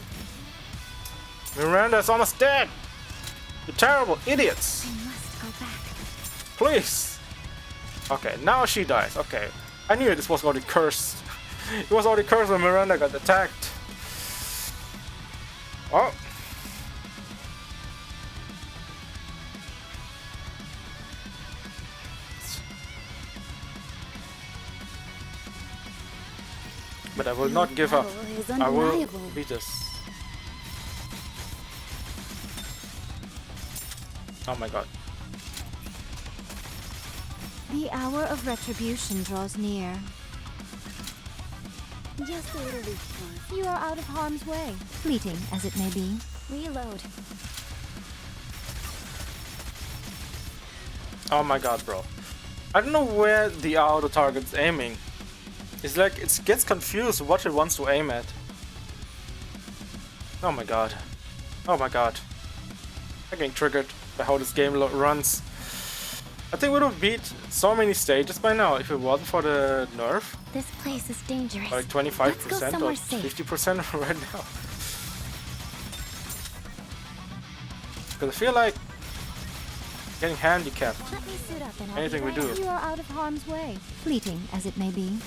Miranda's almost dead! You terrible idiots! I must go back. Please! Okay, now she dies. Okay. I knew this was already cursed. It was already cursed when Miranda got attacked. Oh. But I will not give up. Battle is I will undeniable. beat this. Oh my god. The hour of retribution draws near. Just a little response. You are out of harm's way, fleeting as it may be. Reload. Oh my god, bro. I don't know where the auto target's aiming. It's like it gets confused what it wants to aim at. Oh my god. Oh my god. I'm getting triggered by how this game runs. I think we would have beat so many stages by now if it wasn't for the nerf. This place is dangerous. Like Let's go 25% somewhere or safe. 50% right now. Because I feel like getting handicapped. Let me suit up and I'll Anything be we right do. You are out of harm's way, fleeting as it may be.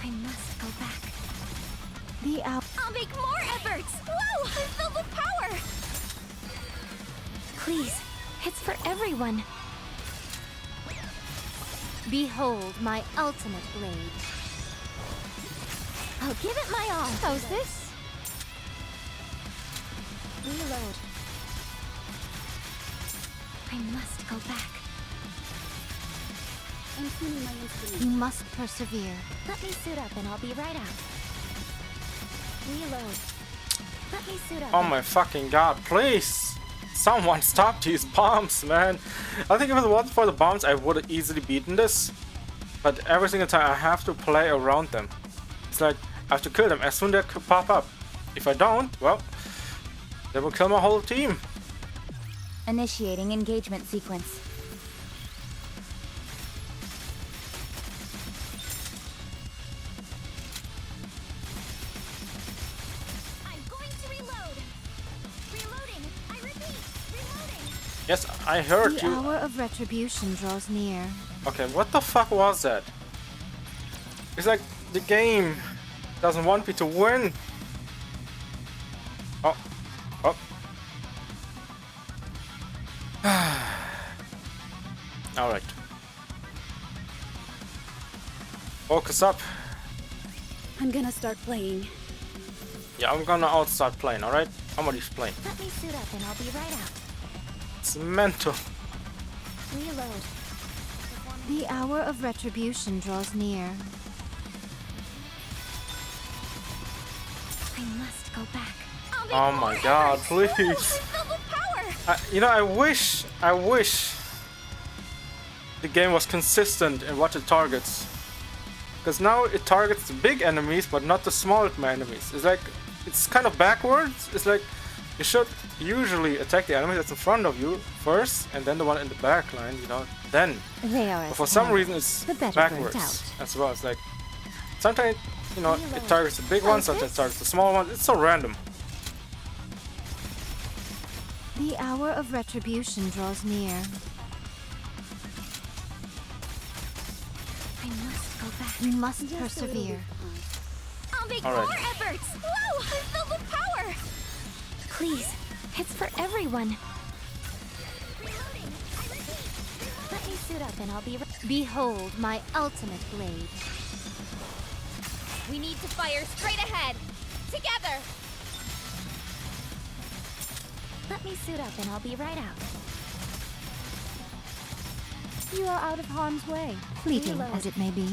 I must go back. The hour. I'll make more efforts! Whoa! I'm filled with power! Please, it's for everyone. Behold my ultimate blade. I'll give it my all. How's this? Reload. I must go back. I'm tuning my instrument. You must persevere. Let me suit up and I'll be right out. Reload. Let me suit up. Oh my fucking god, please! Someone stop these bombs, man! I think if it wasn't for the bombs, I would have easily beaten this. But every single time I have to play around them. It's like, I have to kill them as soon as they could pop up. If I don't, well, they will kill my whole team. Initiating engagement sequence. I'm going to reload. Reloading. I repeat, reloading. Yes, I heard The you. hour of retribution draws near. Okay, what the fuck was that? It's like the game doesn't want me to win. Oh, oh. Alright. Focus up. I'm gonna start playing. Yeah, I'm gonna start playing, alright? Somebody's playing. Let me suit up and I'll be right out. It's mental. Reload. The hour of retribution draws near. I must go back. I'll make Oh more my god, efforts. please. Woo, I'm filled with power. You know, I wish the game was consistent in what it targets. Because now it targets the big enemies, but not the small enemies. It's like, it's kind of backwards. It's like, you should usually attack the enemy that's in front of you first, and then the one in the back line, you know, then. They are But as for some hell. reason it's The better burnt backwards out. as well. It's like, sometimes, you know, it targets the big ones, sometimes it targets the small ones. It's so random. The hour of retribution draws near. I must go back. We must persevere. I'll make All right. more efforts. Whoa, I'm filled with power. Please, it's for everyone. Reloading. I repeat, reloading. Let me suit up and I'll be right. Behold my ultimate blade. We need to fire straight ahead. Together. Let me suit up and I'll be right out. You are out of harm's way, fleeting Reload. as it may be.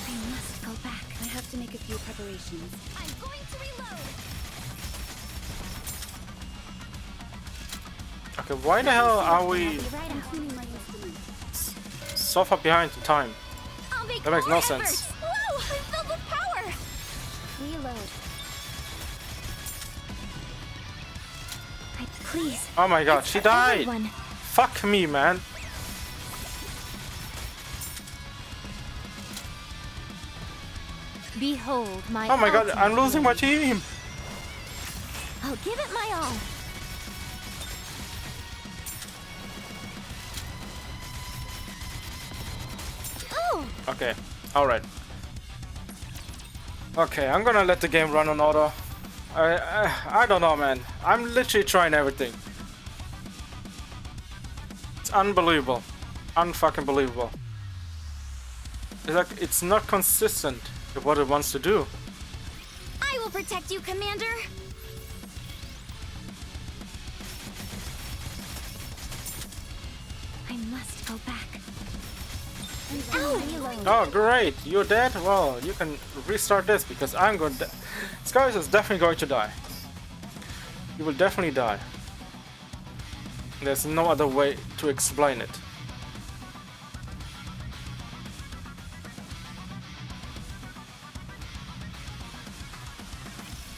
I must go back. I have to make a few preparations. I'm going to reload. Okay, why the hell are we I'll be right out. Tuning my instrument. so far behind in time? I'll make That makes more no sense. efforts. Whoa, I'm filled with power. Reload. Please. Oh my god, it's she for died! everyone. Fuck me, man. Behold my Oh my god, I'm ultimate losing my blade. team! I'll give it my all. Okay, alright. Okay, I'm gonna let the game run on auto. I don't know, man. I'm literally trying everything. It's unbelievable. Unfucking believable. It's like, it's not consistent with what it wants to do. I will protect you, Commander. I must go back. Ow. Oh, great! You're dead? Well, you can restart this because I'm going to. Skies is definitely going to die. You will definitely die. There's no other way to explain it.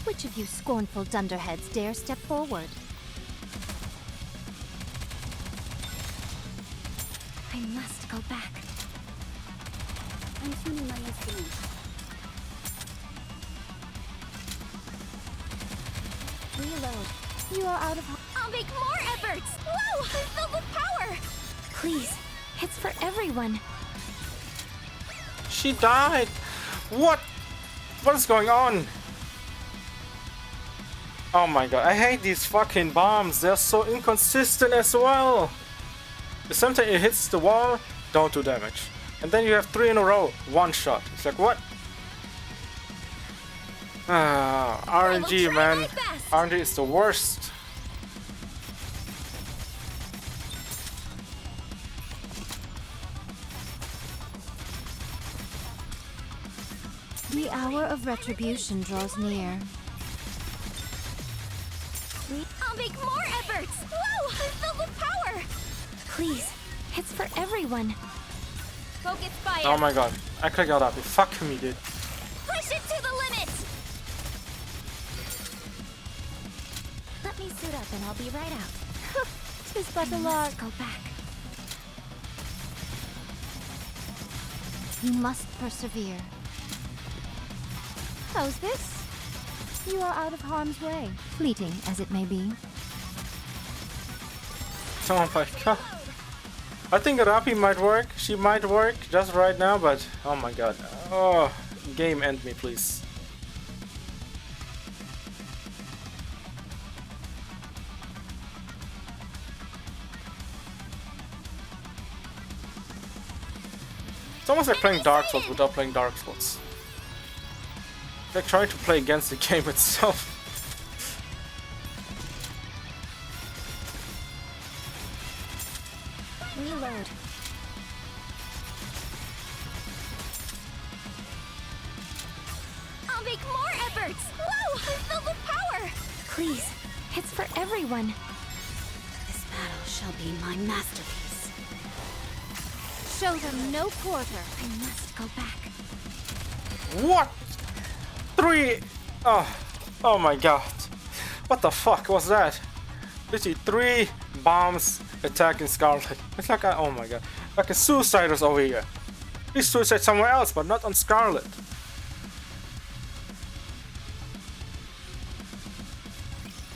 Which of you scornful dunderheads dare step forward? I must go back. I'm tuning my instrument. Reload. You are out of I'll make more efforts. Whoa, I'm filled with power. Please, it's for everyone. She died! What? What is going on? Oh my god, I hate these fucking bombs. They're so inconsistent as well. Sometimes it hits the wall, don't do damage. And then you have 3 in a row, one shot. It's like, what? Ah, RNG, try man. my best. RNG is the worst. The hour of retribution draws near. I'll make more efforts! Whoa! I'm filled with power! Please, it's for everyone. Focus fire! Oh my god. I clicked out up. Fuck me, dude. Push it to the limit! Let me suit up and I'll be right out. Tis but a lark. Go back. You must persevere. How's this? You are out of harm's way, fleeting as it may be. Oh my god. I think Rapi might work. She might work just right now, but oh my god. Oh, game end me, please. It's almost like playing Dark Souls without playing Dark Souls. Like trying to play against the game itself. Reload. I'll make more efforts! Whoa! I'm filled with power! Please, it's for everyone. This battle shall be my masterpiece. Show them no quarter. I must go back. What? 3? Oh my god. What the fuck was that? Literally 3 bombs attacking Scarlet. It's like a, oh my god. Like a suiciders over here. Please suicide somewhere else, but not on Scarlet.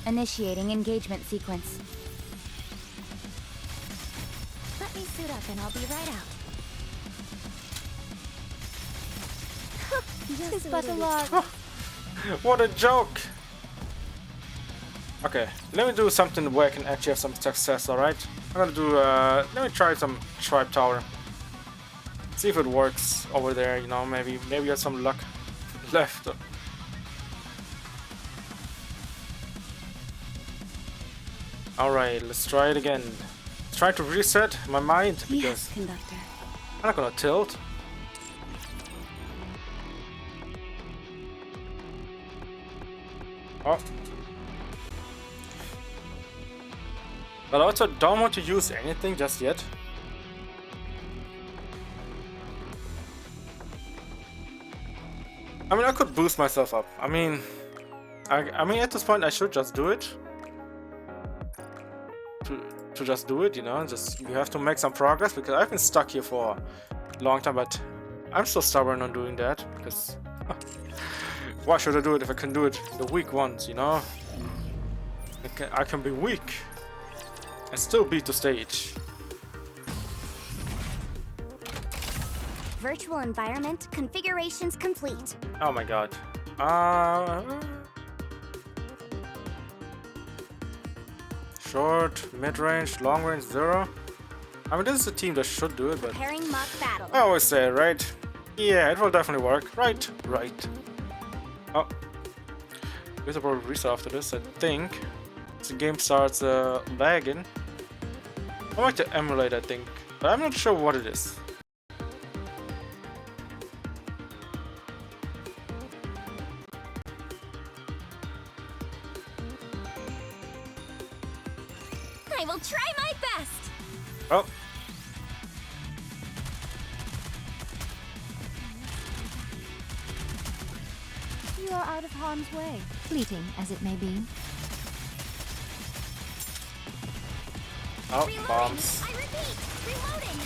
Initiating engagement sequence. Let me suit up and I'll be right out. Tis but a lark. What a joke. Okay, let me do something where I can actually have some success, alright? I'm gonna do, let me try some Tribe Tower. See if it works over there, you know, maybe I have some luck left. Alright, let's try it again. Try to reset my mind because Yes, conductor. I'm not gonna tilt. Oh. But I also don't want to use anything just yet. I mean, I could boost myself up. I mean, at this point, I should just do it. To just do it, you know. Just you have to make some progress because I've been stuck here for a long time. But I'm so stubborn on doing that because why should I do it if I can do it the weak ones, you know? I can be weak and still beat the stage. Virtual environment configurations complete. Oh my god. Short, mid-range, long-range, 0. I mean, this is a team that should do it, but Preparing mock battle. I always say, right? Yeah, it will definitely work. Right. Oh. Guess I'll probably restart after this, I think. The game starts lagging. I like to emulate, I think. But I'm not sure what it is. I will try my best! Oh. You are out of harm's way, fleeting as it may be. Oh, Reloading. bombs. I repeat, reloading!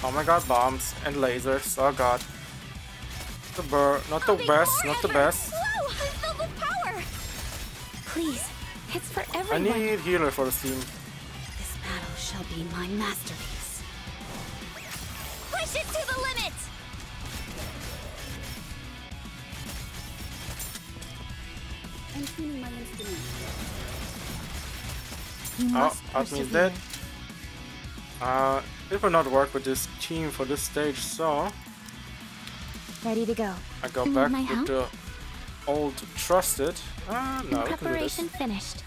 Oh my god, bombs and lasers. Oh god. Not the I'll make best, more not the efforts. best. Whoa! I'm filled with power! Please, it's for I everyone. need healer for the team. This battle shall be my masterpiece. Push it to the limit! I'm tuning my instrument. You Oh, must Admin's persevere. dead. It will not work with this team for this stage, so Ready to go. I go You need back my with help? the old trusted. No, we can do this. Preparation finished.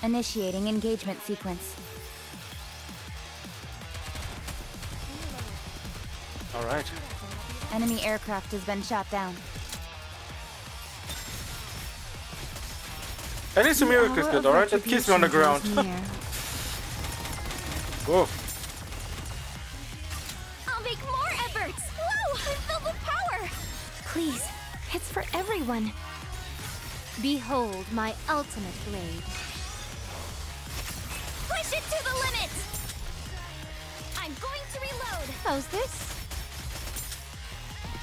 Initiating engagement sequence. Alright. Enemy aircraft has been shot down. At least the miracle is good, alright? It keeps me on the ground. Whoa. I'll make more efforts! Whoa! I'm filled with power! Please, it's for everyone. Behold my ultimate blade. Push it to the limit! I'm going to reload! How's this?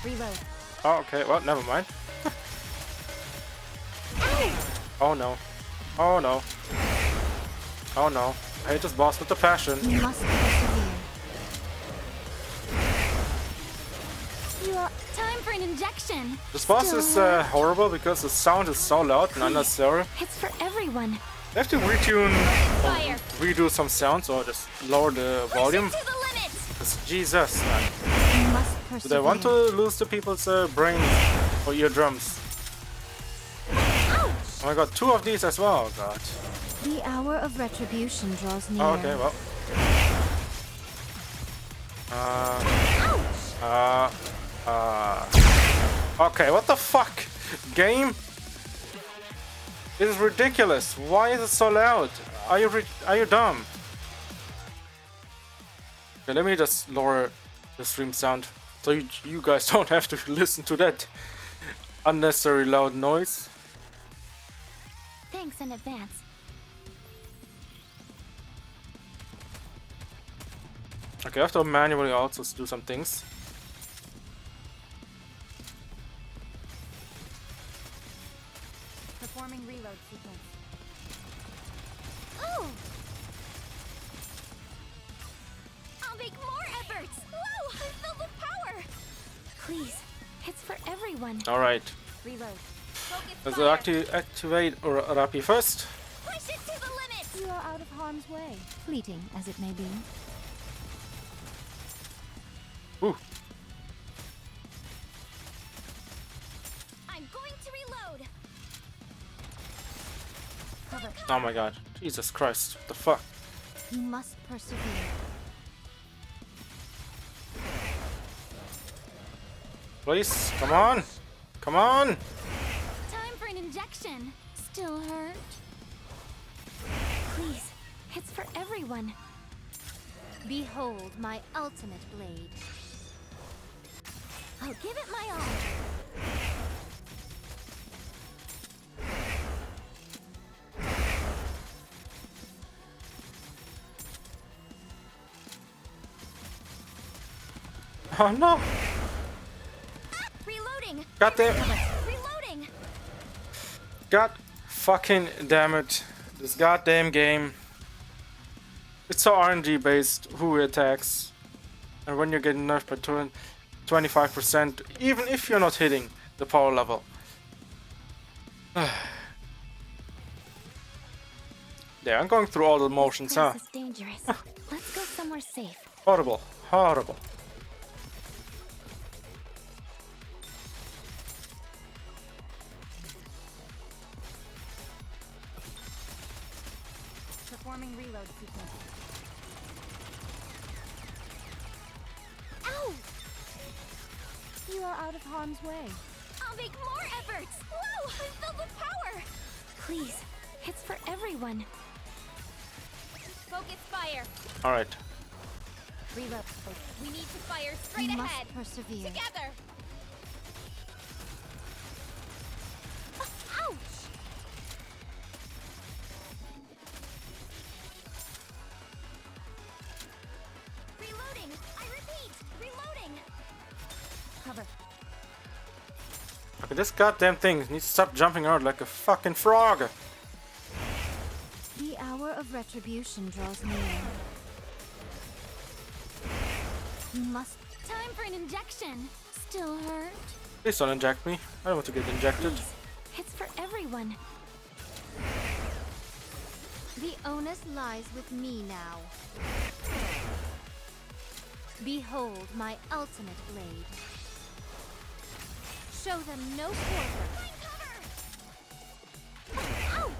Reload. Oh, okay, well, never mind. Oh no. Oh no. Oh no. I hate this boss with a passion. You must persevere. You are... Time for an injection! This boss is horrible because the sound is so loud and unnecessary. It's for everyone. They have to retune Fire! or redo some sounds or just lower the volume. To the limit! 'Cause Jesus, man. You must Do persevere. they want to lose the people's brains or eardrums? Oh my god, 2 of these as well, oh god. The hour of retribution draws near. Oh, okay, well. Okay, what the fuck? Game? This is ridiculous. Why is it so loud? Are you dumb? Okay, let me just lower the stream sound so you guys don't have to listen to that unnecessary loud noise. Thanks in advance. Okay, I have to manually also do some things. Performing reload sequence. Ooh! I'll make more efforts! Whoa! I'm filled with power! Please, it's for everyone. Alright, Reload. Focus let's fire! activate Rapi first. Push it to the limit! You are out of harm's way, fleeting as it may be. Ooh. I'm going to reload! Oh my god, Jesus Christ, what the fuck? You must persevere. Please, come on! Come on! Time for an injection! Still hurt? Please, it's for everyone. Behold my ultimate blade. I'll give it my all! Oh no! Reloading! God damn! Reloading! God fucking damn it. This goddamn game. It's so RNG based who attacks. And when you're getting nerfed by 25%, even if you're not hitting the power level. Yeah, I'm going through all the motions, huh? This is dangerous. Let's go somewhere safe. Horrible. Horrible. Performing reload sequence. Ow! You are out of harm's way. I'll make more efforts! Whoa! I'm filled with power! Please, it's for everyone. Focus fire! Alright. Reload. We need to fire straight You ahead! must persevere. Together! Ouch! Reloading! I repeat! Reloading! Cover. Okay, this goddamn thing needs to stop jumping out like a fucking frog. The hour of retribution draws near. You must Time for an injection! still hurt. Please don't inject me. I don't want to get injected. Please, it's for everyone. The onus lies with me now. Behold my ultimate blade. Show them no quarter. Find cover! Ouch!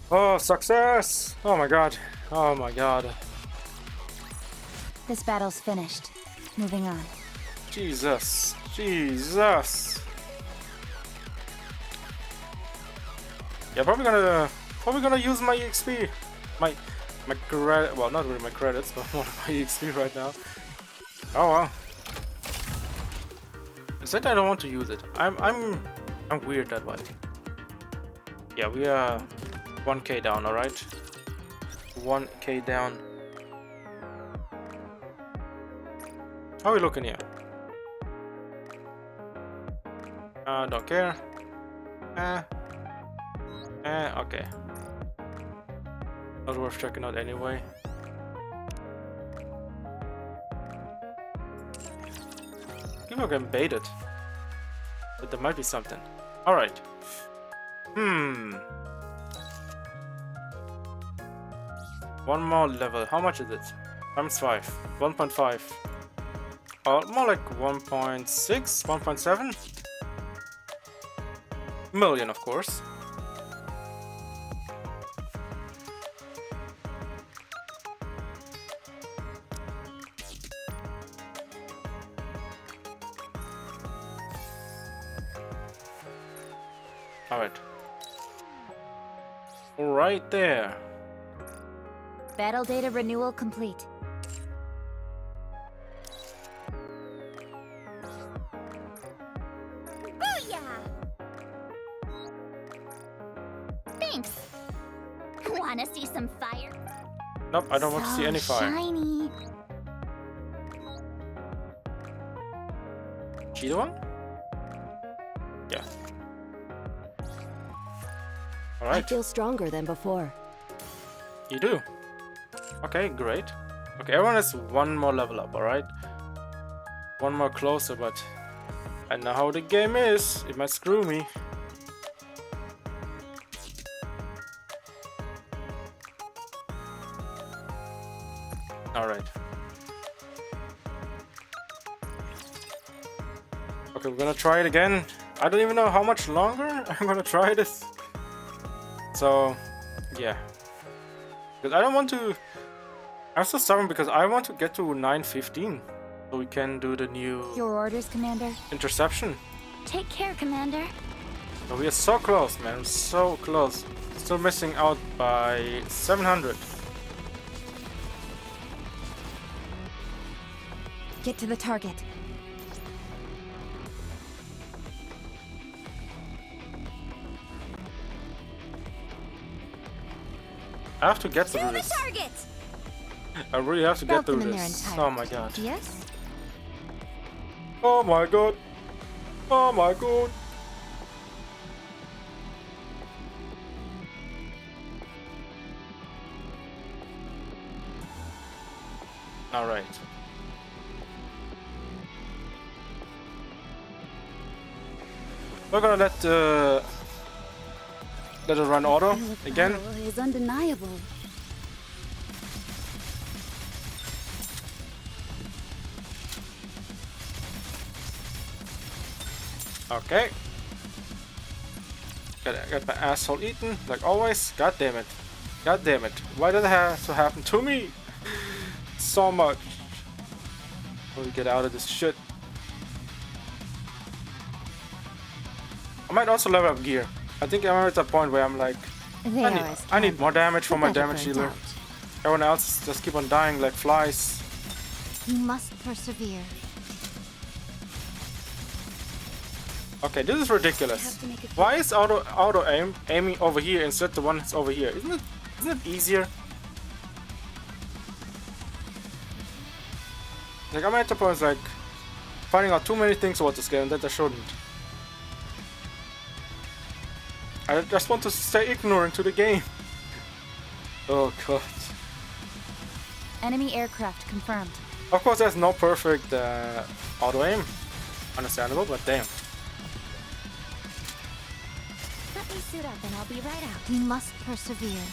Oh, success! Oh my god. Oh my god. This battle's finished. Moving on. Jesus. Jesus. Yeah, probably gonna use my EXP. My credit, well, not really my credits, but more of my EXP right now. Oh well. Instead, I don't want to use it. I'm weird that way. Yeah, we are 1k down, all right. 1k down. How are we looking here? Don't care. Okay. Not worth checking out anyway. People are getting baited. But there might be something. Alright. One more level. How much is it? Times 5. 1.5. Oh, more like 1.6, 1.7 million, of course. Alright. Right there. Battle data renewal complete. Booyah! Thanks. Wanna see some fire? Nope, I don't want to see any fire. Shiny. Cheetah one? Yeah. I Alright. feel stronger than before. You do. Okay, great. Okay, everyone has one more level up, alright? One more closer, but I know how the game is. It might screw me. Alright. Okay, we're gonna try it again. I don't even know how much longer I'm gonna try this. So, yeah. Because I don't want to... I'm so stubborn because I want to get to 9:15. So we can do the new Your orders, Commander. interception. Take care, Commander. But we are so close, man. So close. Still missing out by 700. Get to the target. I have to get through this. Target! I really have to get Belt through them in their this. entirety. Oh my god. Yes? Oh my god. Oh my god. Alright. We're gonna let it run auto again. Power is undeniable. Okay. Get my asshole eaten, like always. God damn it. God damn it. Why did it have to happen to me? So much. Let me get out of this shit. I might also level up gear. I think I'm at that point where I'm like, They are as I need more damage from my better damage burnt dealer. out. Everyone else just keep on dying like flies. You must persevere. Okay, this is ridiculous. Why is auto aiming over here instead of the one that's over here? Isn't it easier? Like I'm at the point like finding out too many things about this game that I shouldn't. I just want to stay ignorant to the game. Oh god. Enemy aircraft confirmed. Of course there's no perfect auto aim. Understandable, but damn. Let me suit up and I'll be right out. We must persevere.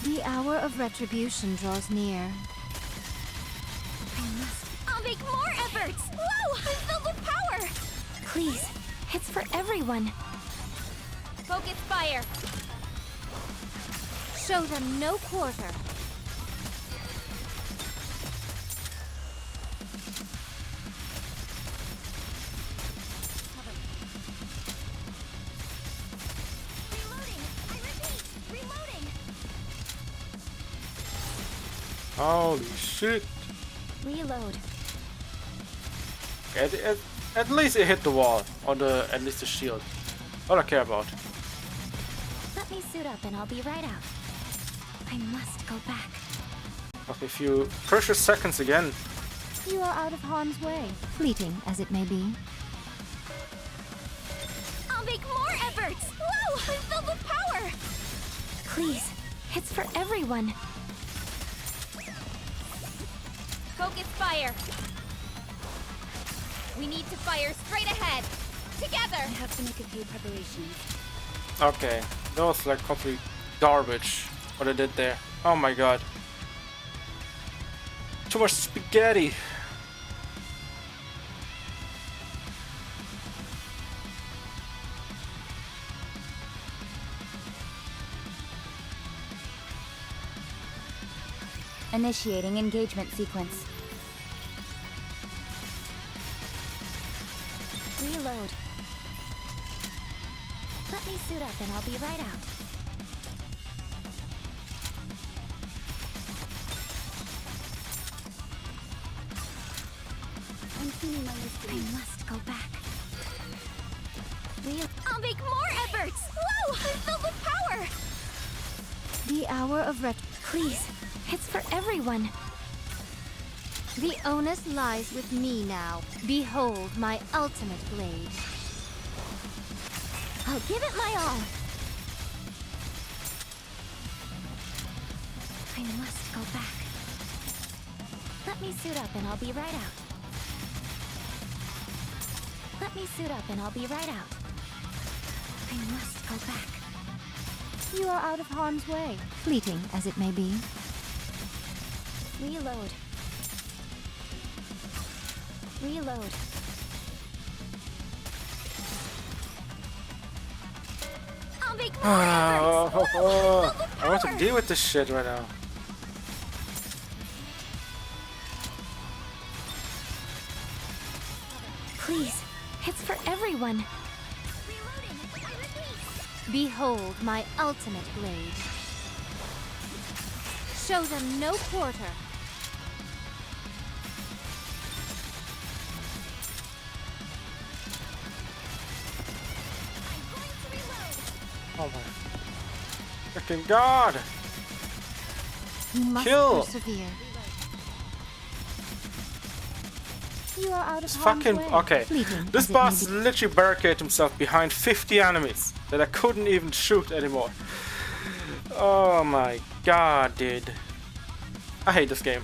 The hour of retribution draws near. I'll make more efforts! Whoa! I'm filled with power! Please, it's for everyone. Focus fire! Show them no quarter. Reloading! I repeat, reloading! Holy shit. Reload. At least it hit the wall. Or at least the shield. All I care about. Let me suit up and I'll be right out. I must go back. But if you precious seconds again. You are out of harm's way, fleeting as it may be. I'll make more efforts! Whoa! I'm filled with power! Please, it's for everyone. Focus fire! We need to fire straight ahead! Together! I have to make a few preparations. Okay. That was like complete garbage. What I did there. Oh my god. Too much spaghetti. Initiating engagement sequence. Reload. Let me suit up and I'll be right out. I'm tuning my list. I must go back. I'll make more efforts! Whoa! I'm filled with power! The hour of Please, it's for everyone. The onus lies with me now. Behold my ultimate blade. I'll give it my all. I must go back. Let me suit up and I'll be right out. Let me suit up and I'll be right out. I must go back. You are out of harm's way, fleeting as it may be. Reload. Reload. I'll make more efforts! Whoa! I'm filled with I want to power! deal with this shit right now. Please, it's for everyone. Reloading! I repeat! Behold my ultimate blade. Show them no quarter. I'm going to reload! Oh my freaking god! You must Kill. persevere. You are out of This harm's fucking way. okay. Fleeting This as it boss may be. literally barricaded himself behind 50 enemies that I couldn't even shoot anymore. Oh my god, dude. I hate this game.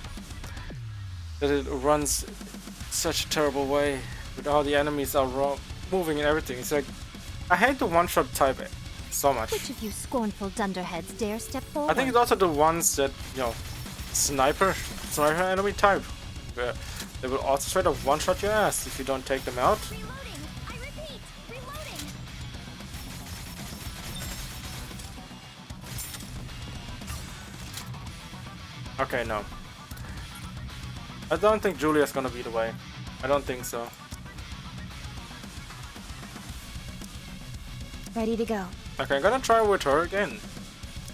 That it runs such a terrible way. With all the enemies are moving and everything. It's like I hate the one-shot type so much. Which of you scornful dunderheads dare step forward? I think it's also the ones that, you know, sniper enemy type. Where they will also straight up one-shot your ass if you don't take them out. Reloading! I repeat! Reloading! Okay, no. I don't think Julia's gonna be the way. I don't think so. Ready to go. Okay, I'm gonna try with her again.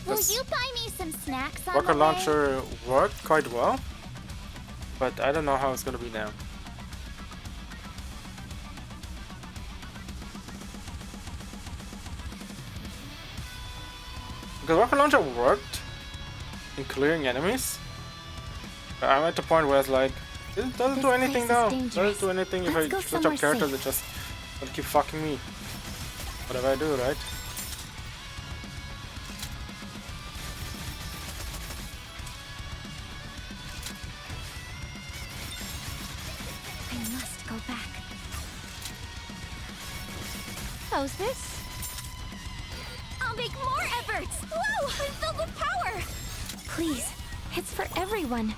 Will This you buy me some snacks on rocket the way? launcher worked quite well, but I don't know how it's gonna be now. The rocket launcher worked in clearing enemies. But I'm at the point where it's like, it doesn't This do anything place is now. dangerous. Doesn't do anything if Let's I go switch somewhere up characters. safe. It just will keep fucking me. Whatever I do, right? I must go back. How's this? I'll make more efforts! Whoa! I'm filled with power! Please, it's for everyone.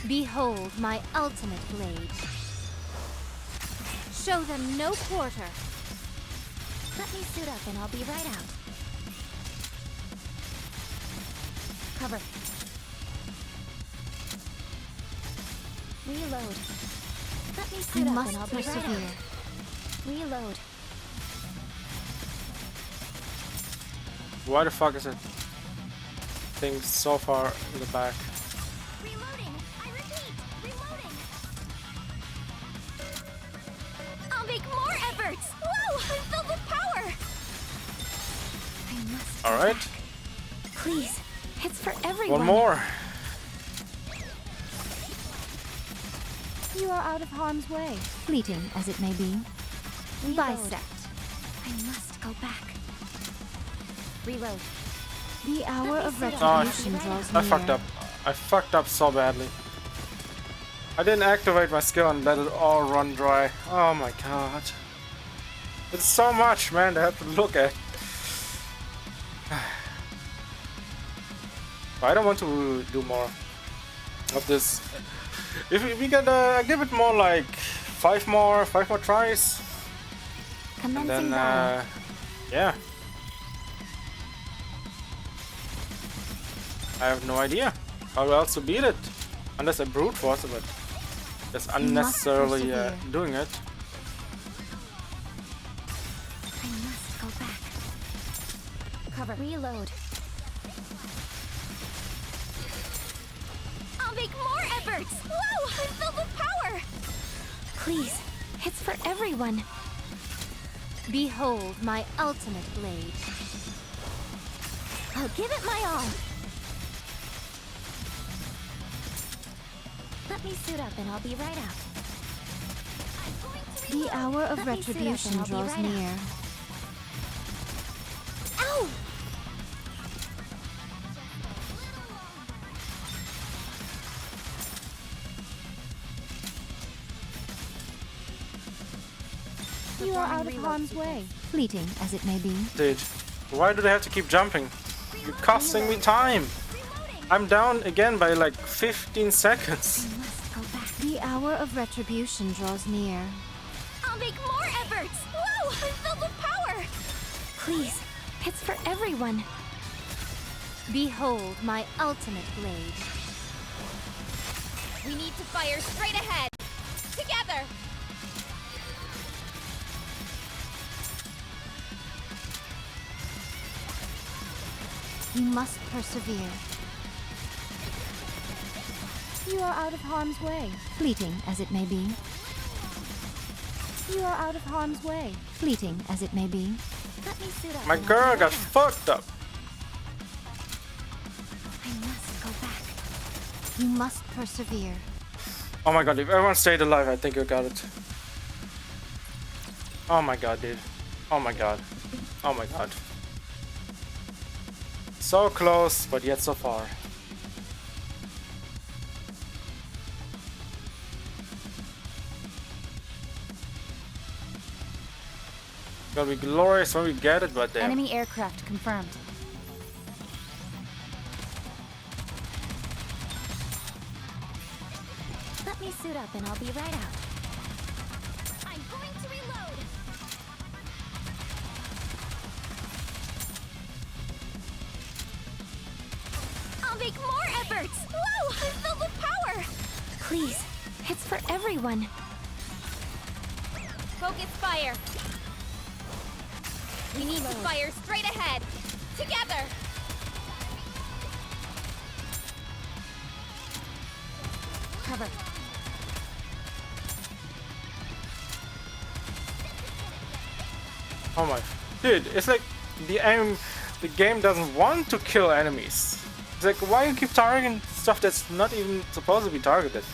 Behold my ultimate blade. Show them no quarter. Let me suit up and I'll be right out. Cover. Reload. Let me You suit up must and I'll be right persevere. out. Reload. Why the fuck is it thing so far in the back? Reloading. I repeat, reloading. I'll make more efforts. Whoa! I'm filled with power. I must. All right, Please, it's for everyone. one more. You are out of harm's way. Fleeting as it may be. Bisect. I must go back. Reload. The hour of sit retribution down. draws I near. fucked up. I fucked up so badly. I didn't activate my skill and let it all run dry. Oh my god. It's so much, man, to have to look at. I don't want to do more of this. If we get, give it more like five more tries, and Commencing then battle. yeah. I have no idea how else to beat it, unless I brute force it, but that's unnecessarily persevere. doing it. I must go back. Cover. Reload. I'll make more efforts. Whoa! I'm filled with power. Please, it's for everyone. Behold my ultimate blade. I'll give it my all. Let me suit up and I'll be right out. The hour of Let me sit up retribution and I'll be draws right out. near. Ow! You are out of harm's way. Fleeting as it may be. Dude, why do they have to keep jumping? You're costing me time. I'm down again by like 15 seconds. I must go back. The hour of retribution draws near. I'll make more efforts. Whoa! I'm filled with power. Please, it's for everyone. Behold my ultimate blade. We need to fire straight ahead. Together. You must persevere. You are out of harm's way. Fleeting as it may be. You are out of harm's way. Fleeting as it may be. Let me suit up. My and I'll girl be got right out. fucked up. I must go back. You must persevere. Oh my god, if everyone stayed alive, I think you got it. Oh my god, dude. Oh my god. Oh my god. So close, but yet so far. Gonna be glorious when we get it, but damn. Enemy aircraft confirmed. Let me suit up and I'll be right out. I'm going to reload. I'll make more efforts. Whoa! I'm filled with power. Please, it's for everyone. Focus fire. We need to fire straight ahead. Together. Cover. Oh my, dude, it's like the game doesn't want to kill enemies. It's like, why you keep targeting stuff that's not even supposed to be targeted?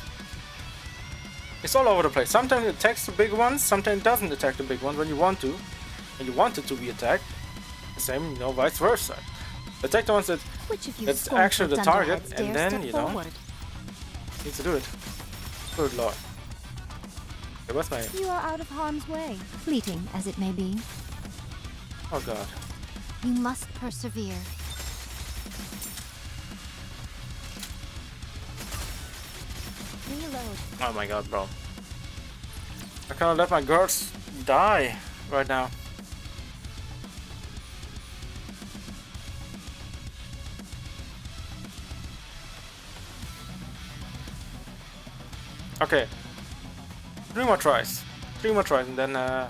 It's all over the place. Sometimes it attacks the big ones, sometimes it doesn't attack the big ones when you want to, and you want it to be attacked. The same, vice versa. Attack the ones that Which of you that's scornful actually the target, dunderheads and dare then step you forward? need to do it. Good lord. Okay, what's my? You are out of harm's way. Fleeting as it may be. Oh god. You must persevere. Reload. Oh my god, bro. I cannot let my girls die right now. Okay. 3 more tries. 3 more tries and then I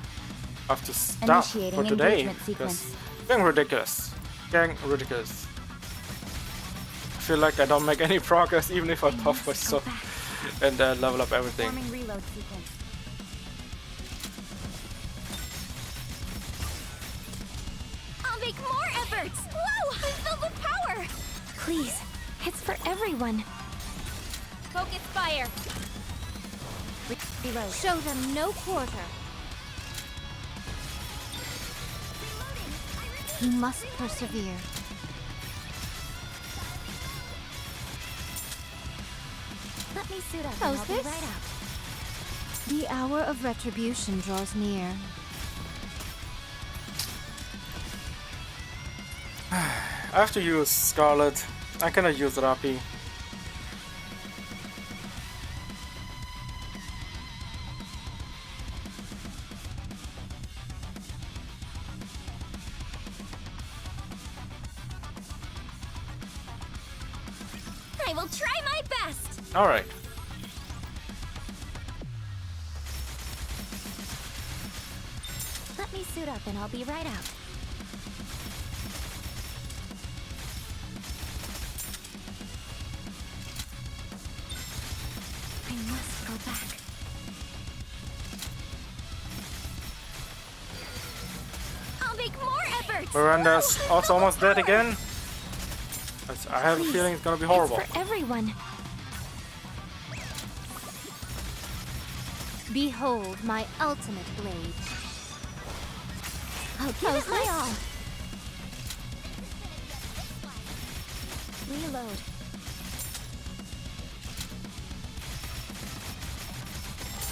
have to stop Initiating for today. engagement Because sequence. it's getting ridiculous. Getting ridiculous. I feel like I don't make any progress even if I buff myself and level up everything. Forming reload sequence. I'll make more efforts! Whoa! I'm filled with power! Please, it's for everyone. Focus fire! Reload. Show them no quarter. You must persevere. Let me suit up and How's I'll be this? right out. The hour of retribution draws near. I have to use Scarlet. I cannot use Rapi. I will try my best! Alright. Let me suit up and I'll be right out. I must go back. I'll make more efforts! Miranda's Whoa, also I'm almost filled dead with power. again. I have a Please, feeling it's gonna be horrible. It's for everyone. Behold my ultimate blade. I'll give it my all. Reload.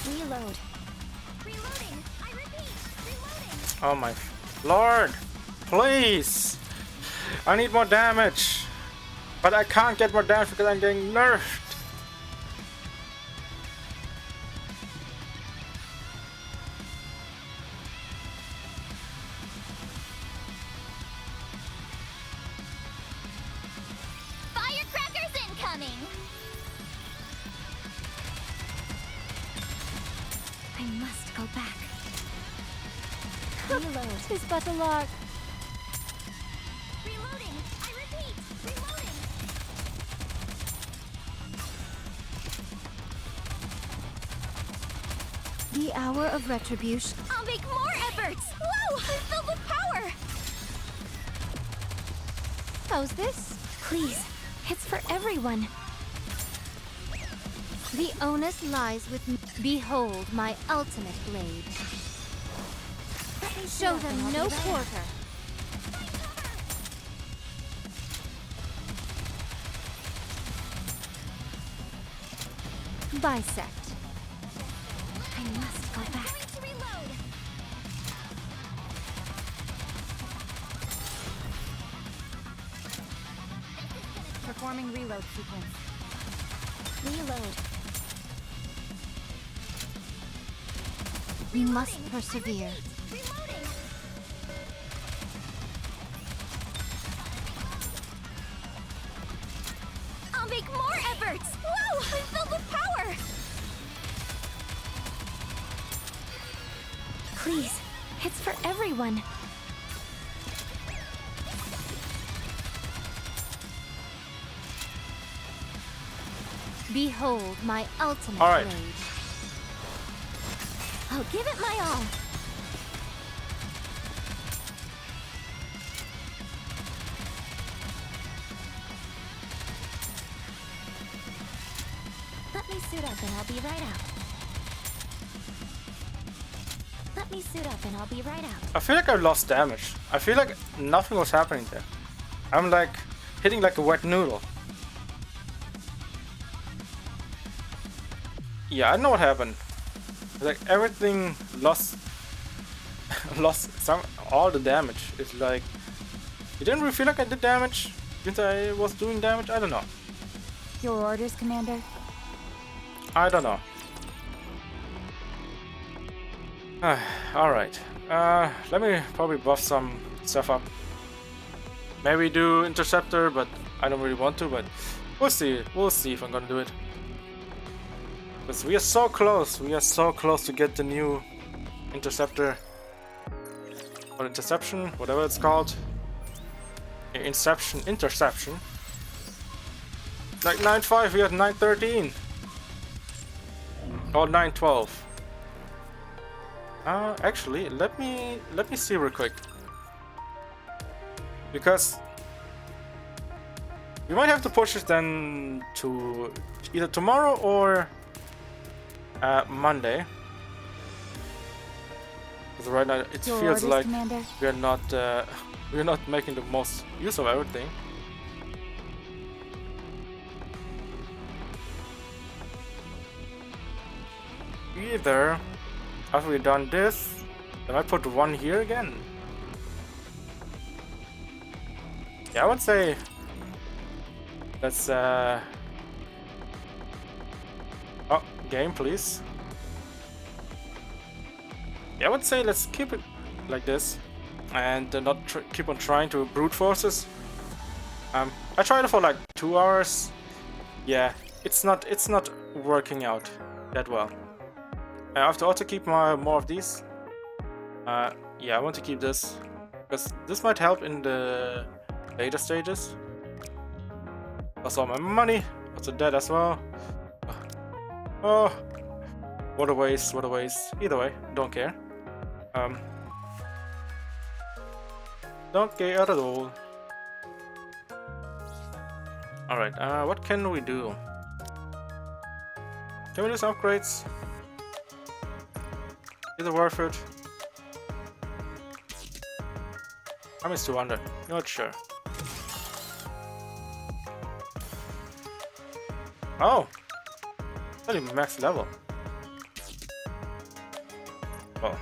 Reload. Reloading! I repeat, reloading! Oh my lord! Please! I need more damage! But I can't get more damage because I'm getting nerfed! Firecrackers incoming! I must go back. Reload is but a lark. Reloading! I repeat, reloading! The hour of retribution. I'll make more efforts! Whoa! I'm filled with power! How's this? Please, it's for everyone. The onus lies with me. Behold my ultimate blade. Show them no quarter. Bisect. I must go back. Going to reload! Performing reload sequence. Reload. We must persevere. Reloading! I'll make more efforts! Whoa! I'm filled with power! Please, it's for everyone. Behold my ultimate All right. blade. I'll give it my all. Let me suit up and I'll be right out. Let me suit up and I'll be right out. I feel like I lost damage. I feel like nothing was happening there. I'm like hitting like a wet noodle. Yeah, I know what happened. Like everything lost all the damage. It's like it didn't really feel like I did damage since I was doing damage. I don't know. Your orders, Commander? I don't know. Alright. Let me probably buff some stuff up. Maybe do Interceptor, but I don't really want to, but we'll see. We'll see if I'm gonna do it. Because we are so close. We are so close to get the new Interceptor. Or Interception, whatever it's called. Interception. Like 9.5, we had 9.13. Or 9.12. Actually, let me see real quick. Because we might have to push it then to either tomorrow or Monday. Because right now it Your feels orders, like Commander. we're not making the most use of everything. Either after we've done this, then I put one here again. Yeah, I would say let's oh, game please. Yeah, I would say let's keep it like this and not keep on trying to brute forces. I tried it for like 2 hours. Yeah, it's not working out that well. I have to also keep more of these. Yeah, I want to keep this because this might help in the later stages. That's all my money. Also dead as well. Oh, what a waste! What a waste. Either way, don't care. Don't care at all. All right. What can we do? Can we do some upgrades? Is it worth it? I miss 200. Not sure. Oh! Not even max level. Oh.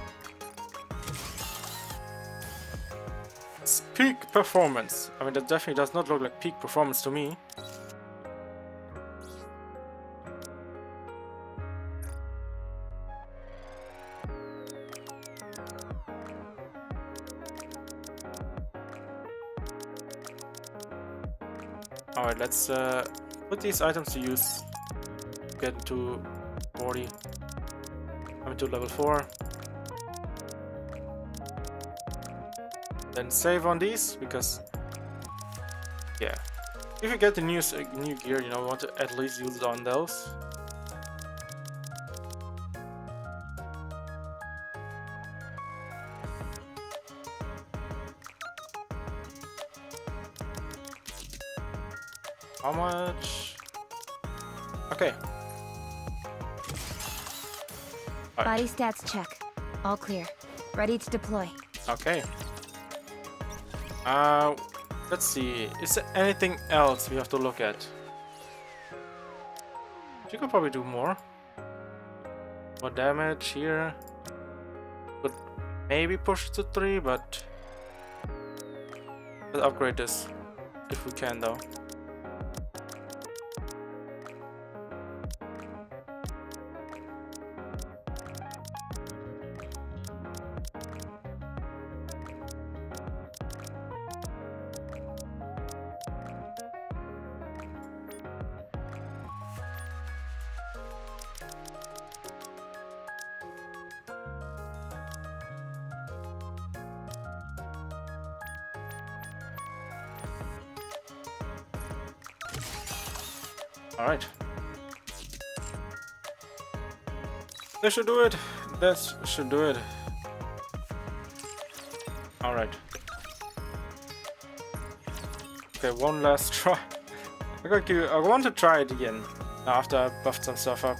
It's peak performance. I mean, that definitely does not look like peak performance to me. Alright, let's put these items to use. Get to 40. I'm to level 4. Then save on these because, yeah, if you get the new gear, you know, we want to at least use it on those. How much? Okay. Body stats check. All clear. Ready to deploy. Okay. Let's see. Is there anything else we have to look at? You could probably do more. More damage here. Could maybe push to 3, but let's upgrade this if we can, though. Alright. That should do it. That should do it. Alright. Okay, one last try. I want to try it again after I buffed some stuff up.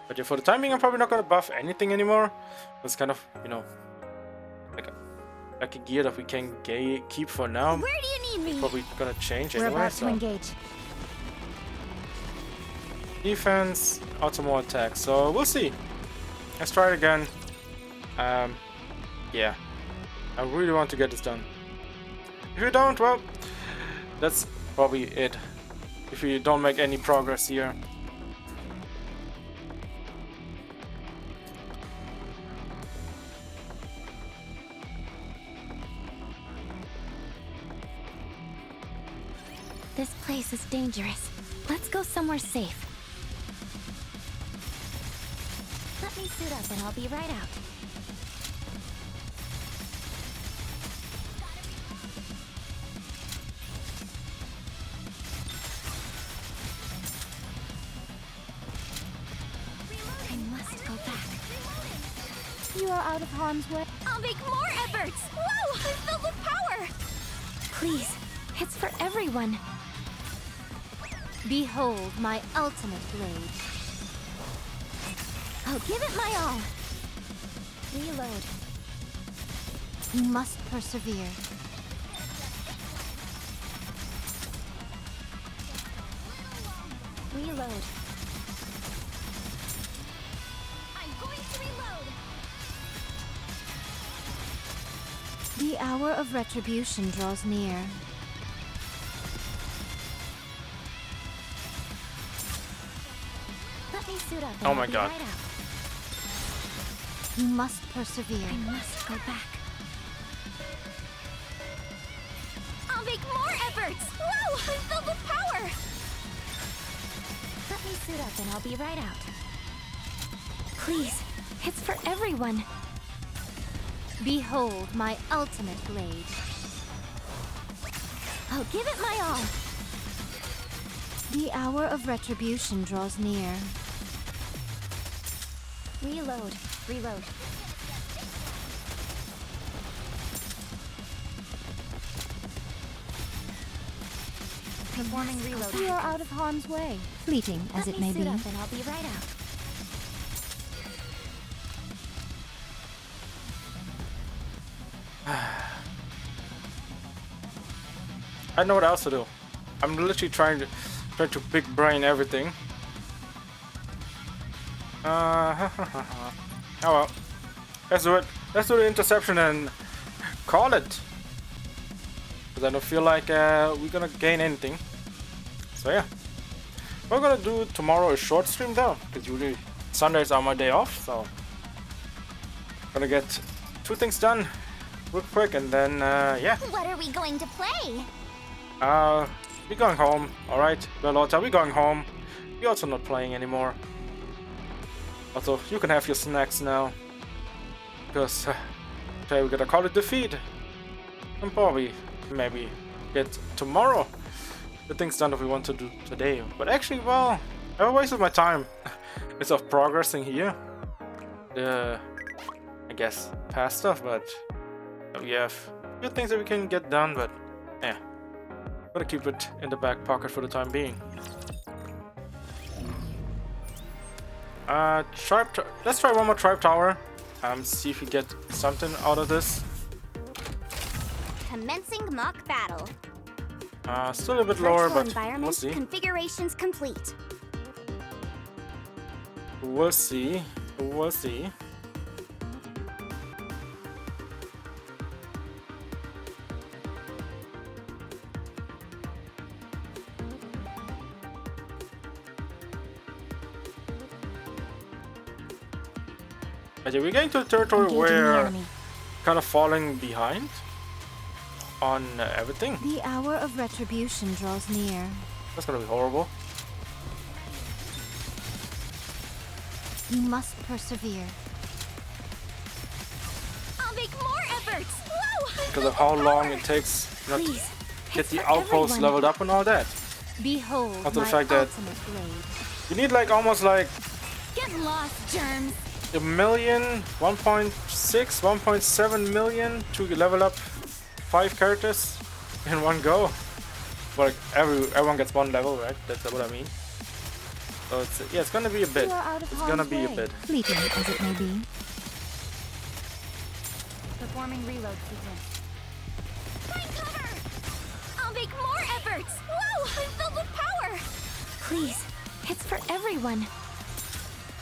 But yeah, for the time being, I'm probably not gonna buff anything anymore. It's kind of, you know, like a gear that we can keep for now. Where do you need me? Probably gonna change We're anyway. about So. to engage. Defense, also more attack. So we'll see. Let's try it again. Yeah, I really want to get this done. If you don't, well, that's probably it. If you don't make any progress here. This place is dangerous. Let's go somewhere safe. Let me suit up and I'll be right out. I must go back. You are out of harm's way. I'll make more efforts! Whoa! I'm filled with power! Please, it's for everyone. Behold my ultimate blade. I'll give it my all. Reload. You must persevere. Reload. I'm going to reload! The hour of retribution draws near. Let me suit up and Oh my I'll be God. right out. You must persevere. I must go back. I'll make more efforts! Whoa! I'm filled with power! Let me suit up and I'll be right out. Please, it's for everyone. Behold my ultimate blade. I'll give it my all. The hour of retribution draws near. Reload. Reload. Performing reload. You are out of harm's way. Fleeting as it may be. Let me suit up and I'll be right out. I know what else to do. I'm literally trying to big brain everything. Oh well. Let's do it. Let's do the interception and call it. Because I don't feel like we're gonna gain anything. So yeah. We're gonna do tomorrow a short stream though. Because usually Sundays are my day off. So gonna get 2 things done real quick and then yeah. What are we going to play? We're going home, alright? Bellotta, we're going home. You're also not playing anymore. Also, you can have your snacks now. Because today we're gonna call it defeat. And probably, maybe, get tomorrow the things done that we want to do today. But actually, well, I wasted my time. Instead of progressing here. The, I guess, past stuff, but we have good things that we can get done, but yeah. Gotta keep it in the back pocket for the time being. Let's try one more tribe tower. See if we get something out of this. Commencing mock battle. Still a bit lower, Virtual but environment we'll see. configurations complete. We'll see. We'll see. But yeah, we're getting to a territory Engaging the where enemy. kind of falling behind on everything. The hour of retribution draws near. That's gonna be horrible. You must persevere. I'll make more efforts! Whoa! Because of how long it takes, you know, to Please, get it's the for outpost everyone. leveled up and all that. Behold Also the my fact that ultimate blade. you need like almost like Get lost, germs! a million, 1.6, 1.7 million to level up 5 characters in one go. But like everyone gets 1 level, right? That's what I mean. So it's, yeah, it's gonna be a bit. You are out of It's gonna harm's be a way. bit. Fleeting as it may be. Performing reload sequence. Find cover! I'll make more efforts! Whoa! I'm filled with power! Please, it's for everyone.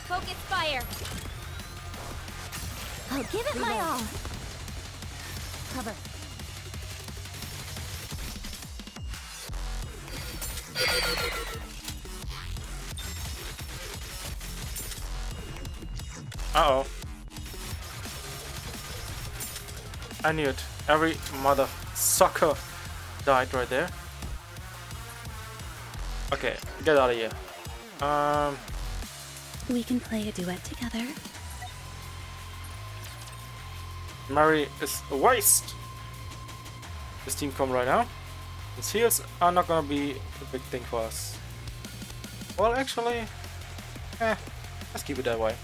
Focus fire! I'll give it my all. Cover. Uh-oh. I knew it. Every mother sucker died right there. Okay, get out of here. We can play a duet together. Mary is a waste. This team come right now. These heals are not gonna be a big thing for us. Well, actually, let's keep it that way.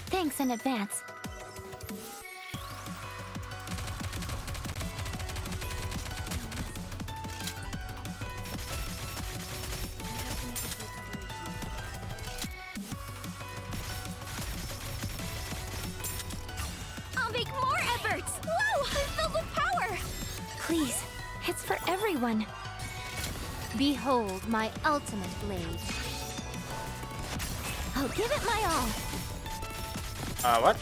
Thanks in advance. I'll make more efforts! Whoa! I'm filled with power! Please, it's for everyone. Behold my ultimate blade. I'll give it my all. What?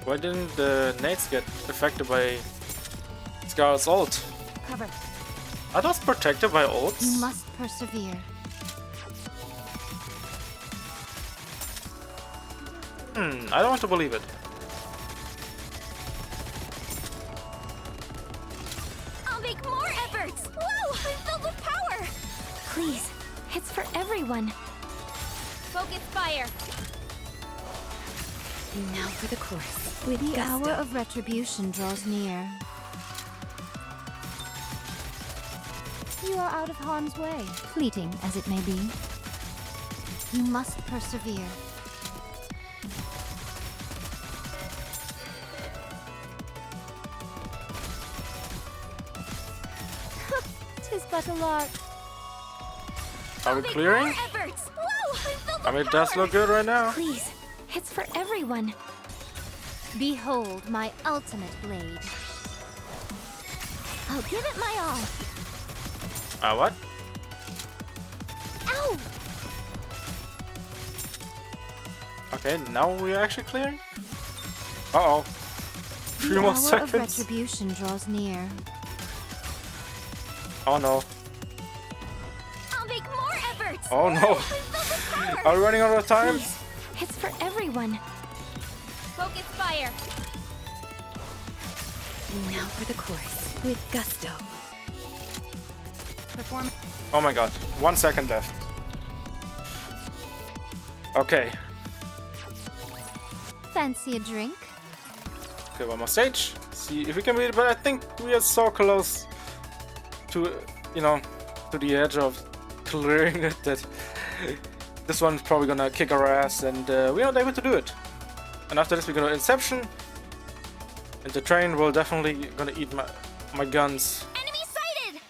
Why didn't the nades get affected by Scarlet's ult? Cover. Are those protected by You ults? must persevere. I don't want to believe it. I'll make more efforts! Whoa! I'm filled with power! Please, it's for everyone. Focus fire! Now for the course. With The gusto. hour of retribution draws near. You are out of harm's way, fleeting as it may be. You must persevere. Tis but a lark. Are we clearing? More efforts! Whoa! I'm filled I mean, with it does power! look good right now. Please, it's for everyone. Behold my ultimate blade. I'll give it my all. What? Ow! Okay, now we're actually clearing? Uh-oh. Few The more hour of seconds. retribution draws near. Oh no. I'll make more efforts! Oh no. I'm filled with power! Are we running out of time? Please, it's for everyone. Focus fire! Now for the course. With gusto. Perform. Oh my god. 1 second left. Okay. Fancy a drink? Okay, one more stage. See if we can beat it, but I think we are so close to, you know, to the edge of clearing it that this one's probably gonna kick our ass, and we're not able to do it. And after this, we're gonna Inception, and the train will definitely gonna eat my guns, Enemy sighted!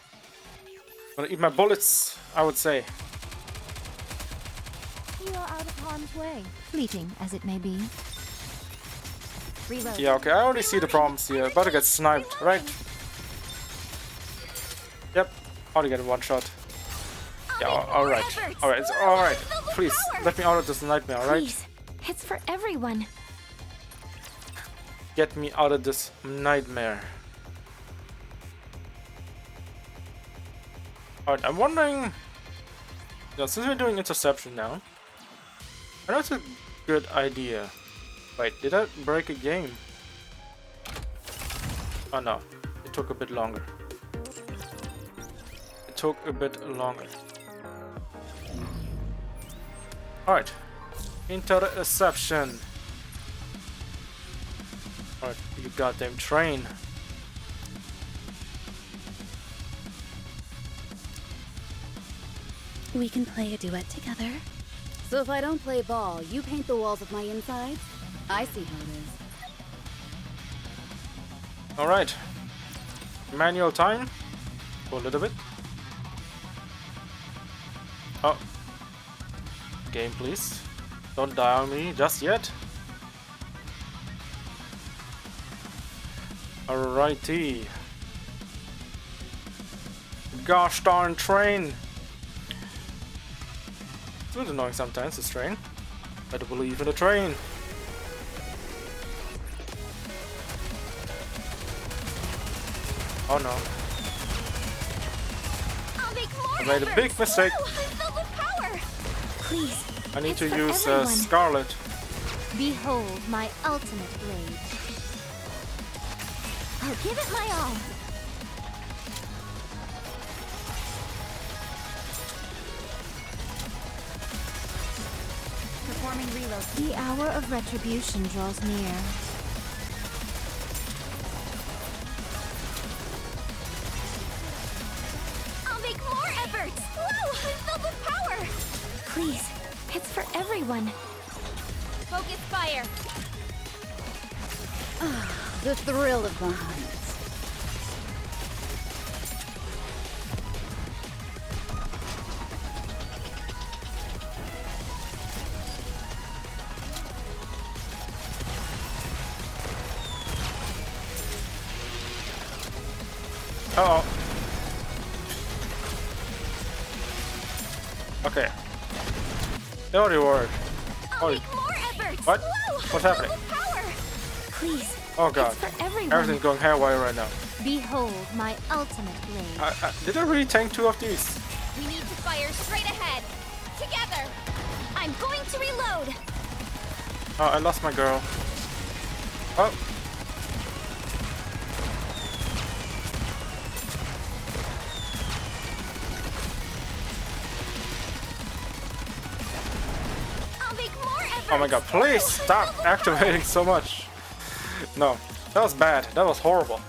gonna eat my bullets, I would say. You are out of harm's way, fleeting as it may be. Reload. Yeah, okay, I already see the problems here. About to get sniped, right? Yep, already get one shot. Yeah, alright. Alright, it's alright. Please, let me out of this nightmare, alright? Please, it's for everyone. Get me out of this nightmare. Alright, I'm wondering... Yeah, since we're doing interception now, I know it's a good idea. Wait, did I break a game? Oh no, it took a bit longer. It took a bit longer. Alright, interception. Alright, you goddamn train. We can play a duet together. So if I don't play ball, you paint the walls of my insides? I see how it is. Alright. Manual time. For a little bit. Oh. Game, please. Don't die on me just yet. Alrighty. Gosh darn train. It's a bit annoying sometimes, this train. Better believe in the train. Oh no. I'll make more I made a big efforts! mistake. Whoa! I'm filled with power! Please, I need it's to for use everyone. Scarlet. Behold my ultimate blade. I'll give it my all. Performing reload. The hour of retribution draws near. I'll make more efforts! Whoa! I'm filled with power! Please, it's for everyone. Focus fire! The thrill of the hunt. Uh oh. Okay. They already worked. I'll make more efforts! What? Whoa! What's I'm happening? filled with power! Please, Oh god. it's for everyone. Everything's going haywire right now. Behold my ultimate blade. Did I really tank 2 of these? We need to fire straight ahead! Together! I'm going to reload! Oh, I lost my girl. Oh. I'll make more efforts! Oh my god, please stop activating so much. No, that was bad. That was horrible.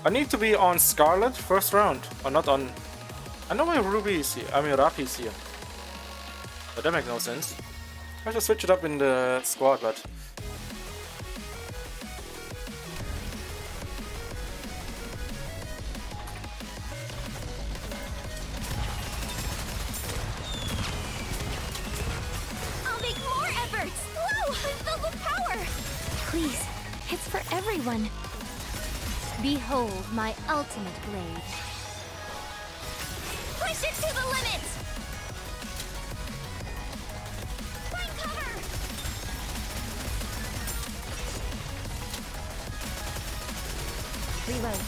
I need to be on Scarlet first round, or not on... I know my Ruby is here, I mean Rapi is here. But that makes no sense. I should switch it up in the squad, but... I'll make more efforts! Whoa! I'm filled with power! Please, it's for everyone. Behold my ultimate blade. Push it to the limit! Find cover! Reload.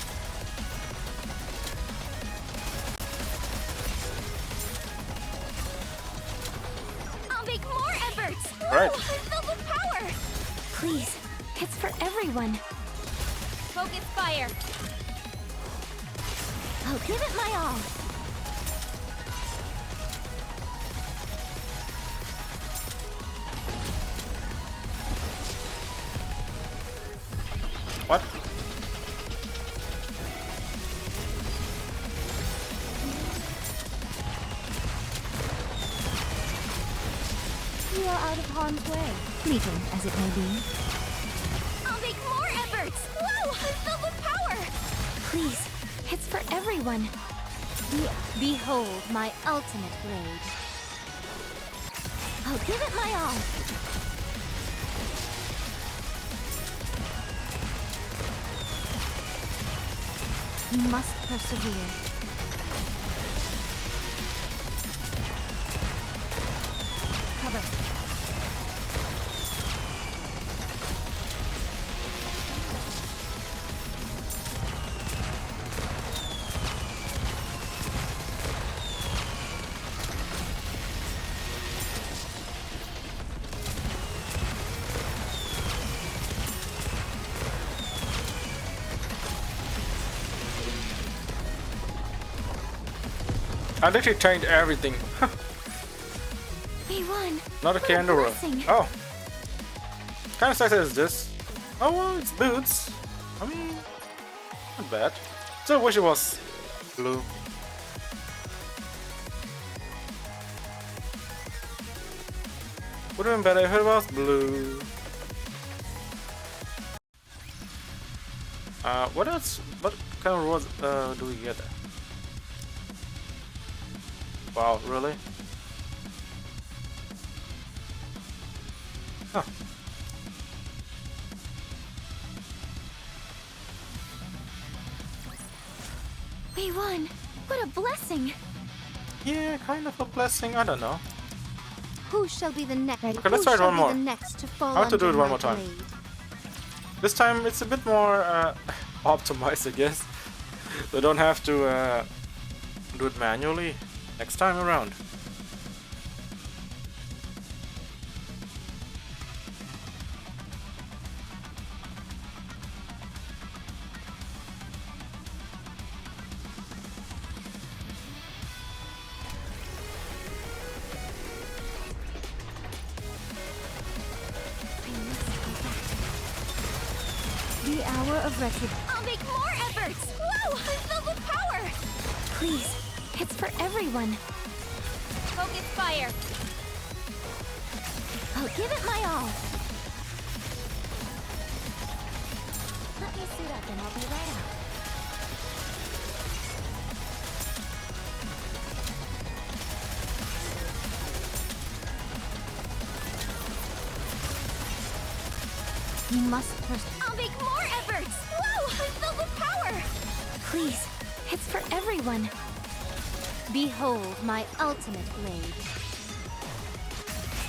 I'll make more efforts! Whoa! Right. I'm filled with power! Please, it's for everyone. Focus fire! I'll give it my all. What? You are out of harm's way. Fleeting as it may be. I'll make more efforts! Whoa! I'm filled with power! Please, it's for everyone. Behold my ultimate blade. I'll give it my all. You must persevere. Cover. I literally tanked everything. We won. Not a What kangaroo. blessing. Oh. Kind of sexy is this? Oh well, it's boots. I mean, not bad. Still wish it was blue. Would have been better if it was blue. What else? What kind of rewards do we get? Wow, really? Huh. We won. What a blessing. Yeah, kind of a blessing. I don't know. Who shall be the next? Okay, let's try it one more. The next to fall I have to do under it one my more time. blade? This time it's a bit more optimized, I guess. So I don't have to do it manually next time around. The hour of retribution. I'll make more efforts! Whoa! I'm filled with power! Please, it's for everyone. Focus fire! I'll give it my all. Let me suit up and I'll be right out. You must first. I'll make more efforts! Whoa! I'm filled with power! Please, it's for everyone. Behold my ultimate blade.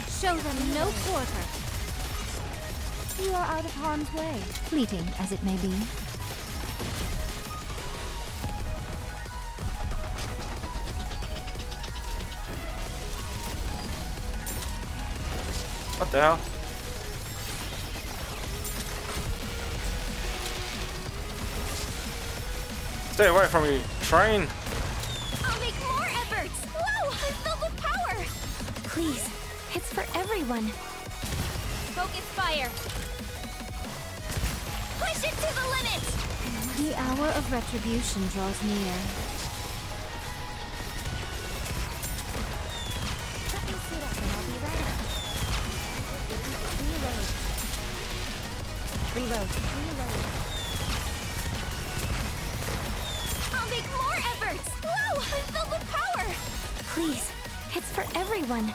Show them no quarter. You are out of harm's way, fleeting as it may be. What the hell? Stay away from me, train! I'll make more efforts! Whoa! I'm filled with power! Please, it's for everyone. Focus fire! Push it to the limit! The hour of retribution draws near. Let me suit up and I'll be right out. Reload. I'll make more efforts! Whoa! I'm filled with power! Please, it's for everyone.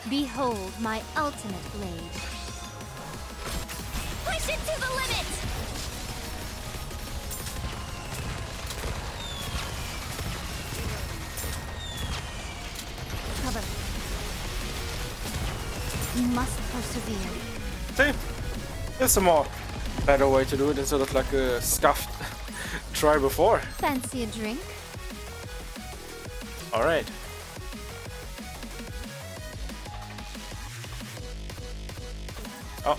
Behold my ultimate blade. Push it to the limit! Cover. You must persevere. See? There's a more better way to do it instead of like a scuffed try before. Fancy a drink? Alright. Oh.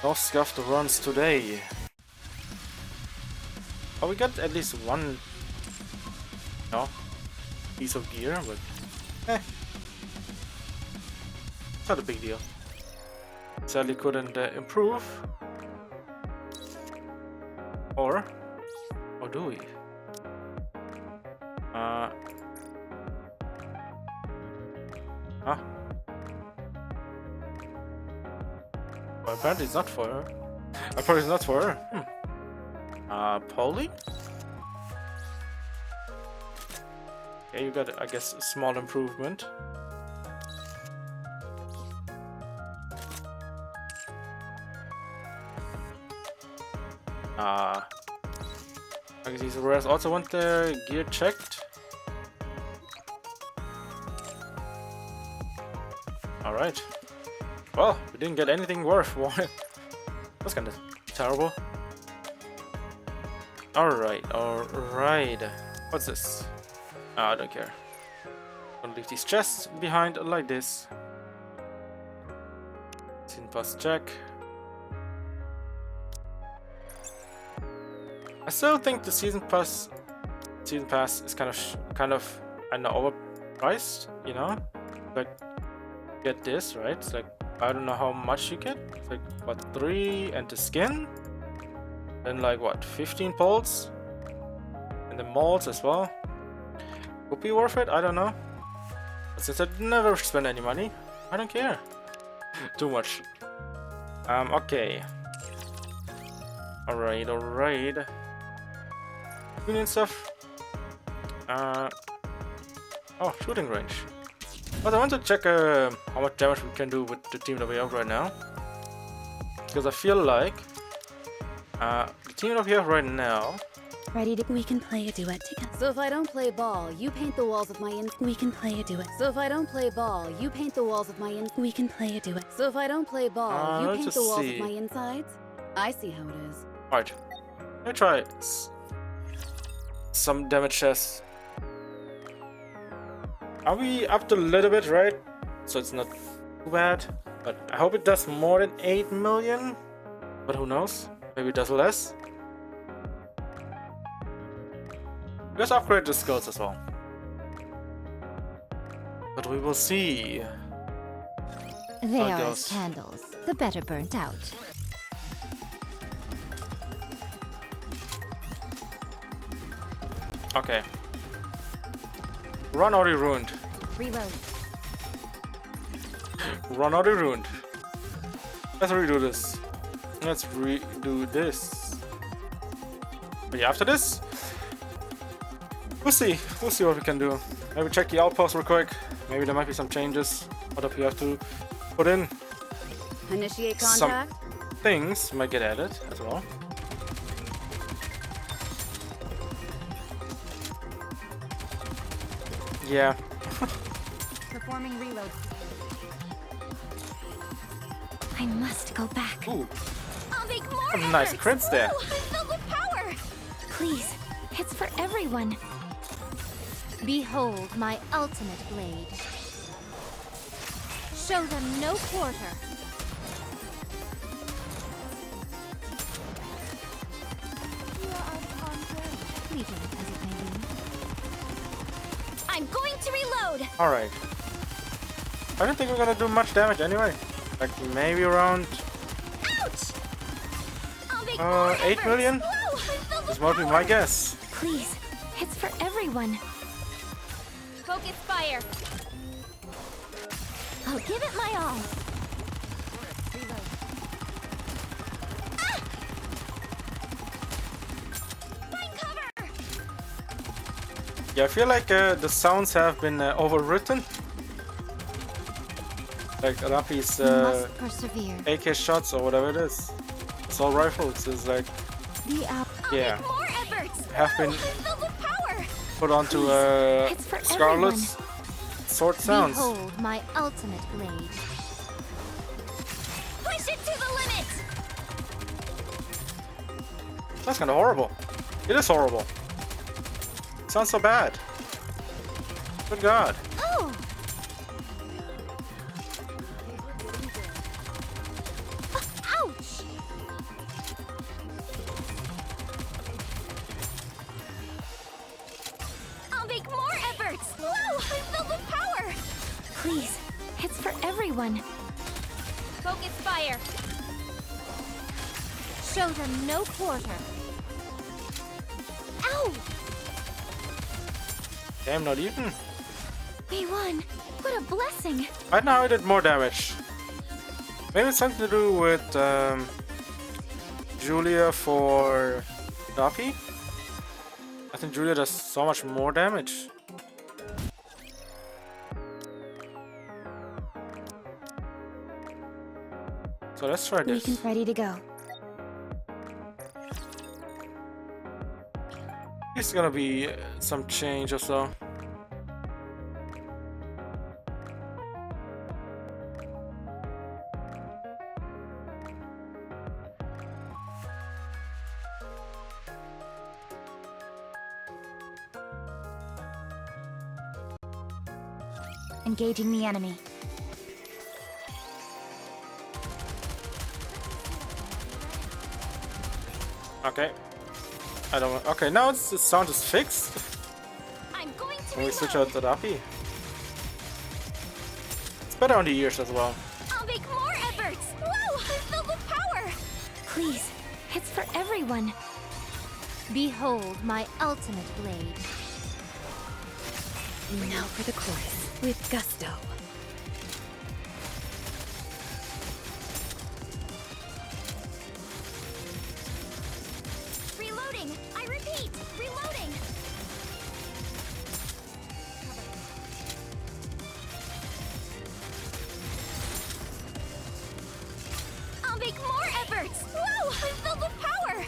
No scuffed runs today. Oh, we got at least one piece of gear, but it's not a big deal. Sadly couldn't improve. Or do we? Huh? Well, apparently it's not for her. Apparently it's not for her. Polly? Yeah, you got, I guess, a small improvement. I guess these rares also want their gear checked. Alright. Well, we didn't get anything worthwhile. That's kind of terrible. Alright. What's this? I don't care. Gonna leave these chests behind like this. Season pass check. I still think the season pass is kind of I don't know, overpriced, you know? Like, get this, right? It's like, I don't know how much you get. It's like, what, 3 and the skin? Then like, what, 15 poles? And the molds as well? Would be worth it? I don't know. But since I never spend any money, I don't care. Too much. Okay. Alright. Union stuff. Oh, shooting range. But I want to check how much damage we can do with the team that we have right now. Because I feel like the team that we have right now. Ready to? We can play a duet together. So if I don't play ball, you paint the walls of my We can play a duet. So if I don't play ball, you paint the walls of my We can play a duet. So if I don't play ball, you paint the walls of my insides. I see how it is. Alright. Let me try some damage tests. Are we up to a little bit, right? So it's not too bad. But I hope it does more than 8 million. But who knows? Maybe it does less. Let's upgrade the skills as well. But we will see. They How it are goes. as candles. the better burnt out. Okay. Run already ruined. Reload. Run already ruined. Let's redo this. Let's redo this. But yeah, after this, we'll see. We'll see what we can do. Maybe check the outpost real quick. Maybe there might be some changes. What if you have to put in Initiate some contact. things might get added as well. Yeah. Performing reload. I must go back. Ooh, I'll make more some nice efforts. crits there. Whoa, I'm filled with power. Please, it's for everyone. Behold my ultimate blade. Show them no quarter. You are unharmed, fleeting as it may be. I'm going to reload. Alright. I don't think we're gonna do much damage anyway. Like maybe around Ouch! I'll make more 8 efforts. million? Whoa, I'm filled with This might be power. my guess. Please, it's for everyone. Focus fire. I'll give it my all. Find cover. Yeah, I feel like the sounds have been overwritten. Like Rapi's You must persevere. AK shots or whatever it is. Assault rifles is like, Be out. yeah, More efforts. have Whoa, been I'm filled with power. put onto It's for Scarlet's sword sounds. Behold my ultimate blade. Push it to the limit. That's kind of horrible. It is horrible. It sounds so bad. Good God. Oh. Ouch. I'll make more efforts. Whoa, I'm filled with power. Please, it's for everyone. Focus fire. Show them no quarter. Ow. Damn, not even. We won. What a blessing. Right now I did more damage. Maybe it's something to do with Julia for Duffy. I think Julia does so much more damage. So let's try this. Beacon's ready to go. It's gonna be some change or so. Engaging the enemy. Okay. I don't. Okay, now the sound is fixed. I'm going to When we reload. switch out the Duffy. It's better on the ears as well. I'll make more efforts. Whoa, I'm filled with power. Please, it's for everyone. Behold my ultimate blade. Now for the chorus with gusto. Reloading. I repeat, reloading. I'll make more efforts. Whoa, I'm filled with power.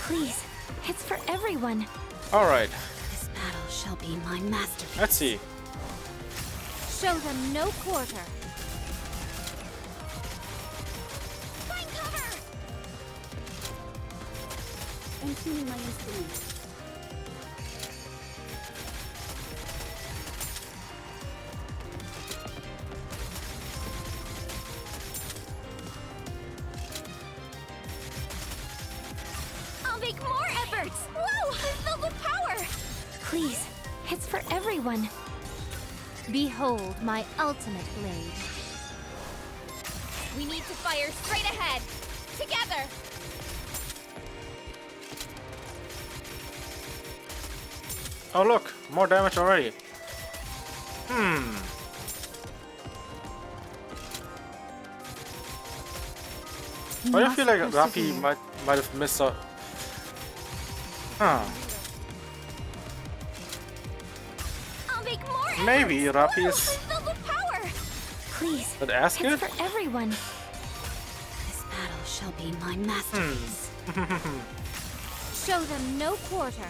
Please, it's for everyone. All right. This battle shall be my masterpiece. Let's see. Show them no quarter. Find cover. I'm tuning my instruments. I'll make more efforts. Whoa, I'm filled with power. Please, it's for everyone. Behold my ultimate blade. We need to fire straight ahead. Together. Oh look, more damage already. But I feel like Rapi might have missed out. Huh. I'll make more Maybe Rapi is filled with power. Please, but ask it's it? for everyone. This battle shall be my masterpiece. Show them no quarter.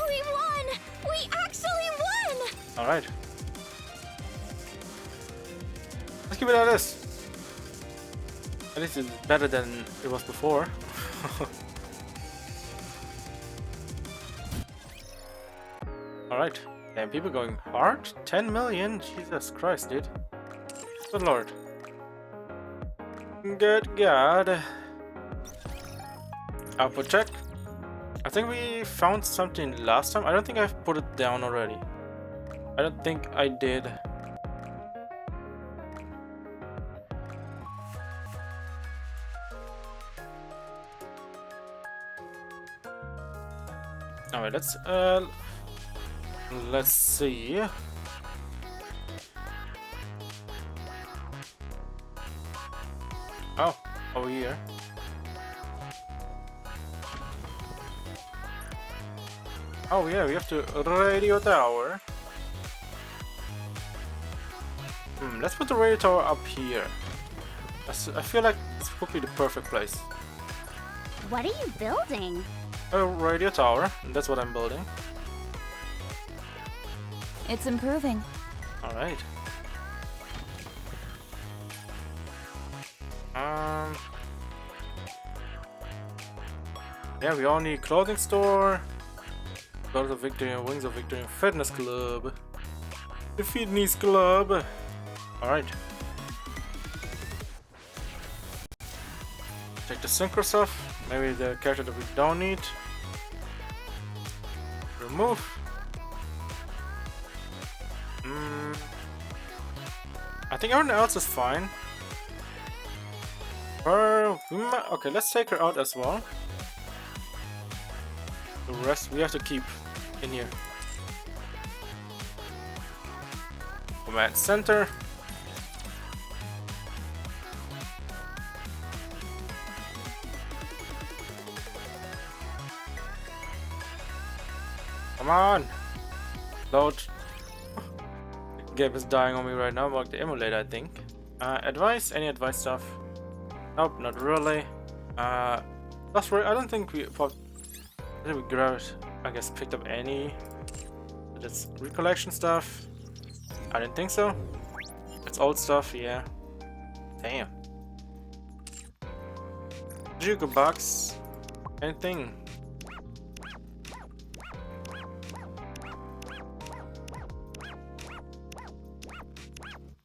We won! We actually won! Alright. Let's keep it like this. At least it's better than it was before. Alright. Damn, people going hard? 10 million? Jesus Christ, dude. Good lord. Good God. Output check. I think we found something last time. I don't think I've put it down already. I don't think I did. Alright, let's see. Oh, over here. Oh yeah, we have to radio tower. Let's put the radio tower up here. I feel like this would be the perfect place. What are you building? A radio tower, and that's what I'm building. It's improving. Alright. Yeah, we all need clothing store. Clothes of Victory and Wings of Victory and Fitness Club. The Fitness Club. Alright. Take the synchro stuff. Maybe the character that we don't need. Remove. I think everyone else is fine. Okay, let's take her out as well. The rest we have to keep in here. Command center. Come on! Load. The game is dying on me right now. Mark the emulator, I think. Advice? Any advice stuff? Nope, not really. That's right. I don't think we grabbed. I guess picked up any. That's recollection stuff. I didn't think so. It's old stuff, yeah. Damn. Jugo box. Anything?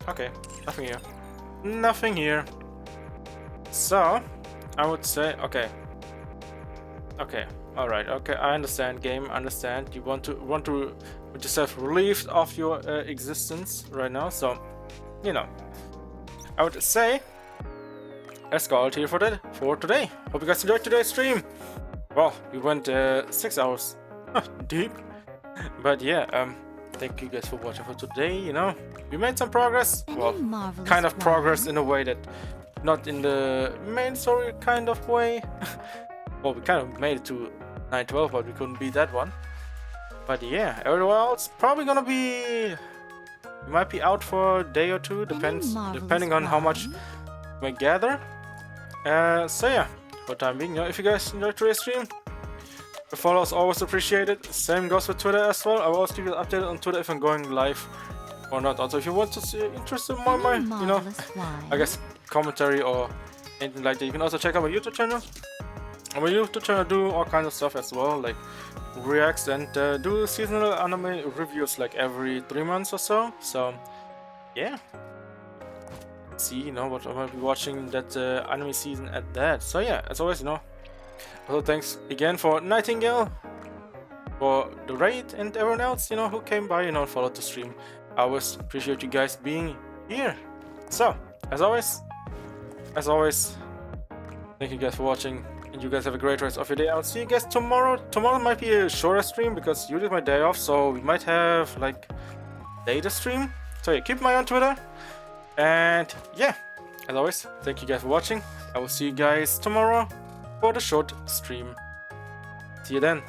Okay, nothing here. Nothing here. So, I would say, okay. Okay, alright, okay, I understand, game, understand. You want to put yourself relieved of your existence right now, so, you know. I would say, let's call it here for today. Hope you guys enjoyed today's stream. Well, we went 6 hours deep. But yeah, thank you guys for watching for today, you know. We made some progress. Well, kind of progress in a way that not in the main story kind of way. Well, we kind of made it to 912, but we couldn't beat that one. But yeah, everyone else probably gonna be... We might be out for a day or two, depending on how much we gather. So yeah, for the time being, you know, if you guys enjoyed today's stream, the follow is always appreciated. Same goes for Twitter as well. I will always keep you updated on Twitter if I'm going live or not. Also, if you want to see interested in my you know, I guess commentary or anything like that, you can also check out my YouTube channel. On my YouTube channel, I do all kinds of stuff as well, like reacts and do seasonal anime reviews like every 3 months or so. So yeah, see, you know, what I might be watching that anime season at that. So yeah, as always, you know. Also, thanks again for Nightingale, for the raid, and everyone else, you know, who came by, you know, and followed the stream. I always appreciate you guys being here. So, as always, thank you guys for watching, and you guys have a great rest of your day. I'll see you guys tomorrow. Tomorrow might be a shorter stream because usually it's my day off, so we might have like later stream. So yeah, keep an eye on Twitter. And yeah, as always, thank you guys for watching. I will see you guys tomorrow for the short stream. See you then.